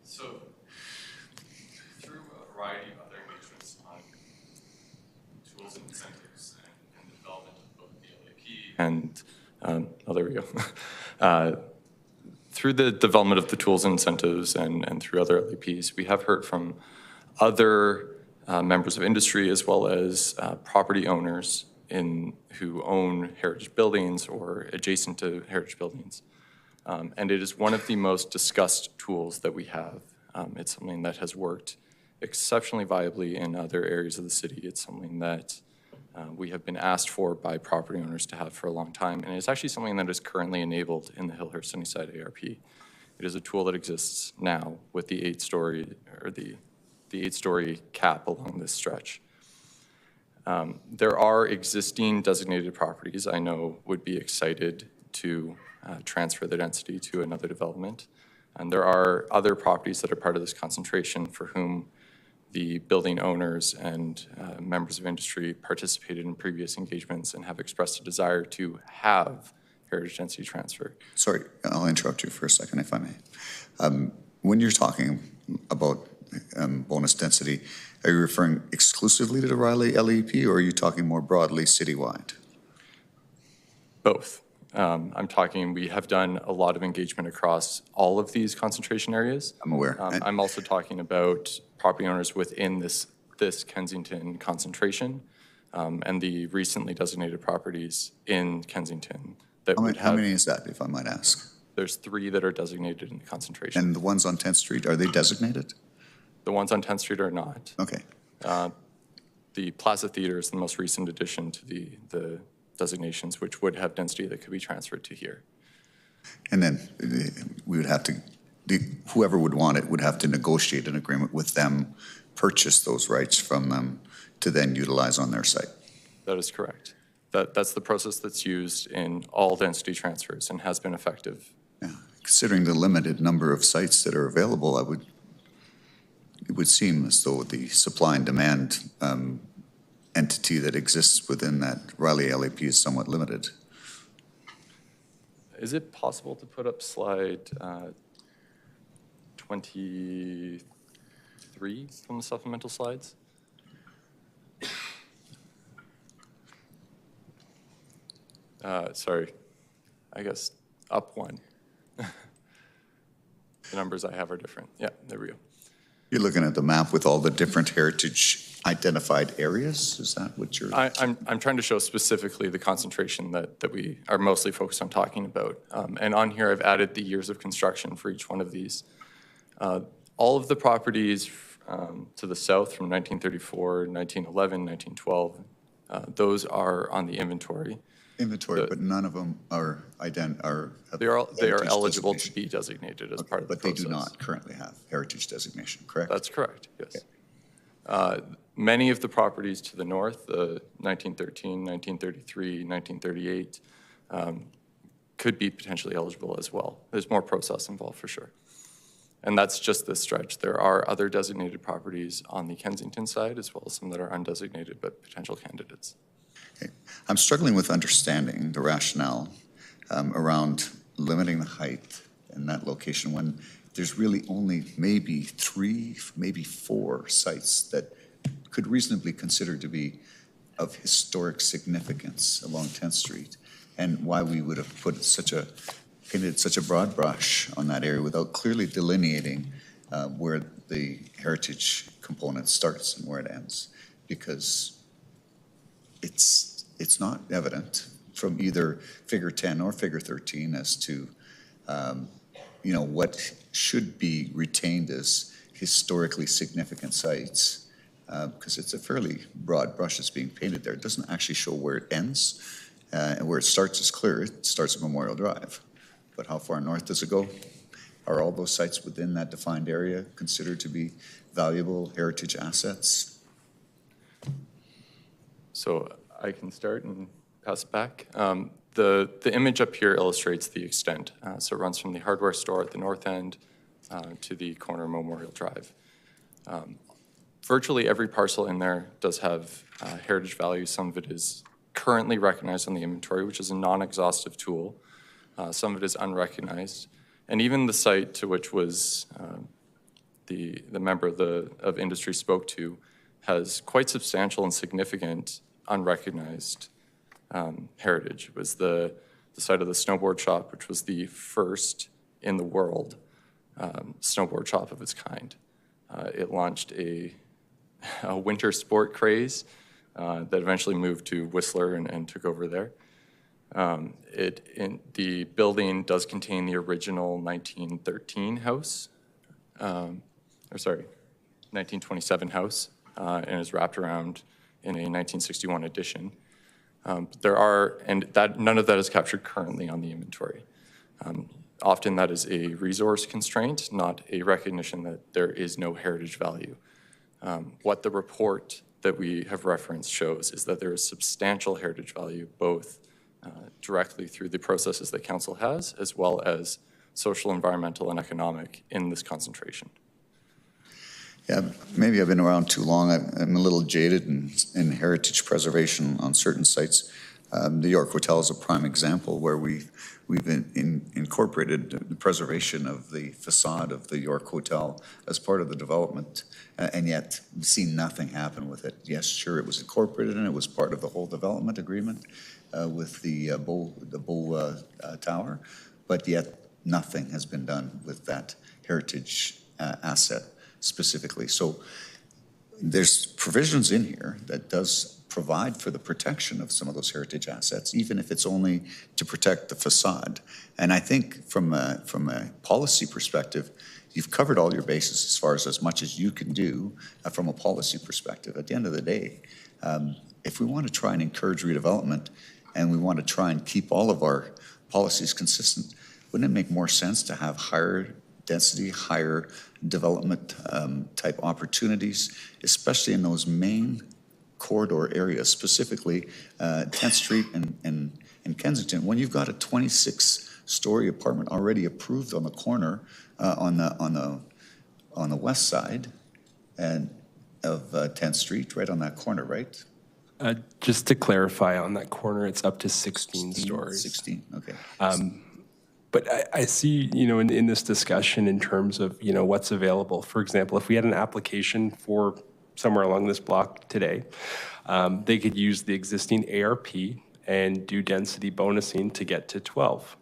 So, through a variety of other engagements on tools and incentives and the development of both the LAP and, oh, there we go. Through the development of the tools and incentives and through other LAPs, we have heard from other members of industry as well as property owners who own heritage buildings or adjacent to heritage buildings. And it is one of the most discussed tools that we have. It's something that has worked exceptionally viably in other areas of the city. It's something that we have been asked for by property owners to have for a long time. And it's actually something that is currently enabled in the Hillhurst Sunnyside ARP. It is a tool that exists now with the 8-story or the 8-story cap along this stretch. There are existing designated properties I know would be excited to transfer the density to another development. And there are other properties that are part of this concentration for whom the building owners and members of industry participated in previous engagements and have expressed a desire to have heritage density transfer. Sorry, I'll interrupt you for a second if I may. When you're talking about bonus density, are you referring exclusively to the Riley LEP, or are you talking more broadly citywide? Both. I'm talking, we have done a lot of engagement across all of these concentration areas. I'm aware. I'm also talking about property owners within this Kensington concentration and the recently designated properties in Kensington. That how many is that, if I might ask? There's 3 that are designated in the concentration. And the ones on 10th Street, are they designated? The ones on 10th Street are not. Okay. The Plaza Theater is the most recent addition to the designations, which would have density that could be transferred to here. And then we would have to, whoever would want it would have to negotiate an agreement with them, purchase those rights from them to then utilize on their site. That is correct. That's the process that's used in all density transfers and has been effective. Yeah. Considering the limited number of sites that are available, it would seem as though the supply and demand entity that exists within that Riley LAP is somewhat limited. Is it possible to put up slide 23 from the supplemental slides? Sorry, I guess up one. The numbers I have are different. Yeah, there we go. You're looking at the map with all the different heritage identified areas? Is that what you're? I'm trying to show specifically the concentration that we are mostly focused on talking about. And on here, I've added the years of construction for each one of these. All of the properties to the south from 1934, 1911, 1912, those are on the inventory. But none of them are they are eligible to be designated as part of the process. But they do not currently have heritage designation, correct? That's correct, yes. Okay. Many of the properties to the north, 1913, 1933, 1938, could be potentially eligible as well. There's more process involved for sure. And that's just this stretch. There are other designated properties on the Kensington side, as well as some that are undesignated but potential candidates. Okay. I'm struggling with understanding the rationale around limiting the height in that location when there's really only maybe 3, maybe 4 sites that could reasonably consider to be of historic significance along 10th Street, and why we would have painted such a broad brush on that area without clearly delineating where the heritage component starts and where it ends, because it's not evident from either Figure 10 or Figure 13 as to what should be retained as historically significant sites, because it's a fairly broad brush that's being painted there. It doesn't actually show where it ends, and where it starts is clear. It starts at Memorial Drive. But how far north does it go? Are all those sites within that defined area considered to be valuable heritage assets? So I can start and pass it back. The image up here illustrates the extent. So it runs from the hardware store at the north end to the corner of Memorial Drive. Virtually every parcel in there does have heritage value. Some of it is currently recognized on the inventory, which is a non-exhaustive tool. Some of it is unrecognized. And even the site to which was the member of industry spoke to has quite substantial and significant unrecognized heritage. It was the site of the snowboard shop, which was the first in the world snowboard shop of its kind. It launched a winter sport craze that eventually moved to Whistler and took over there. The building does contain the original 1913 house, 1927 house, and is wrapped around in a 1961 addition. None of that is captured currently on the inventory. Often that is a resource constraint, not a recognition that there is no heritage value. What the report that we have referenced shows is that there is substantial heritage value, both directly through the processes that council has, as well as social, environmental, and economic in this concentration. Yeah, maybe I've been around too long. I'm a little jaded in heritage preservation on certain sites. The York Hotel is a prime example where we've incorporated the preservation of the facade of the York Hotel as part of the development, and yet seen nothing happen with it. Yes, sure, it was incorporated and it was part of the whole development agreement with the Bow Tower, but yet nothing has been done with that heritage asset specifically. So there's provisions in here that does provide for the protection of some of those heritage assets, even if it's only to protect the facade. And I think from a policy perspective, you've covered all your bases as much as you can do from a policy perspective. At the end of the day, if we want to try and encourage redevelopment and we want to try and keep all of our policies consistent, wouldn't it make more sense to have higher density, higher development type opportunities, especially in those main corridor areas, specifically 10th Street and Kensington, when you've got a 26-story apartment already approved on the corner on the west side and of 10th Street, right on that corner, right? Just to clarify, on that corner, it's up to 16 stories. 16, okay. But I see, in this discussion in terms of, what's available. For example, if we had an application for somewhere along this block today, they could use the existing ARP and do density bonusing to get to 12.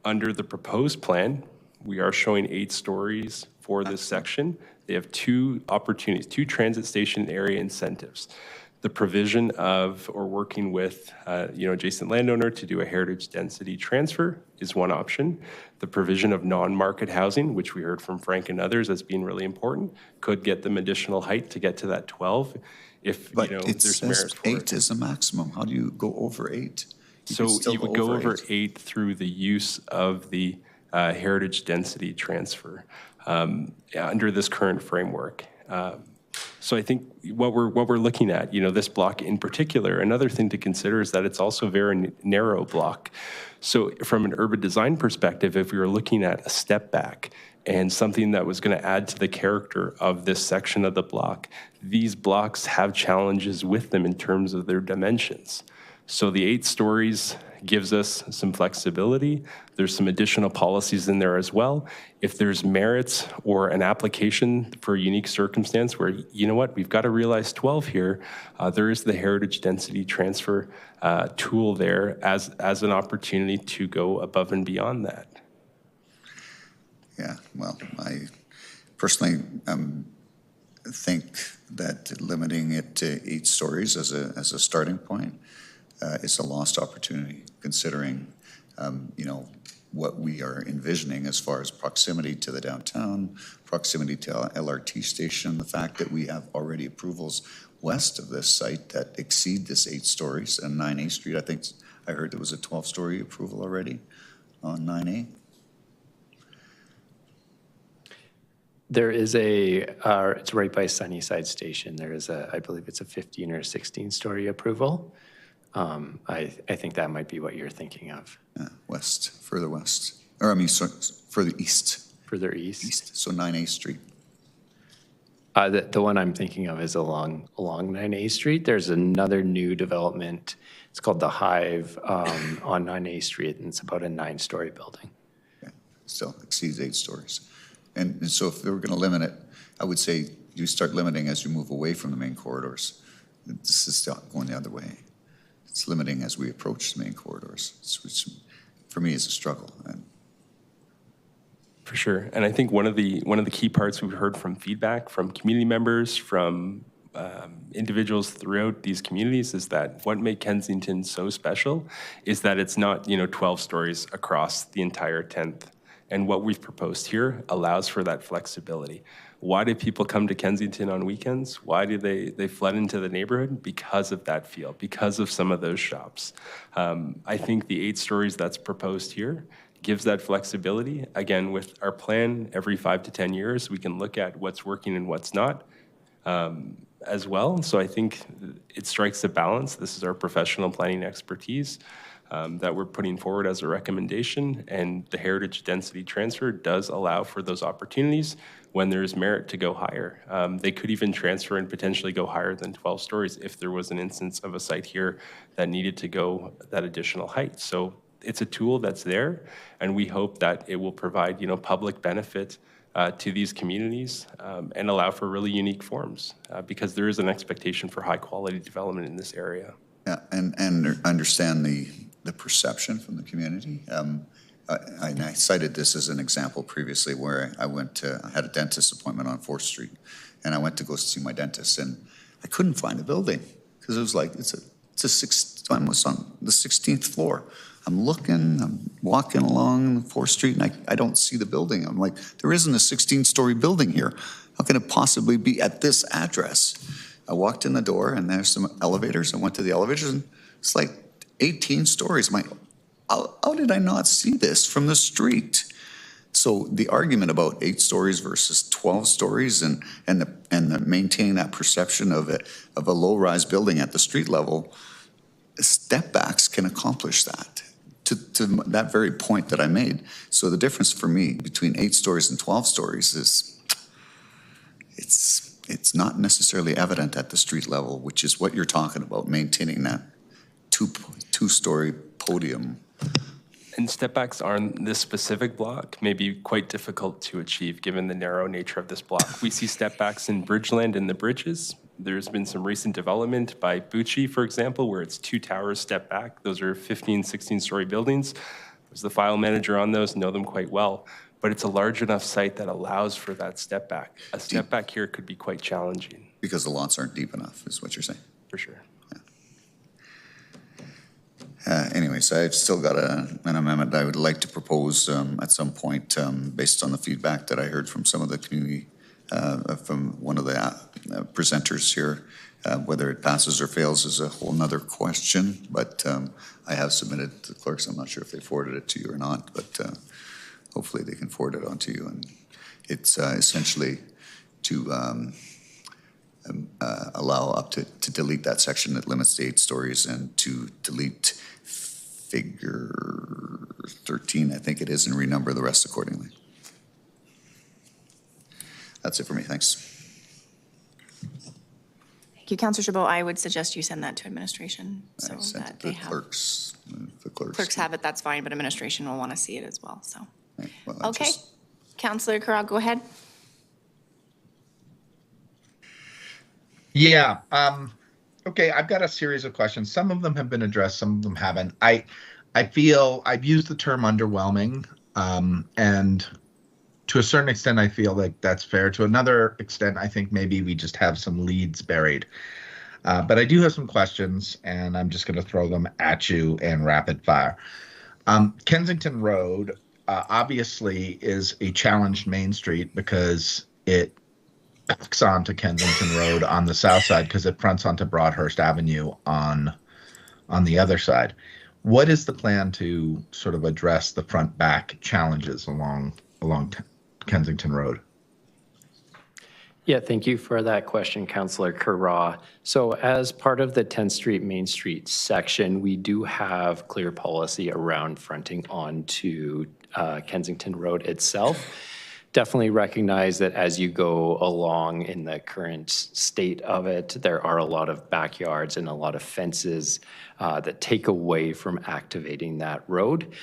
Under the proposed plan, we are showing 8 stories for this section. They have 2 opportunities, 2 transit station area incentives. The provision of, or working with, adjacent landowner to do a heritage density transfer is one option. The provision of non-market housing, which we heard from Frank and others as being really important, could get them additional height to get to that 12 if, But there's merit for 8 is a maximum. How do you go over 8? So you would go over 8 through the use of the heritage density transfer under this current framework. So I think what we're looking at, this block in particular, another thing to consider is that it's also a very narrow block. So from an urban design perspective, if we were looking at a step back and something that was going to add to the character of this section of the block, these blocks have challenges with them in terms of their dimensions. So the 8 stories gives us some flexibility. There's some additional policies in there as well. If there's merits or an application for a unique circumstance where, we've got to realize 12 here, there is the heritage density transfer tool there as an opportunity to go above and beyond that. Yeah, well, I personally think that limiting it to 8 stories as a starting point is a lost opportunity, considering, what we are envisioning as far as proximity to the downtown, proximity to LRT station, the fact that we have already approvals west of this site that exceed this 8 stories, and 9A Street, I think I heard there was a 12-story approval already on 9A. There is it's right by Sunnyside Station. There is I believe it's a 15 or 16-story approval. I think that might be what you're thinking of. West, further west. Or I mean, further east. Further east? East, so 9A Street. The one I'm thinking of is along 9A Street. There's another new development. It's called The Hive on 9A Street, and it's about a 9-story building. Yeah, still exceeds 8 stories. And so if they were going to limit it, I would say you start limiting as you move away from the main corridors. This is going the other way. It's limiting as we approach the main corridors, which for me is a struggle. For sure, and I think one of the key parts we've heard from feedback from community members, from individuals throughout these communities, is that what made Kensington so special is that it's not 12 stories across the entire 10th, and what we've proposed here allows for that flexibility. Why do people come to Kensington on weekends? Why do they flood into the neighborhood? Because of that feel, because of some of those shops. I think the 8 stories that's proposed here gives that flexibility. Again, with our plan, every 5 to 10 years, we can look at what's working and what's not as well. So I think it strikes a balance. This is our professional planning expertise that we're putting forward as a recommendation, and the heritage density transfer does allow for those opportunities when there's merit to go higher. They could even transfer and potentially go higher than 12 stories if there was an instance of a site here that needed to go that additional height. So it's a tool that's there, and we hope that it will provide public benefit to these communities and allow for really unique forms because there is an expectation for high quality development in this area. Yeah, and understand the perception from the community. I cited this as an example previously where I had a dentist appointment on 4th Street, and I went to go see my dentist, and I couldn't find the building because it was like I was on the 16th floor. I'm walking along 4th Street, and I don't see the building. I'm like, there isn't a 16-story building here. How can it possibly be at this address? I walked in the door, and there's some elevators. I went to the elevators, and it's like 18 stories. I'm like, how did I not see this from the street? So the argument about 8 stories versus 12 stories and maintaining that perception of a low-rise building at the street level, step backs can accomplish that to that very point that I made. So the difference for me between 8 stories and 12 stories is it's not necessarily evident at the street level, which is what you're talking about, maintaining that two-story podium. And step backs on this specific block may be quite difficult to achieve given the narrow nature of this block. We see step backs in Bridgeland and the bridges. There's been some recent development by Bucci, for example, where it's 2 towers step back. Those are 15, 16-story buildings. I was the file manager on those, know them quite well. But it's a large enough site that allows for that step back. A step back here could be quite challenging. Because the lots aren't deep enough, is what you're saying? For sure. Anyways, I've still got an amendment I would like to propose at some point based on the feedback that I heard from some of the community, from one of the presenters here. Whether it passes or fails is a whole nother question, but I have submitted to the clerks. I'm not sure if they forwarded it to you or not, but hopefully they can forward it on to you. And it's essentially to allow up to delete that section that limits to 8 stories and to delete figure 13, I think it is, and renumber the rest accordingly. That's it for me. Thanks. Thank you, Councillor Chabot. I would suggest you send that to administration so that they have. Clerks. The Clerks have it, that's fine, but administration will want to see it as well, so. Right, well, Okay, Councillor Carra, go ahead. Yeah. Okay, I've got a series of questions. Some of them have been addressed, some of them haven't. I feel I've used the term underwhelming, and to a certain extent, I feel like that's fair. To another extent, I think maybe we just have some leads buried. But I do have some questions, and I'm just going to throw them at you in rapid fire. Kensington Road obviously is a challenged main street because it backs onto Kensington Road on the south side because it fronts onto Broadhurst Avenue on the other side. What is the plan to sort of address the front back challenges along Kensington Road? Yeah, thank you for that question, Councillor Carra. So as part of the 10th Street Main Street section, we do have clear policy around fronting onto Kensington Road itself. Definitely recognize that as you go along in the current state of it, there are a lot of backyards and a lot of fences that take away from activating that road.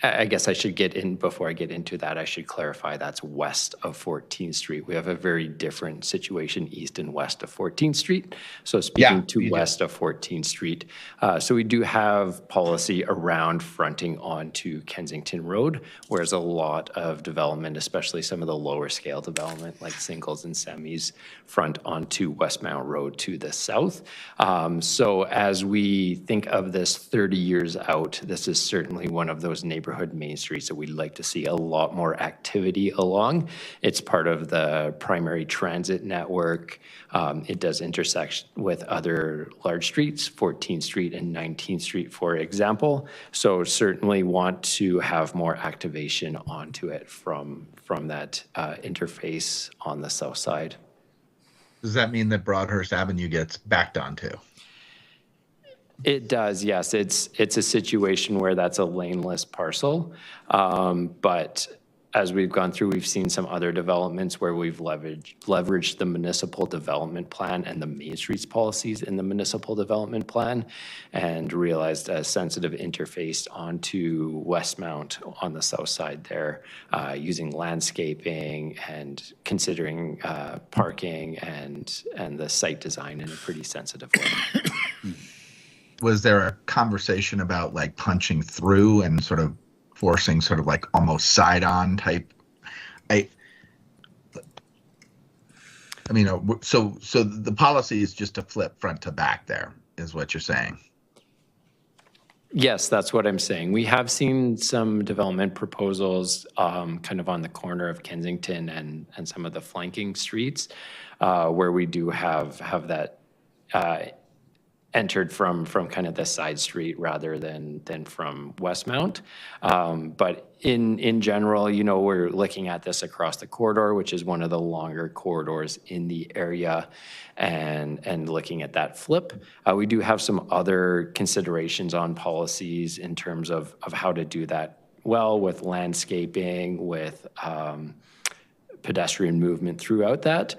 I guess I should get in, before I get into that, I should clarify that's west of 14th Street. We have a very different situation east and west of 14th Street. So speaking to west of 14th Street, so we do have policy around fronting onto Kensington Road, whereas a lot of development, especially some of the lower scale development like singles and semis, front onto Westmount Road to the south. So as we think of this 30 years out, this is certainly one of those neighborhood main streets that we'd like to see a lot more activity along. It's part of the primary transit network. It does intersect with other large streets, 14th Street and 19th Street, for example. So certainly want to have more activation onto it from that interface on the south side. Does that mean that Broadhurst Avenue gets backed onto? It does, yes. It's a situation where that's a laneless parcel, but as we've gone through, we've seen some other developments where we've leveraged the municipal development plan and the Main Streets policies in the municipal development plan and realized a sensitive interface onto Westmount on the south side there, using landscaping and considering parking and the site design in a pretty sensitive way. Was there a conversation about like punching through and sort of forcing sort of like almost side-on type? I mean, so the policy is just to flip front to back there, is what you're saying? Yes, that's what I'm saying. We have seen some development proposals kind of on the corner of Kensington and some of the flanking streets where we do have that entered from kind of the side street rather than from Westmount. But in general, you know, we're looking at this across the corridor, which is one of the longer corridors in the area, and looking at that flip. We do have some other considerations on policies in terms of how to do that well, with landscaping, with pedestrian movement throughout that.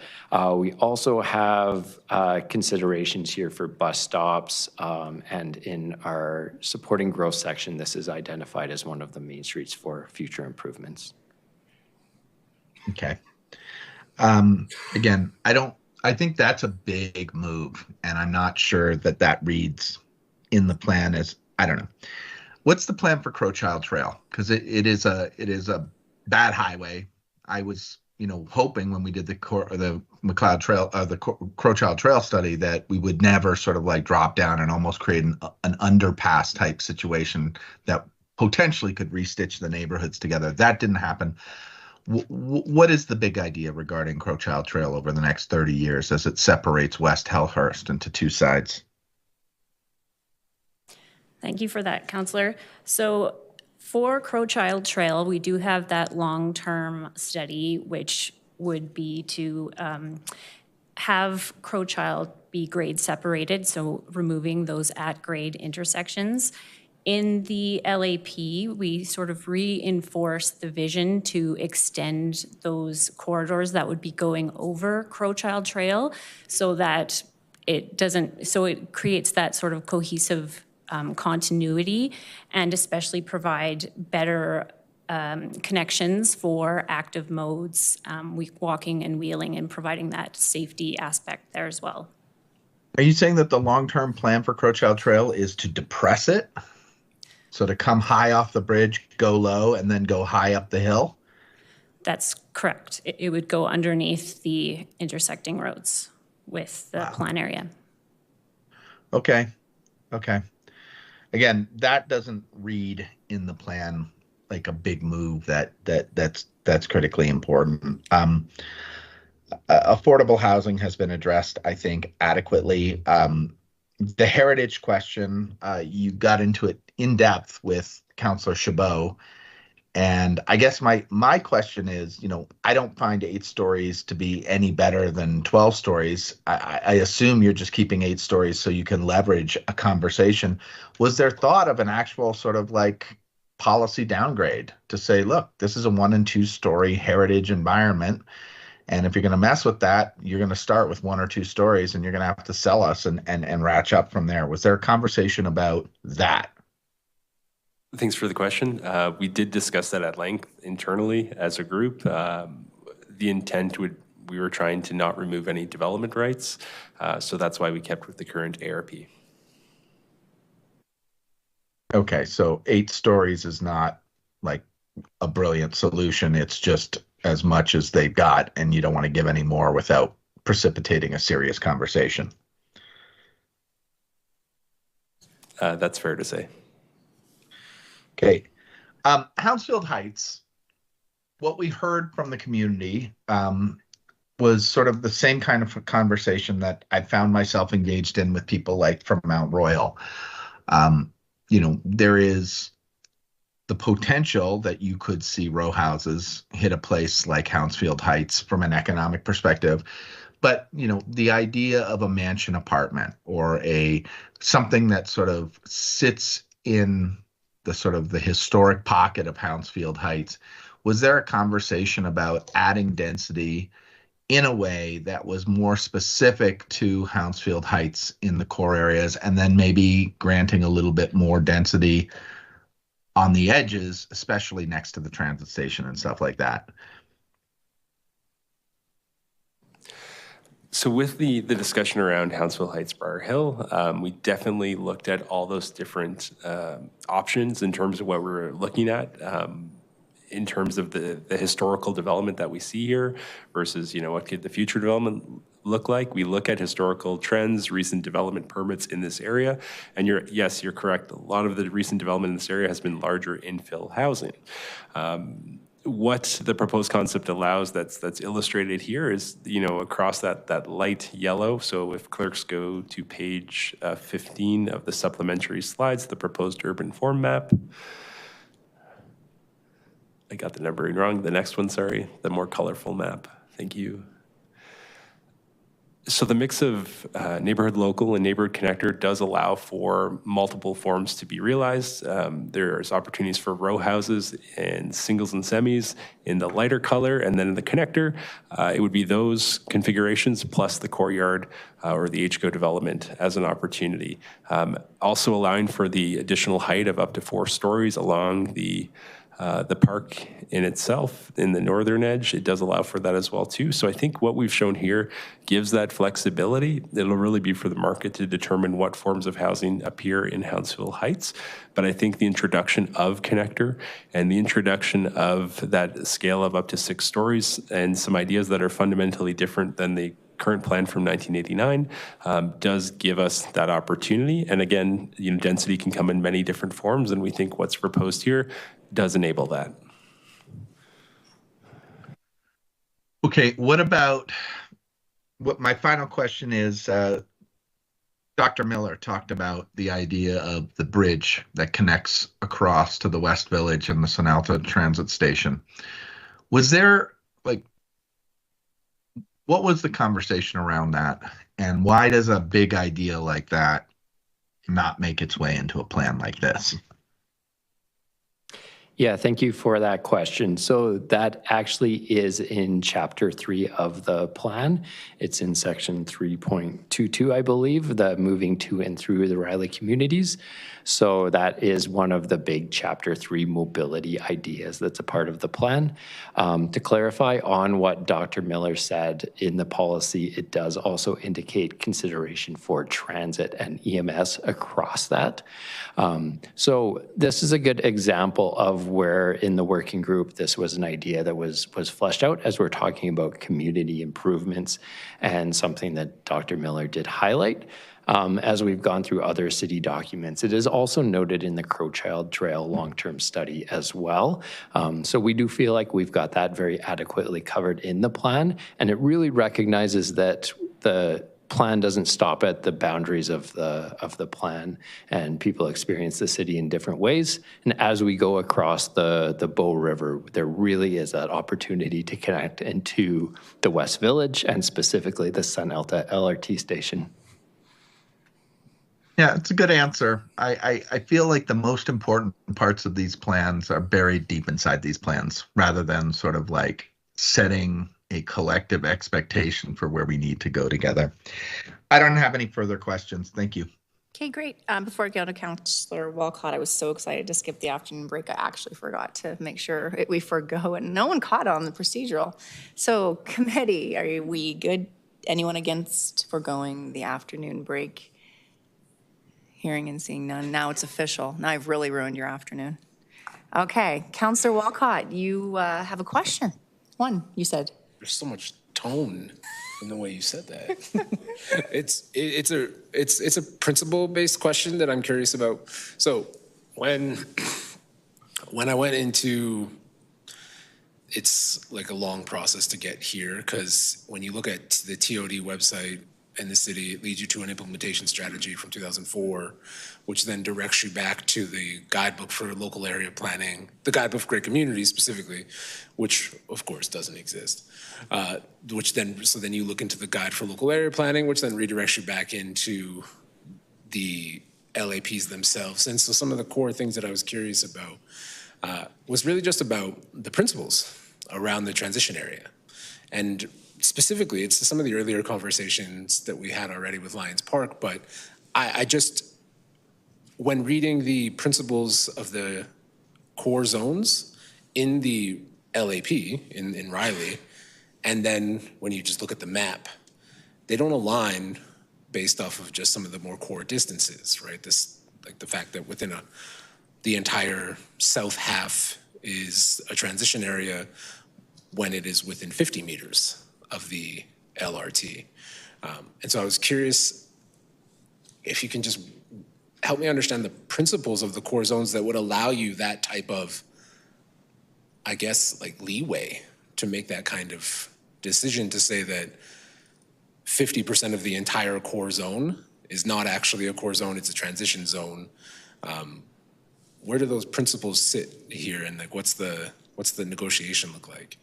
We also have considerations here for bus stops, and in our supporting growth section, this is identified as one of the main streets for future improvements. Okay. Again, I think that's a big move, and I'm not sure that that reads in the plan as, I don't know. What's the plan for Crowchild Trail? Because it is a bad highway. I was, hoping when we did the McLeod Trail, the Crowchild Trail study, that we would never sort of like drop down and almost create an underpass type situation that potentially could restitch the neighborhoods together. That didn't happen. What is the big idea regarding Crowchild Trail over the next 30 years as it separates West Hellhurst into two sides? Thank you for that, Councillor. So for Crowchild Trail, we do have that long-term study, which would be to have Crowchild be grade separated, so removing those at-grade intersections. In the LAP, we sort of reinforce the vision to extend those corridors that would be going over Crowchild Trail so that it creates that sort of cohesive continuity, and especially provide better connections for active modes, walking and wheeling, and providing that safety aspect there as well. Are you saying that the long-term plan for Crowchild Trail is to depress it? So to come high off the bridge, go low, and then go high up the hill? That's correct. It would go underneath the intersecting roads with the plan area. Okay. Again, that doesn't read in the plan like a big move that's critically important. Affordable housing has been addressed, I think, adequately. The heritage question, you got into it in depth with Councillor Chabot. And I guess my question is, I don't find 8 stories to be any better than 12 stories. I assume you're just keeping 8 stories so you can leverage a conversation. Was there thought of an actual sort of like policy downgrade to say, look, this is a 1 and 2 story heritage environment, and if you're going to mess with that, you're going to start with 1 or 2 stories, and you're going to have to sell us and ratchet up from there? Was there a conversation about that? Thanks for the question. We did discuss that at length internally as a group. The intent we were trying to not remove any development rights, so that's why we kept with the current ARP. Okay, so 8 stories is not like a brilliant solution. It's just as much as they've got, and you don't want to give any more without precipitating a serious conversation. That's fair to say. Okay. Hounsfield Heights, what we heard from the community was sort of the same kind of conversation that I found myself engaged in with people like from Mount Royal. There is the potential that you could see row houses hit a place like Hounsfield Heights from an economic perspective. But, the idea of a mansion apartment or something that sort of sits in the sort of the historic pocket of Hounsfield Heights, was there a conversation about adding density in a way that was more specific to Hounsfield Heights in the core areas, and then maybe granting a little bit more density on the edges, especially next to the transit station and stuff like that? So with the discussion around Hounsfield Heights, Briar Hill, we definitely looked at all those different options in terms of what we're looking at, in terms of the historical development that we see here versus, what could the future development look like. We look at historical trends, recent development permits in this area, and you're correct. A lot of the recent development in this area has been larger infill housing. What the proposed concept allows that's illustrated here is, across that light yellow. So if clerks go to page 15 of the supplementary slides, the proposed urban form map. I got the numbering wrong. The next one, sorry, the more colorful map. Thank you. So the mix of neighborhood local and neighborhood connector does allow for multiple forms to be realized. There's opportunities for row houses and singles and semis in the lighter color, and then in the connector, it would be those configurations plus the courtyard or the HCO development as an opportunity. Also allowing for the additional height of up to 4 stories along the park in itself, in the northern edge, it does allow for that as well too. So I think what we've shown here gives that flexibility. It'll really be for the market to determine what forms of housing appear in Hounsville Heights. But I think the introduction of connector and the introduction of that scale of up to 6 stories and some ideas that are fundamentally different than the current plan from 1989 does give us that opportunity. And again, density can come in many different forms, and we think what's proposed here does enable that. Okay, what my final question is, Dr. Miller talked about the idea of the bridge that connects across to the West Village and the Sunalta Transit Station. Was there, what was the conversation around that? And why does a big idea like that not make its way into a plan like this? Yeah, thank you for that question. So that actually is in Chapter 3 of the plan. It's in Section 3.22, I believe, the moving to and through the Riley communities. So that is one of the big Chapter 3 mobility ideas that's a part of the plan. To clarify on what Dr. Miller said in the policy, it does also indicate consideration for transit and EMS across that. So this is a good example of where in the working group this was an idea that was fleshed out as we're talking about community improvements, and something that Dr. Miller did highlight. As we've gone through other city documents, it is also noted in the Crowchild Trail long-term study as well. So we do feel like we've got that very adequately covered in the plan, and it really recognizes that the plan doesn't stop at the boundaries of the plan, and people experience the city in different ways. And as we go across the Bow River, there really is that opportunity to connect into the West Village and specifically the Sunalta LRT station. Yeah, it's a good answer. I feel like the most important parts of these plans are buried deep inside these plans, rather than sort of like setting a collective expectation for where we need to go together. I don't have any further questions. Thank you. Okay, great. Before I go to Councillor Walcott, I was so excited to skip the afternoon break. I actually forgot to make sure we forgo, and no one caught on the procedural. So committee, are we good? Anyone against foregoing the afternoon break? Hearing and seeing none. Now it's official. Now I've really ruined your afternoon. Okay, Councillor Walcott, you have a question. One, you said. There's so much tone in the way you said that. It's a principle-based question that I'm curious about. So when I went into, it's like a long process to get here, because when you look at the TOD website in the city, it leads you to an implementation strategy from 2004, which then directs you back to the guidebook for local area planning, the guidebook for great communities specifically, which of course doesn't exist. So then you look into the guide for local area planning, which then redirects you back into the LAPs themselves. And so some of the core things that I was curious about was really just about the principles around the transition area. And specifically, it's some of the earlier conversations that we had already with Lions Park, but I just, when reading the principles of the core zones in the LAP, in Riley, and then when you just look at the map, they don't align based off of just some of the more core distances, right? This, like the fact that within the entire south half is a transition area when it is within 50 meters of the LRT. And so I was curious if you can just help me understand the principles of the core zones that would allow you that type of, I guess, like leeway to make that kind of decision to say that 50% of the entire core zone is not actually a core zone, it's a transition zone. Where do those principles sit here, and like what's the negotiation look like?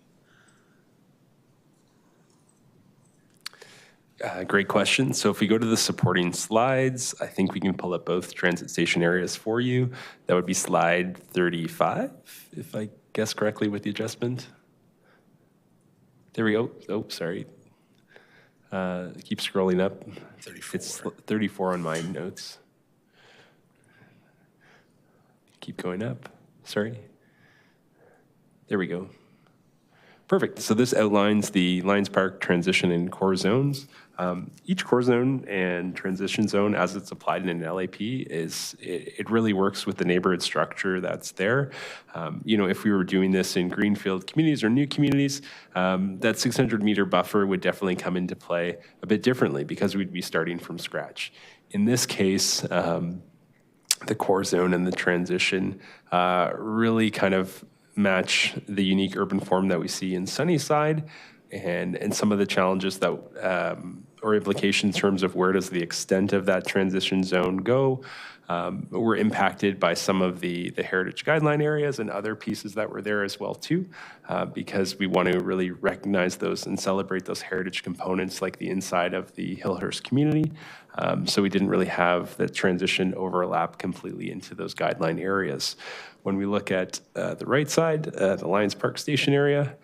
Great question. So if we go to the supporting slides, I think we can pull up both transit station areas for you. That would be slide 35, if I guess correctly with the adjustment. There we go. Oh, sorry. Keep scrolling up. 34. It's 34 on my notes. Keep going up. Sorry. There we go. Perfect. So this outlines the Lions Park transition and core zones. Each core zone and transition zone, as it's applied in an LAP, it really works with the neighborhood structure that's there. If we were doing this in greenfield communities or new communities, that 600-meter buffer would definitely come into play a bit differently because we'd be starting from scratch. In this case, the core zone and the transition really kind of match the unique urban form that we see in Sunnyside and some of the challenges that or implications in terms of where does the extent of that transition zone go. We're impacted by some of the heritage guideline areas and other pieces that were there as well too, because we want to really recognize those and celebrate those heritage components like the inside of the Hillhurst community. So we didn't really have the transition overlap completely into those guideline areas. When we look at the right side, the Lions Park Station area,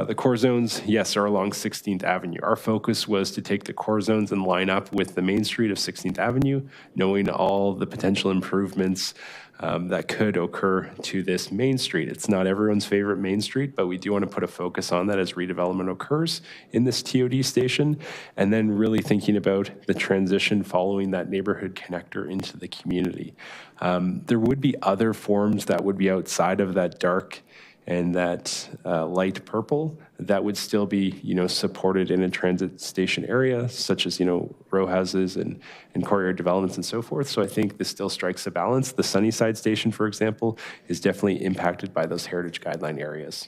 the core zones, yes, are along 16th Avenue. Our focus was to take the core zones and line up with the main street of 16th Avenue, knowing all the potential improvements that could occur to this main street. It's not everyone's favorite main street, but we do want to put a focus on that as redevelopment occurs in this TOD station, and then really thinking about the transition following that neighborhood connector into the community. There would be other forms that would be outside of that dark and that light purple that would still be, supported in a transit station area, such as, row houses and courtyard developments and so forth. So I think this still strikes a balance. The Sunnyside station, for example, is definitely impacted by those heritage guideline areas.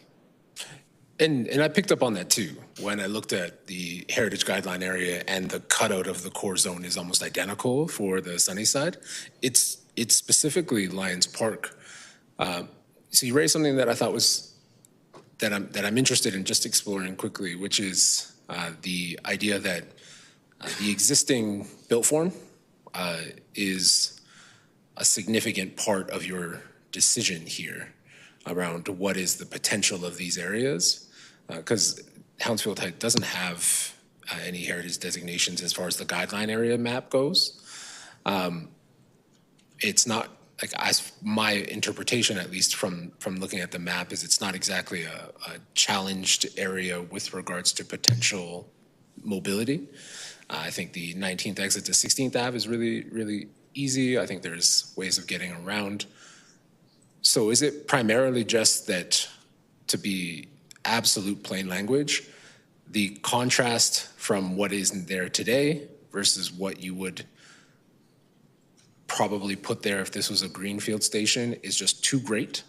And I picked up on that too. When I looked at the heritage guideline area and the cutout of the core zone is almost identical for the Sunnyside. It's specifically Lions Park. So you raised something that I thought was that I'm interested in just exploring quickly, which is the idea that the existing built form is a significant part of your decision here around what is the potential of these areas, because Hounsfield doesn't have any heritage designations as far as the guideline area map goes. It's not. As my interpretation, at least from looking at the map, is it's not exactly a challenged area with regards to potential mobility. I think the 19th exit to 16th Ave is really, really easy. I think there's ways of getting around. So is it primarily just that, to be absolute plain language, the contrast from what is there today versus what you would probably put there if this was a greenfield station is just too great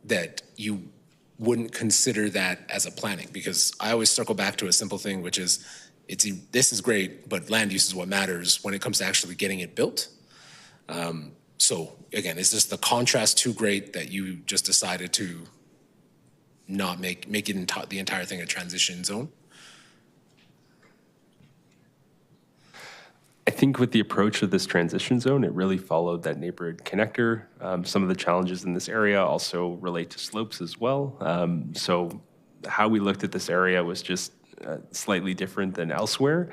that you wouldn't consider that as a planning? Because I always circle back to a simple thing, which is this is great, but land use is what matters when it comes to actually getting it built. So again, is this the contrast too great that you just decided to not make it the entire thing a transition zone? I think with the approach of this transition zone, it really followed that neighborhood connector. Some of the challenges in this area also relate to slopes as well. So how we looked at this area was just slightly different than elsewhere.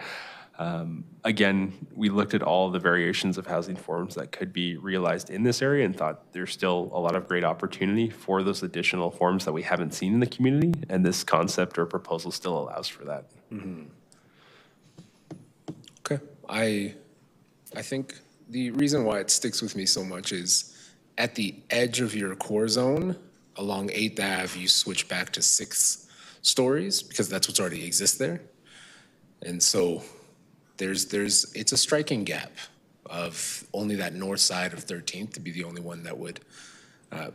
Again, we looked at all the variations of housing forms that could be realized in this area and thought there's still a lot of great opportunity for those additional forms that we haven't seen in the community, and this concept or proposal still allows for that. Mm-hmm. Okay. I think the reason why it sticks with me so much is at the edge of your core zone along 8th Ave, you switch back to 6 stories because that's what's already exists there. And so it's a striking gap of only that north side of 13th to be the only one that would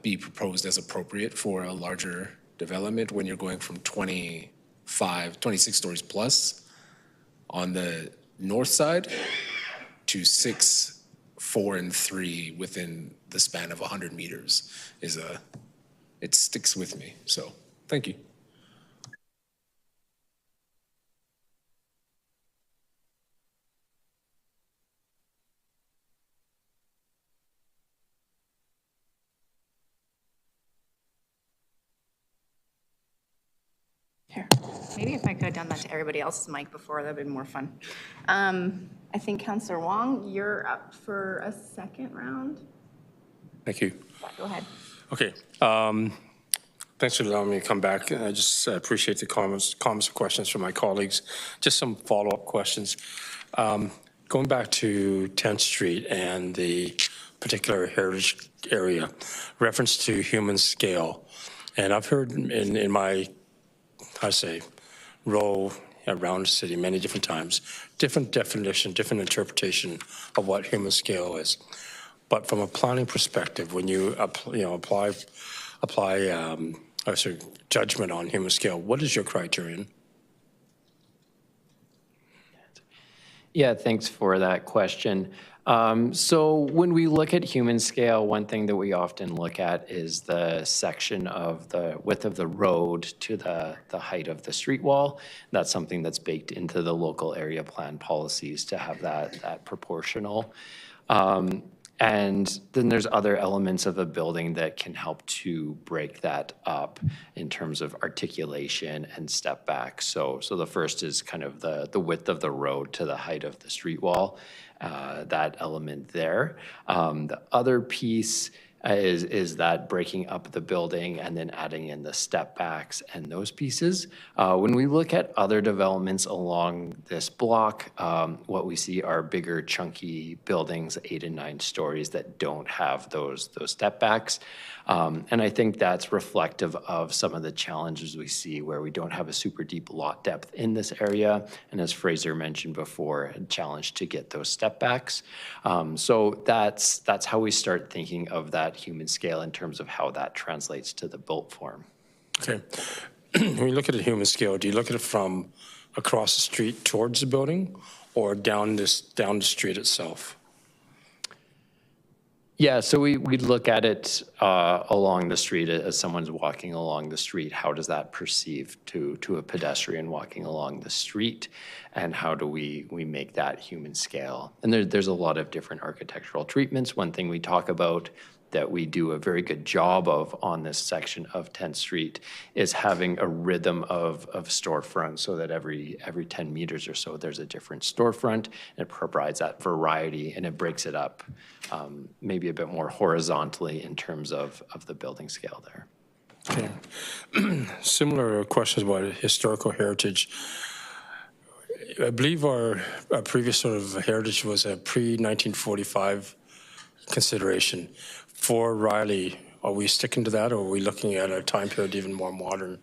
be proposed as appropriate for a larger development when you're going from 26 stories plus on the north side to 6, 4, and 3 within the span of 100 meters it sticks with me. So thank you. Maybe if I could have done that to everybody else's mic before, that would have been more fun. I think Councillor Wong, you're up for a second round. Thank you. Go ahead. Okay. Thanks for allowing me to come back. I just appreciate the comments and questions from my colleagues. Just some follow-up questions. Going back to 10th Street and the particular heritage area, reference to human scale. And I've heard in my, role around the city many different times, different definition, different interpretation of what human scale is. But from a planning perspective, when you apply judgment on human scale, what is your criterion? Yeah, thanks for that question. So when we look at human scale, one thing that we often look at is the section of the width of the road to the height of the street wall. That's something that's baked into the local area plan policies to have that proportional. And then there's other elements of a building that can help to break that up in terms of articulation and step back. So the first is kind of the width of the road to the height of the street wall, that element there. The other piece is that breaking up the building and then adding in the step backs and those pieces. When we look at other developments along this block, what we see are bigger, chunky buildings, 8 and 9 stories that don't have those step backs. And I think that's reflective of some of the challenges we see where we don't have a super deep lot depth in this area. And as Fraser mentioned before, a challenge to get those step backs. So that's how we start thinking of that human scale in terms of how that translates to the built form. Okay. When you look at a human scale, do you look at it from across the street towards the building or down the street itself? Yeah, so we'd look at it along the street as someone's walking along the street. How does that perceive to a pedestrian walking along the street? And how do we make that human scale? And there's a lot of different architectural treatments. One thing we talk about that we do a very good job of on this section of 10th Street is having a rhythm of storefronts so that every 10 meters or so there's a different storefront, and it provides that variety and it breaks it up maybe a bit more horizontally in terms of the building scale there. Okay. Similar questions about historical heritage. I believe our previous sort of heritage was a pre-1945 consideration. For Riley, are we sticking to that, or are we looking at a time period even more modern?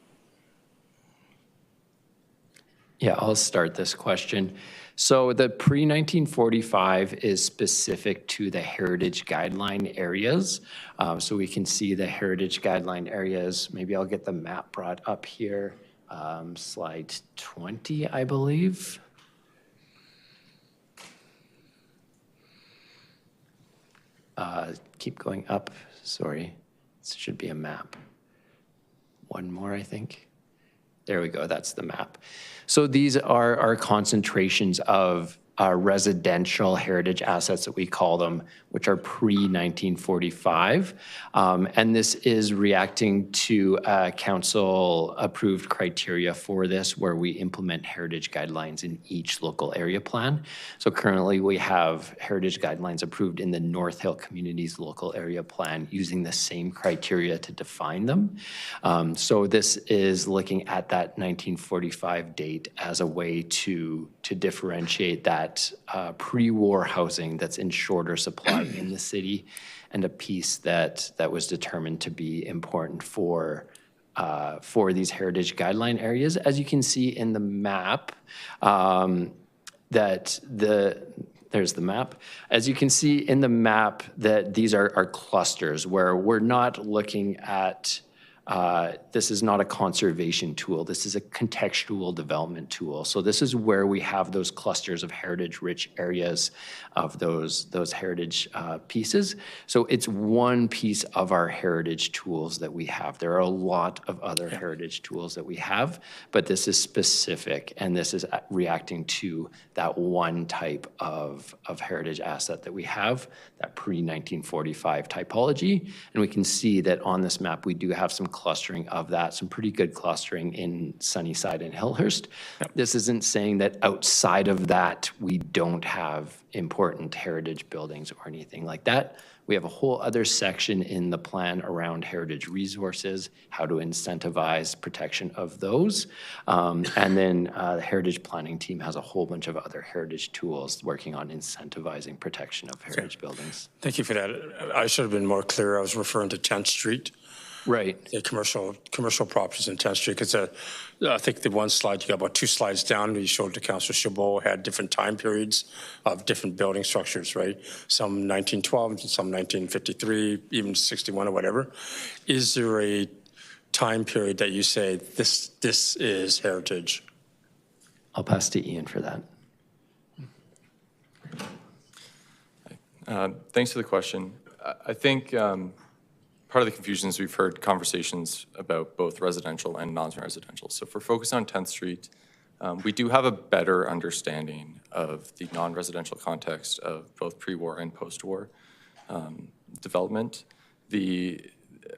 Yeah, I'll start this question. So the pre-1945 is specific to the heritage guideline areas. So we can see the heritage guideline areas. Maybe I'll get the map brought up here. Slide 20, I believe. Keep going up, sorry. This should be a map. One more, I think. There we go, that's the map. So these are our concentrations of residential heritage assets that we call them, which are pre-1945. And this is reacting to council-approved criteria for this, where we implement heritage guidelines in each local area plan. So currently we have heritage guidelines approved in the North Hill Communities local area plan using the same criteria to define them. So this is looking at that 1945 date as a way to differentiate that pre-war housing that's in shorter supply in the city, and a piece that was determined to be important for these heritage guideline areas. As you can see in the map, there's the map. As you can see in the map, that these are clusters where we're not looking at this is not a conservation tool. This is a contextual development tool. So this is where we have those clusters of heritage-rich areas of those heritage pieces. So it's one piece of our heritage tools that we have. There are a lot of other heritage tools that we have, but this is specific, and this is reacting to that one type of heritage asset that we have, that pre-1945 typology. And we can see that on this map, we do have some clustering of that, some pretty good clustering in Sunnyside and Hillhurst. This isn't saying that outside of that, we don't have important heritage buildings or anything like that. We have a whole other section in the plan around heritage resources, how to incentivize protection of those. And then the heritage planning team has a whole bunch of other heritage tools working on incentivizing protection of heritage buildings. Thank you for that. I should have been more clear. I was referring to 10th Street. Right. The commercial properties in 10th Street. Because I think the one slide, you got about 2 slides down, you showed to Councillor Chabot had different time periods of different building structures, right? Some 1912, some 1953, even 61 or whatever. Is there a time period that you say this is heritage? I'll pass to Ian for that. Thanks for the question. I think part of the confusion is we've heard conversations about both residential and non-residential. So if we're focused on 10th Street, we do have a better understanding of the non-residential context of both pre-war and post-war development.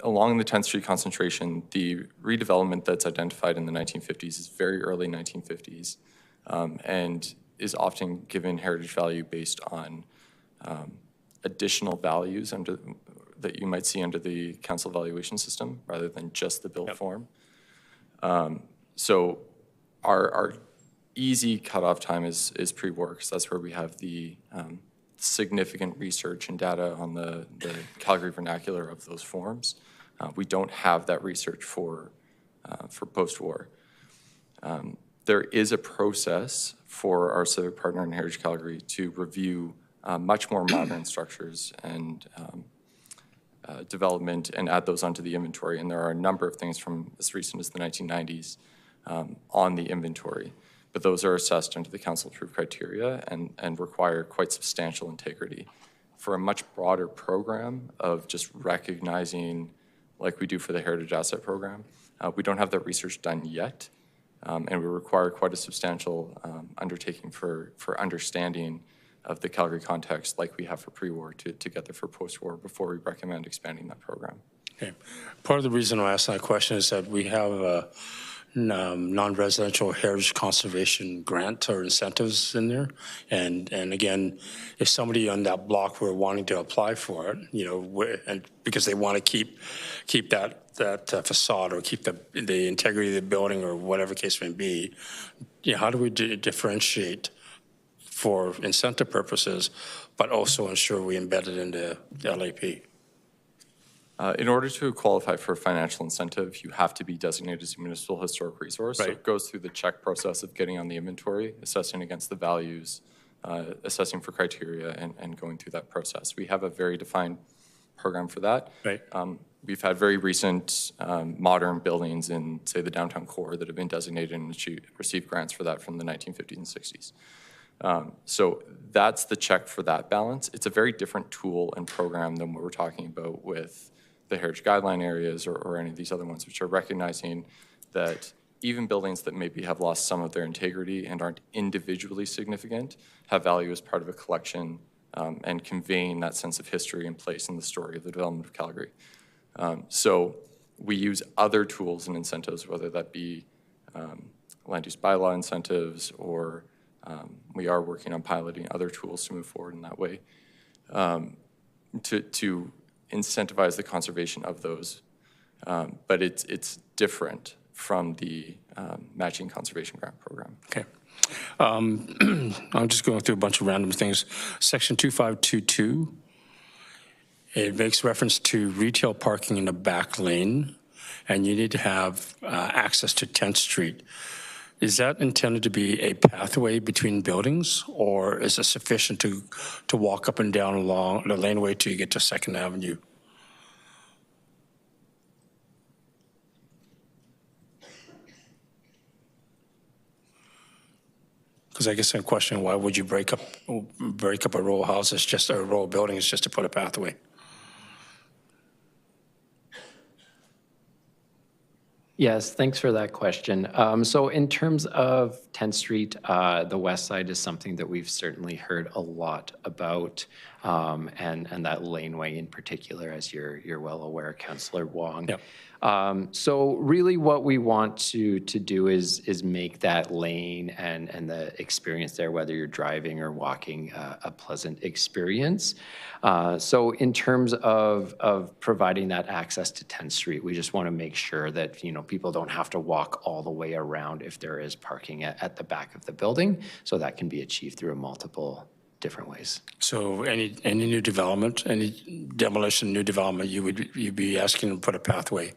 Along the 10th Street concentration, the redevelopment that's identified in the 1950s is very early 1950s and is often given heritage value based on additional values that you might see under the council valuation system rather than just the built form. So our easy cutoff time is pre-war, because that's where we have the significant research and data on the Calgary vernacular of those forms. We don't have that research for post-war. There is a process for our civic partner in Heritage Calgary to review much more modern structures and development and add those onto the inventory. And there are a number of things from as recent as the 1990s on the inventory. But those are assessed under the council-approved criteria and require quite substantial integrity. For a much broader program of just recognizing, like we do for the Heritage Asset Program, we don't have that research done yet. And we require quite a substantial undertaking for understanding of the Calgary context like we have for pre-war to get there for post-war before we recommend expanding that program. Okay. Part of the reason I asked that question is that we have a non-residential heritage conservation grant or incentives in there. And again, if somebody on that block were wanting to apply for it, and because they want to keep that facade or keep the integrity of the building or whatever case may be, how do we differentiate for incentive purposes, but also ensure we embed it into the LAP? In order to qualify for financial incentive, you have to be designated as a municipal historic resource. Right. So it goes through the check process of getting on the inventory, assessing against the values, assessing for criteria, and going through that process. We have a very defined program for that. Right. We've had very recent modern buildings in, say, the downtown core that have been designated and received grants for that from the 1950s and 60s. So that's the check for that balance. It's a very different tool and program than what we're talking about with the heritage guideline areas or any of these other ones, which are recognizing that even buildings that maybe have lost some of their integrity and aren't individually significant have value as part of a collection and conveying that sense of history and place in the story of the development of Calgary. So we use other tools and incentives, whether that be land use bylaw incentives or we are working on piloting other tools to move forward in that way to incentivize the conservation of those. But it's different from the matching conservation grant program. Okay. I'm just going through a bunch of random things. Section 2522, it makes reference to retail parking in the back lane, and you need to have access to 10th Street. Is that intended to be a pathway between buildings, or is it sufficient to walk up and down along the laneway till you get to 2nd Avenue? Because I guess I'm questioning, why would you break up a row of houses, just a row of buildings, just to put a pathway? Yes, thanks for that question. So in terms of 10th Street, the west side is something that we've certainly heard a lot about, and that laneway in particular, as you're well aware, Councillor Wong. Yep. So really what we want to do is make that lane and the experience there, whether you're driving or walking, a pleasant experience. So in terms of providing that access to 10th Street, we just want to make sure that, people don't have to walk all the way around if there is parking at the back of the building. So that can be achieved through multiple different ways. So any new development, any demolition, new development, you'd be asking them to put a pathway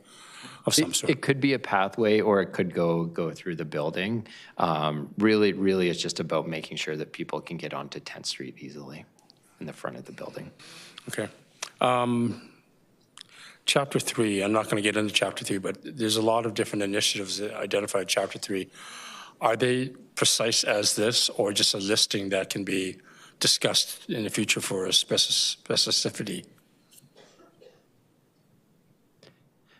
of some sort? It could be a pathway, or it could go through the building. Really, it's just about making sure that people can get onto 10th Street easily in the front of the building. Okay. Chapter 3, I'm not going to get into Chapter 3, but there's a lot of different initiatives that identified Chapter 3. Are they precise as this, or just a listing that can be discussed in the future for a specificity?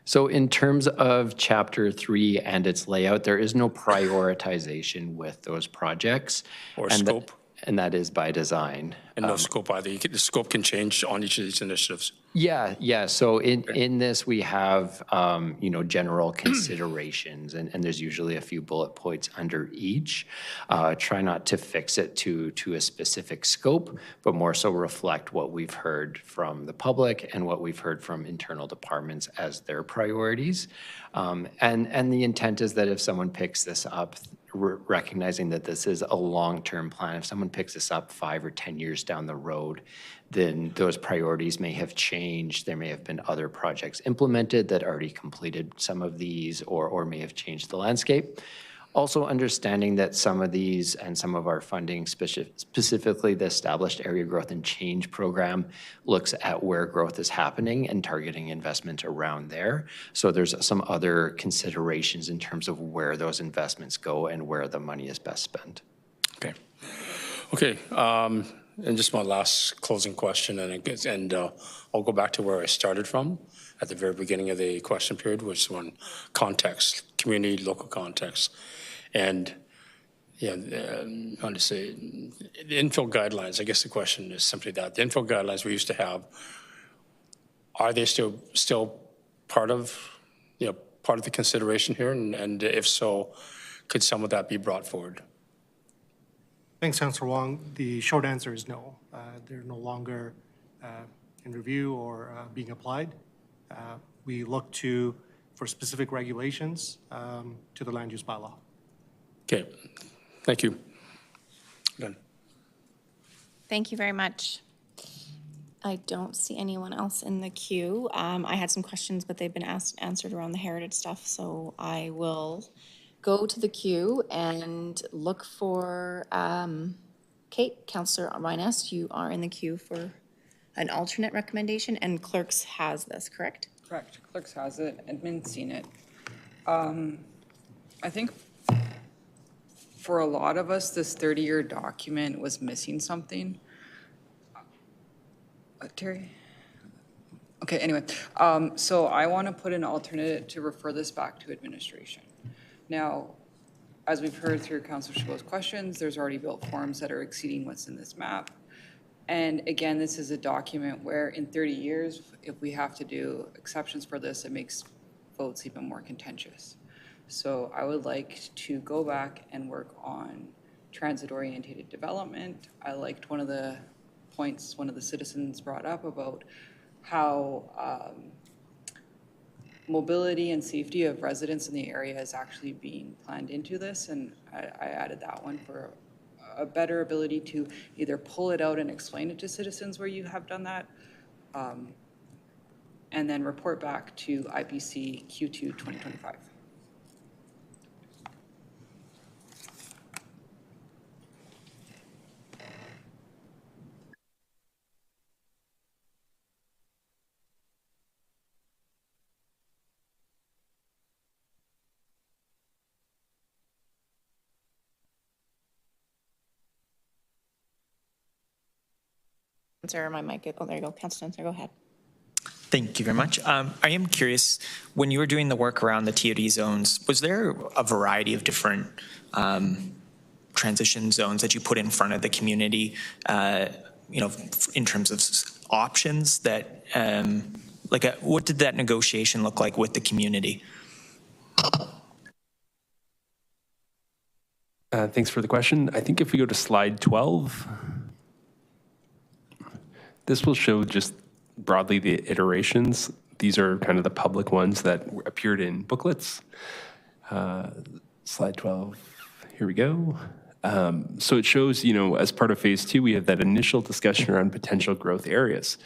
So in terms of Chapter 3 and its layout, there is no prioritization with those projects. Or scope? And that is by design. And no scope either. The scope can change on each of these initiatives. Yeah. So in this, we have, general considerations, and there's usually a few bullet points under each. Try not to fix it to a specific scope, but more so reflect what we've heard from the public and what we've heard from internal departments as their priorities. And the intent is that if someone picks this up, recognizing that this is a long-term plan, if someone picks this up 5 or 10 years down the road, then those priorities may have changed. There may have been other projects implemented that already completed some of these, or may have changed the landscape. Also understanding that some of these and some of our funding, specifically the Established Area Growth and Change Program, looks at where growth is happening and targeting investment around there. So there's some other considerations in terms of where those investments go and where the money is best spent. Okay. And just my last closing question, and I'll go back to where I started from at the very beginning of the question period, which was on context, community, local context. And how to say, the infill guidelines, I guess the question is simply that. The infill guidelines we used to have, are they still part of the consideration here? And if so, could some of that be brought forward? Thanks, Councillor Wong. The short answer is no. They're no longer in review or being applied. We look for specific regulations to the land use bylaw. Okay, thank you. Done. Thank you very much. I don't see anyone else in the queue. I had some questions, but they've been answered around the heritage stuff, so I will go to the queue and look for, Kate, Councillor Rhinus, you are in the queue for an alternate recommendation, and Clerks has this, correct? Correct. Clerks has it. Admin's seen it. I think for a lot of us, this 30-year document was missing something. Terry? Okay, anyway. So I want to put an alternate to refer this back to administration. Now, as we've heard through Councillor Chabot's questions, there's already built forms that are exceeding what's in this map. And again, this is a document where in 30 years, if we have to do exceptions for this, it makes votes even more contentious. So I would like to go back and work on transit-oriented development. I liked one of the points one of the citizens brought up about how mobility and safety of residents in the area is actually being planned into this, and I added that one for a better ability to either pull it out and explain it to citizens where you have done that, and then report back to IPC Q2 2025. Answer my mic. Oh, there you go. Councillor Spencer, go ahead. Thank you very much. I am curious, when you were doing the work around the TOD zones, was there a variety of different transition zones that you put in front of the community, in terms of options that, what did that negotiation look like with the community? Thanks for the question. I think if we go to slide 12, this will show just broadly the iterations. These are kind of the public ones that appeared in booklets. Slide 12, here we go. So it shows, as part of phase 2, we have that initial discussion around potential growth areas.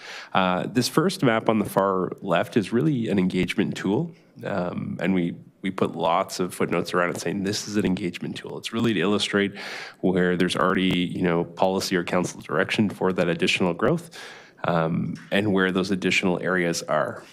This first map on the far left is really an engagement tool. And we put lots of footnotes around it saying this is an engagement tool. It's really to illustrate where there's already, policy or council direction for that additional growth, and where those additional areas are.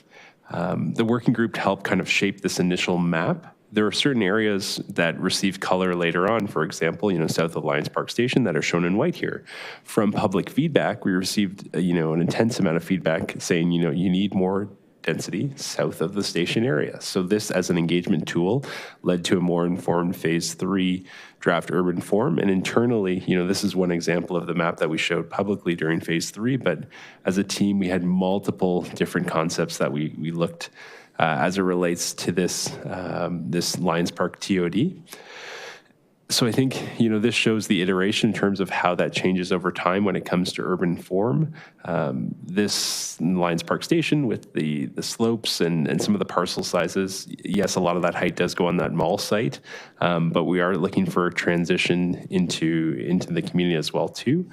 The working group to help kind of shape this initial map. There are certain areas that receive color later on, for example, south of Lions Park Station that are shown in white here. From public feedback, we received, an intense amount of feedback saying, you need more density south of the station area. So this, as an engagement tool, led to a more informed phase 3 draft urban form. And internally, this is one example of the map that we showed publicly during phase 3, but as a team, we had multiple different concepts that we looked as it relates to this, this Lions Park TOD. So I think, this shows the iteration in terms of how that changes over time when it comes to urban form. This Lions Park Station with the slopes and some of the parcel sizes, yes, a lot of that height does go on that mall site, but we are looking for a transition into the community as well too.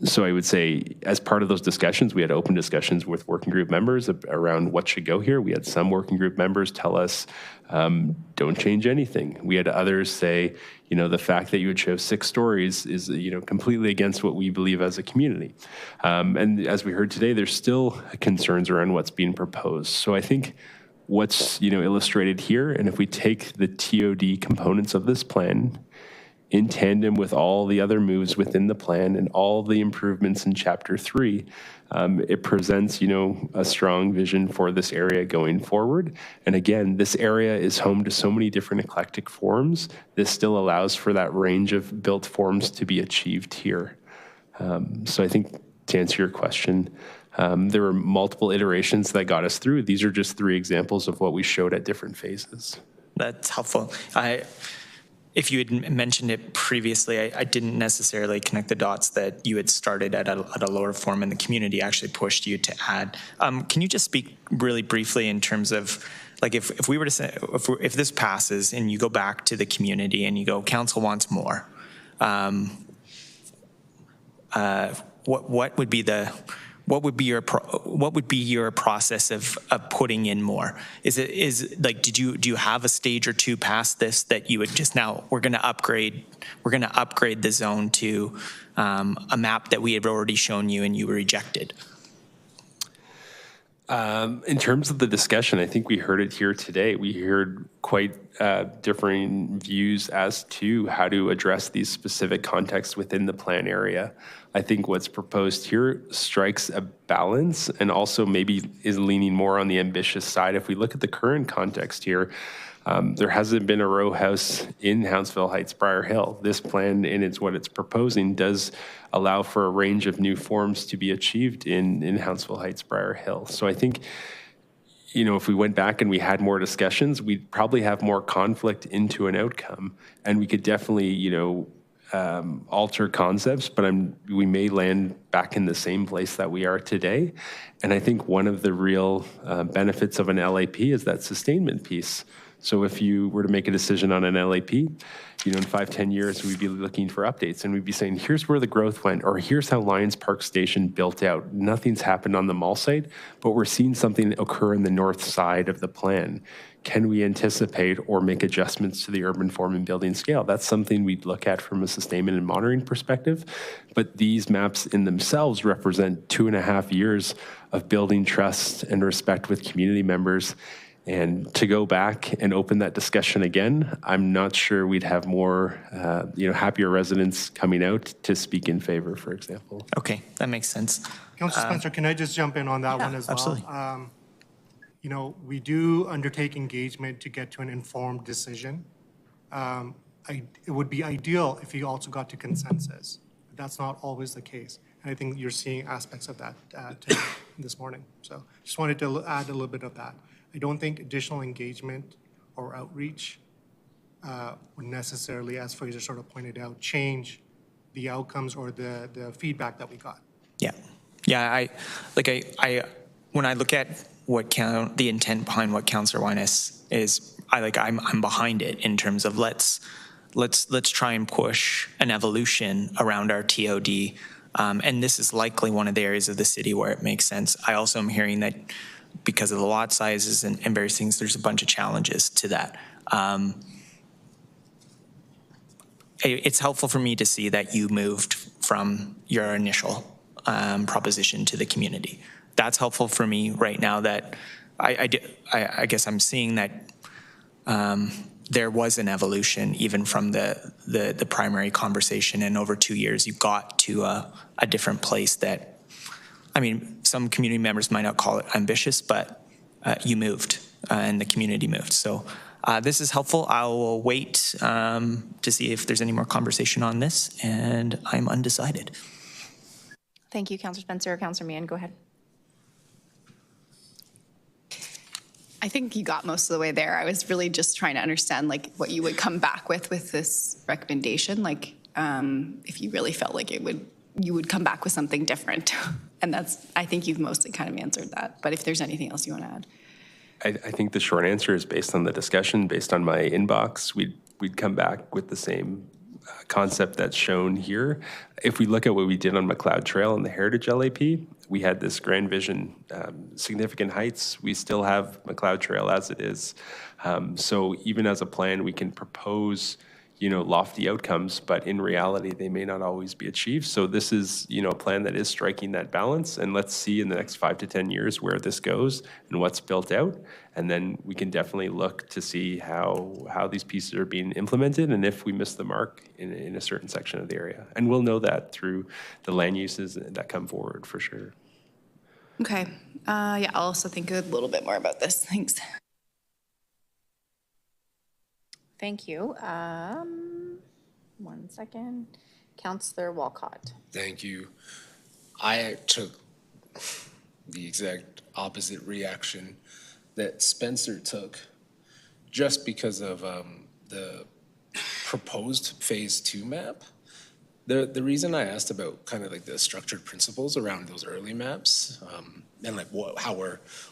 So I would say, as part of those discussions, we had open discussions with working group members around what should go here. We had some working group members tell us, don't change anything. We had others say, the fact that you would show 6 stories is, completely against what we believe as a community. And as we heard today, there's still concerns around what's being proposed. So I think what's, illustrated here, and if we take the TOD components of this plan in tandem with all the other moves within the plan and all the improvements in Chapter 3, it presents, a strong vision for this area going forward. And again, this area is home to so many different eclectic forms. This still allows for that range of built forms to be achieved here. So I think to answer your question, there were multiple iterations that got us through. These are just 3 examples of what we showed at different phases. That's helpful. If you had mentioned it previously, I didn't necessarily connect the dots that you had started at a lower form and the community actually pushed you to add. Can you just speak really briefly in terms of, like, if we were to say, if this passes and you go back to the community and you go, council wants more, what would be your process of putting in more? Do you have a stage or 2 past this that you would just now, we're going to upgrade the zone to a map that we had already shown you and you rejected? In terms of the discussion, I think we heard it here today. We heard quite differing views as to how to address these specific contexts within the plan area. I think what's proposed here strikes a balance and also maybe is leaning more on the ambitious side. If we look at the current context here, there hasn't been a row house in Hounsville Heights, Briar Hill. This plan, in what it's proposing, does allow for a range of new forms to be achieved in Hounsville Heights, Briar Hill. So I think, if we went back and we had more discussions, we'd probably have more conflict into an outcome, and we could definitely, alter concepts, but we may land back in the same place that we are today. And I think one of the real benefits of an LAP is that sustainment piece. So if you were to make a decision on an LAP, in 5-10 years, we'd be looking for updates and we'd be saying, here's where the growth went, or here's how Lions Park Station built out. Nothing's happened on the mall site, but we're seeing something occur in the north side of the plan. Can we anticipate or make adjustments to the urban form and building scale? That's something we'd look at from a sustainment and monitoring perspective. But these maps in themselves represent 2.5 years of building trust and respect with community members. And to go back and open that discussion again, I'm not sure we'd have more, happier residents coming out to speak in favor, for example. Okay, that makes sense. Councillor Spencer, can I just jump in on that one as well? Absolutely. We do undertake engagement to get to an informed decision. It would be ideal if you also got to consensus. That's not always the case. And I think you're seeing aspects of that this morning. So just wanted to add a little bit of that. I don't think additional engagement or outreach would necessarily, as Fraser sort of pointed out, change the outcomes or the feedback that we got. Yeah, when I look at the intent behind what Councillor Wyness is, I'm behind it in terms of let's try and push an evolution around our TOD, and this is likely one of the areas of the city where it makes sense. I also am hearing that because of the lot sizes and various things, there's a bunch of challenges to that. It's helpful for me to see that you moved from your initial proposition to the community. That's helpful for me right now that I guess I'm seeing that there was an evolution even from the primary conversation, and over 2 years you got to a different place that, some community members might not call it ambitious, but you moved and the community moved. So this is helpful. I will wait to see if there's any more conversation on this, and I'm undecided. Thank you, Councillor Spencer. Councillor Meehan, go ahead. I think you got most of the way there. I was really just trying to understand what you would come back with this recommendation. If you really felt like you would come back with something different. And I think you've mostly kind of answered that. But if there's anything else you want to add. I think the short answer is based on the discussion, based on my inbox, we'd come back with the same concept that's shown here. If we look at what we did on McLeod Trail and the Heritage LAP, we had this grand vision, significant heights. We still have McLeod Trail as it is. So even as a plan, we can propose, lofty outcomes, but in reality, they may not always be achieved. So this is, a plan that is striking that balance. And let's see in the next 5 to 10 years where this goes and what's built out. And then we can definitely look to see how these pieces are being implemented and if we miss the mark in a certain section of the area. And we'll know that through the land uses that come forward for sure. Okay. I'll also think a little bit more about this. Thanks. Thank you. 1 second. Councillor Walcott. Thank you. I took the exact opposite reaction that Spencer took just because of the proposed phase 2 map. The reason I asked about kind of the structured principles around those early maps and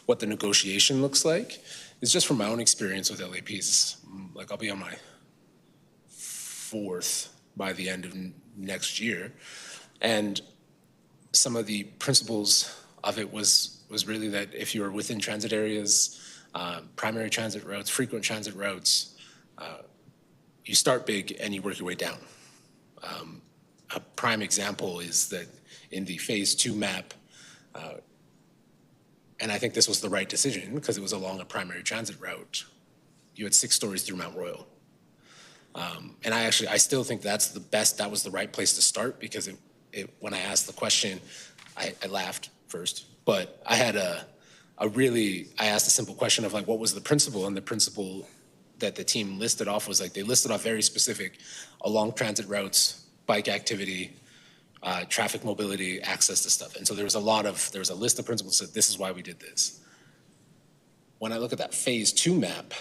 what the negotiation looks like is just from my own experience with LAPs. I'll be on my 4th by the end of next year, and some of the principles of it was really that if you were within transit areas, primary transit routes, frequent transit routes, you start big and you work your way down. A prime example is that in the phase 2 map, and I think this was the right decision because it was along a primary transit route, you had 6 stories through Mount Royal. And I still think that was the right place to start because when I asked the question, I laughed first, but I had I asked a simple question of what was the principle, and the principle that the team listed off was they listed off very specific along transit routes, bike activity, traffic mobility, access to stuff. And so there was a list of principles that said, this is why we did this. When I look at that phase 2 map,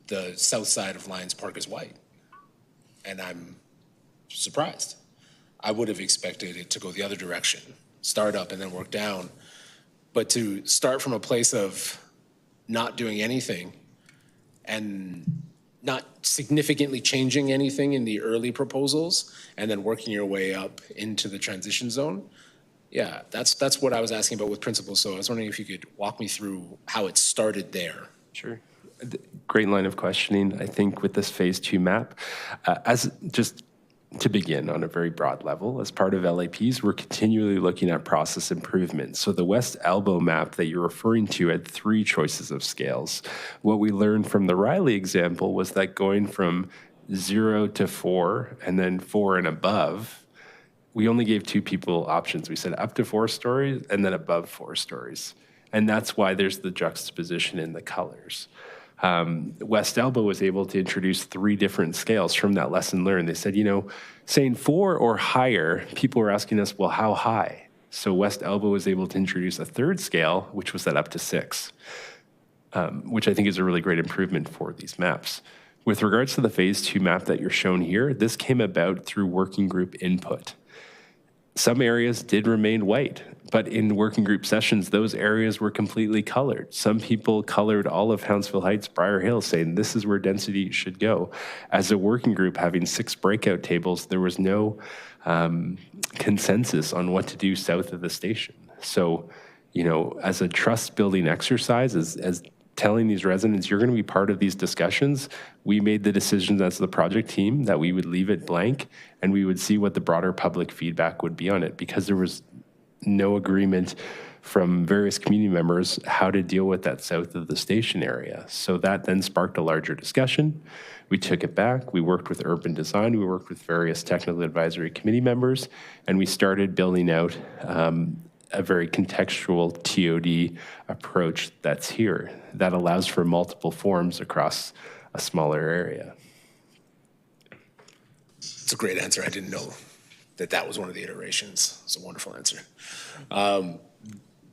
the south side of Lions Park is white. And I'm surprised. I would have expected it to go the other direction, start up and then work down. But to start from a place of not doing anything and not significantly changing anything in the early proposals and then working your way up into the transition zone. Yeah, that's what I was asking about with principles. So I was wondering if you could walk me through how it started there. Sure. Great line of questioning, I think, with this phase 2 map. As just To begin on a very broad level, as part of LAPs, we're continually looking at process improvement. So the West Elbow map that you're referring to had 3 choices of scales. What we learned from the Riley example was that going from 0 to 4 and then 4 and above, we only gave 2 people options. We said up to 4 stories and then above 4 stories. And that's why there's the juxtaposition in the colors. West Elbow was able to introduce 3 different scales from that lesson learned. They said, saying 4 or higher, people were asking us, well, how high? So West Elbow was able to introduce a 3rd scale, which was set up to 6, which I think is a really great improvement for these maps. With regards to the phase 2 map that you're shown here, this came about through working group input. Some areas did remain white, but in working group sessions, those areas were completely colored. Some people colored all of Hounsville Heights, Briar Hill, saying this is where density should go. As a working group having 6 breakout tables, there was no consensus on what to do south of the station. So, as a trust building exercise, as telling these residents, you're going to be part of these discussions, we made the decision as the project team that we would leave it blank and we would see what the broader public feedback would be on it, because there was no agreement from various community members how to deal with that south of the station area. So that then sparked a larger discussion. We took it back. We worked with urban design. We worked with various technical advisory committee members, and we started building out a very contextual TOD approach that's here that allows for multiple forms across a smaller area. It's a great answer. I didn't know that was one of the iterations. It's a wonderful answer.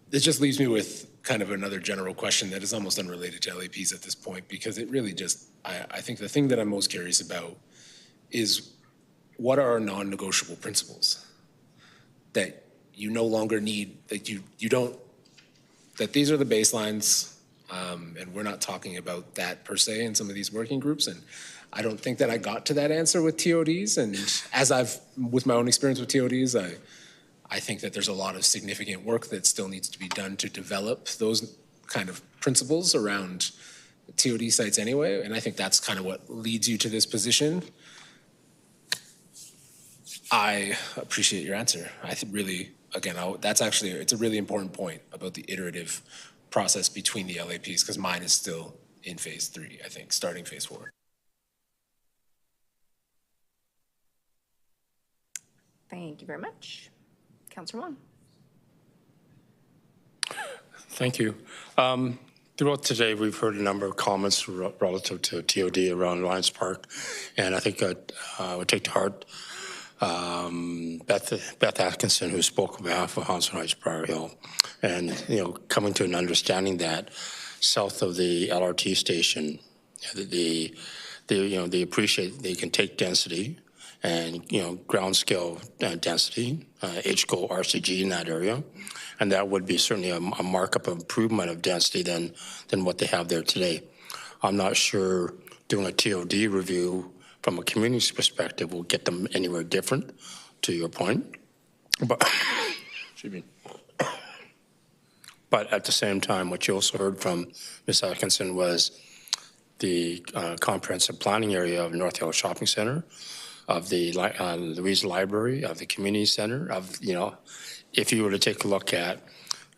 This just leaves me with kind of another general question that is almost unrelated to LAPs at this point, because it really just, I think the thing that I'm most curious about is what are our non-negotiable principles that you no longer need, that you don't, that these are the baselines, and we're not talking about that per se in some of these working groups. And I don't think that I got to that answer with TODs. And with my own experience with TODs, I think that there's a lot of significant work that still needs to be done to develop those kind of principles around TOD sites anyway. And I think that's kind of what leads you to this position. I appreciate your answer. I think really, again, it's a really important point about the iterative process between the LAPs, because mine is still in phase 3, I think, starting phase 4. Thank you very much. Councillor Wong. Thank you. Throughout today, we've heard a number of comments relative to TOD around Lions Park, and I think I would take to heart Beth Atkinson, who spoke on behalf of Hounsville Heights, Briar Hill, and coming to an understanding that south of the LRT station, they appreciate they can take density and ground scale density, HCO, RCG in that area, and that would be certainly a markup of improvement of density than what they have there today. I'm not sure doing a TOD review from a community's perspective will get them anywhere different, to your point. But, excuse me. But at the same time, what you also heard from Ms. Atkinson was the comprehensive planning area of North Hill Shopping Center, of the Louise Library, of the community center, of, if you were to take a look at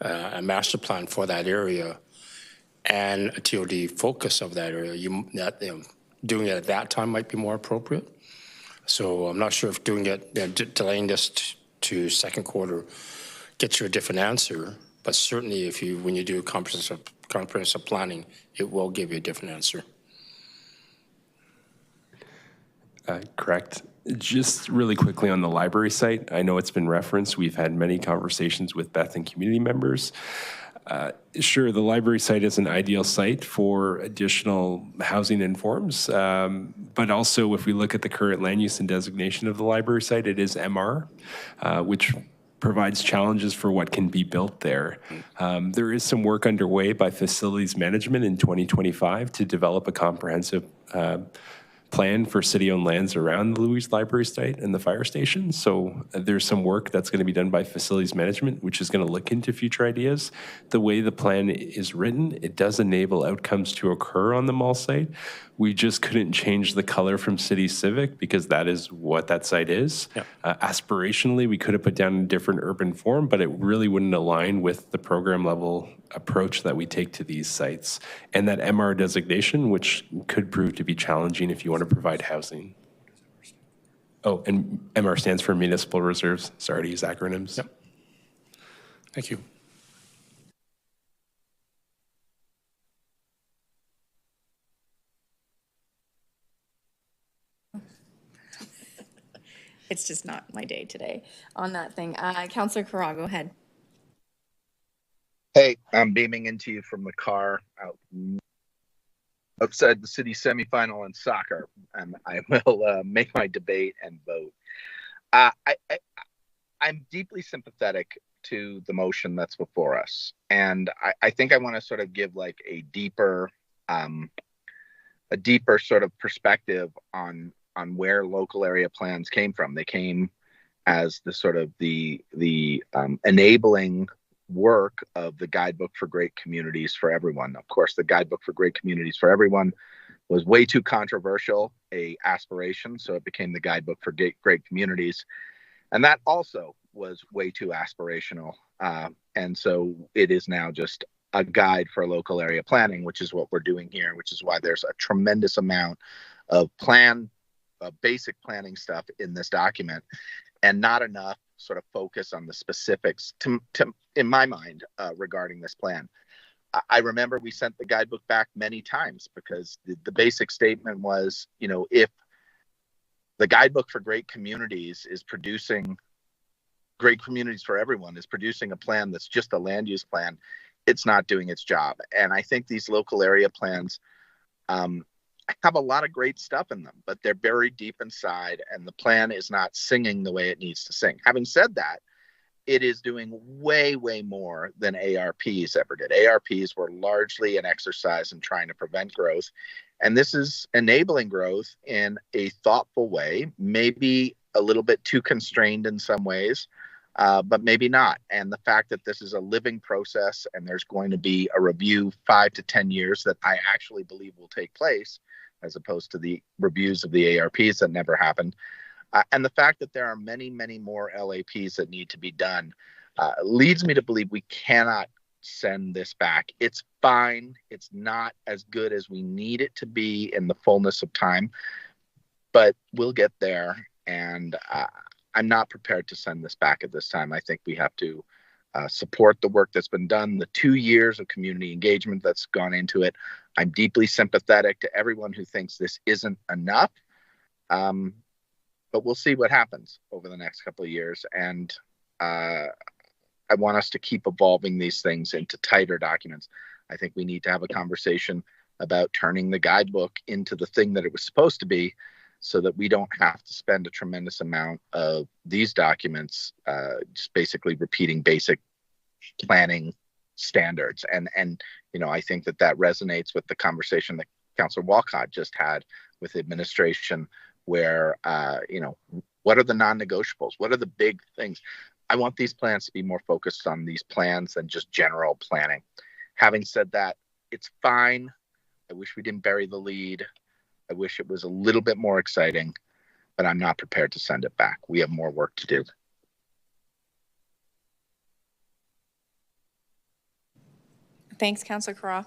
a master plan for that area and a TOD focus of that area, doing it at that time might be more appropriate. So I'm not sure if doing it, delaying this to second quarter gets you a different answer, but certainly when you do comprehensive planning, it will give you a different answer. Correct. Just really quickly on the library site, I know it's been referenced. We've had many conversations with Beth and community members. Sure, the library site is an ideal site for additional housing and forms, but also if we look at the current land use and designation of the library site, it is MR, which provides challenges for what can be built there. There is some work underway by facilities management in 2025 to develop a comprehensive plan for city-owned lands around the Louise Library site and the fire station. So there's some work that's going to be done by facilities management, which is going to look into future ideas. The way the plan is written, it does enable outcomes to occur on the mall site, We just couldn't change the color from City Civic because that is what that site is. Yep. Aspirationally, we could have put down a different urban form, but it really wouldn't align with the program level approach that we take to these sites. And that MR designation, which could prove to be challenging if you want to provide housing. Oh, and MR stands for Municipal Reserves. Sorry to use acronyms. Yep. Thank you. It's just not my day today on that thing. Councillor Carra, go ahead. Hey, I'm beaming into you from the car outside the city semifinal in soccer, and I will make my debate and vote. I'm deeply sympathetic to the motion that's before us, and I think I want to sort of give like a deeper sort of perspective on where local area plans came from. They came as the sort of the enabling work of the Guidebook for Great Communities for Everyone. Of course, the Guidebook for Great Communities for Everyone was way too controversial a aspiration, so it became the Guidebook for Great Communities. And that also was way too aspirational. And so it is now just a guide for local area planning, which is what we're doing here, which is why there's a tremendous amount of basic planning stuff in this document, and not enough sort of focus on the specifics, in my mind, regarding this plan. I remember we sent the guidebook back many times because the basic statement was, you know, if the Guidebook for Great Communities is producing Great Communities for Everyone is producing a plan that's just a land use plan, it's not doing its job. And I think these local area plans have a lot of great stuff in them, but they're buried deep inside, and the plan is not singing the way it needs to sing. Having said that, it is doing way, way more than ARPs ever did. ARPs were largely an exercise in trying to prevent growth, and this is enabling growth in a thoughtful way, maybe a little bit too constrained in some ways, but maybe not. And the fact that this is a living process and there's going to be a review 5 to 10 years that I actually believe will take place, as opposed to the reviews of the ARPs that never happened. And the fact that there are many, many more LAPs that need to be done leads me to believe we cannot send this back. It's fine. It's not as good as we need it to be in the fullness of time, but we'll get there. And I'm not prepared to send this back at this time. I think we have to support the work that's been done, the 2 years of community engagement that's gone into it. I'm deeply sympathetic to everyone who thinks this isn't enough. But we'll see what happens over the next couple of years. And I want us to keep evolving these things into tighter documents. I think we need to have a conversation about turning the guidebook into the thing that it was supposed to be, so that we don't have to spend a tremendous amount of these documents just basically repeating basic planning standards. And you know, I think that resonates with the conversation that Councillor Walcott just had with the administration, where, you know, what are the non-negotiables? What are the big things? I want these plans to be more focused on these plans than just general planning. Having said that, it's fine. I wish we didn't bury the lead. I wish it was a little bit more exciting, but I'm not prepared to send it back. We have more work to do. Thanks, Councillor Carra.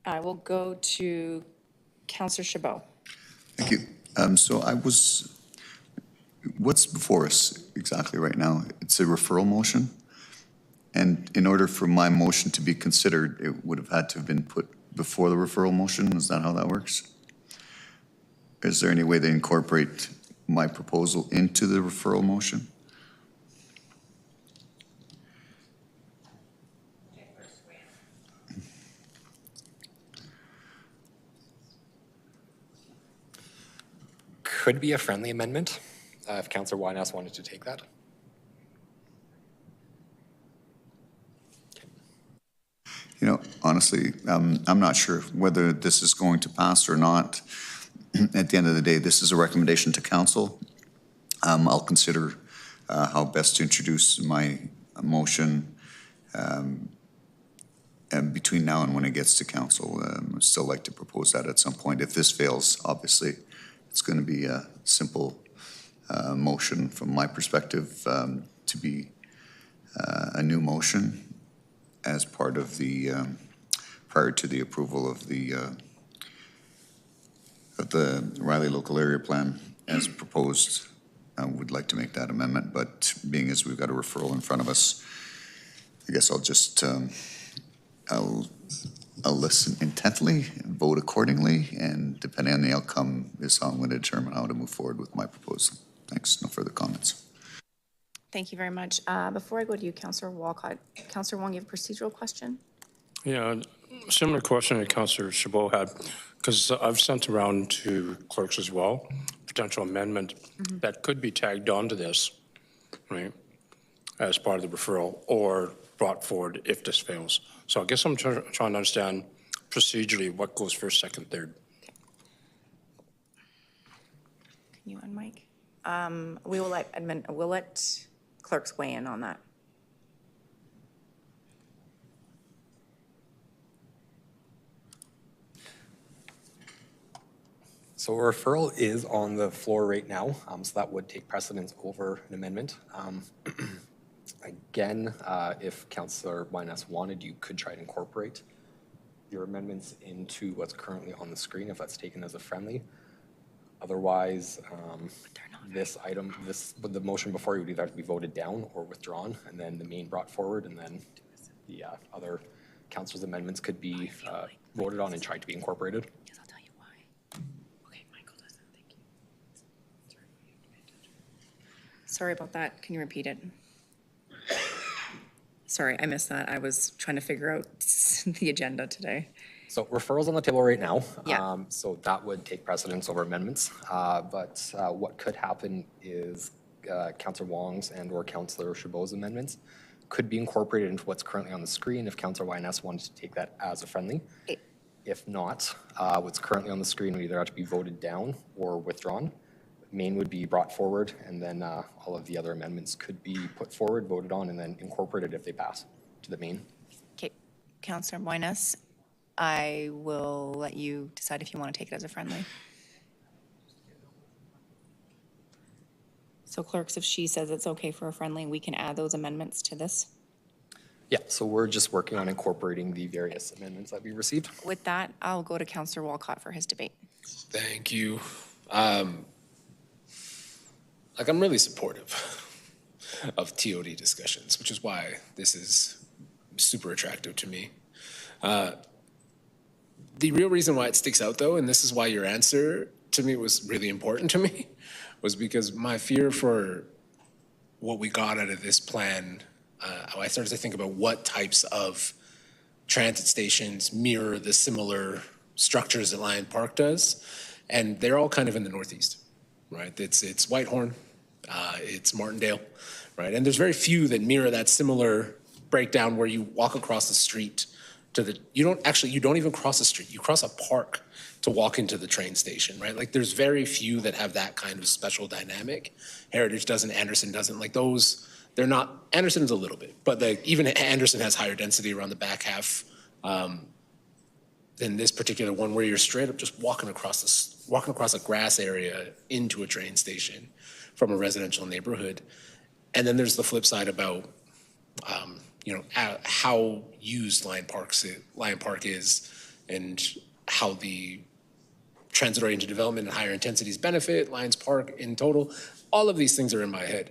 I will go to Councillor Chabot. Thank you. What's before us exactly right now? It's a referral motion. And in order for my motion to be considered, it would have had to have been put before the referral motion. Is that how that works? Is there any way to incorporate my proposal into the referral motion? Could be a friendly amendment if Councillor Winehouse wanted to take that. You know, honestly, I'm not sure whether this is going to pass or not. At the end of the day, this is a recommendation to council. I'll consider how best to introduce my motion and between now and when it gets to council, I'd still like to propose that at some point. If this fails, obviously, it's going to be a simple motion from my perspective to be a new motion as part of the, prior to the approval of the Riley Local Area Plan as proposed. I would like to make that amendment, but being as we've got a referral in front of us, I guess I'll just, I'll listen intently, vote accordingly, and depending on the outcome is how I'm going to determine how to move forward with my proposal. Thanks. No further comments. Thank you very much. Before I go to you, Councillor Walcott, Councillor Wong, you have a procedural question? Yeah, similar question that Councillor Chabot had, because I've sent around to clerks as well, potential amendment that could be tagged onto this, right, as part of the referral or brought forward if this fails. So I guess I'm trying to understand procedurally what goes first, second, third. Can you unmic? We'll let clerks weigh in on that. So a referral is on the floor right now, so that would take precedence over an amendment. Again, if Councillor Wyness wanted, you could try to incorporate your amendments into what's currently on the screen if that's taken as a friendly. Otherwise, this item, the motion before you would either have to be voted down or withdrawn, and then the main brought forward, and then the other councillors' amendments could be voted on and tried to be incorporated. Yes, I'll tell you why. Okay, Michael doesn't. Thank you. Sorry about that. Can you repeat it? Sorry, I missed that. I was trying to figure out the agenda today. So referrals on the table right now. Yeah. So that would take precedence over amendments. But what could happen is Councillor Wong's and or Councillor Chabot's amendments could be incorporated into what's currently on the screen if Councillor Wyness wanted to take that as a friendly. If not, what's currently on the screen would either have to be voted down or withdrawn. Main would be brought forward, and then all of the other amendments could be put forward, voted on, and then incorporated if they pass to the main. Okay, Councillor Wyness, I will let you decide if you want to take it as a friendly. So clerks, if she says it's okay for a friendly, we can add those amendments to this. Yeah, so we're just working on incorporating the various amendments that we received. With that, I'll go to Councillor Walcott for his debate. Thank you. I'm really supportive of TOD discussions, which is why this is super attractive to me. The real reason why it sticks out, though, and this is why your answer to me was really important to me, was because my fear for what we got out of this plan, I started to think about what types of transit stations mirror the similar structures that Lion Park does, and they're all kind of in the Northeast, right? It's Whitehorn, it's Martindale, right? And there's very few that mirror that similar breakdown where you walk across the street to the, you don't even cross the street, you cross a park to walk into the train station, right? Like there's very few that have that kind of special dynamic. Heritage doesn't, Anderson doesn't, like those, they're not, Anderson's a little bit, but even Anderson has higher density around the back half than this particular one where you're straight up just walking across a grass area into a train station from a residential neighborhood. And then there's the flip side about, how used Lion Park is and how the transit-oriented development and higher intensities benefit Lions Park in total. All of these things are in my head.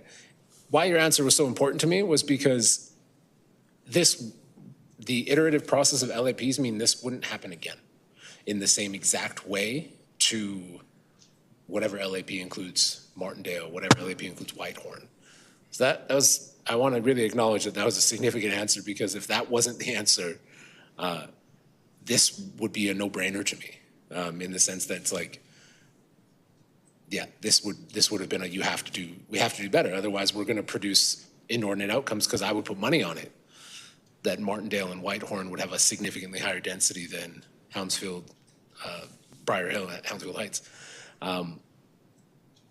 Why your answer was so important to me was because the iterative process of LAPs mean this wouldn't happen again in the same exact way to whatever LAP includes Martindale, whatever LAP includes Whitehorn. So that was, I want to really acknowledge that was a significant answer, because if that wasn't the answer, this would be a no-brainer to me, in the sense that it's like, yeah, this would have been we have to do better. Otherwise, we're going to produce inordinate outcomes, because I would put money on it that Martindale and Whitehorn would have a significantly higher density than Hounsfield, Briar Hill at Hounsfield Heights.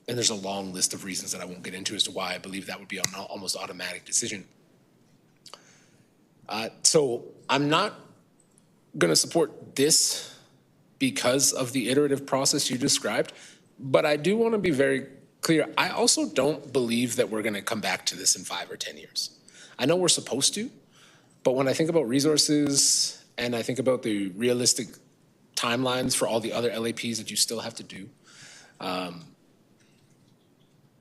And there's a long list of reasons that I won't get into as to why I believe that would be an almost automatic decision. So I'm not going to support this because of the iterative process you described, but I do want to be very clear. I also don't believe that we're going to come back to this in 5 or 10 years. I know we're supposed to, but when I think about resources and I think about the realistic timelines for all the other LAPs that you still have to do,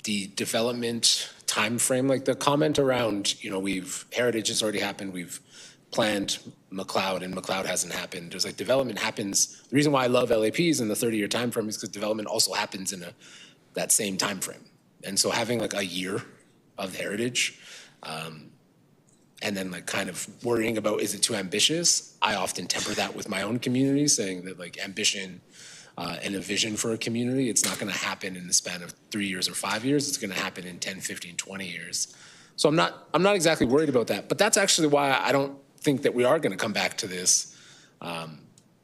the development time frame, like the comment around, heritage has already happened, we've planned McLeod and McLeod hasn't happened. There's like development happens. The reason why I love LAPs in the 30-year time frame is because development also happens in that same time frame. And so having like a year of heritage, and then like kind of worrying about, is it too ambitious? I often temper that with my own community, saying that like ambition and a vision for a community, it's not going to happen in the span of 3 years or 5 years. It's going to happen in 10, 15, 20 years. So I'm not exactly worried about that. But that's actually why I don't think that we are going to come back to this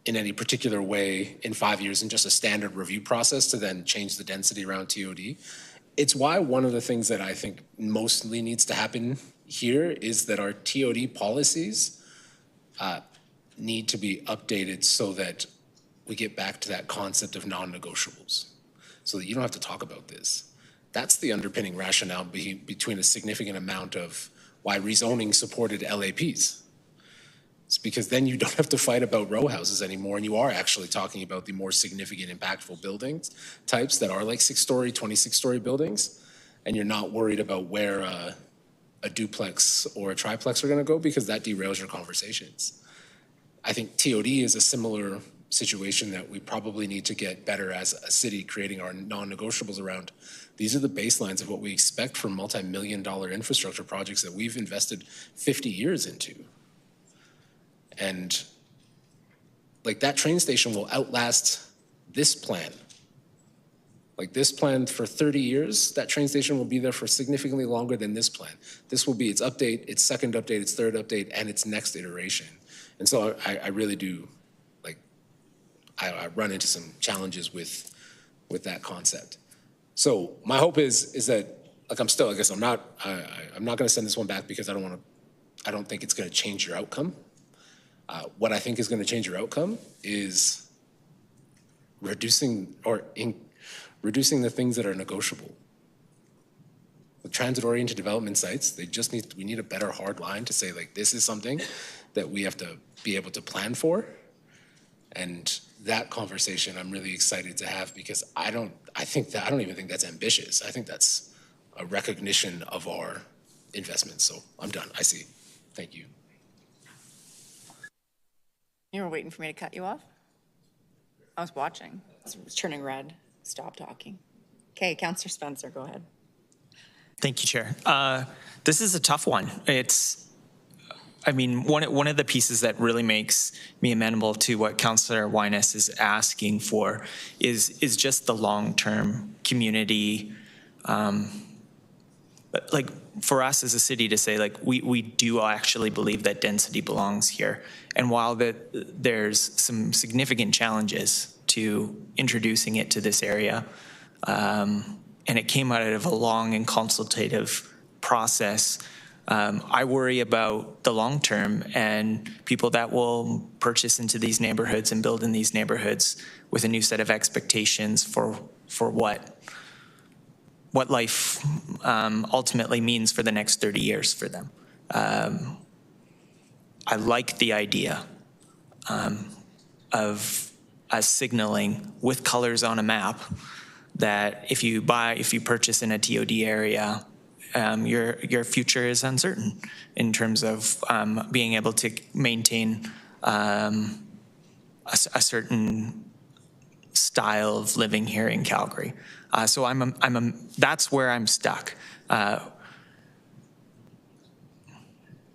in any particular way in 5 years in just a standard review process to then change the density around TOD. It's why one of the things that I think mostly needs to happen here is that our TOD policies need to be updated so that we get back to that concept of non-negotiables, so that you don't have to talk about this. That's the underpinning rationale between a significant amount of why rezoning supported LAPs. It's because then you don't have to fight about row houses anymore, and you are actually talking about the more significant, impactful buildings types that are like 6-story, 26-story buildings, and you're not worried about where a duplex or a triplex are going to go, because that derails your conversations. I think TOD is a similar situation that we probably need to get better as a city, creating our non-negotiables around. These are the baselines of what we expect from multi-million-dollar infrastructure projects that we've invested 50 years into. And like that train station will outlast this plan. Like this plan for 30 years, that train station will be there for significantly longer than this plan. This will be its update, its second update, its third update, and its next iteration. And so I really do, like, I run into some challenges with that concept. So my hope is that, like, I'm not going to send this one back because I don't think it's going to change your outcome. What I think is going to change your outcome is reducing the things that are negotiable. With transit-oriented development sites, we need a better hard line to say, like, this is something that we have to be able to plan for. And that conversation I'm really excited to have, because I don't even think that's ambitious. I think that's a recognition of our investments. So I'm done. I see. Thank you. You were waiting for me to cut you off? I was watching. It was turning red. Stop talking. Okay, Councillor Spencer, go ahead. Thank you, Chair. This is a tough one. One of the pieces that really makes me amenable to what Councillor Wyness is asking for is just the long-term community, like for us as a city to say, like, we do actually believe that density belongs here. And while there's some significant challenges to introducing it to this area, and it came out of a long and consultative process, I worry about the long term and people that will purchase into these neighborhoods and build in these neighborhoods with a new set of expectations for what life ultimately means for the next 30 years for them. I like the idea of us signaling with colors on a map that if you purchase in a TOD area, your future is uncertain in terms of being able to maintain a certain style of living here in Calgary. So that's where I'm stuck.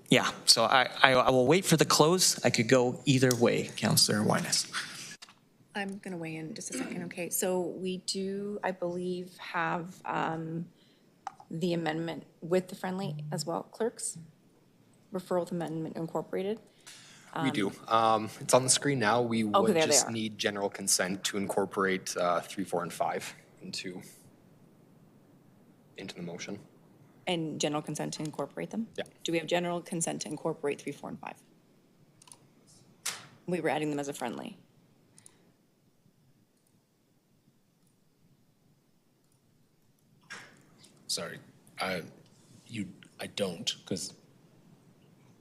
Yeah, so I will wait for the close. I could go either way, Councillor Wyness. I'm going to weigh in just a second. Okay, so we do, I believe, have the amendment with the friendly as well, clerks? Referral with amendment incorporated? We do. It's on the screen now. We would there just they are. need general consent to incorporate 3, 4, and 5 into the motion. And general consent to incorporate them? Yeah. Do we have general consent to incorporate 3, 4, and 5? We were adding them as a friendly. Sorry, I don't, because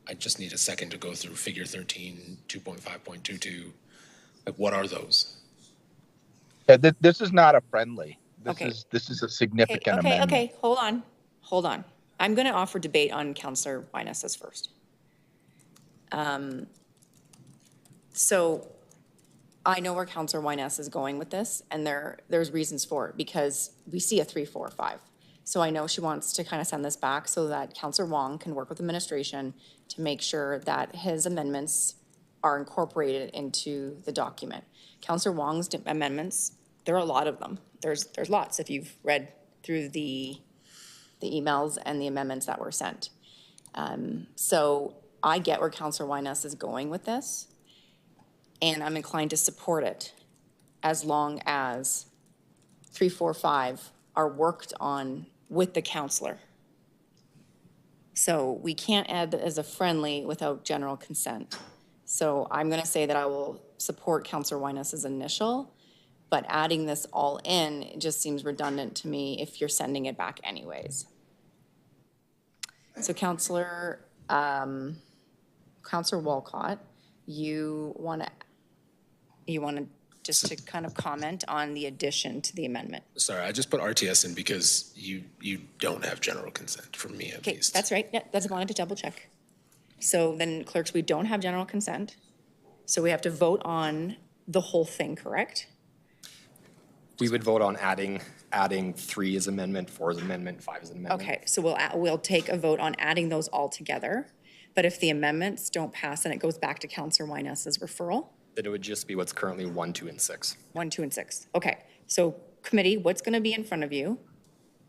I just need a second to go through figure 13, 2.5.22. Like, what are those? Yeah, this is not a friendly. Okay. This is a significant amendment. Okay, hold on. I'm going to offer debate on Councillor Winess's first. So I know where Councillor Winess is going with this, and there's reasons for it, because we see a 3, 4, 5. So I know she wants to kind of send this back so that Councillor Wong can work with administration to make sure that his amendments are incorporated into the document. Councillor Wong's amendments, there are a lot of them. There's lots if you've read through the emails and the amendments that were sent. So I get where Councillor Winess is going with this, and I'm inclined to support it as long as 3, 4, 5 are worked on with the councillor. So we can't add as a friendly without general consent. So I'm going to say that I will support Councillor Winess's initial, but adding this all in, it just seems redundant to me if you're sending it back anyways. So Councillor Walcott, you want to just to kind of comment on the addition to the amendment. Sorry, I just put RTS in because you don't have general consent, from me at least. That's right. Yeah, that's what I wanted to double check. So then, clerks, we don't have general consent. So we have to vote on the whole thing, correct? We would vote on adding 3 as amendment, 4 as amendment, 5 as amendment. Okay, so we'll take a vote on adding those all together. But if the amendments don't pass, then it goes back to Councillor Winess's referral. Then it would just be what's currently 1, 2, and 6. 1, 2, and 6. Okay, so committee, what's going to be in front of you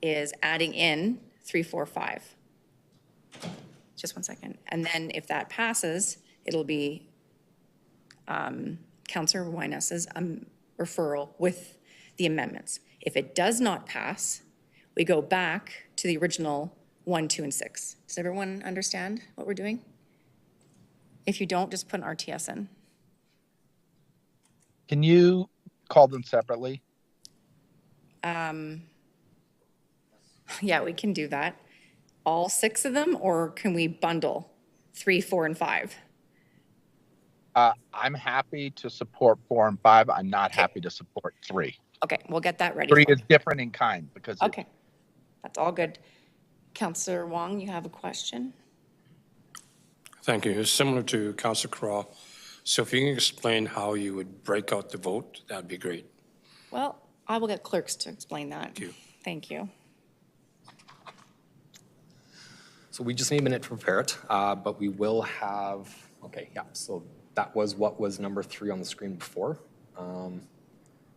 is adding in 3, 4, 5. Just 1 second. And then if that passes, it'll be Councillor Winess's referral with the amendments. If it does not pass, we go back to the original 1, 2, and 6. Does everyone understand what we're doing? If you don't, just put an RTS in. Can you call them separately? Yeah, we can do that. All 6 of them, or can we bundle 3, 4, and 5? I'm happy to support 4 and 5. I'm not happy to support 3. Okay, we'll get that ready. 3 is different in kind because Okay, that's all good. Councillor Wong, you have a question? Thank you. It's similar to Councillor Craw. So if you can explain how you would break out the vote, that'd be great. Well, I will get clerks to explain that. Thank you. Thank you. So we just need a minute to prepare it, but we will have, okay, yeah, so that was what was number 3 on the screen before.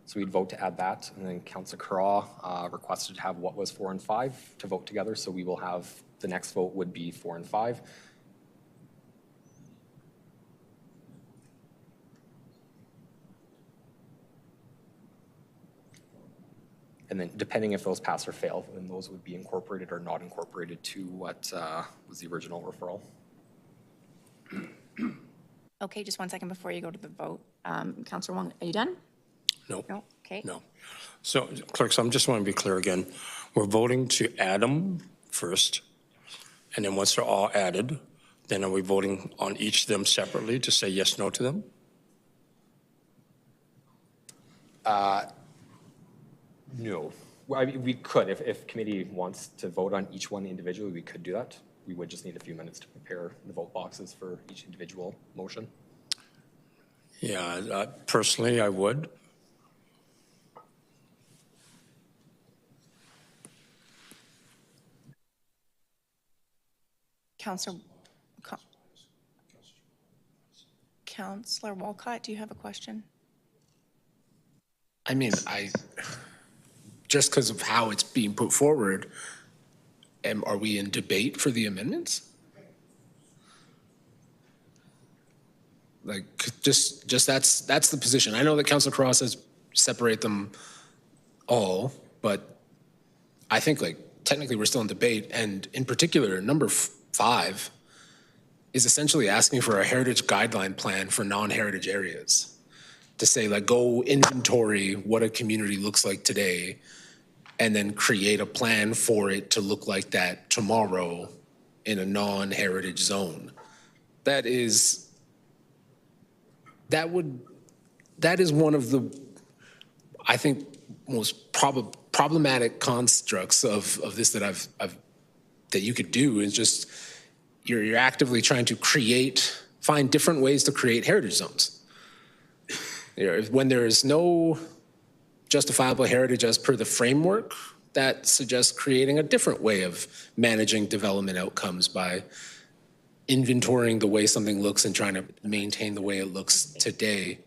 So we'd vote to add that, and then Councillor Craw requested to have what was 4 and 5 to vote together, so we will have, the next vote would be 4 and 5. And then depending if those pass or fail, then those would be incorporated or not incorporated to what was the original referral. Okay, just 1 second before you go to the vote. Councillor Wong, are you done? No. No, okay. No. So clerks, I just want to be clear again. We're voting to add them first, and then once they're all added, then are we voting on each of them separately to say yes, no to them? No. Well, I mean, we could, if committee wants to vote on each one individually, we could do that. We would just need a few minutes to prepare the vote boxes for each individual motion. Yeah, personally, I would. Councillor Walcott, do you have a question? I mean, just because of how it's being put forward, are we in debate for the amendments? Like, just that's the position. I know that Councillor Cross says separate them all, but I think, like, technically we're still in debate, and in particular, number 5, is essentially asking for a heritage guideline plan for non-heritage areas to say, like, go inventory what a community looks like today and then create a plan for it to look like that tomorrow in a non-heritage zone. That is one of the, I think, most problematic constructs of this that that you could do, is just you're actively trying to find different ways to create heritage zones. When there is no justifiable heritage as per the framework, that suggests creating a different way of managing development outcomes by inventorying the way something looks and trying to maintain the way it looks today.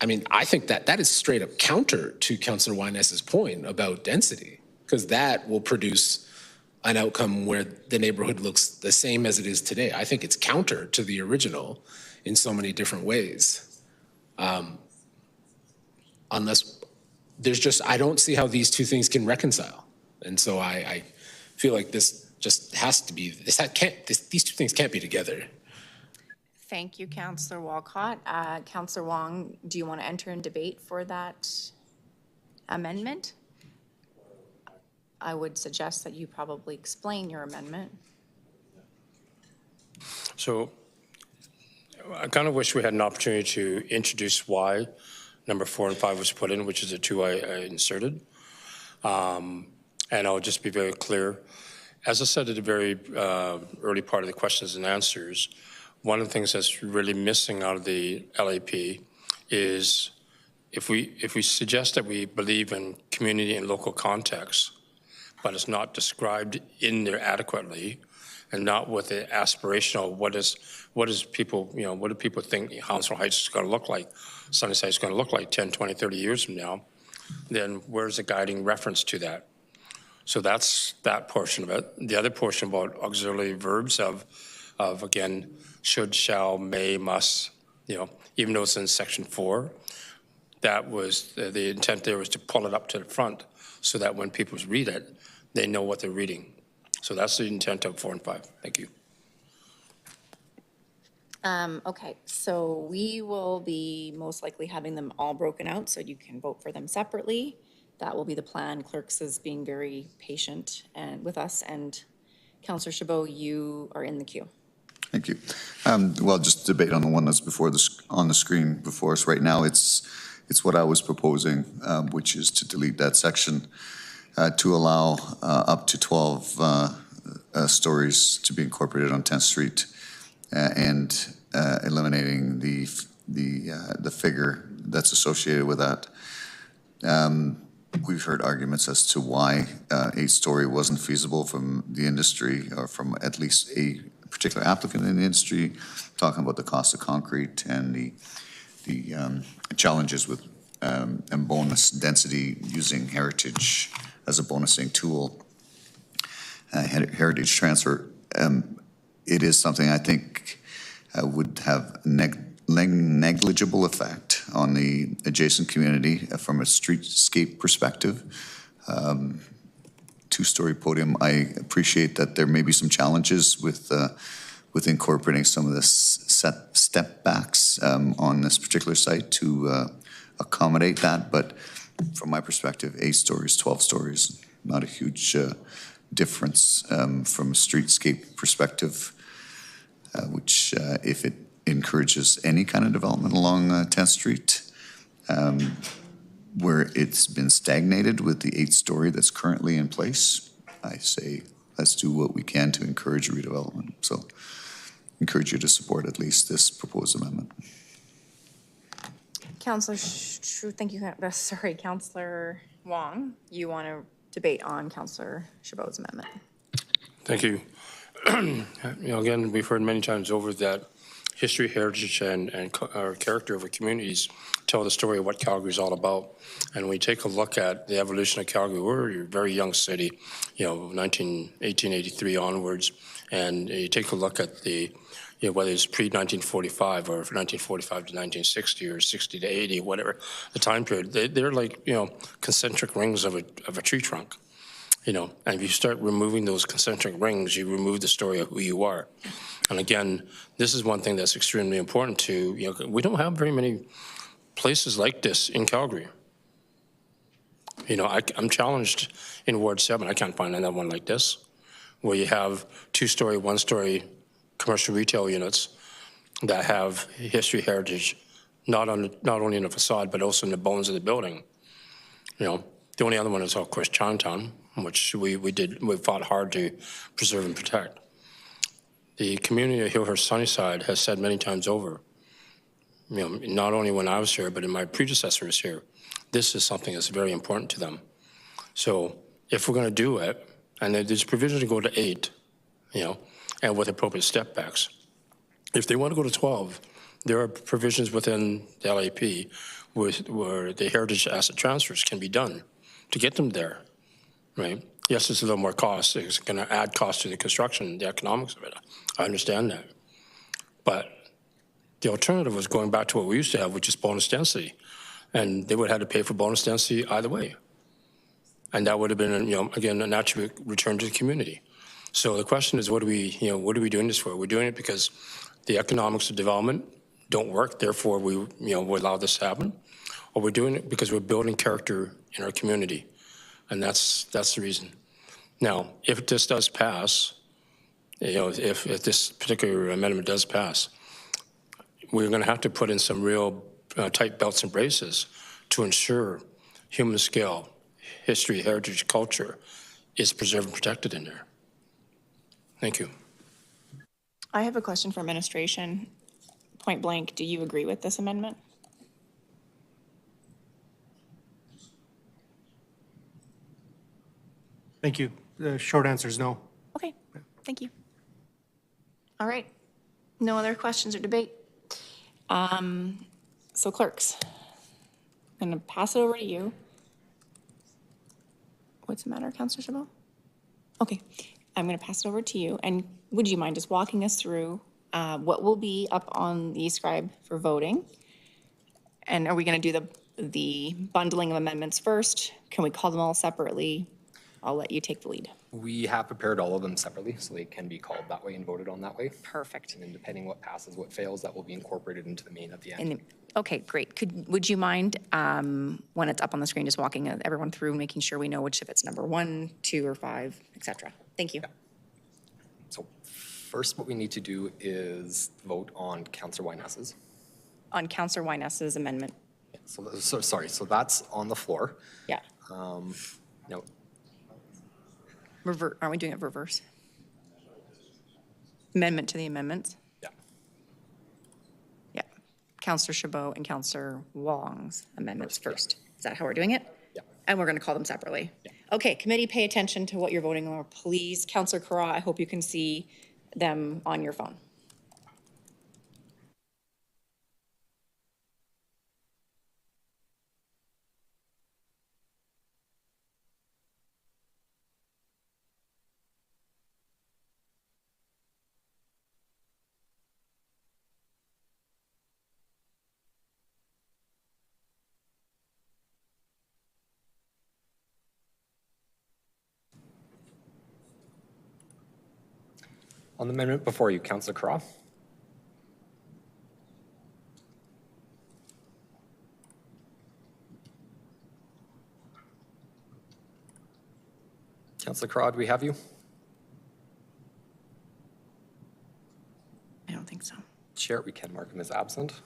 I mean, I think that is straight up counter to Councillor Wyness's point about density, because that will produce an outcome where the neighborhood looks the same as it is today. I think it's counter to the original in so many different ways. Unless there's just, I don't see how these two things can reconcile. And so I feel like this just has to be, these two things can't be together. Thank you, Councillor Walcott. Councillor Wong, do you want to enter in debate for that amendment? I would suggest that you probably explain your amendment. So I kind of wish we had an opportunity to introduce why number 4 and 5 was put in, which is the two I inserted. And I'll just be very clear. As I said at the very early part of the questions and answers, one of the things that's really missing out of the LAP is if we suggest that we believe in community and local context, but it's not described in there adequately, and not with the aspirational, what is people, what do people think Hounslow Heights is going to look like, Sunnyside is going to look like 10, 20, 30 years from now, then where's the guiding reference to that? So that's that portion of it. The other portion about auxiliary verbs of again, should, shall, may, must, even though it's in section 4, that was, the intent there was to pull it up to the front so that when people read it, they know what they're reading. So that's the intent of 4 and 5. Thank you. Okay, so we will be most likely having them all broken out so you can vote for them separately. That will be the plan. Clerks is being very patient and with us, and Councillor Chabot, you are in the queue. Thank you. Well, just debate on the one that's on the screen before us right now. It's what I was proposing, which is to delete that section to allow up to 12 stories to be incorporated on 10th Street and eliminating the figure that's associated with that. We've heard arguments as to why 8-story wasn't feasible from the industry, or from at least a particular applicant in the industry, talking about the cost of concrete and the challenges with and bonus density using heritage as a bonusing tool, heritage transfer. It is something I think would have negligible effect on the adjacent community from a streetscape perspective. 2-story podium, I appreciate that there may be some challenges with incorporating some of the step backs on this particular site to accommodate that, but from my perspective, 8 stories, 12 stories, not a huge difference from a streetscape perspective, which if it encourages any kind of development along 10th Street, where it's been stagnated with the 8-story that's currently in place, I say let's do what we can to encourage redevelopment. So encourage you to support at least this proposed amendment. Councillor thank you. Sorry, Councillor Wong, you want to debate on Councillor Chabot's amendment? Thank you. Again, we've heard many times over that history, heritage, and our character of our communities tell the story of what Calgary is all about. And when we take a look at the evolution of Calgary, we're a very young city, 1883 onwards, and you take a look at the, whether it's pre-1945 or 1945 to 1960 or 60 to 80, whatever the time period, they're like, concentric rings of a tree trunk. And if you start removing those concentric rings, you remove the story of who you are. And again, this is one thing that's extremely important to, we don't have very many places like this in Calgary. I'm challenged in Ward 7. I can't find another one like this, where you have 2-story, 1-story commercial retail units that have history, heritage, not only in the facade, but also in the bones of the building. The only other one is, of course, Chinatown, which we fought hard to preserve and protect. The community of Hillhurst Sunnyside has said many times over, not only when I was here, but in my predecessors here, this is something that's very important to them. So if we're going to do it, and there's provision to go to 8, and with appropriate step backs. If they want to go to 12, there are provisions within the LAP where the heritage asset transfers can be done to get them there, right? Yes, it's a little more cost. It's going to add cost to the construction, the economics of it. I understand that. But the alternative was going back to what we used to have, which is bonus density. And they would have had to pay for bonus density either way. And that would have been, again, a natural return to the community. So the question is, what are we doing this for? We're doing it because the economics of development don't work, therefore we allow this to happen. Or we're doing it because we're building character in our community. And that's the reason. Now, if this does pass, if this particular amendment does pass, we're going to have to put in some real tight belts and braces to ensure human scale, history, heritage, culture is preserved and protected in there. Thank you. I have a question for administration. Point blank, do you agree with this amendment? Thank you. The short answer is no. Okay, thank you. All right, no other questions or debate? So clerks, I'm gonna pass it over to you. What's the matter, Councillor Chabot? Okay, I'm gonna pass it over to you. And would you mind just walking us through what will be up on the scribe for voting? And are we gonna do the bundling of amendments first? Can we call them all separately? I'll let you take the lead. We have prepared all of them separately, so they can be called that way and voted on that way. Perfect. And then depending what passes, what fails, that will be incorporated into the main at the end. Okay, great. Would you mind, when it's up on the screen, just walking everyone through and making sure we know which, if it's number 1, 2, or 5, et cetera? Thank you. Yeah. So first, what we need to do is vote on Councillor Wyness's. On Councillor Wyness's amendment. Yeah, so that's on the floor. Yeah. Now, Aren't we doing it reverse? Amendment to the amendments? Yeah. Yeah. Councillor Chabot and Councillor Wong's amendments first. Is that how we're doing it? Yeah. And we're going to call them separately? Yeah. Okay, committee, pay attention to what you're voting on, please. Councillor Carra, I hope you can see them on your phone. on the amendment before you, Councillor Carra. Councillor Carra, do we have you? I don't think so. Chair, we can mark him as absent.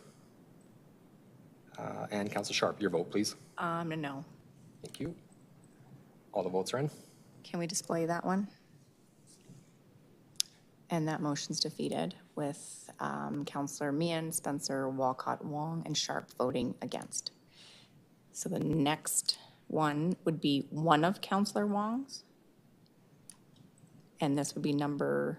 And Councillor Sharp, your vote, please. No. Thank you. All the votes are in. Can we display that one? And that motion's defeated with Councillor Meehan, Spencer, Walcott, Wong, and Sharp voting against. So the next one would be one of Councillor Wong's. And this would be number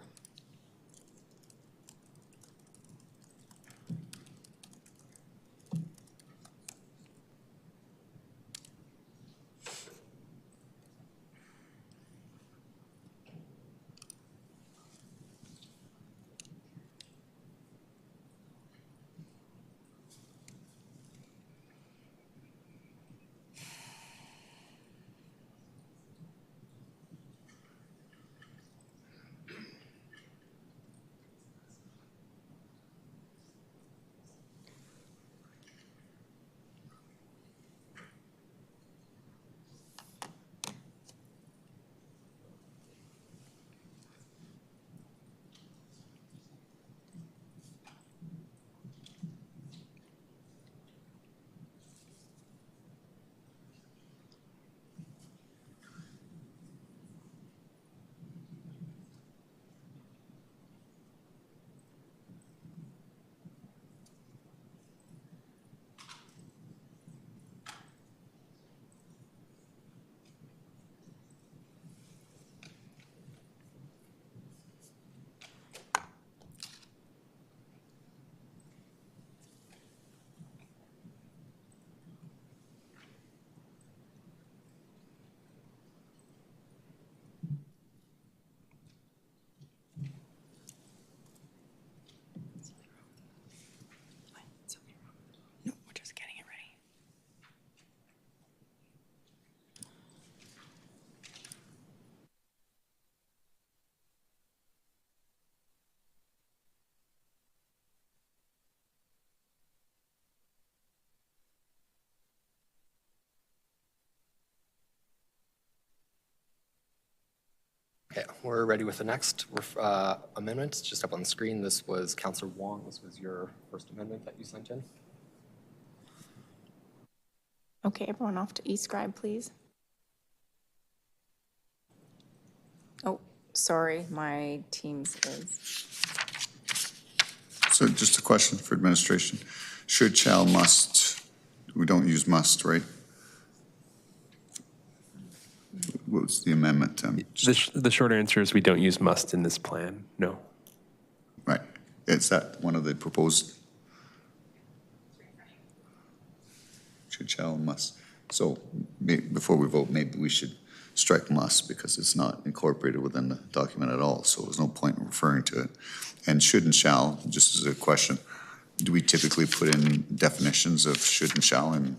Okay, we're ready with the next amendment. Just up on the screen, this was Councillor Wong. This was your first amendment that you sent in. Okay, everyone off to e-scribe, please. Oh, sorry, my Teams is. So just a question for administration. Should, shall, must, we don't use must, right? What was the amendment? The short answer is we don't use must in this plan, no. Right. Is that one of the proposed? Should, shall, must. So before we vote, maybe we should strike must because it's not incorporated within the document at all. So there's no point in referring to it. And should and shall, just as a question, do we typically put in definitions of should and shall in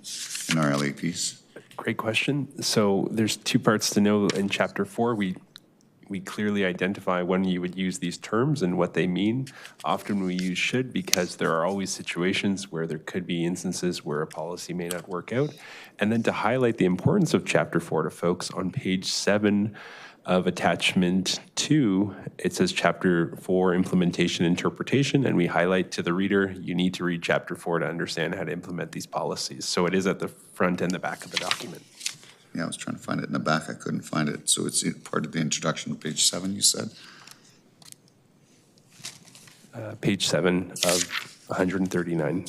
our LAPs? Great question. So there's two parts to know. In Chapter 4, we clearly identify when you would use these terms and what they mean. Often we use should because there are always situations where there could be instances where a policy may not work out. And then to highlight the importance of Chapter 4 to folks, on page 7 of attachment 2, it says Chapter 4 implementation interpretation, and we highlight to the reader, you need to read Chapter 4 to understand how to implement these policies. So it is at the front and the back of the document. Yeah, I was trying to find it in the back. I couldn't find it. So it's part of the introduction, page 7, you said? Page 7 of 139.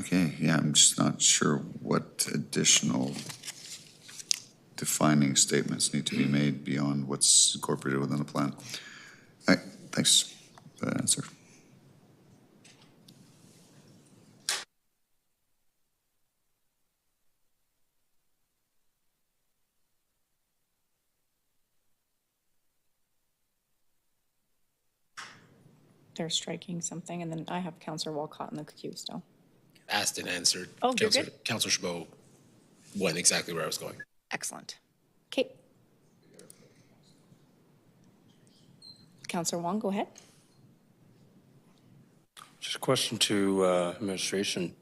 Okay, yeah, I'm just not sure what additional defining statements need to be made beyond what's incorporated within the plan. All right, thanks for that answer. They're striking something, and then I have Councillor Walcott in the queue still. Asked and answered. Oh, you're good? Councillor Chabot went exactly where I was going. Excellent. Okay. Councillor Wong, go ahead. Just a question to administration.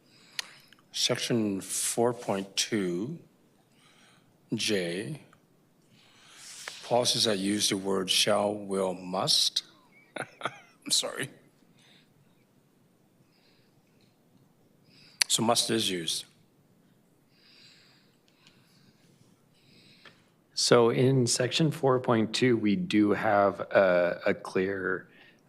Section 4.2J, policies that use the word shall, will, must. I'm sorry. So must is used. So in section 4.2, we do have a clear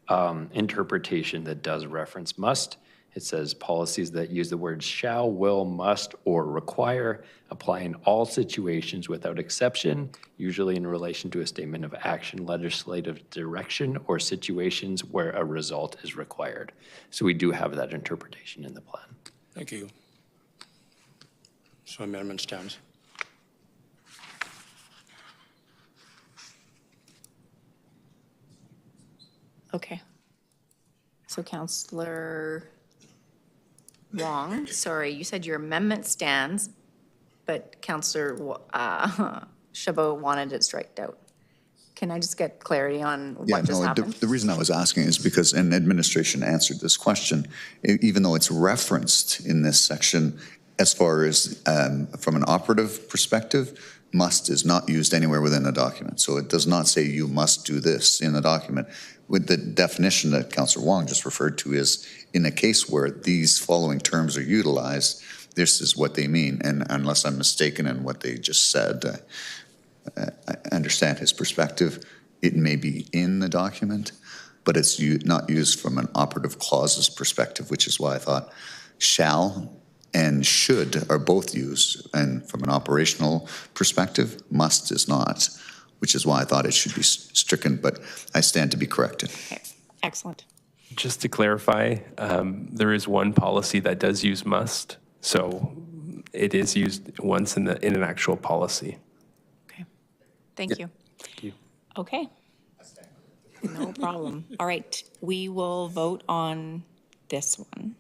interpretation that does reference must. It says policies that use the words shall, will, must, or require apply in all situations without exception, usually in relation to a statement of action, legislative direction, or situations where a result is required. So we do have that interpretation in the plan. Thank you. So amendment stands. Okay. So Councillor Wong, sorry, you said your amendment stands, but Councillor Chabot wanted it striked out. Can I just get clarity on what just happened? The reason I was asking is because an administration answered this question, even though it's referenced in this section, as far as from an operative perspective, must is not used anywhere within a document. So it does not say you must do this in the document. With the definition that Councillor Wong just referred to is in a case where these following terms are utilized, this is what they mean. And unless I'm mistaken in what they just said, I understand his perspective. It may be in the document, but it's not used from an operative clauses perspective, which is why I thought shall and should are both used. And from an operational perspective, must is not, which is why I thought it should be stricken, but I stand to be corrected. Okay, excellent. Just to clarify, there is one policy that does use must, so it is used once in an actual policy. Thank you. Thank you. Okay. No problem. All right, we will vote on this one.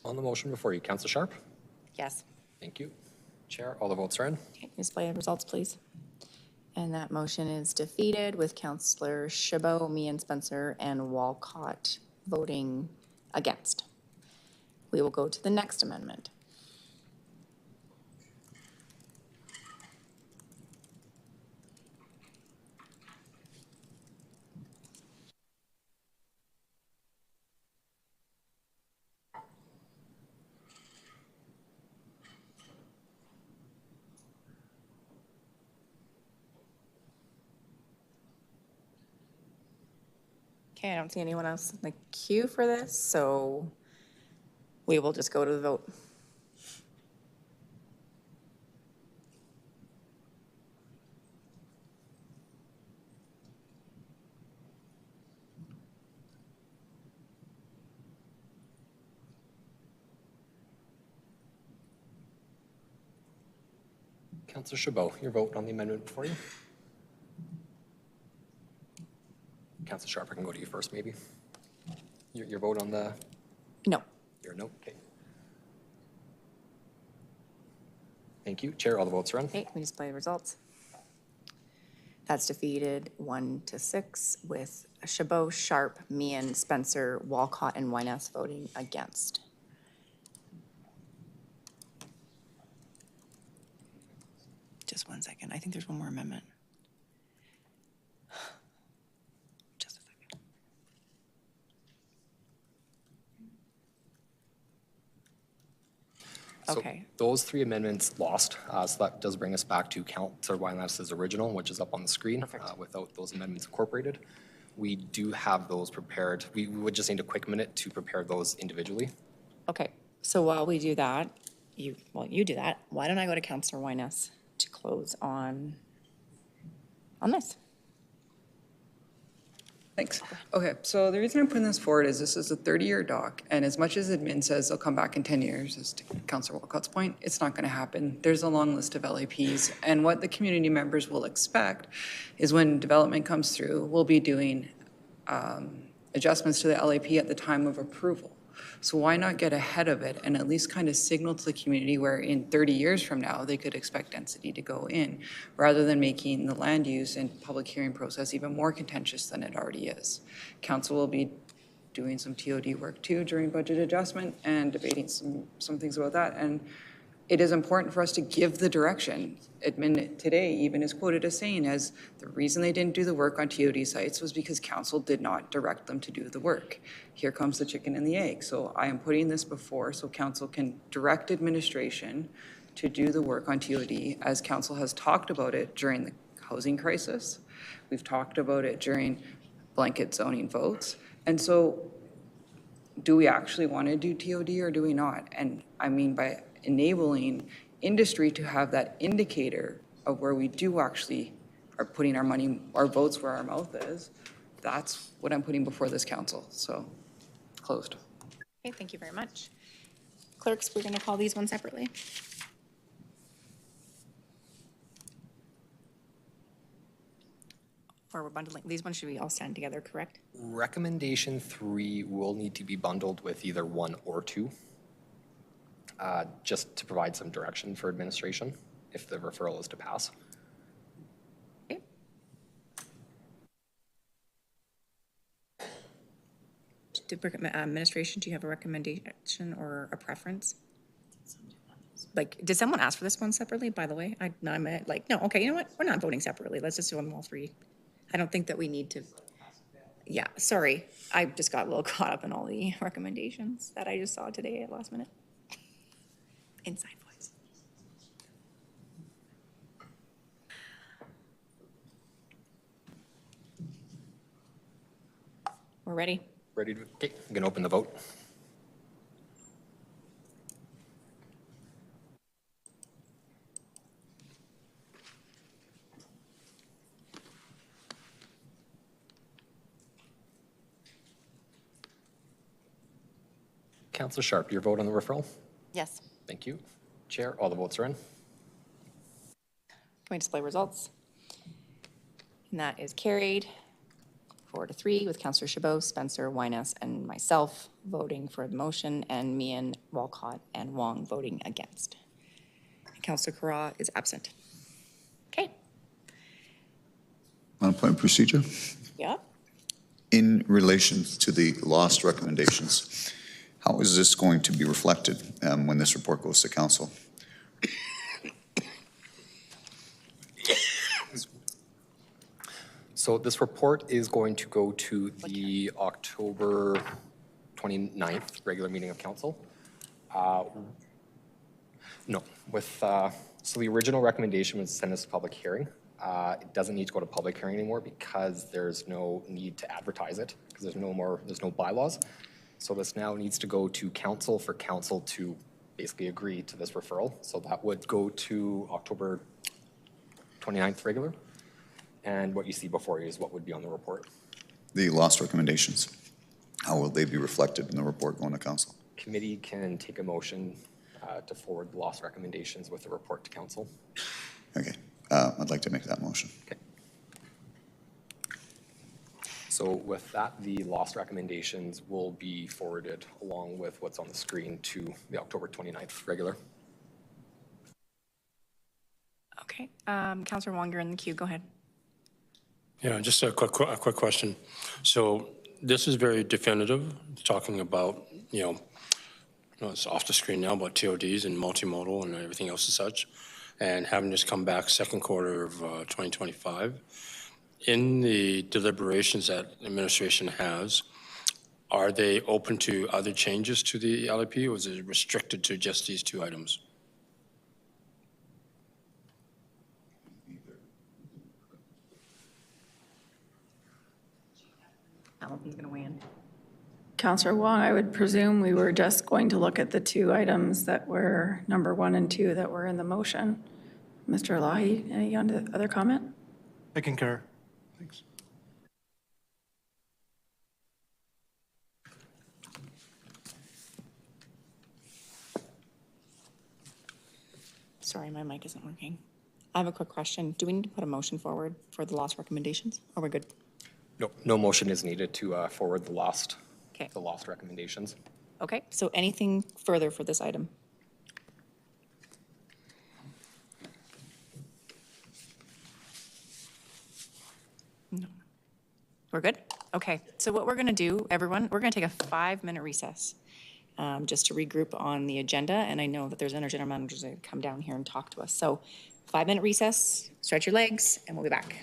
On the motion before you, Councillor Sharp? Yes. Thank you. Chair, all the votes are in. Okay, display the results, please. And that motion is defeated with Councillor Chabot, Meehan, Spencer, and Walcott voting against. We will go to the next amendment. Okay, I don't see anyone else in the queue for this, so we will just go to the vote. Councillor Chabot, your vote on the amendment before you. Councillor Sharp, I can go to you first, maybe. Your vote on the... No. Your no? Okay. Thank you. Chair, all the votes are in. Okay, can we display the results? That's defeated 1-6 with Chabot, Sharp, Meehan, Spencer, Walcott, and Wyness voting against. Just 1 second. I think there's one more amendment. Just a second. So Okay. those 3 amendments lost, so that does bring us back to Councillor Wyness's original, which is up on the screen without those amendments incorporated. We do have those prepared. We would just need a quick minute to prepare those individually. Okay, so while we do that, you do that. Why don't I go to Councillor Wyness to close on this? Thanks. Okay, so the reason I'm putting this forward is this is a 30-year dock, and as much as admin says they'll come back in 10 years, as to Councillor Walcott's point, it's not going to happen. There's a long list of LAPs, and what the community members will expect is when development comes through, we'll be doing adjustments to the LAP at the time of approval. So why not get ahead of it and at least kind of signal to the community where in 30 years from now, they could expect density to go in, rather than making the land use and public hearing process even more contentious than it already is. Council will be doing some TOD work too during budget adjustment and debating some things about that. And it is important for us to give the direction. Admin today even is quoted as saying as the reason they didn't do the work on TOD sites was because council did not direct them to do the work. Here comes the chicken and the egg. So I am putting this before so council can direct administration to do the work on TOD as council has talked about it during the housing crisis. We've talked about it during blanket zoning votes. And so do we actually want to do TOD or do we not? And I mean by enabling industry to have that indicator of where we do actually are putting our money, our votes where our mouth is, that's what I'm putting before this council. So, closed. Okay, thank you very much. Clerks, we're going to call these one separately. Or we're bundling. These ones should be all stand together, correct? Recommendation 3 will need to be bundled with either 1 or 2. Just to provide some direction for administration if the referral is to pass. Okay. Administration, do you have a recommendation or a preference? Like, did someone ask for this one separately, by the way? No, okay, you know what? We're not voting separately. Let's just do them all 3. I don't think that we need to. Yeah, sorry. I just got a little caught up in all the recommendations that I just saw today at last minute. Inside voice. We're ready. Ready to, okay, I'm gonna open the vote. Councillor Sharp, your vote on the referral? Yes. Thank you. Chair, all the votes are in. Can we display results? And that is carried 4-3 with Councillor Chabot, Spencer, Wyness, and myself voting for the motion, and Meehan, Walcott, and Wong voting against. Councillor Carra is absent. Okay. On a point of procedure, Yeah. in relation to the lost recommendations, how is this going to be reflected when this report goes to council? So this report is going to go to the October 29th regular meeting of council. No, so the original recommendation was to send this to public hearing. It doesn't need to go to public hearing anymore because there's no need to advertise it because there's no bylaws. So this now needs to go to council for council to basically agree to this referral. So that would go to October 29th regular. And what you see before you is what would be on the report. The lost recommendations, how will they be reflected in the report going to council? Committee can take a motion to forward the lost recommendations with the report to council. Okay, I'd like to make that motion. Okay. So with that, the lost recommendations will be forwarded along with what's on the screen to the October 29th regular. Okay. Councillor Wong, you're in the queue. Go ahead. Yeah, just a quick question. So this is very definitive, talking about, it's off the screen now, about TODs and multimodal and everything else as such, and having this come back second quarter of 2025. In the deliberations that administration has, are they open to other changes to the LIP, or is it restricted to just these two items? Alan's going to weigh in. Councillor Wong, I would presume we were just going to look at the two items that were number 1 and 2 that were in the motion. Mr. Elahi, any other comment? I concur. Thanks. Sorry, my mic isn't working. I have a quick question. Do we need to put a motion forward for the lost recommendations? Or we're good? No motion is needed to forward the lost recommendations. Okay, so anything further for this item? No. We're good? Okay, so what we're going to do, everyone, we're going to take a 5-minute recess just to regroup on the agenda. And I know that there's other general managers that come down here and talk to us. So 5-minute recess, stretch your legs, and we'll be back.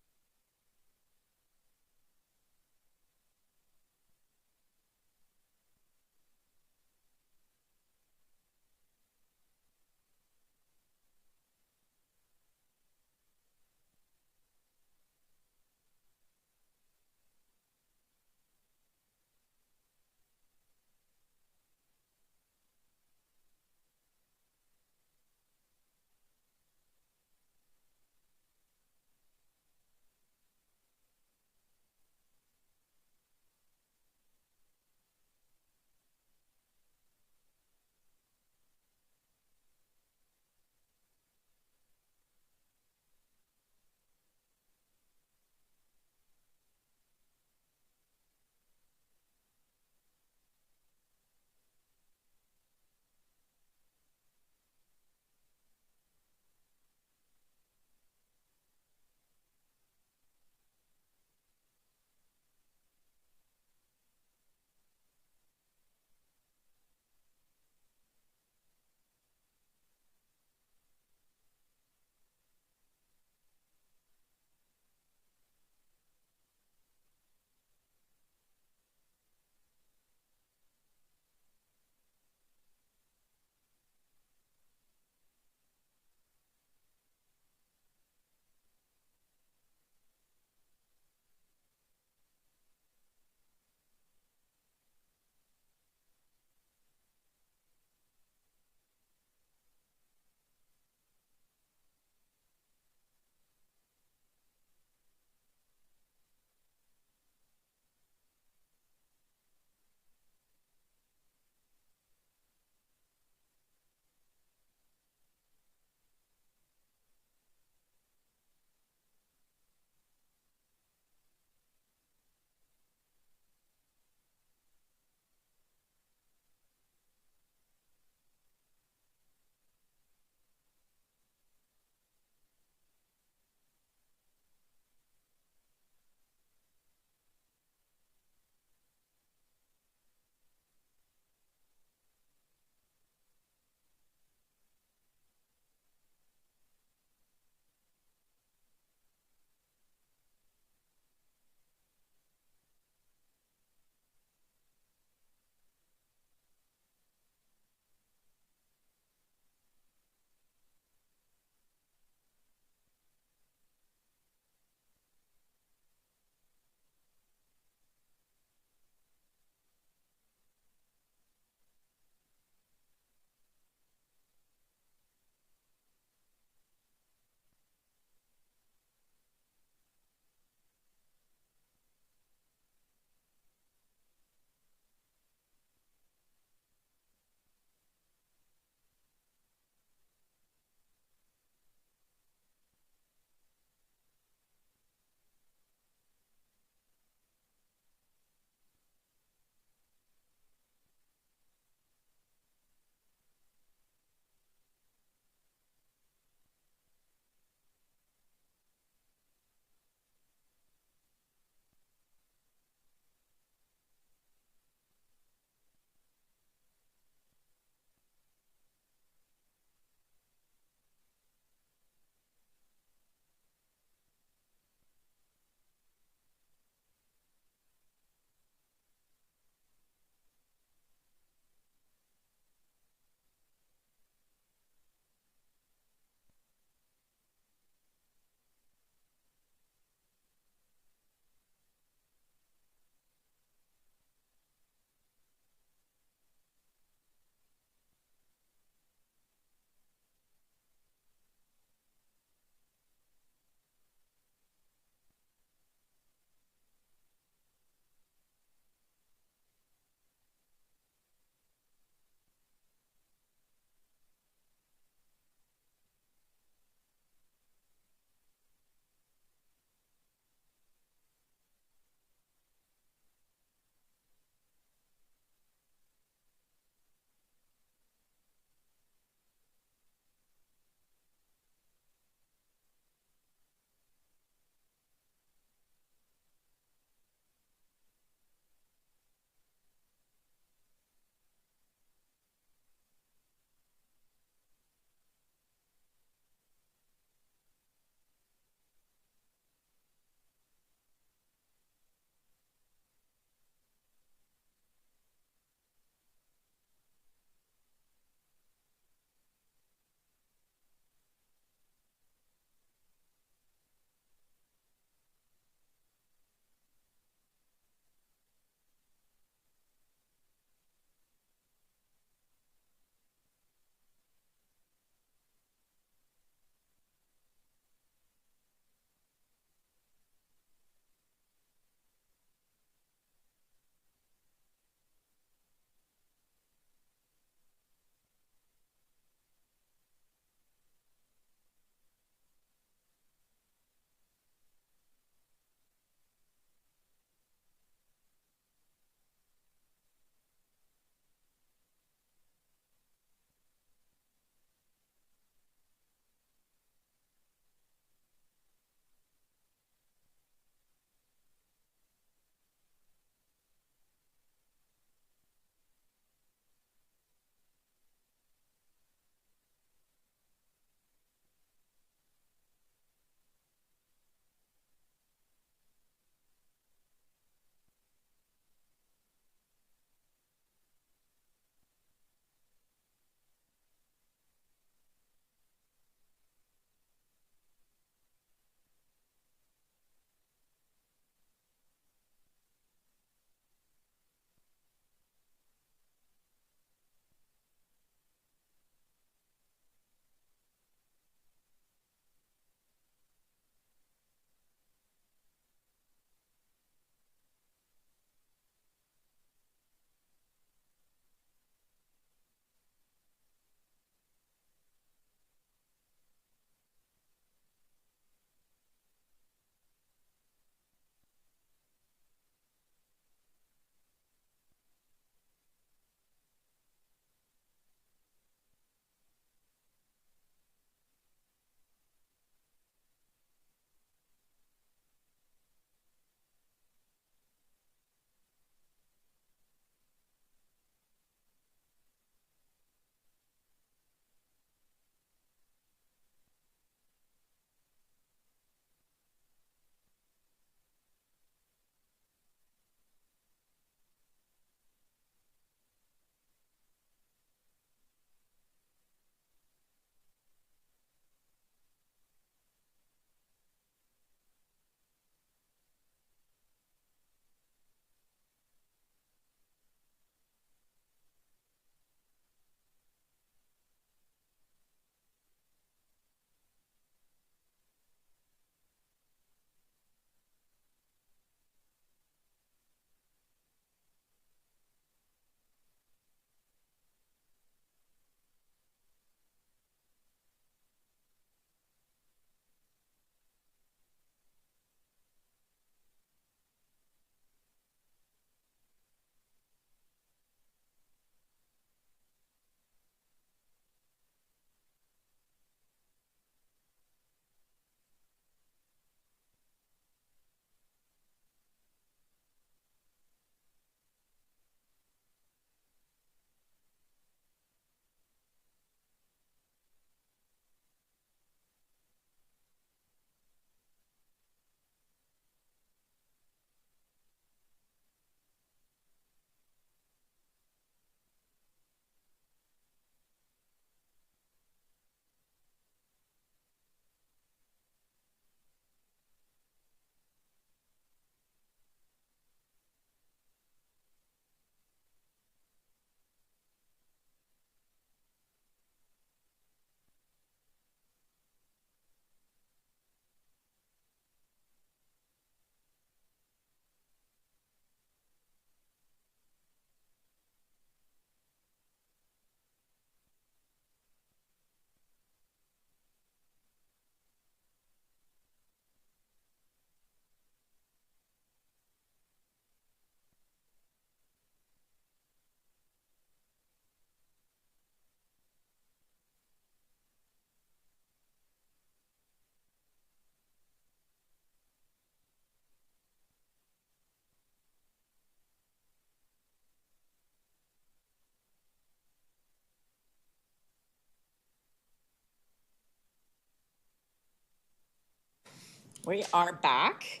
We are back.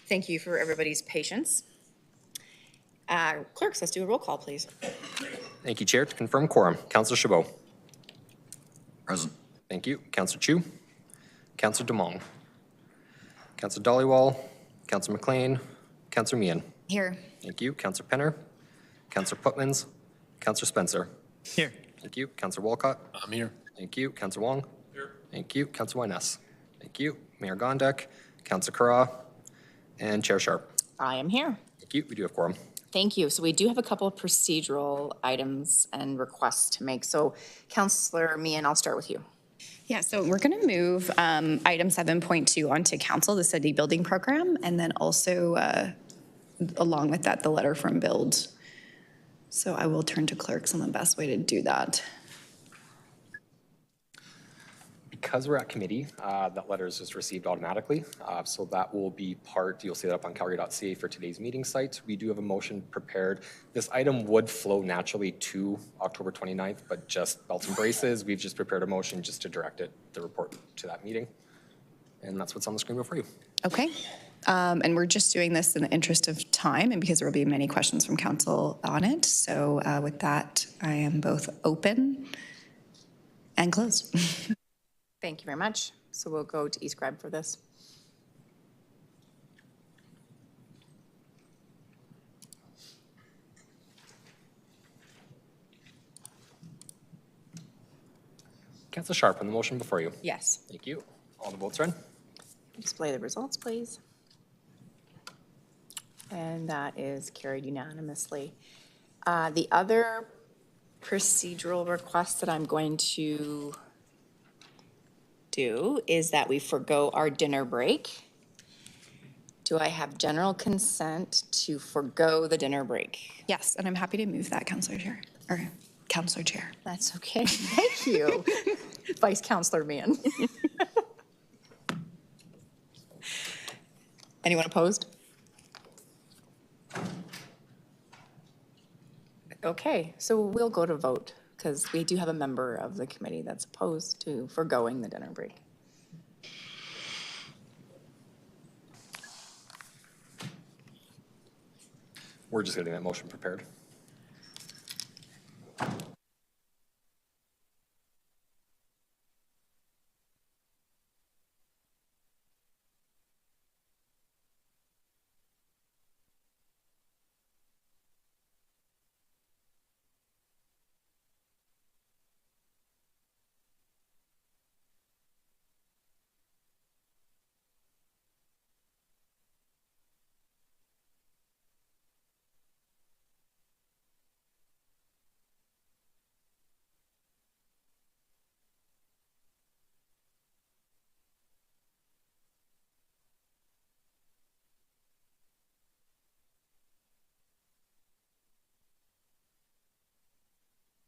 Thank you for everybody's patience. Clerks, let's do a roll call, please. Thank you, Chair. To confirm quorum, Councillor Chabot. Present. Thank you. Councillor Chu. Councillor Demong. Councillor Dollywall. Councillor McLean. Councillor Meehan. Here. Thank you. Councillor Penner. Councillor Putmans. Councillor Spencer. Here. Thank you. Councillor Walcott. I'm here. Thank you. Councillor Wong. Here. Thank you. Councillor Wyness. Thank you. Mayor Gondek. Councillor Carra. And Chair Sharp. I am here. Thank you. We do have quorum. Thank you. So we do have a couple of procedural items and requests to make. So Councillor Meehan, I'll start with you. Yeah, so we're going to move item 7.2 onto council, the city building program, and then also along with that, the letter from Build. So I will turn to clerks on the best way to do that. Because we're at committee, that letter is just received automatically. So that will be part, you'll see that up on calgary.ca for today's meeting site. We do have a motion prepared. This item would flow naturally to October 29th, but just belts and braces, we've just prepared a motion just to direct it, the report to that meeting. And that's what's on the screen before you. Okay. And we're just doing this in the interest of time and because there will be many questions from council on it. So with that, I am both open and closed. Thank you very much. So we'll go to eScribe for this. Councillor Sharp on the motion before you. Yes. Thank you. All the votes are in. Display the results, please. And that is carried unanimously. The other procedural request that I'm going to do is that we forgo our dinner break. Do I have general consent to forgo the dinner break? Yes, and I'm happy to move that, Councillor Chair, or Councillor Chair. That's okay. Thank you, Vice Councillor Meehan. Anyone opposed? Okay, so we'll go to vote because we do have a member of the committee that's opposed to forgoing the dinner break. We're just getting that motion prepared.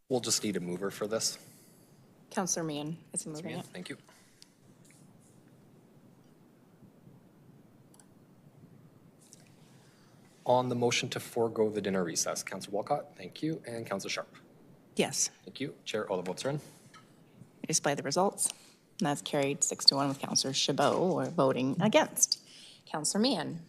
We'll just need a mover for this. Councillor Meehan is moving it. Thank you. On the motion to forego the dinner recess, Councillor Walcott, thank you, and Councillor Sharp. Yes. Thank you. Chair, all the votes are in. Display the results. And that's carried 6-1 with Councillor Chabot voting against. Councillor Meehan.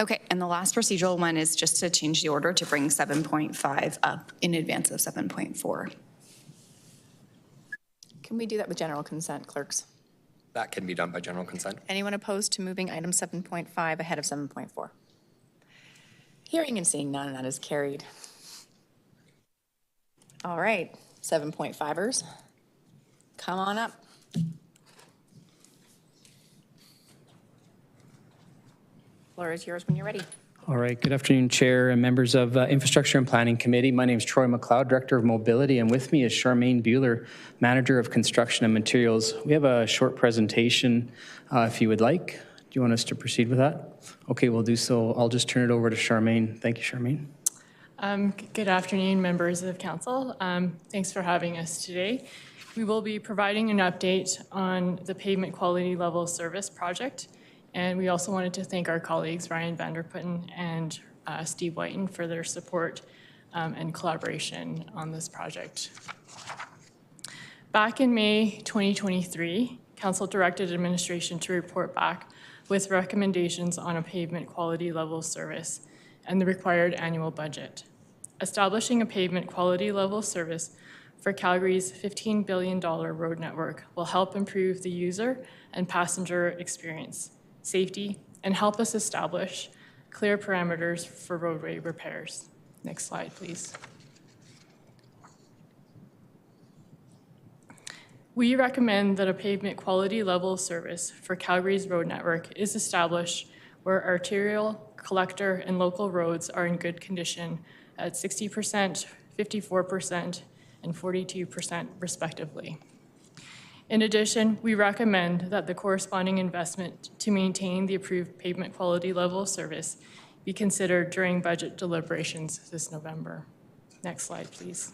Okay, and the last procedural one is just to change the order to bring 7.5 up in advance of 7.4. Can we do that with general consent, clerks? That can be done by general consent. Anyone opposed to moving item 7.5 ahead of 7.4? Hearing and seeing none, that is carried. All right, 7.5ers, come on up. Floor is yours when you're ready. All right, good afternoon, Chair and members of Infrastructure and Planning Committee. My name is Troy McLeod, Director of Mobility, and with me is Charmaine Buehler, Manager of Construction and Materials. We have a short presentation if you would like. Do you want us to proceed with that? Okay, we'll do so. I'll just turn it over to Charmaine. Thank you, Charmaine. Good afternoon, members of council. Thanks for having us today. We will be providing an update on the pavement quality level service project. And we also wanted to thank our colleagues, Ryan Vanderputten and Steve Whiten, for their support and collaboration on this project. Back in May 2023, Council directed administration to report back with recommendations on a pavement quality level service and the required annual budget. Establishing a pavement quality level service for Calgary's $15 billion road network will help improve the user and passenger experience, safety, and help us establish clear parameters for roadway repairs. Next slide, please. We recommend that a pavement quality level service for Calgary's road network is established where arterial, collector, and local roads are in good condition at 60%, 54%, and 42% respectively. In addition, we recommend that the corresponding investment to maintain the approved pavement quality level service be considered during budget deliberations this November. Next slide, please.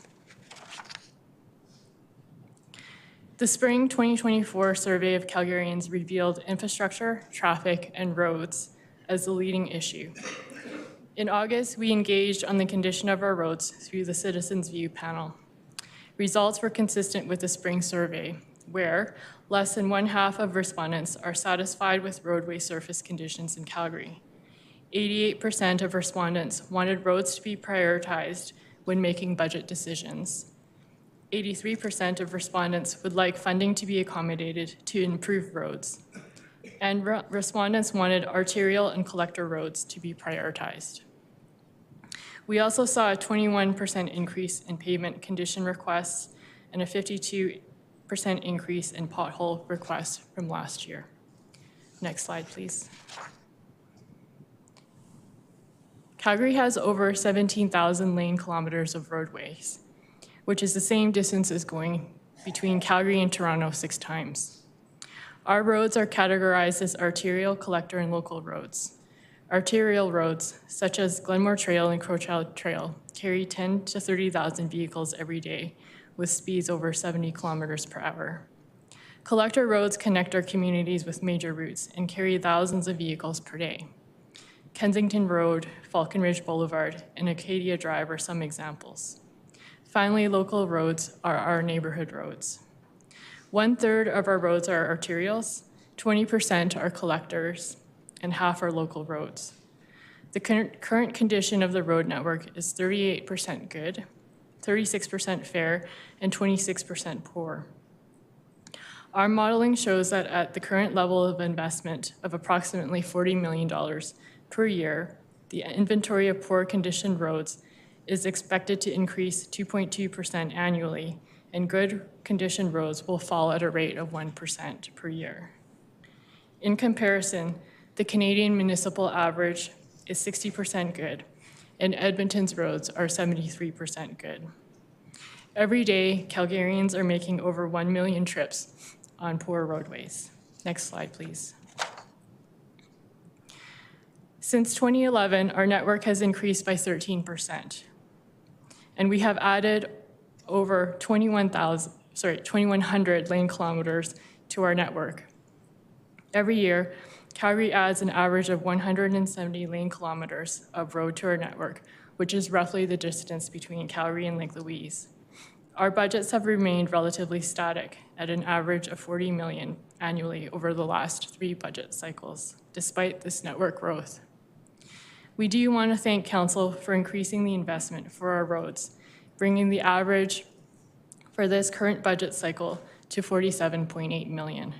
The spring 2024 survey of Calgarians revealed infrastructure, traffic, and roads as the leading issue. In August, we engaged on the condition of our roads through the Citizens View panel. Results were consistent with the spring survey, where less than 1/2 of respondents are satisfied with roadway surface conditions in Calgary. 88% of respondents wanted roads to be prioritized when making budget decisions. 83% of respondents would like funding to be accommodated to improve roads. And respondents wanted arterial and collector roads to be prioritized. We also saw a 21% increase in pavement condition requests and a 52% increase in pothole requests from last year. Next slide, please. Calgary has over 17,000 lane kilometers of roadways, which is the same distance as going between Calgary and Toronto 6 times. Our roads are categorized as arterial, collector, and local roads. Arterial roads, such as Glenmore Trail and Crowchild Trail, carry 10 to 30,000 vehicles every day, with speeds over 70 kilometers per hour. Collector roads connect our communities with major routes and carry thousands of vehicles per day. Kensington Road, Falcon Ridge Boulevard, and Acadia Drive are some examples. Finally, local roads are our neighborhood roads. 1/3 of our roads are arterials, 20% are collectors, and half are local roads. The current condition of the road network is 38% good, 36% fair, and 26% poor. Our modeling shows that at the current level of investment of approximately $40 million per year, the inventory of poor condition roads is expected to increase 2.2% annually, and good condition roads will fall at a rate of 1% per year. In comparison, the Canadian municipal average is 60% good, and Edmonton's roads are 73% good. Every day, Calgarians are making over 1 million trips on poor roadways. Next slide, please. Since 2011, our network has increased by 13%, and we have added over 2,100 lane kilometers to our network. Every year, Calgary adds an average of 170 lane kilometers of road to our network, which is roughly the distance between Calgary and Lake Louise. Our budgets have remained relatively static at an average of $40 million annually over the last 3 budget cycles, despite this network growth. We do want to thank Council for increasing the investment for our roads, bringing the average for this current budget cycle to $47.8 million.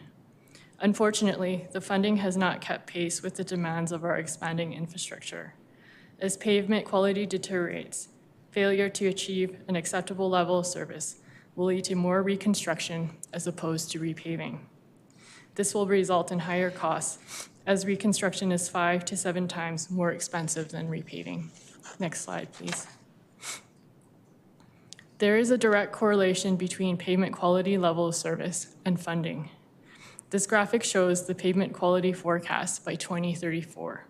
Unfortunately, the funding has not kept pace with the demands of our expanding infrastructure. As pavement quality deteriorates, failure to achieve an acceptable level of service will lead to more reconstruction as opposed to repaving. This will result in higher costs, as reconstruction is 5 to 7 times more expensive than repaving. Next slide, please. There is a direct correlation between pavement quality level of service and funding. This graphic shows the pavement quality forecast by 2034.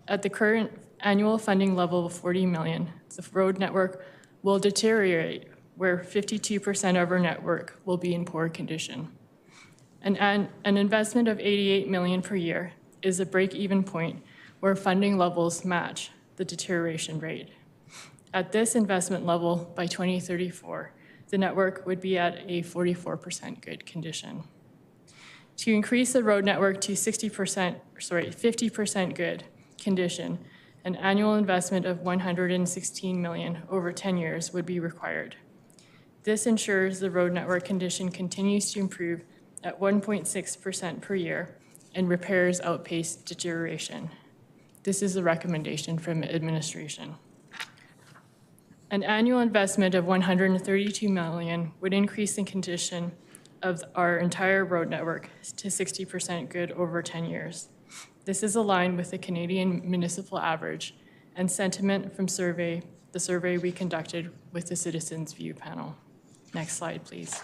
At the current annual funding level of $40 million, the road network will deteriorate, where 52% of our network will be in poor condition. An investment of $88 million per year is a break-even point where funding levels match the deterioration rate. At this investment level, by 2034, the network would be at a 44% good condition. To increase the road network to 50% good condition, an annual investment of $116 million over 10 years would be required. This ensures the road network condition continues to improve at 1.6% per year and repairs outpace deterioration. This is the recommendation from administration. An annual investment of $132 million would increase the condition of our entire road network to 60% good over 10 years. This is aligned with the Canadian municipal average and sentiment from the survey we conducted with the Citizens View panel. Next slide, please.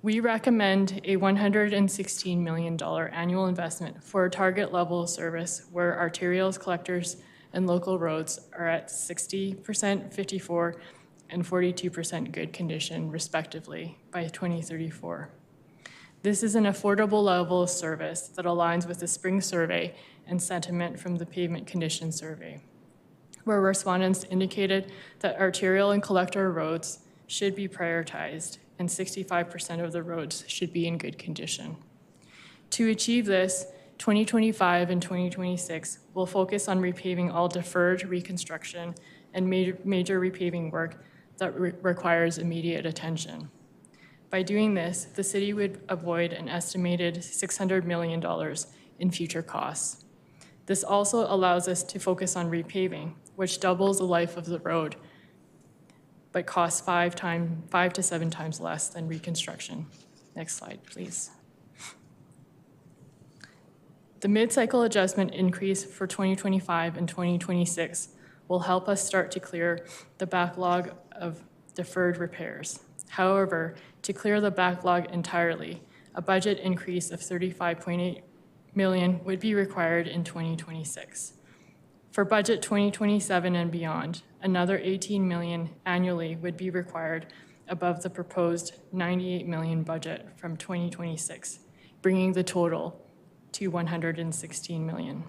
We recommend a $116 million annual investment for a target level of service where arterials, collectors, and local roads are at 60%, 54%, and 42% good condition, respectively, by 2034. This is an affordable level of service that aligns with the spring survey and sentiment from the pavement condition survey, where respondents indicated that arterial and collector roads should be prioritized and 65% of the roads should be in good condition. To achieve this, 2025 and 2026 will focus on repaving all deferred reconstruction and major repaving work that requires immediate attention. By doing this, the city would avoid an estimated $600 million in future costs. This also allows us to focus on repaving, which doubles the life of the road, but costs 5 to 7 times less than reconstruction. Next slide, please. The mid-cycle adjustment increase for 2025 and 2026 will help us start to clear the backlog of deferred repairs. However, to clear the backlog entirely, a budget increase of $35.8 million would be required in 2026. For budget 2027 and beyond, another $18 million annually would be required above the proposed $98 million budget from 2026, bringing the total to $116 million.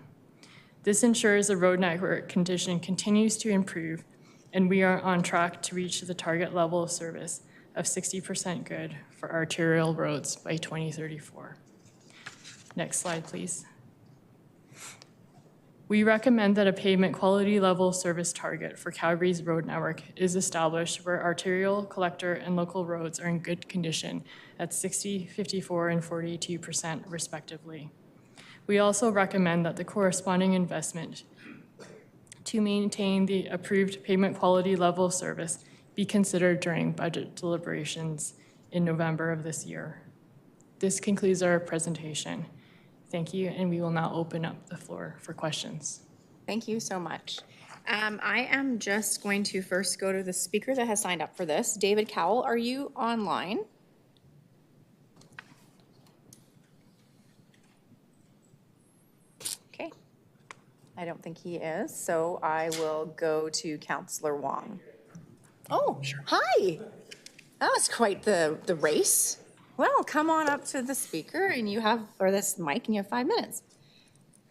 This ensures the road network condition continues to improve, and we are on track to reach the target level of service of 60% good for arterial roads by 2034. Next slide, please. We recommend that a pavement quality level service target for Calgary's road network is established where arterial, collector, and local roads are in good condition at 60%, 54%, and 42% respectively. We also recommend that the corresponding investment to maintain the approved pavement quality level service be considered during budget deliberations in November of this year. This concludes our presentation. Thank you, and we will now open up the floor for questions. Thank you so much. I am just going to first go to the speaker that has signed up for this. David Cowell, are you online? Okay. I don't think he is, so I will go to Councillor Wong. Oh, sure. Hi. That was quite the race. Well, come on up to the speaker and you have, or this mic, and you have 5 minutes.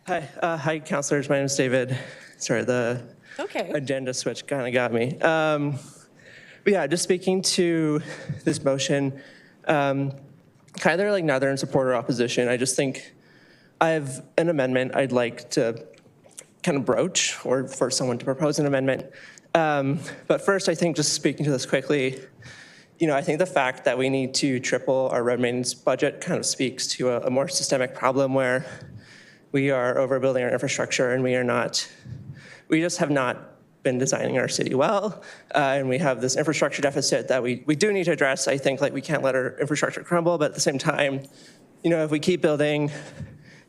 Hi, councilors. My name is David. Sorry, the agenda switch kind of got me. But yeah, just speaking to this motion, either like neither in support or opposition. I just think I have an amendment I'd like to kind of broach, or for someone to propose an amendment. But first, I think just speaking to this quickly, I think the fact that we need to triple our road maintenance budget kind of speaks to a more systemic problem where we are overbuilding our infrastructure and we just have not been designing our city well. And we have this infrastructure deficit that we do need to address. I think we can't let our infrastructure crumble, but at the same time, if we keep building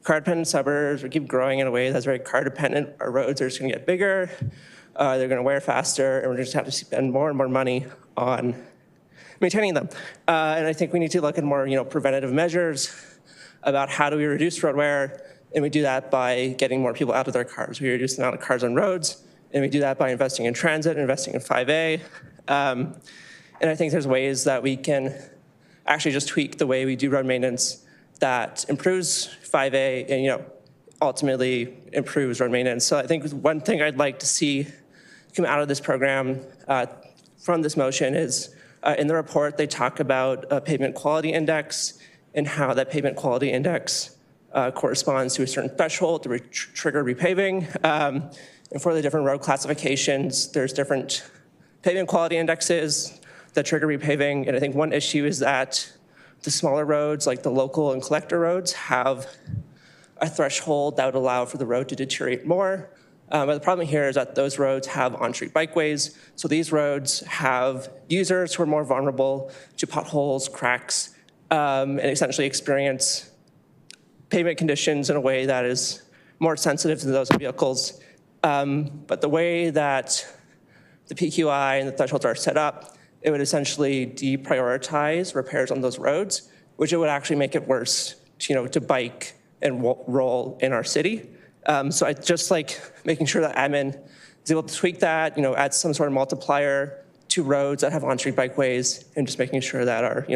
car-dependent suburbs, we keep growing in a way that's very car-dependent, our roads are just gonna get bigger, they're gonna wear faster, and we're just have to spend more and more money on maintaining them. And I think we need to look at more, preventative measures about how do we reduce road wear, and we do that by getting more people out of their cars. We reduce the amount of cars on roads, and we do that by investing in transit, investing in 5A. And I think there's ways that we can actually just tweak the way we do road maintenance that improves 5A and, ultimately improves road maintenance. So I think one thing I'd like to see come out of this program from this motion is In the report, they talk about a pavement quality index and how that pavement quality index corresponds to a certain threshold to trigger repaving. And for the different road classifications, there's different pavement quality indexes that trigger repaving. And I think one issue is that the smaller roads, like the local and collector roads, have a threshold that would allow for the road to deteriorate more. But the problem here is that those roads have on-street bikeways. So these roads have users who are more vulnerable to potholes, cracks, and essentially experience pavement conditions in a way that is more sensitive to those vehicles. But the way that the PQI and the thresholds are set up, it would essentially deprioritize repairs on those roads, which it would actually make it worse, to bike and roll in our city. So I just like making sure that admin is able to tweak that, add some sort of multiplier to roads that have on-street bikeways, and just making sure that our,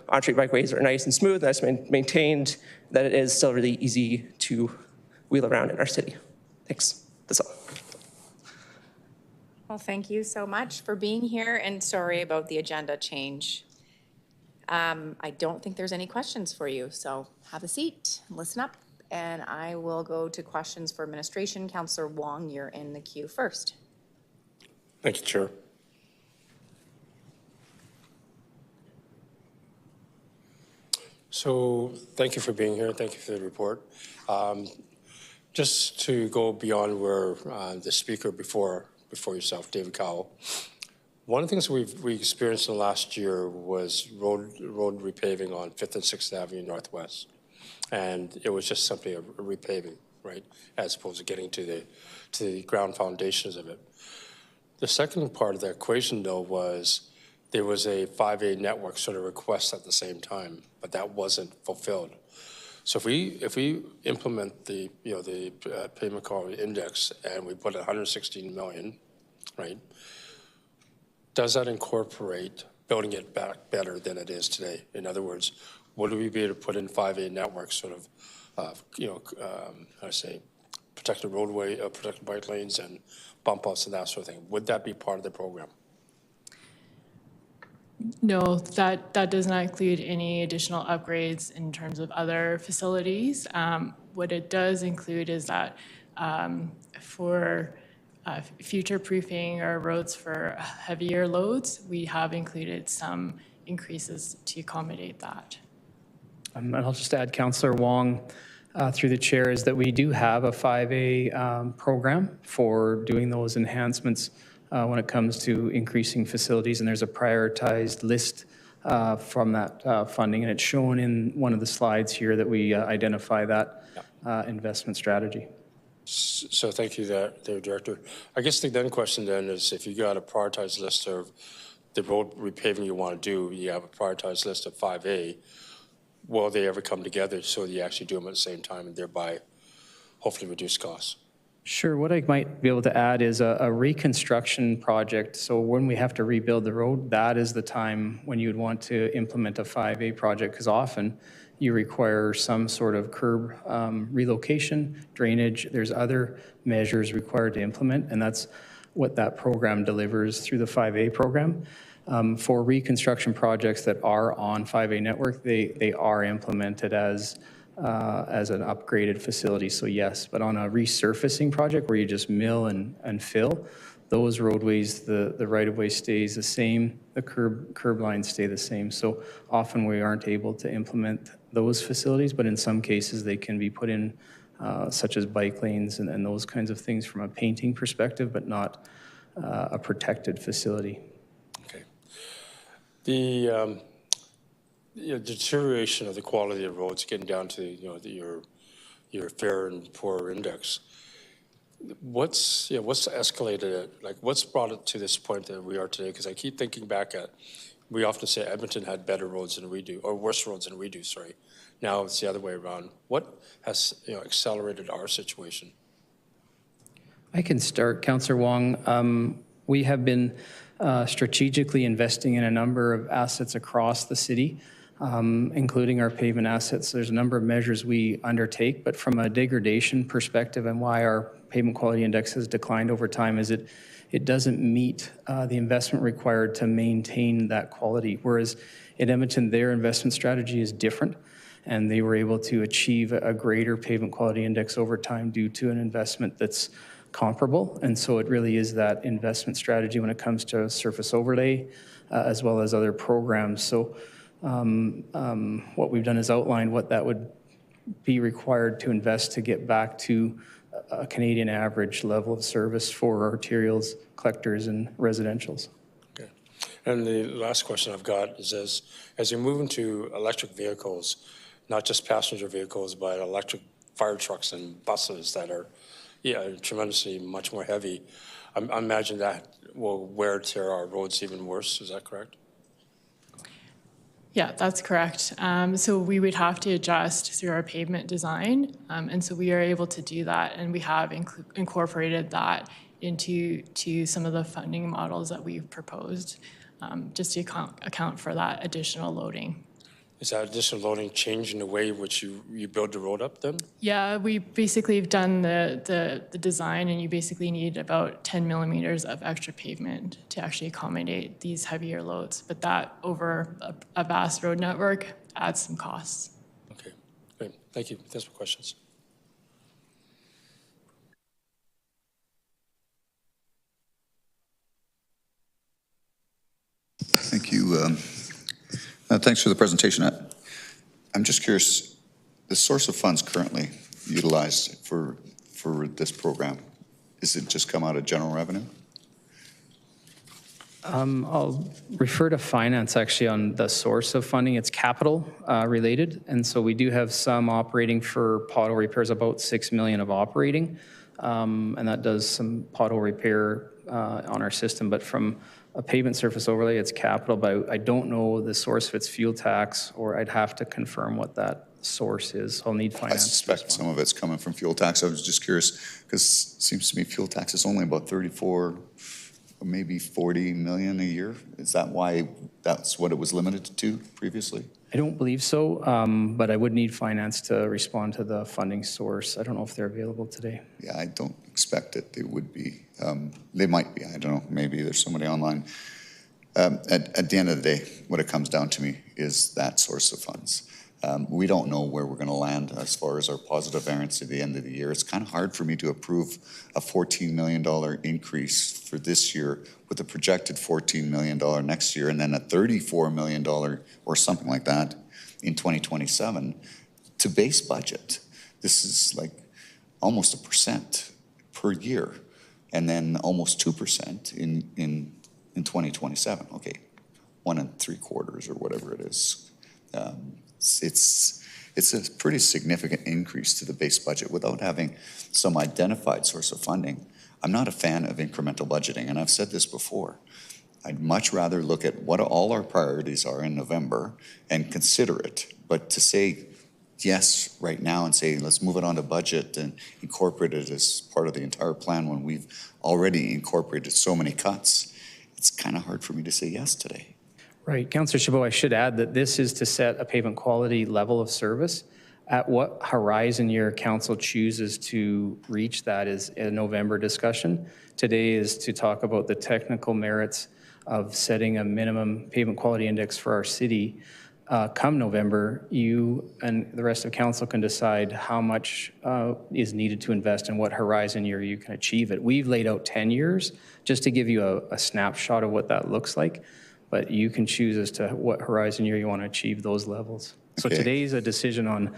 on-street bikeways are nice and smooth, nice and maintained, that it is still really easy to wheel around in our city. Thanks. That's all. Well, thank you so much for being here, and sorry about the agenda change. I don't think there's any questions for you, so have a seat, listen up, and I will go to questions for administration. Councillor Wong, you're in the queue first. Thank you, Chair. So thank you for being here. Thank you for the report. Just to go beyond where the speaker before yourself, David Cowell, one of the things we experienced in the last year was road repaving on 5th and 6th Avenue Northwest. And it was just simply a repaving, right, as opposed to getting to the ground foundations of it. The second part of the equation, though, was there was a 5A network sort of request at the same time, but that wasn't fulfilled. So if we implement the pavement quality index and we put 116 million, right, does that incorporate building it back better than it is today? In other words, would we be able to put in 5A networks, sort of, protected roadway, protected bike lanes and bump outs and that sort of thing? Would that be part of the program? No, that does not include any additional upgrades in terms of other facilities. What it does include is that for future-proofing our roads for heavier loads, we have included some increases to accommodate that. And I'll just add, Councillor Wong, through the chair, is that we do have a 5A program for doing those enhancements when it comes to increasing facilities, and there's a prioritized list from that funding, and it's shown in one of the slides here that we identify that investment strategy. So thank you there, Director. I guess the then question then is, if you got a prioritized list of the road repaving you want to do, you have a prioritized list of 5A, will they ever come together so you actually do them at the same time and thereby hopefully reduce costs? Sure. What I might be able to add is a reconstruction project. So when we have to rebuild the road, that is the time when you would want to implement a 5A project, because often you require some sort of curb relocation, drainage. There's other measures required to implement, and that's what that program delivers through the 5A program. For reconstruction projects that are on 5A network, they are implemented as an upgraded facility, so yes. But on a resurfacing project where you just mill and fill, those roadways, the right-of-way stays the same, the curb lines stay the same. So often we aren't able to implement those facilities, but in some cases they can be put in, such as bike lanes and those kinds of things from a painting perspective, but not a protected facility. Okay. The deterioration of the quality of roads, getting down to your fair and poor index. What's escalated it? Like, what's brought it to this point that we are today? Because I keep thinking back at, we often say Edmonton had better roads than we do, or worse roads than we do. Sorry. Now it's the other way around. What has accelerated our situation? I can start, Councillor Wong. We have been strategically investing in a number of assets across the city. including our pavement assets. There's a number of measures we undertake, but from a degradation perspective and why our pavement quality index has declined over time is it doesn't meet the investment required to maintain that quality. Whereas in Edmonton, their investment strategy is different, and they were able to achieve a greater pavement quality index over time due to an investment that's comparable. And so it really is that investment strategy when it comes to surface overlay, as well as other programs. So what we've done is outline what that would be required to invest to get back to a Canadian average level of service for arterials, collectors, and residentials. Okay. And the last question I've got is as you move into electric vehicles, not just passenger vehicles, but electric fire trucks and buses that are tremendously much more heavy, I imagine that will wear tear our roads even worse. Is that correct? Yeah, that's correct. So we would have to adjust through our pavement design. And so we are able to do that, and we have incorporated that into some of the funding models that we've proposed, just to account for that additional loading. Is that additional loading changing the way in which you build the road up then? Yeah, we basically have done the design, and you basically need about 10 millimeters of extra pavement to actually accommodate these heavier loads. But that over a vast road network adds some costs. Okay, great. Thank you. Thanks for questions. Thank you. Thanks for the presentation. I'm just curious, the source of funds currently utilized for this program, is it just come out of general revenue? I'll refer to finance actually on the source of funding. It's capital related, and so we do have some operating for pothole repairs, about 6 million of operating, and that does some pothole repair on our system. But from a pavement surface overlay, it's capital, but I don't know the source if it's fuel tax, or I'd have to confirm what that source is. I'll need finance. I suspect some of it's coming from fuel tax. I was just curious, because it seems to me fuel tax is only about 34, maybe 40 million a year. Is that why that's what it was limited to previously? I don't believe so, but I would need finance to respond to the funding source. I don't know if they're available today. Yeah, I don't expect that they would be. They might be, I don't know, maybe there's somebody online. At the end of the day, what it comes down to me is that source of funds. We don't know where we're going to land as far as our positive variance at the end of the year. It's kind of hard for me to approve a $14 million increase for this year with a projected $14 million next year, and then a $34 million or something like that in 2027 to base budget. This is like almost 1% per year, and then almost 2% in 2027. Okay, 1 3/4 or whatever it is. It's a pretty significant increase to the base budget without having some identified source of funding. I'm not a fan of incremental budgeting, and I've said this before. I'd much rather look at what all our priorities are in November and consider it. But to say yes right now and say, let's move it on to budget and incorporate it as part of the entire plan when we've already incorporated so many cuts, it's kind of hard for me to say yes today. Right. Councillor Chabot, I should add that this is to set a pavement quality level of service. At what horizon year council chooses to reach that is a November discussion. Today is to talk about the technical merits of setting a minimum pavement quality index for our city. Come November, you and the rest of council can decide how much is needed to invest and what horizon year you can achieve it. We've laid out 10 years just to give you a snapshot of what that looks like, but you can choose as to what horizon year you want to achieve those levels. So today is a decision on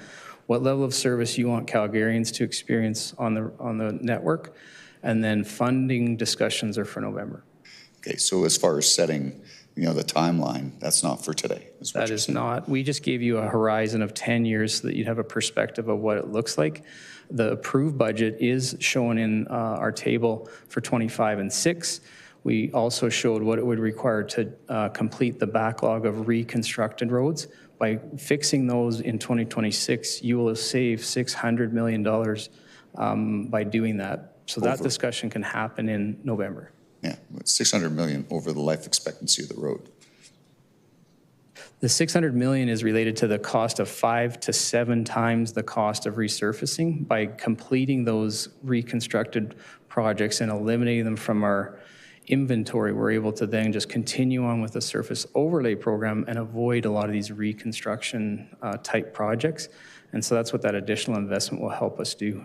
what level of service you want Calgarians to experience on the network, and then funding discussions are for November. Okay, so as far as setting, the timeline, that's not for today. That is not. We just gave you a horizon of 10 years so that you'd have a perspective of what it looks like. The approved budget is shown in our table for 25 and 6. We also showed what it would require to complete the backlog of reconstructed roads. By fixing those in 2026, you will save $600 million by doing that. So that discussion can happen in November. Yeah, $600 million over the life expectancy of the road. The 600 million is related to the cost of 5 to 7 times the cost of resurfacing. By completing those reconstructed projects and eliminating them from our inventory, we're able to then just continue on with the surface overlay program and avoid a lot of these reconstruction type projects. And so that's what that additional investment will help us do.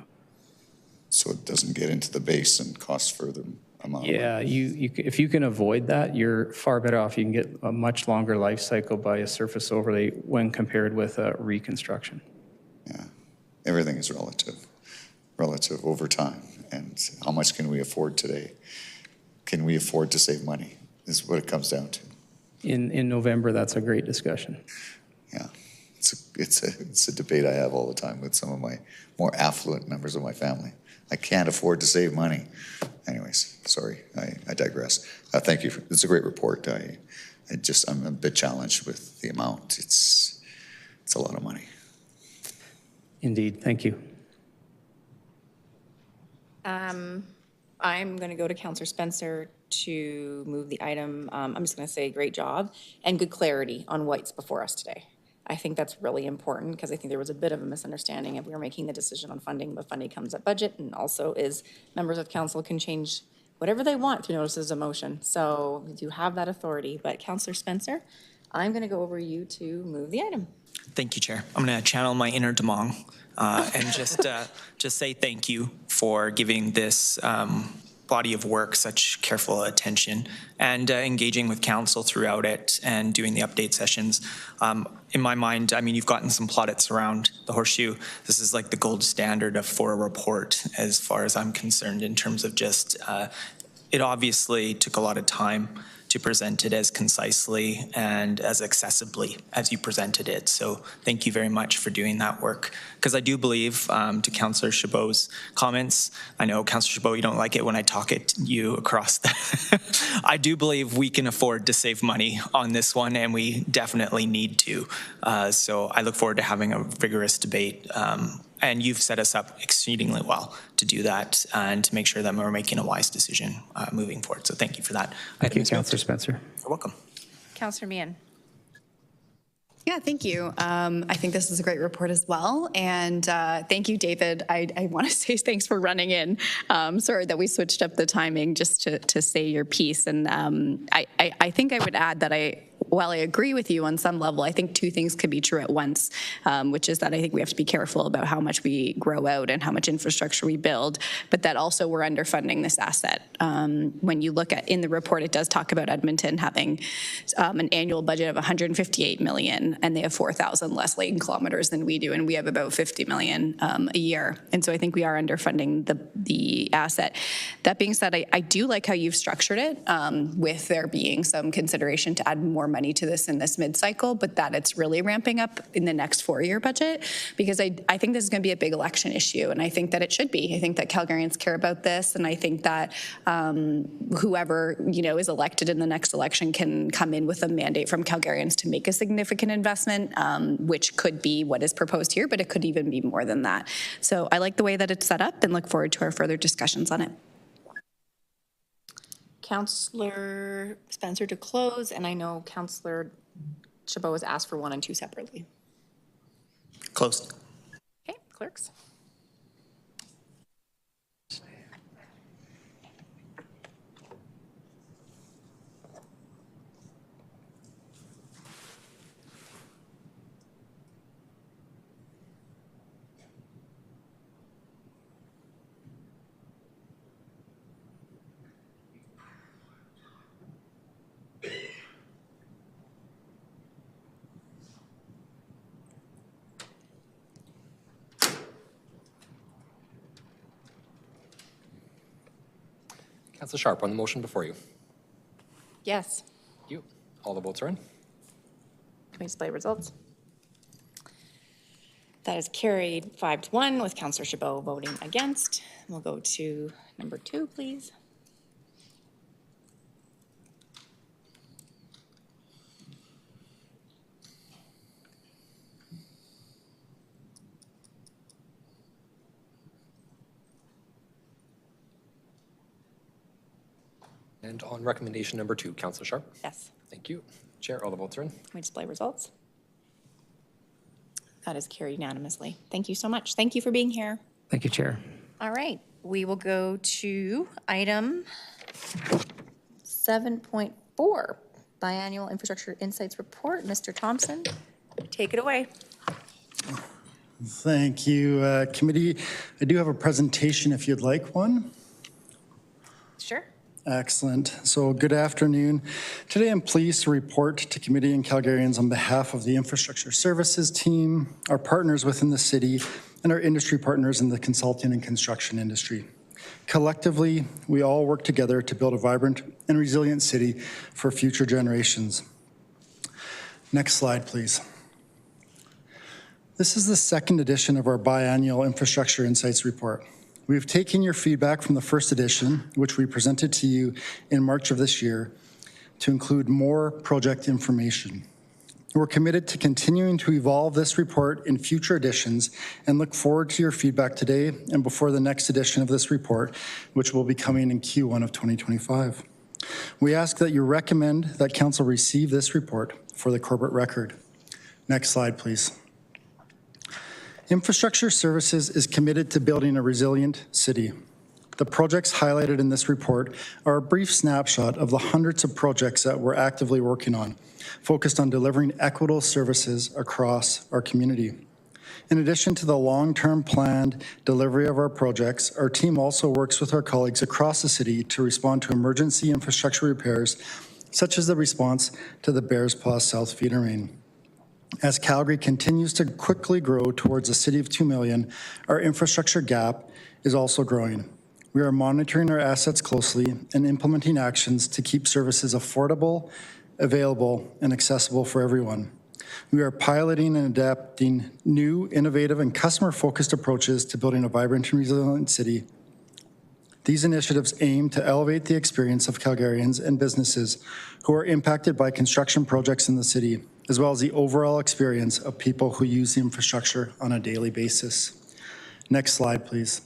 So it doesn't get into the base and cost further amount. Yeah, if you can avoid that, you're far better off. You can get a much longer life cycle by a surface overlay when compared with a reconstruction. Yeah, everything is relative over time. And how much can we afford today? Can we afford to save money is what it comes down to. In November, that's a great discussion. Yeah, it's a debate I have all the time with some of my more affluent members of my family. I can't afford to save money. Anyways, sorry, I digress. Thank you. It's a great report. I'm a bit challenged with the amount. It's a lot of money. Indeed, thank you. I'm going to go to Councillor Spencer to move the item. I'm just going to say great job and good clarity on what's before us today. I think that's really important because I think there was a bit of a misunderstanding if we were making the decision on funding, but funding comes at budget, and also is members of council can change whatever they want through notices of motion. So we do have that authority. But Councillor Spencer, I'm going to go over you to move the item. Thank you, Chair. I'm going to channel my inner Demong and just say thank you for giving this body of work such careful attention and engaging with council throughout it and doing the update sessions. In my mind, I mean, you've gotten some plaudits around the horseshoe. This is like the gold standard for a report as far as I'm concerned in terms of just, it obviously took a lot of time to present it as concisely and as accessibly as you presented it. So thank you very much for doing that work. Because I do believe, to Councillor Chabot's comments, I know Councillor Chabot, you don't like it when I talk at you across the I do believe we can afford to save money on this one, and we definitely need to. So I look forward to having a vigorous debate. And you've set us up exceedingly well to do that and to make sure that we're making a wise decision moving forward. So thank you for that. Thank you, Councillor Spencer. You're welcome. Councillor Meehan. Yeah, thank you. I think this is a great report as well. And thank you, David. I want to say thanks for running in. Sorry that we switched up the timing just to say your piece. And I think I would add that while I agree with you on some level, I think two things could be true at once, which is that I think we have to be careful about how much we grow out and how much infrastructure we build, but that also we're underfunding this asset. When you look at in the report, it does talk about Edmonton having an annual budget of 158 million, and they have 4,000 less lane kilometers than we do, and we have about 50 million a year. And so I think we are underfunding the asset. That being said, I do like how you've structured it, with there being some consideration to add more money to this in this mid-cycle, but that it's really ramping up in the next 4-year budget, because I think this is going to be a big election issue, and I think that it should be. I think that Calgarians care about this, and I think that whoever is elected in the next election can come in with a mandate from Calgarians to make a significant investment, which could be what is proposed here, but it could even be more than that. So I like the way that it's set up and look forward to our further discussions on it. Councillor Spencer to close, and I know Councillor Chabot has asked for 1 and 2 separately. Closed. Okay, clerks. Councillor Sharp on the motion before you. Yes. Thank you. All the votes are in. Can we display results? That is carried 5-1 with Councillor Chabot voting against. We'll go to number 2, please. And on recommendation number 2, Councillor Sharp. Yes. Thank you. Chair, all the votes are in. Can we display results? That is carried unanimously. Thank you so much. Thank you for being here. Thank you, Chair. All right, we will go to item 7.4, Biannual Infrastructure Insights Report. Mr. Thompson, take it away. Thank you, committee. I do have a presentation if you'd like one. Sure. Excellent. So good afternoon. Today I'm pleased to report to committee and Calgarians on behalf of the Infrastructure Services team, our partners within the city, and our industry partners in the consulting and construction industry. Collectively, we all work together to build a vibrant and resilient city for future generations. Next slide, please. This is the second edition of our biannual Infrastructure Insights Report. We've taken your feedback from the first edition, which we presented to you in March of this year, to include more project information. We're committed to continuing to evolve this report in future editions and look forward to your feedback today and before the next edition of this report, which will be coming in Q1 of 2025. We ask that you recommend that Council receive this report for the corporate record. Next slide, please. Infrastructure Services is committed to building a resilient city. The projects highlighted in this report are a brief snapshot of the hundreds of projects that we're actively working on, focused on delivering equitable services across our community. In addition to the long-term planned delivery of our projects, our team also works with our colleagues across the city to respond to emergency infrastructure repairs, such as the response to the Bears Paw South feeder main. As Calgary continues to quickly grow towards a city of 2 million, our infrastructure gap is also growing. We are monitoring our assets closely and implementing actions to keep services affordable, available, and accessible for everyone. We are piloting and adapting new, innovative, and customer-focused approaches to building a vibrant and resilient city. These initiatives aim to elevate the experience of Calgarians and businesses who are impacted by construction projects in the city, as well as the overall experience of people who use the infrastructure on a daily basis. Next slide, please.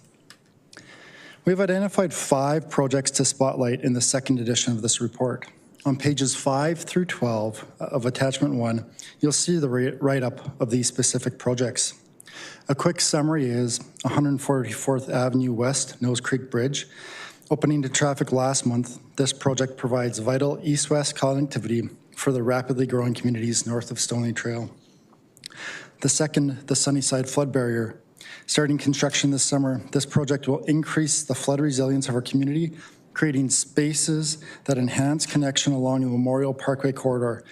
We've identified 5 projects to spotlight in the second edition of this report. On pages 5 through 12 of attachment 1, you'll see the write-up of these specific projects. A quick summary is 144th Avenue West Nose Creek Bridge. Opening to traffic last month, this project provides vital east-west connectivity for the rapidly growing communities north of Stoney Trail. The second, the Sunnyside Flood Barrier. Starting construction this summer, this project will increase the flood resilience of our community, creating spaces that enhance connection along the Memorial Parkway corridor.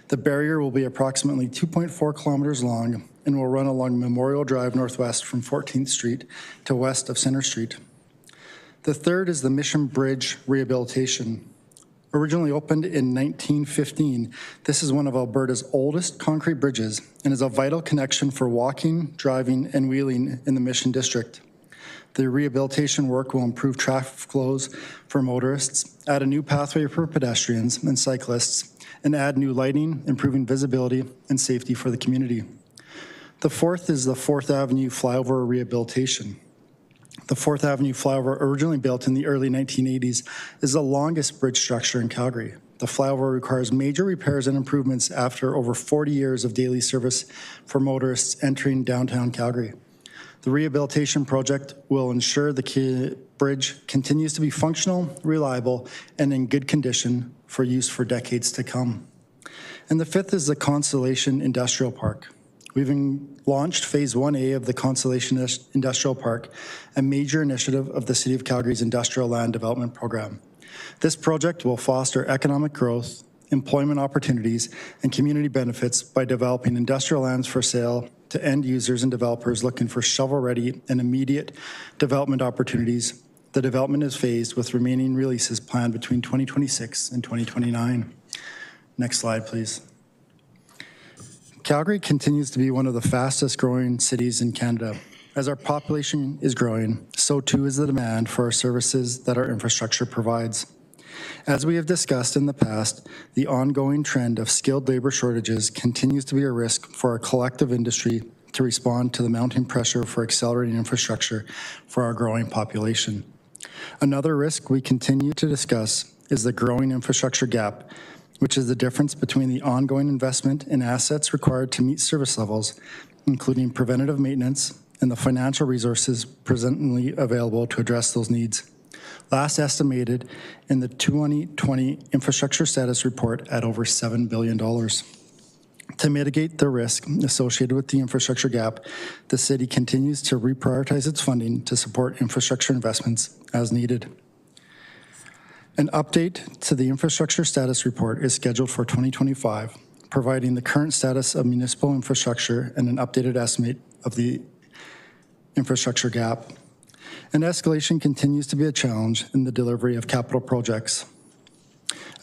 The barrier will be approximately 2.4 kilometers long and will run along Memorial Drive northwest from 14th Street to west of Center Street. The third is the Mission Bridge rehabilitation. Originally opened in 1915, this is one of Alberta's oldest concrete bridges and is a vital connection for walking, driving, and wheeling in the Mission District. The rehabilitation work will improve traffic flows for motorists, add a new pathway for pedestrians and cyclists, and add new lighting, improving visibility and safety for the community. The fourth is the 4th Avenue flyover rehabilitation. The 4th Avenue flyover, originally built in the early 1980s, is the longest bridge structure in Calgary. The flyover requires major repairs and improvements after over 40 years of daily service for motorists entering downtown Calgary. The rehabilitation project will ensure the bridge continues to be functional, reliable, and in good condition for use for decades to come. And the fifth is the Constellation Industrial Park. We've launched Phase 1A of the Constellation Industrial Park, a major initiative of the City of Calgary's Industrial Land Development Program. This project will foster economic growth, employment opportunities, and community benefits by developing industrial lands for sale to end users and developers looking for shovel-ready and immediate development opportunities. The development is phased with remaining releases planned between 2026 and 2029. Next slide, please. Calgary continues to be one of the fastest growing cities in Canada. As our population is growing, so too is the demand for our services that our infrastructure provides. As we have discussed in the past, the ongoing trend of skilled labor shortages continues to be a risk for our collective industry to respond to the mounting pressure for accelerating infrastructure for our growing population. Another risk we continue to discuss is the growing infrastructure gap which is the difference between the ongoing investment in assets required to meet service levels, including preventative maintenance, and the financial resources presently available to address those needs. Last estimated in the 2020 infrastructure status report at over $7 billion. To mitigate the risk associated with the infrastructure gap, the city continues to reprioritize its funding to support infrastructure investments as needed. An update to the infrastructure status report is scheduled for 2025, providing the current status of municipal infrastructure and an updated estimate of the infrastructure gap. And escalation continues to be a challenge in the delivery of capital projects.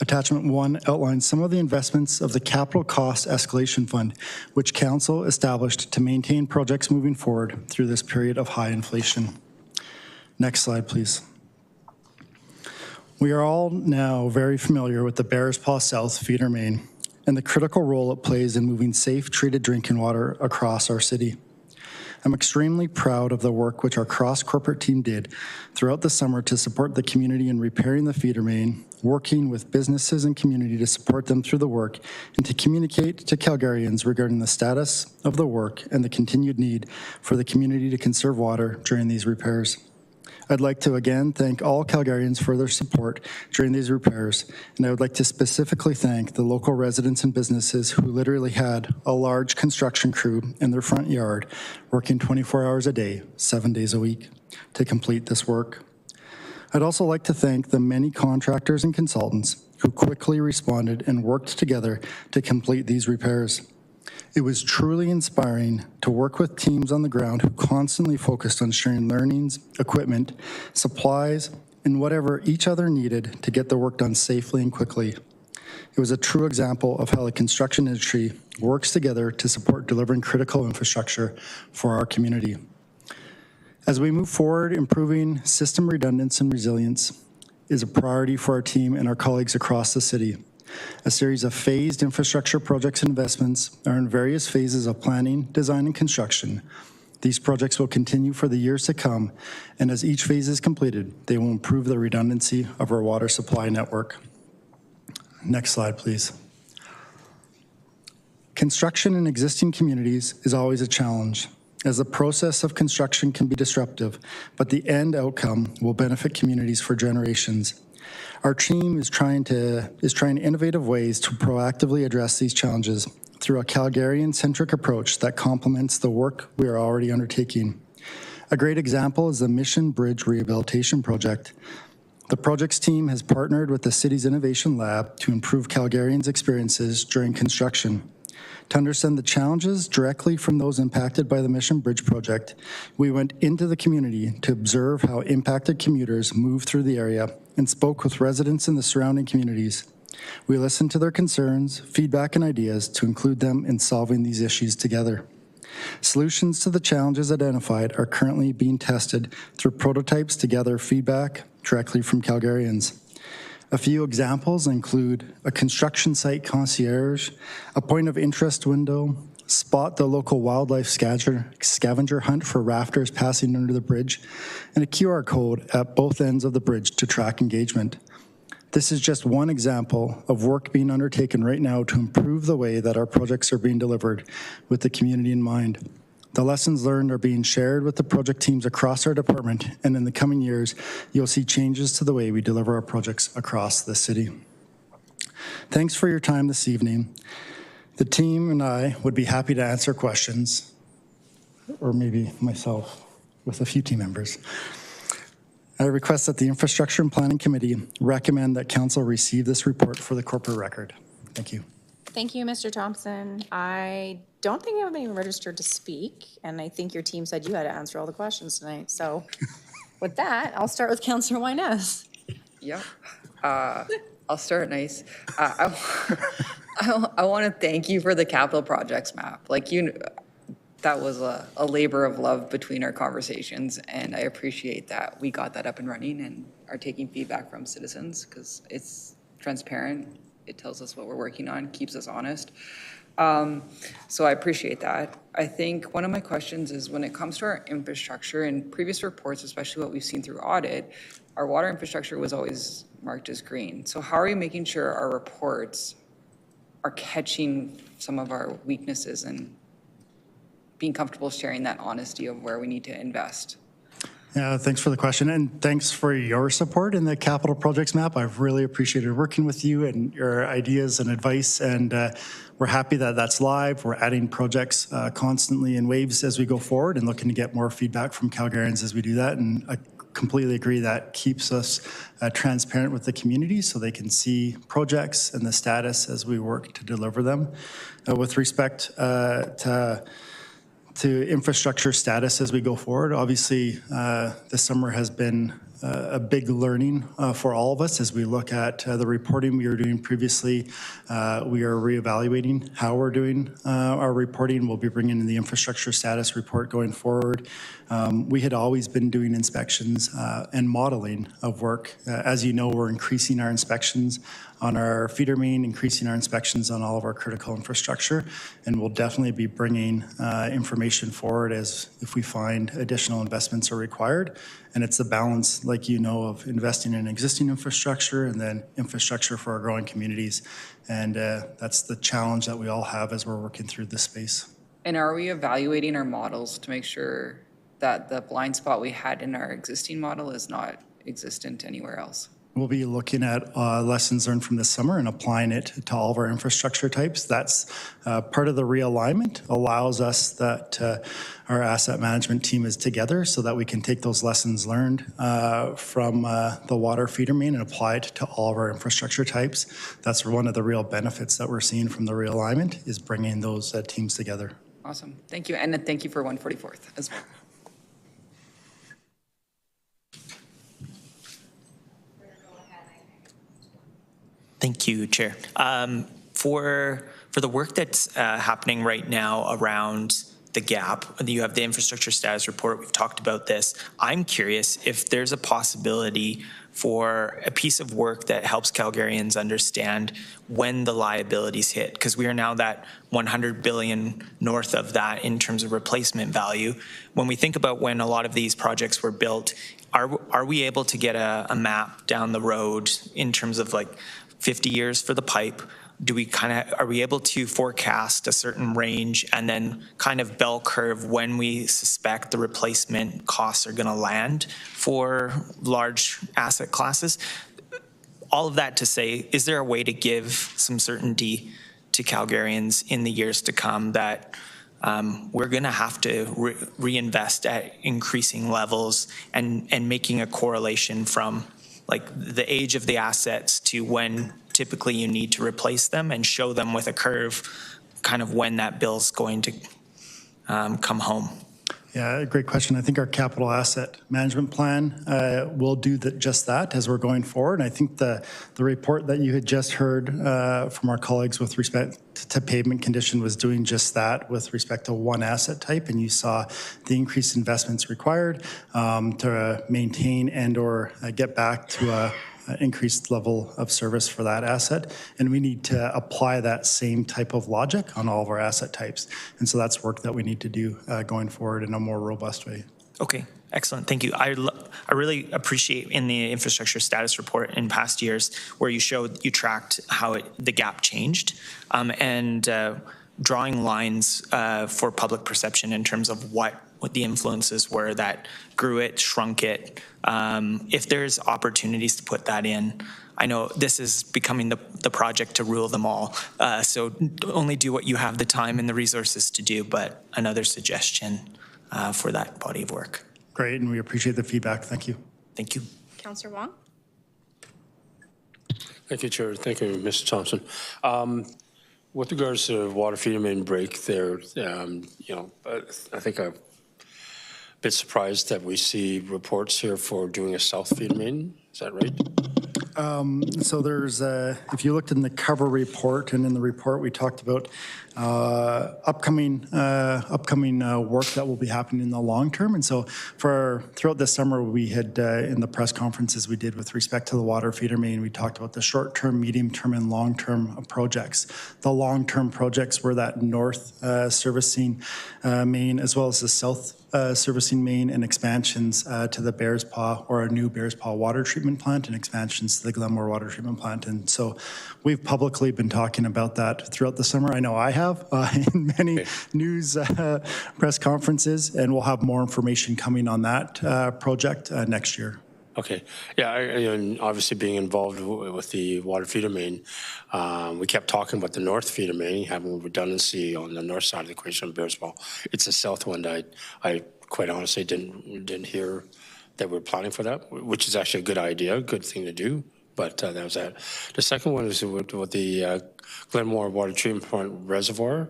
Attachment 1 outlines some of the investments of the Capital Cost Escalation Fund, which Council established to maintain projects moving forward through this period of high inflation. Next slide, please. We are all now very familiar with the Bears Paw South feeder main and the critical role it plays in moving safe, treated drinking water across our city. I'm extremely proud of the work which our cross-corporate team did throughout the summer to support the community in repairing the feeder main, working with businesses and community to support them through the work, and to communicate to Calgarians regarding the status of the work and the continued need for the community to conserve water during these repairs. I'd like to again thank all Calgarians for their support during these repairs, and I would like to specifically thank the local residents and businesses who literally had a large construction crew in their front yard working 24 hours a day, 7 days a week to complete this work. I'd also like to thank the many contractors and consultants who quickly responded and worked together to complete these repairs. It was truly inspiring to work with teams on the ground who constantly focused on sharing learnings, equipment, supplies, and whatever each other needed to get the work done safely and quickly. It was a true example of how the construction industry works together to support delivering critical infrastructure for our community. As we move forward, improving system redundancy and resilience is a priority for our team and our colleagues across the city. A series of phased infrastructure projects and investments are in various phases of planning, design, and construction. These projects will continue for the years to come, and as each phase is completed, they will improve the redundancy of our water supply network. Next slide, please. Construction in existing communities is always a challenge, as the process of construction can be disruptive, but the end outcome will benefit communities for generations. Our team is trying innovative ways to proactively address these challenges through a Calgarian-centric approach that complements the work we are already undertaking. A great example is the Mission Bridge Rehabilitation Project. The project's team has partnered with the city's Innovation Lab to improve Calgarians' experiences during construction. To understand the challenges directly from those impacted by the Mission Bridge project, we went into the community to observe how impacted commuters move through the area and spoke with residents in the surrounding communities. We listened to their concerns, feedback, and ideas to include them in solving these issues together. Solutions to the challenges identified are currently being tested through prototypes to gather feedback directly from Calgarians. A few examples include a construction site concierge, a point of interest window, spot the local wildlife scavenger hunt for rafters passing under the bridge, and a QR code at both ends of the bridge to track engagement. This is just one example of work being undertaken right now to improve the way that our projects are being delivered with the community in mind. The lessons learned are being shared with the project teams across our department, and in the coming years, you'll see changes to the way we deliver our projects across the city. Thanks for your time this evening. The team and I would be happy to answer questions, or maybe myself with a few team members. I request that the Infrastructure and Planning Committee recommend that Council receive this report for the corporate record. Thank you. Thank you, Mr. Thompson. I don't think I have anyone registered to speak, and I think your team said you had to answer all the questions tonight. So with that, I'll start with Councillor Wyness. Yep. I'll start nice. I want to thank you for the capital projects map. That was a labor of love between our conversations, and I appreciate that we got that up and running and are taking feedback from citizens because it's transparent. It tells us what we're working on, keeps us honest. So I appreciate that. I think one of my questions is when it comes to our infrastructure, in previous reports, especially what we've seen through audit, our water infrastructure was always marked as green. So how are we making sure our reports are catching some of our weaknesses and being comfortable sharing that honesty of where we need to invest. Yeah, thanks for the question, and thanks for your support in the capital projects map. I've really appreciated working with you and your ideas and advice, and we're happy that that's live. We're adding projects constantly in waves as we go forward and looking to get more feedback from Calgarians as we do that, and I completely agree that keeps us transparent with the community so they can see projects and the status as we work to deliver them. With respect to infrastructure status as we go forward. Obviously, this summer has been a big learning for all of us as we look at the reporting we were doing previously. We are reevaluating how we're doing our reporting. We'll be bringing in the infrastructure status report going forward. We had always been doing inspections and modeling of work. As you know, we're increasing our inspections on our feeder main, increasing our inspections on all of our critical infrastructure, and we'll definitely be bringing information forward as if we find additional investments are required. And it's the balance, like you know, of investing in existing infrastructure and then infrastructure for our growing communities. And that's the challenge that we all have as we're working through this space. And are we evaluating our models to make sure that the blind spot we had in our existing model is not existent anywhere else? We'll be looking at lessons learned from this summer and applying it to all of our infrastructure types. That's part of the realignment, allows us that our asset management team is together so that we can take those lessons learned from the water feeder main and apply it to all of our infrastructure types. That's one of the real benefits that we're seeing from the realignment, is bringing those teams together. Awesome. Thank you. And thank you for 144th as well. Thank you, Chair. For the work that's happening right now around the gap, you have the infrastructure status report. We've talked about this. I'm curious if there's a possibility for a piece of work that helps Calgarians understand when the liabilities hit, because we are now that 100 billion north of that in terms of replacement value. When we think about when a lot of these projects were built, are we able to get a map down the road in terms of like 50 years for the pipe? Are we able to forecast a certain range and then kind of bell curve when we suspect the replacement costs are going to land for large asset classes? All of that to say, is there a way to give some certainty to Calgarians in the years to come that we're going to have to reinvest at increasing levels and making a correlation from like the age of the assets to when typically you need to replace them, and show them with a curve kind of when that bill's going to come home? Yeah, great question. I think our capital asset management plan will do just that as we're going forward. And I think the report that you had just heard from our colleagues with respect to pavement condition was doing just that with respect to one asset type. And you saw the increased investments required to maintain and or get back to a increased level of service for that asset. And we need to apply that same type of logic on all of our asset types. And so that's work that we need to do going forward in a more robust way. Okay, excellent. Thank you. I really appreciate in the infrastructure status report in past years where you tracked how the gap changed and drawing lines for public perception in terms of what the influences were that grew it, shrunk it. If there's opportunities to put that in, I know this is becoming the project to rule them all. So only do what you have the time and the resources to do, but another suggestion for that body of work. Great, and we appreciate the feedback. Thank you. Thank you. Councillor Wong? Thank you, Chair. Thank you, Mr. Thompson. With regards to water feeder main break there, I think I'm a bit surprised that we see reports here for doing a south feeder main. Is that right? So there's, if you looked in the cover report, and in the report we talked about upcoming work that will be happening in the long term. And so throughout the summer, we had in the press conferences we did with respect to the water feeder main, we talked about the short term, medium term, and long term projects. The long term projects were that north servicing main, as well as the south servicing main, and expansions to the Bears Paw or a new Bears Paw water treatment treatment plant and expansions to the Glenmore water treatment plant. And so we've publicly been talking about that throughout the summer. I know I have in many news press conferences, and we'll have more information coming on that project next year. Okay. Yeah, and obviously being involved with the water feeder main, we kept talking about the north feeder main, having redundancy on the north side of the equation of Bearspaw. It's the south one that I quite honestly didn't hear that we're planning for that, which is actually a good idea, good thing to do, but that was that. The second one is with the Glenmore water treatment plant reservoir.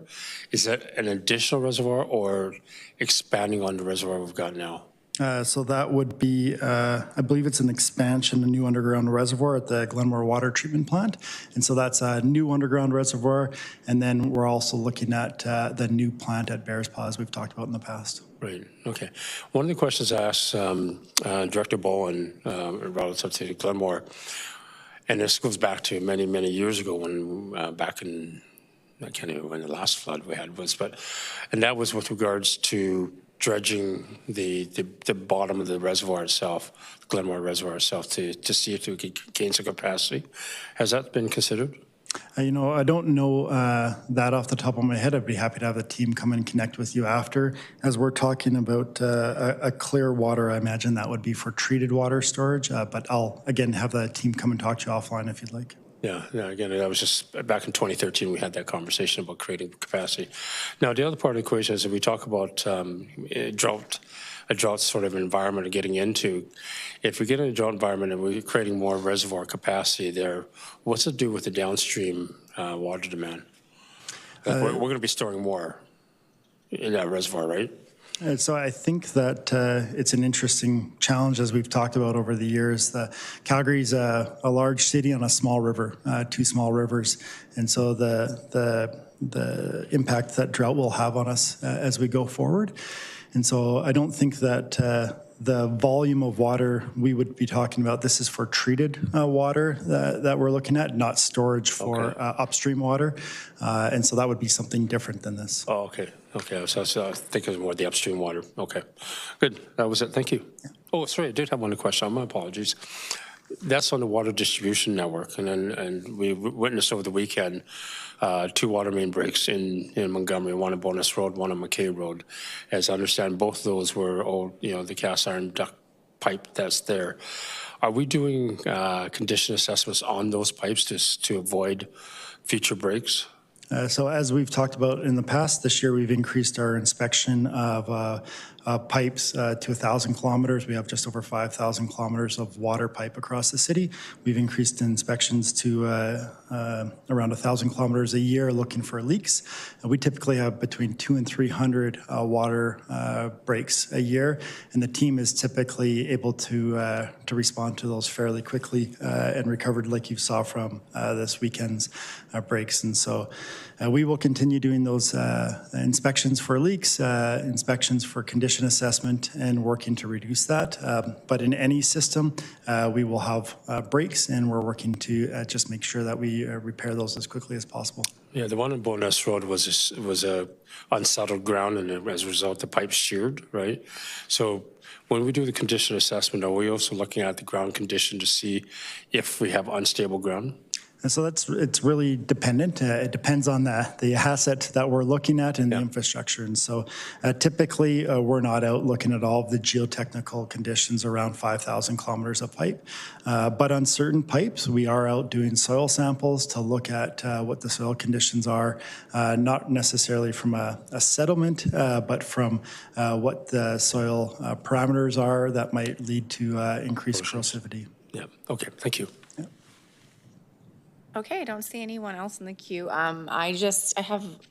Is that an additional reservoir or expanding on the reservoir we've got now? So that would be, I believe it's an expansion, a new underground reservoir at the Glenmore water treatment plant. And so that's a new underground reservoir. And then we're also looking at the new plant at Bearspaw, as we've talked about in the past. Right, okay. One of the questions I asked Director Bowen relative to Glenmore, and this goes back to many, many years ago when back in, I can't even remember when the last flood we had was, and that was with regards to dredging the bottom of the reservoir itself, the Glenmore reservoir itself, to see if we could gain some capacity. Has that been considered? You know, I don't know that off the top of my head. I'd be happy to have the team come and connect with you after. As we're talking about a clear water, I imagine that would be for treated water storage, but I'll, again, have the team come and talk to you offline if you'd like. Yeah, again, that was just back in 2013, we had that conversation about creating capacity. Now, the other part of the equation is that we talk about a drought sort of environment of getting into. If we get in a drought environment and we're creating more reservoir capacity there, what's it do with the downstream water demand? We're going to be storing more in that reservoir, right? So I think that it's an interesting challenge, as we've talked about over the years. Calgary's a large city on a small river, two small rivers, and so the impact that drought will have on us as we go forward. And so I don't think that the volume of water we would be talking about, this is for treated water that we're looking at, not storage for upstream water. And so that would be something different than this. Oh, okay. Okay, so I think it was more the upstream water. Okay, good. That was it. Thank you. Yeah. Oh, sorry, I did have one question. My apologies. That's on the water distribution network, and we witnessed over the weekend 2 water main breaks in Montgomery, one on Bonus Road, one on McKay Road. As I understand, both of those were old, the cast iron duct pipe that's there. Are we doing condition assessments on those pipes to avoid future breaks? So as we've talked about in the past, this year we've increased our inspection of pipes to 1,000 kilometers. We have just over 5,000 kilometers of water pipe across the city. We've increased inspections to around 1,000 kilometers a year looking for leaks. And we typically have between 200 and 300 water breaks a year, and the team is typically able to respond to those fairly quickly and recovered, like you saw from this weekend's breaks. And so we will continue doing those inspections for leaks, inspections for condition assessment, and working to reduce that. But in any system, we will have breaks, and we're working to just make sure that we repair those as quickly as possible. Yeah, the one on Bonus Road was a unsettled ground, and as a result, the pipe sheared, right? So when we do the condition assessment, are we also looking at the ground condition to see if we have unstable ground? And so it's really dependent. It depends on the asset that we're looking at and the infrastructure. And so typically we're not out looking at all of the geotechnical conditions around 5,000 kilometers of pipe. But on certain pipes, we are out doing soil samples to look at what the soil conditions are, not necessarily from a settlement, but from what the soil parameters are that might lead to increased corrosivity. Yeah, okay, thank you. Okay, I don't see anyone else in the queue. I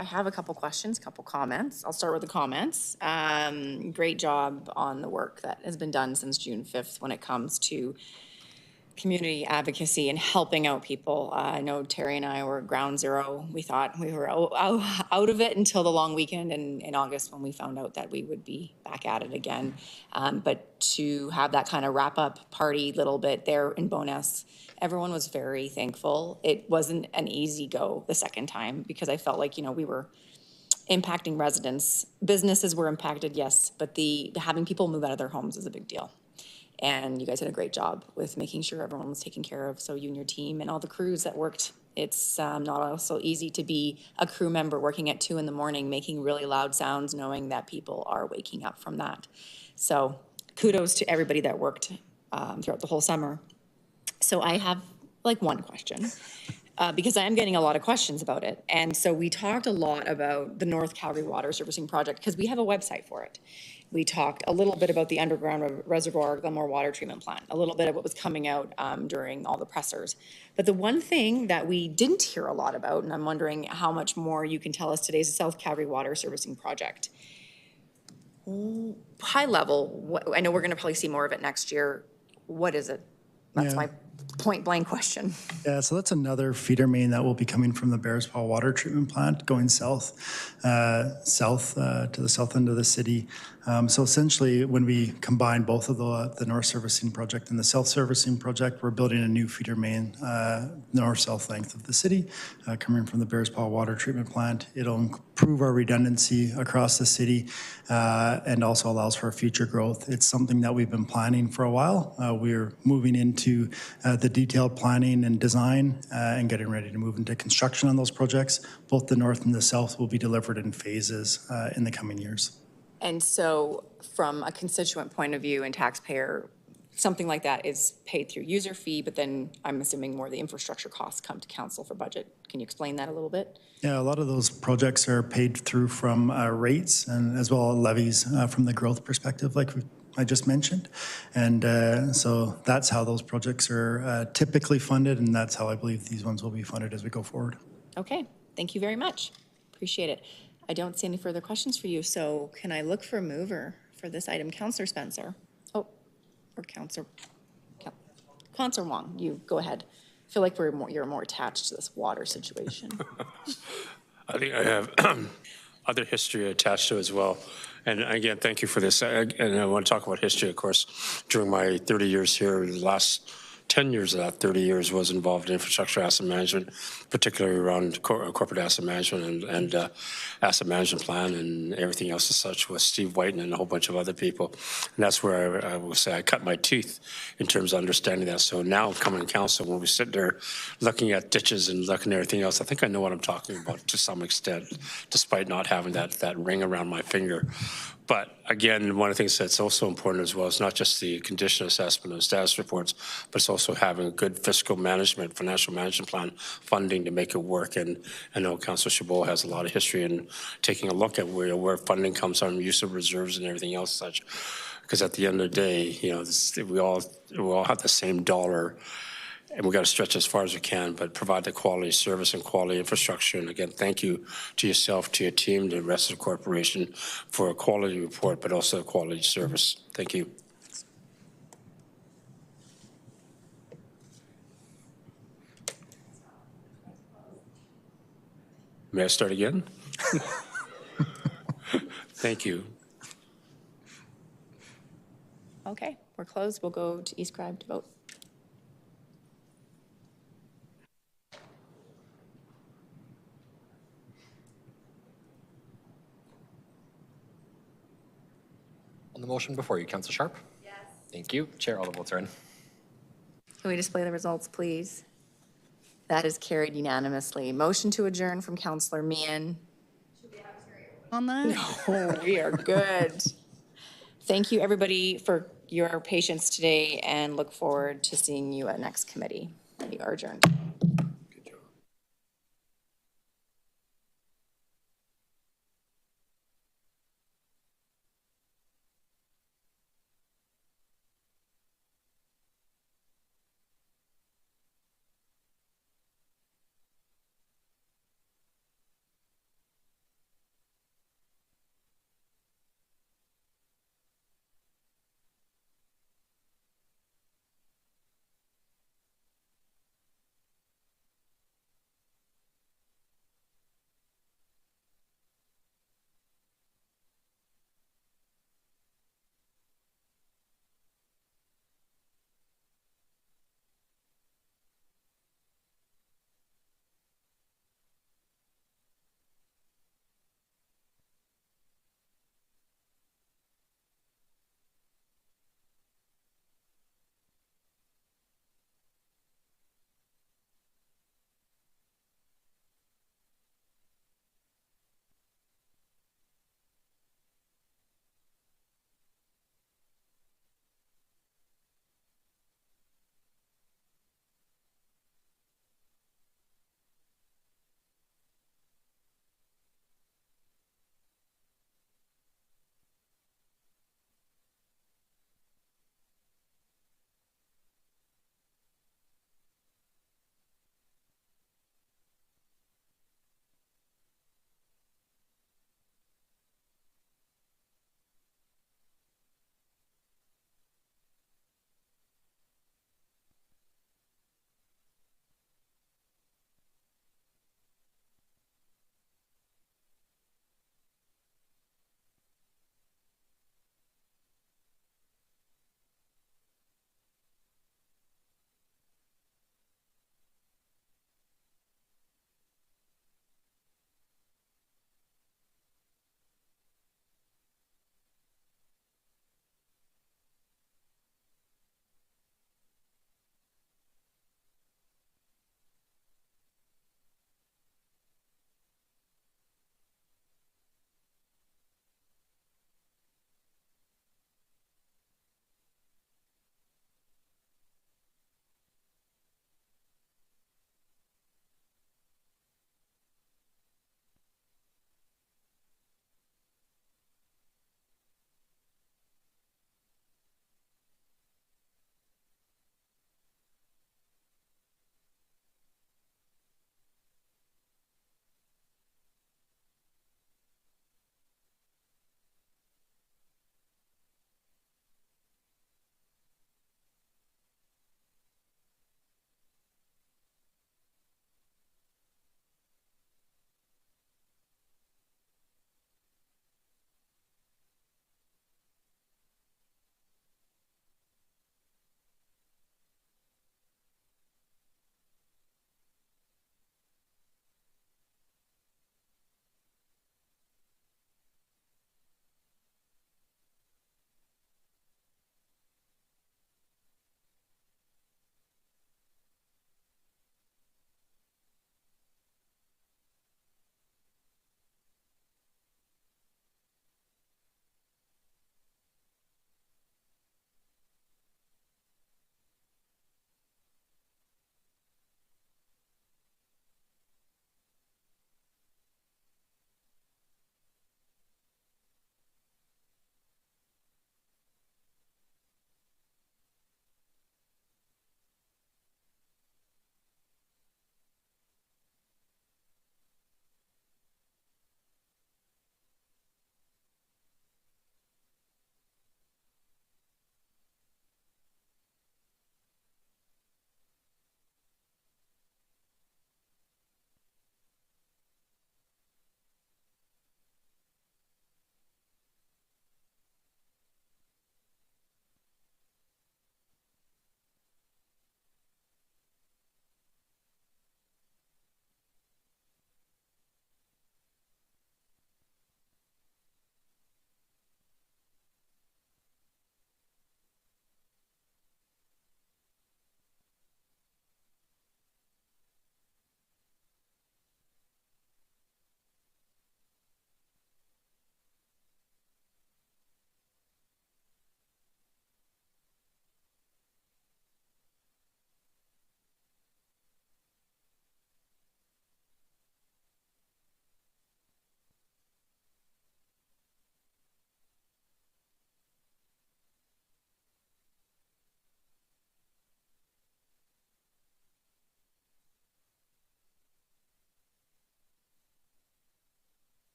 have a couple questions, couple comments. I'll start with the comments. Great job on the work that has been done since June 5th when it comes to community advocacy and helping out people. I know Terry and I were at ground zero. We thought we were out of it until the long weekend in August when we found out that we would be back at it again. But to have that kind of wrap-up party little bit there in Bonus, everyone was very thankful. It wasn't an easy go the second time because I felt like, we were impacting residents. Businesses were impacted, yes, but having people move out of their homes is a big deal. And you guys did a great job with making sure everyone was taken care of. So you and your team and all the crews that worked. It's not also easy to be a crew member working at 2 a.m, making really loud sounds, knowing that people are waking up from that. So kudos to everybody that worked throughout the whole summer. So I have like one question, because I am getting a lot of questions about it. And so we talked a lot about the North Calgary Water Servicing Project because we have a website for it. We talked a little bit about the underground reservoir, Glenmore Water Treatment Plant, a little bit of what was coming out during all the pressers. But the one thing that we didn't hear a lot about, and I'm wondering how much more you can tell us today, is the South Calgary Water Servicing Project. High level, I know we're going to probably see more of it next year. What is it? That's my point blank question. Yeah, so that's another feeder main that will be coming from the Bearspaw Water Treatment Plant going south to the south end of the city. So essentially, when we combine both of the north servicing project and the south servicing project, we're building a new feeder main north-south length of the city coming from the Bearspaw Water Treatment Plant. It'll improve our redundancy across the city and also allows for future growth. It's something that we've been planning for a while. We're moving into the detailed planning and design and getting ready to move into construction on those projects. Both the north and the south will be delivered in phases in the coming years. And so from a constituent point of view and taxpayer, something like that is paid through user fee, but then I'm assuming more the infrastructure costs come to council for budget. Can you explain that a little bit? Yeah, a lot of those projects are paid through from rates and as well as levies from the growth perspective, like I just mentioned. And so that's how those projects are typically funded, and that's how I believe these ones will be funded as we go forward. Okay, thank you very much. Appreciate it. I don't see any further questions for you, so can I look for a mover for this item? Councillor Spencer. Oh, or Councillor Wong, you go ahead. I feel like you're more attached to this water situation. I think I have other history attached to it as well. And again, thank you for this. And I want to talk about history, of course. During my 30 years here, the last 10 years of that 30 years was involved in infrastructure asset management, particularly around corporate asset management and asset management plan and everything else as such with Steve White and a whole bunch of other people. And that's where I will say I cut my teeth in terms of understanding that. So now coming to council, when we sit there looking at ditches and looking at everything else, I think I know what I'm talking about to some extent, despite not having that ring around my finger. But again, one of the things that's also important as well is not just the condition assessment and status reports, but it's also having a good fiscal management, financial management plan, funding to make it work. And I know Councillor Chabot has a lot of history in taking a look at where funding comes from, use of reserves and everything else such. Because at the end of the day, you know, we all have the same dollar. And we've got to stretch as far as we can, but provide the quality service and quality infrastructure. And again, thank you to yourself, to your team, to the rest of the corporation for a quality report, but also a quality service. Thank you. May I start again? Thank you. Okay, we're closed. We'll go to East Crive to vote. On the motion before you, Councillor Sharp? Yes. Thank you. Chair, all the votes are in. Can we display the results, please? That is carried unanimously. Motion to adjourn from Councillor Meehan. Should we have Terry on that? No, we are good. Thank you, everybody, for your patience today, and look forward to seeing you at next committee. We are adjourned.